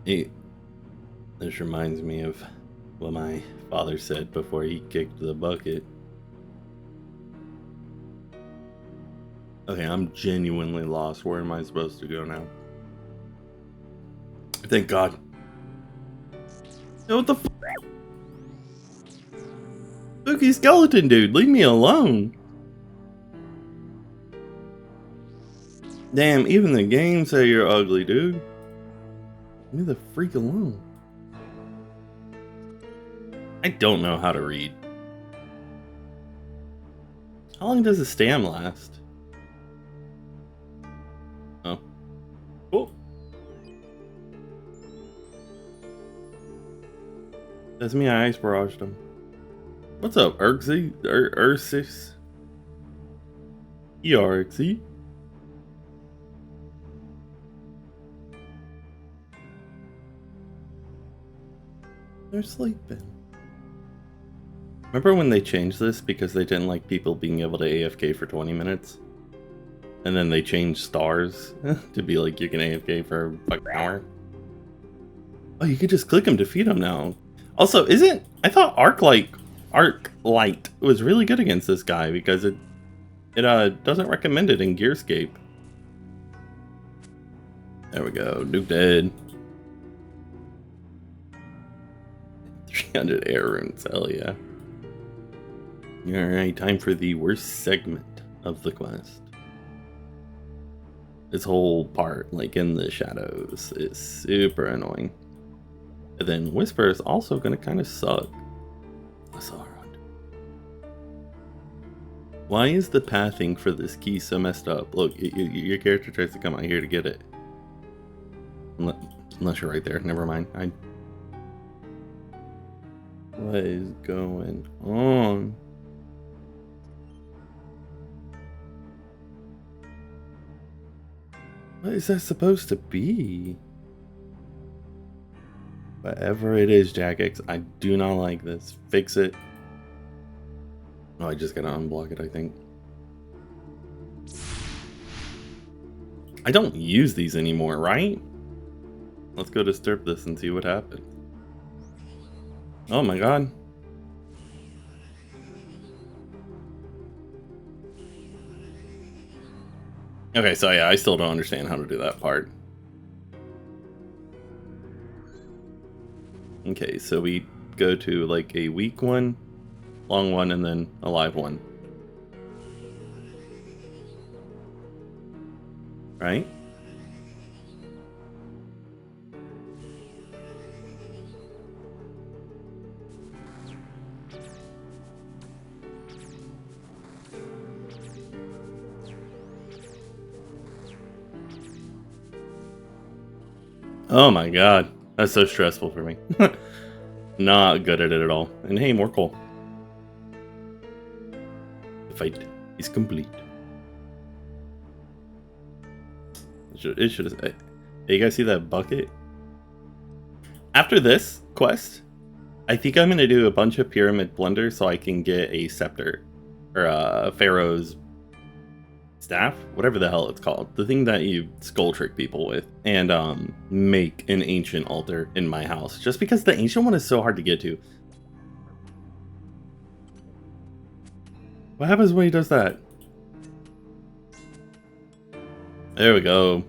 Hey, this reminds me of what my father said before he kicked the bucket. Okay, I'm genuinely lost. Where am I supposed to go now? Thank God. Yo, what the f? Spooky skeleton dude, leave me alone. Damn, even the games say you're ugly, dude. Leave me the freak alone. I don't know how to read. How long does a stam last? Oh. Cool. That's me, I ice barraged him. What's up, Urxy? Ursis? Urxy? They're sleeping. Remember when they changed this because they didn't like people being able to AFK for 20 minutes? And then they changed stars to be like you can AFK for a fucking hour? Oh, you could just click them to feed them now. Also, I thought Arclight was really good against this guy because it doesn't recommend it in Gearscape. There we go, Nuke dead. 300 air runes, hell yeah. Alright, time for the worst segment of the quest. This whole part, like in the shadows, is super annoying. And then Whisper is also gonna kind of suck. Why is the pathing for this key so messed up? Look, your character tries to come out here to get it. Unless you're right there, never mind. What is going on? What is that supposed to be? Whatever it is, Jagex, I do not like this. Fix it. Oh, I just gotta unblock it, I think. I don't use these anymore, right? Let's go disturb this and see what happens. Oh my god. Okay, so yeah, I still don't understand how to do that part. Okay, so we go to like a weak one, long one, and then a live one. Right? Oh my god, that's so stressful for me. Not good at it at all. And hey, more coal. The fight is complete. It should have. Hey, you guys see that bucket? After this quest, I think I'm gonna do a bunch of pyramid blunders so I can get a scepter or a Pharaoh's staff, whatever the hell it's called, the thing that you skull trick people with, and make an ancient altar in my house, just because the ancient one is so hard to get to. What happens when he does that? There we go.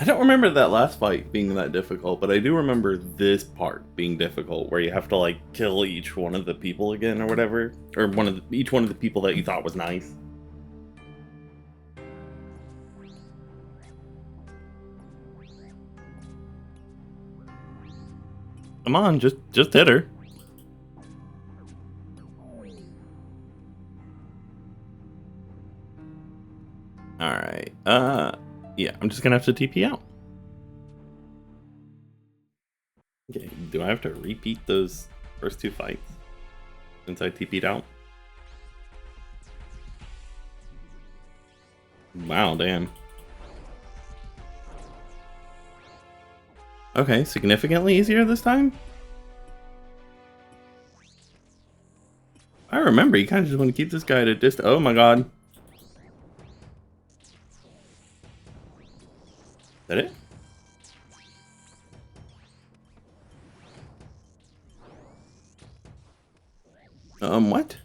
I don't remember that last fight being that difficult, but I do remember this part being difficult, where you have to like kill each one of the people again or whatever, or each one of the people that you thought was nice. Come on, just hit her. Alright. Yeah, I'm just gonna have to TP out. Okay, do I have to repeat those first 2 fights since I TP'd out? Wow, damn. Okay, significantly easier this time? I remember, you kind of just want to keep this guy at a distance. Oh my god. Is that it? What?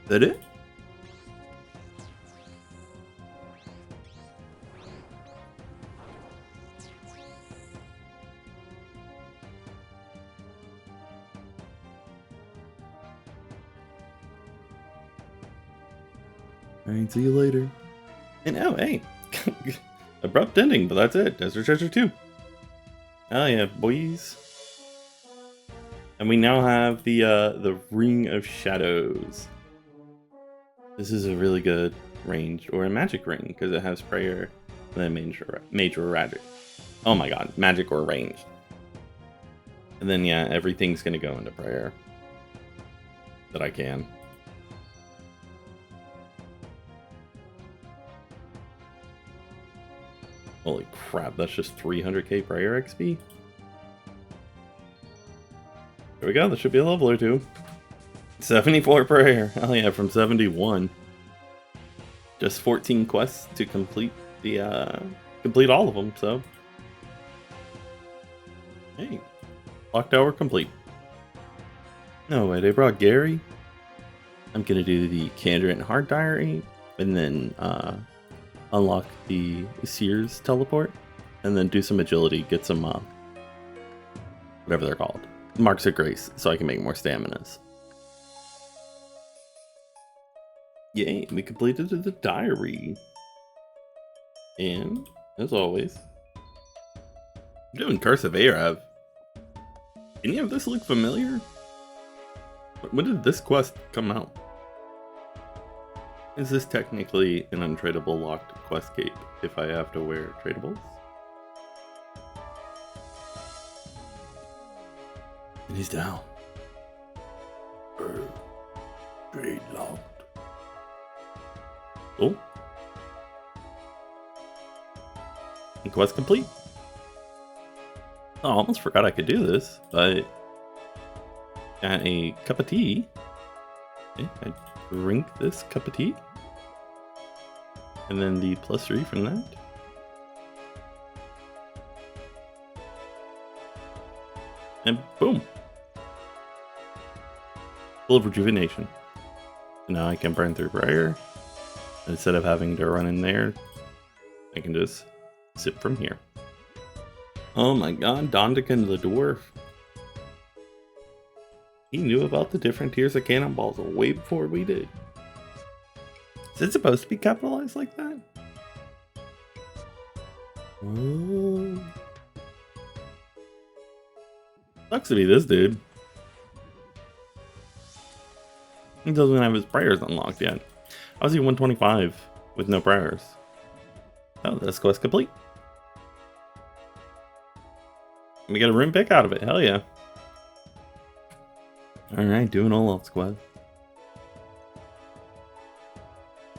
Is that it? Alright, see you later. And oh, hey. Abrupt ending, but that's it. Desert Treasure 2. Oh yeah, boys. And we now have the Ring of Shadows. This is a really good ranged or a magic ring because it has prayer and then major or magic. Oh my god, magic or ranged. And then yeah, everything's gonna go into prayer that I can. Holy crap, that's just 300k prayer XP? There we go, that should be a level or 2. 74 prayer, hell yeah, from 71. Just 14 quests to complete the, complete all of them, so. Hey, clock tower complete. No way, they brought Gary. I'm gonna do the Candor and Heart Diary, and then, unlock the Sears teleport, and then do some agility, get some, whatever they're called. Marks of Grace, so I can make more staminas. Yay, we completed the diary. And, as always, I'm doing Curse of Arav. Any of this look familiar? When did this quest come out? Is this technically an untradeable locked quest cape if I have to wear tradables? And he's down. Trade locked. Oh. And quest complete. Oh, I almost forgot I could do this, but got a cup of tea. Okay, I drink this cup of tea. And then the +3 from that. And boom. Full of rejuvenation. So now I can burn through prayer. Instead of having to run in there, I can just sip from here. Oh my god, Dondican the Dwarf. He knew about the different tiers of cannonballs way before we did. Is it supposed to be capitalized like that? Oh. Sucks to be this dude. He doesn't have his prayers unlocked yet. I was at 125 with no prayers. Oh, this quest complete. We get a room pick out of it. Hell yeah. Alright, doing Olaf's quest.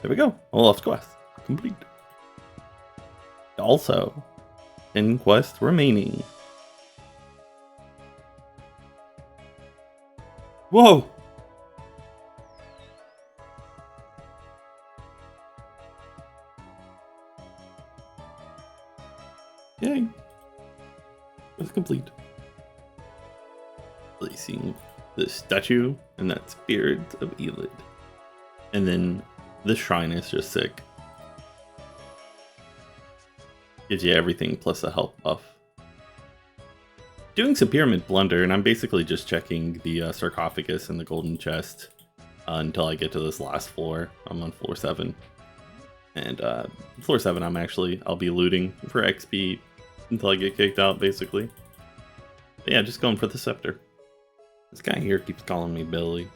There we go. Olaf's quest complete. Also, 10 quests remaining. Whoa! Yay! It's complete. Placing the statue and that spirit of Elid. And then the shrine is just sick. Gives you everything plus a health buff. Doing some pyramid blunder, and I'm basically just checking the sarcophagus and the golden chest until I get to this last floor. I'm on floor 7. And floor 7 I'll be looting for XP until I get kicked out, basically. But yeah, just going for the scepter. This guy here keeps calling me Billy.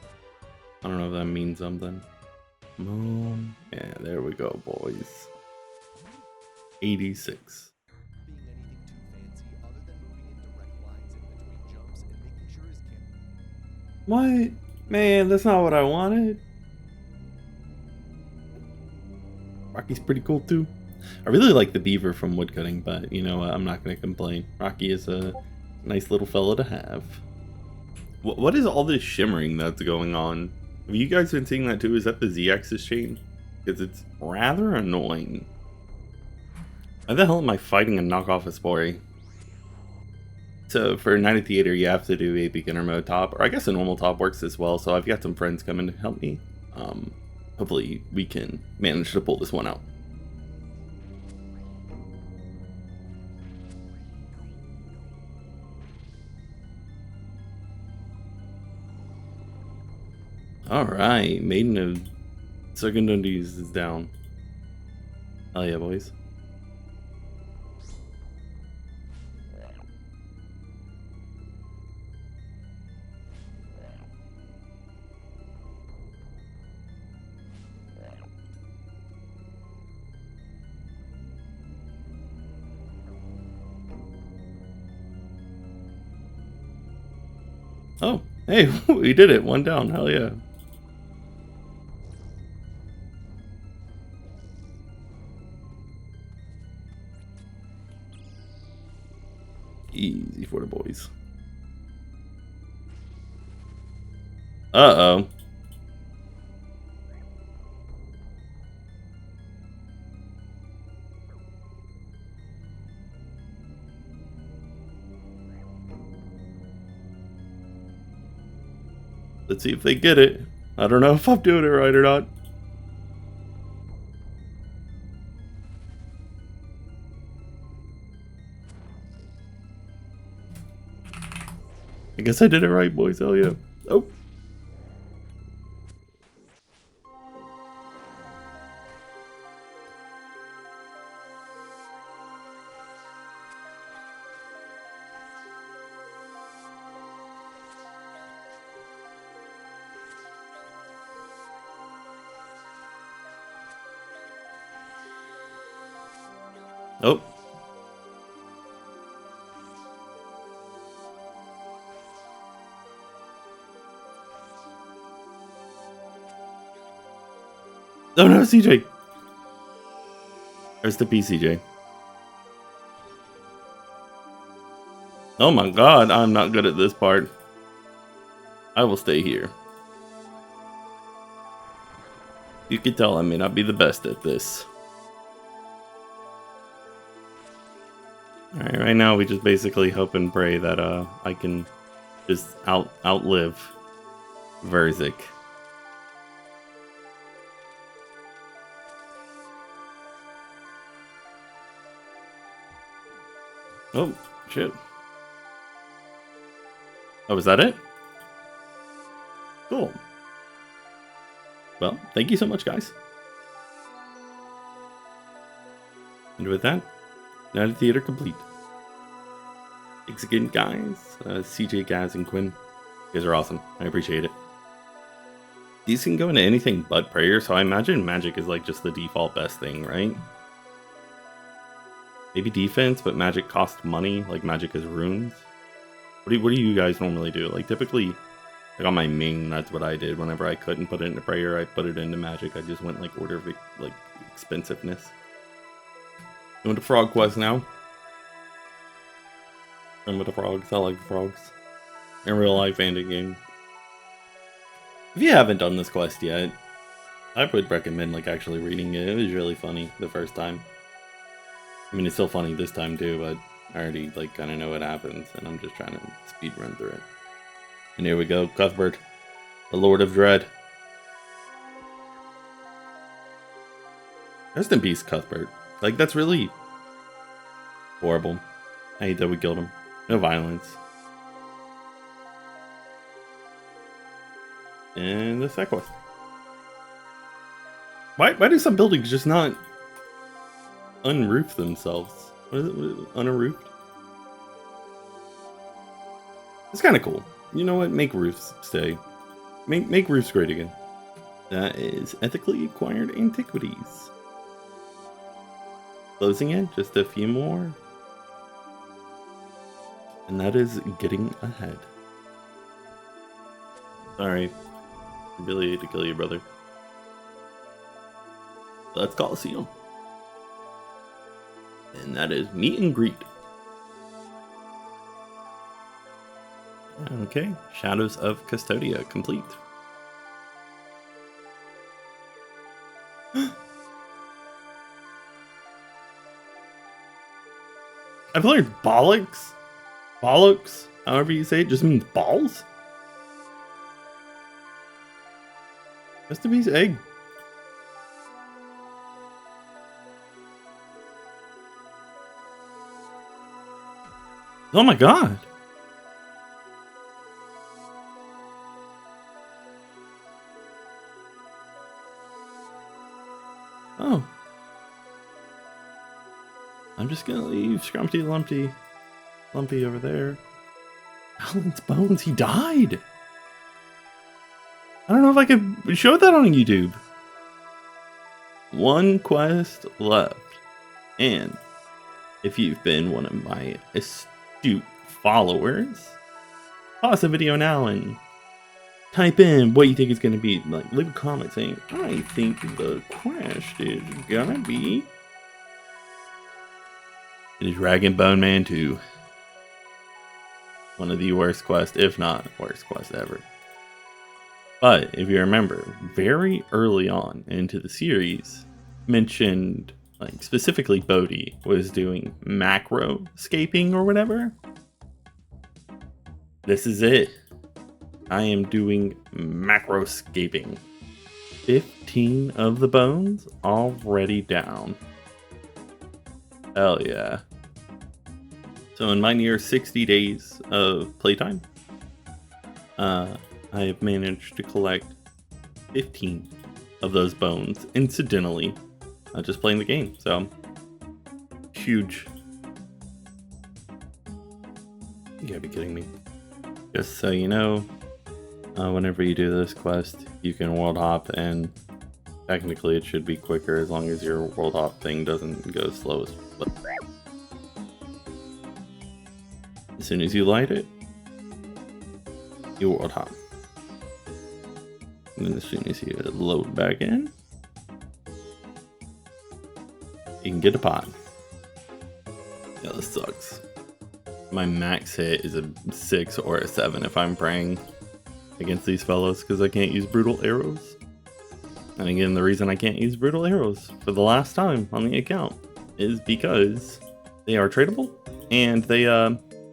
I don't know if that means something. Yeah, there we go, boys. 86. What? Man, that's not what I wanted. Rocky's pretty cool too. I really like the beaver from woodcutting, but you know what? I'm not going to complain. Rocky is a nice little fella to have. What is all this shimmering that's going on? Have you guys been seeing that too? Is that the Z-axis change? Because it's rather annoying. Why the hell am I fighting a knockoff of Spore? So for Night at Theater, you have to do a beginner mode top, or I guess a normal top works as well. So I've got some friends coming to help me. Hopefully we can manage to pull this one out. Alright, Maiden of Secondundies is down. Hell yeah, boys. Oh, hey, we did it. One down. Hell yeah. Easy for the boys. Uh-oh. Let's see if they get it. I don't know if I'm doing it right or not. I guess I did it right, boys. Hell yeah. Oh. Oh. Oh no, CJ. There's the PCJ. Oh my god, I'm not good at this part. I will stay here. You can tell I may not be the best at this. Alright, right now we just basically hope and pray that I can just outlive Verzik. Oh, shit. Oh, is that it? Cool. Well, thank you so much, guys. And with that, Night at Theater complete. Thanks again, guys. CJ, Gaz, and Quinn. You guys are awesome. I appreciate it. These can go into anything but prayer, so I imagine magic is like just the default best thing, right? Maybe defense, but magic costs money, like magic is runes. What do you guys normally do? Like typically, like on my Ming, that's what I did. Whenever I couldn't put it into prayer, I put it into magic. I just went like order of like expensiveness. Going to frog quest now. I'm with the frogs. I like frogs. In real life and in game. If you haven't done this quest yet, I would recommend like actually reading it. It was really funny the first time. I mean, it's still funny this time too, but I already like kind of know what happens, and I'm just trying to speed run through it. And here we go, Cuthbert, the Lord of Dread. Rest in peace, Cuthbert. Like, that's really horrible. I hate that we killed him. No violence. And the side quest. Why do some buildings just not unroof themselves? What is it? Unroofed? It's kind of cool. You know what? Make roofs stay. Make roofs great again. That is ethically acquired antiquities. Closing in, just a few more. And that is getting ahead. Sorry. Really hate to kill you, brother. Let's Coliseum. And that is meet and greet. Okay, Shadows of Custodia complete. I've learned bollocks. Bollocks, however you say it, just means balls. Mr. B's egg. Oh my god. Oh. I'm just gonna leave Scrumpty Lumpy over there. Alan's bones, he died. I don't know if I could show that on YouTube. One quest left. And if you've been one of my astute followers, pause the video now and type in what you think it's gonna be. Like, leave a comment saying, I think the quest is gonna be... It is Rag and Bone Man 2. One of the worst quests, if not worst quest ever. But if you remember, very early on into the series, mentioned, like, specifically Bodhi was doing macro scaping or whatever. This is it. I am doing macro scaping. 15 of the bones already down. Hell yeah. So in my near 60 days of playtime, I have managed to collect 15 of those bones incidentally, just playing the game. So huge. You gotta be kidding me. Just so you know, whenever you do this quest, you can world hop, and technically it should be quicker as long as your world hop thing doesn't go slow as flip. As soon as you light it, you world hop. And then as soon as you load back in, you can get a pot. Yeah, this sucks. My max hit is a 6 or a 7 if I'm praying against these fellows, because I can't use brutal arrows. And again, the reason I can't use brutal arrows for the last time on the account is because they are tradable, and they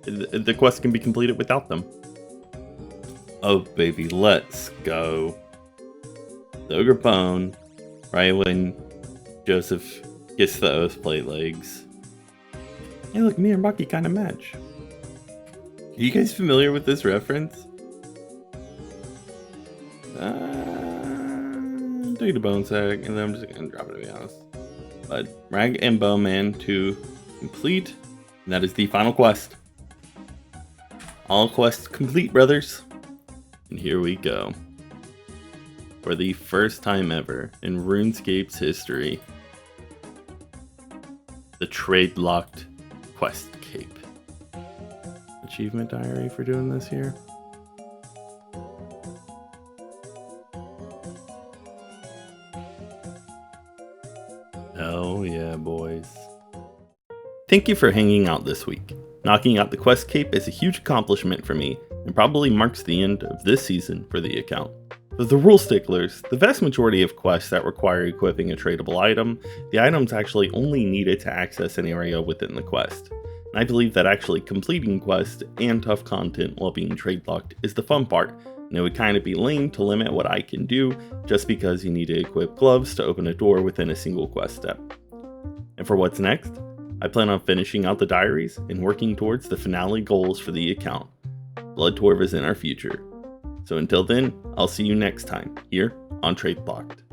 the quest can be completed without them. Oh baby, let's go. The Ogre Bone, right when Joseph gets the Oath Plate legs. Hey look, me and Rocky kind of match. Are you guys familiar with this reference? Take the bone sack, and then I'm just gonna drop it, to be honest. But Rag and Bone Man 2 complete, and that is the final quest. All quests complete, brothers. And here we go. For the first time ever in RuneScape's history, the trade locked quest cape. Achievement diary for doing this here. Oh yeah, boys. Thank you for hanging out this week. Knocking out the quest cape is a huge accomplishment for me, and probably marks the end of this season for the account. For the rule sticklers, the vast majority of quests that require equipping a tradable item, the items actually only needed to access an area within the quest. And I believe that actually completing quests and tough content while being trade locked is the fun part, and it would kind of be lame to limit what I can do just because you need to equip gloves to open a door within a single quest step. And for what's next, I plan on finishing out the diaries and working towards the finale goals for the account. Blood Dwarf is in our future. So until then, I'll see you next time here on Trade Locked.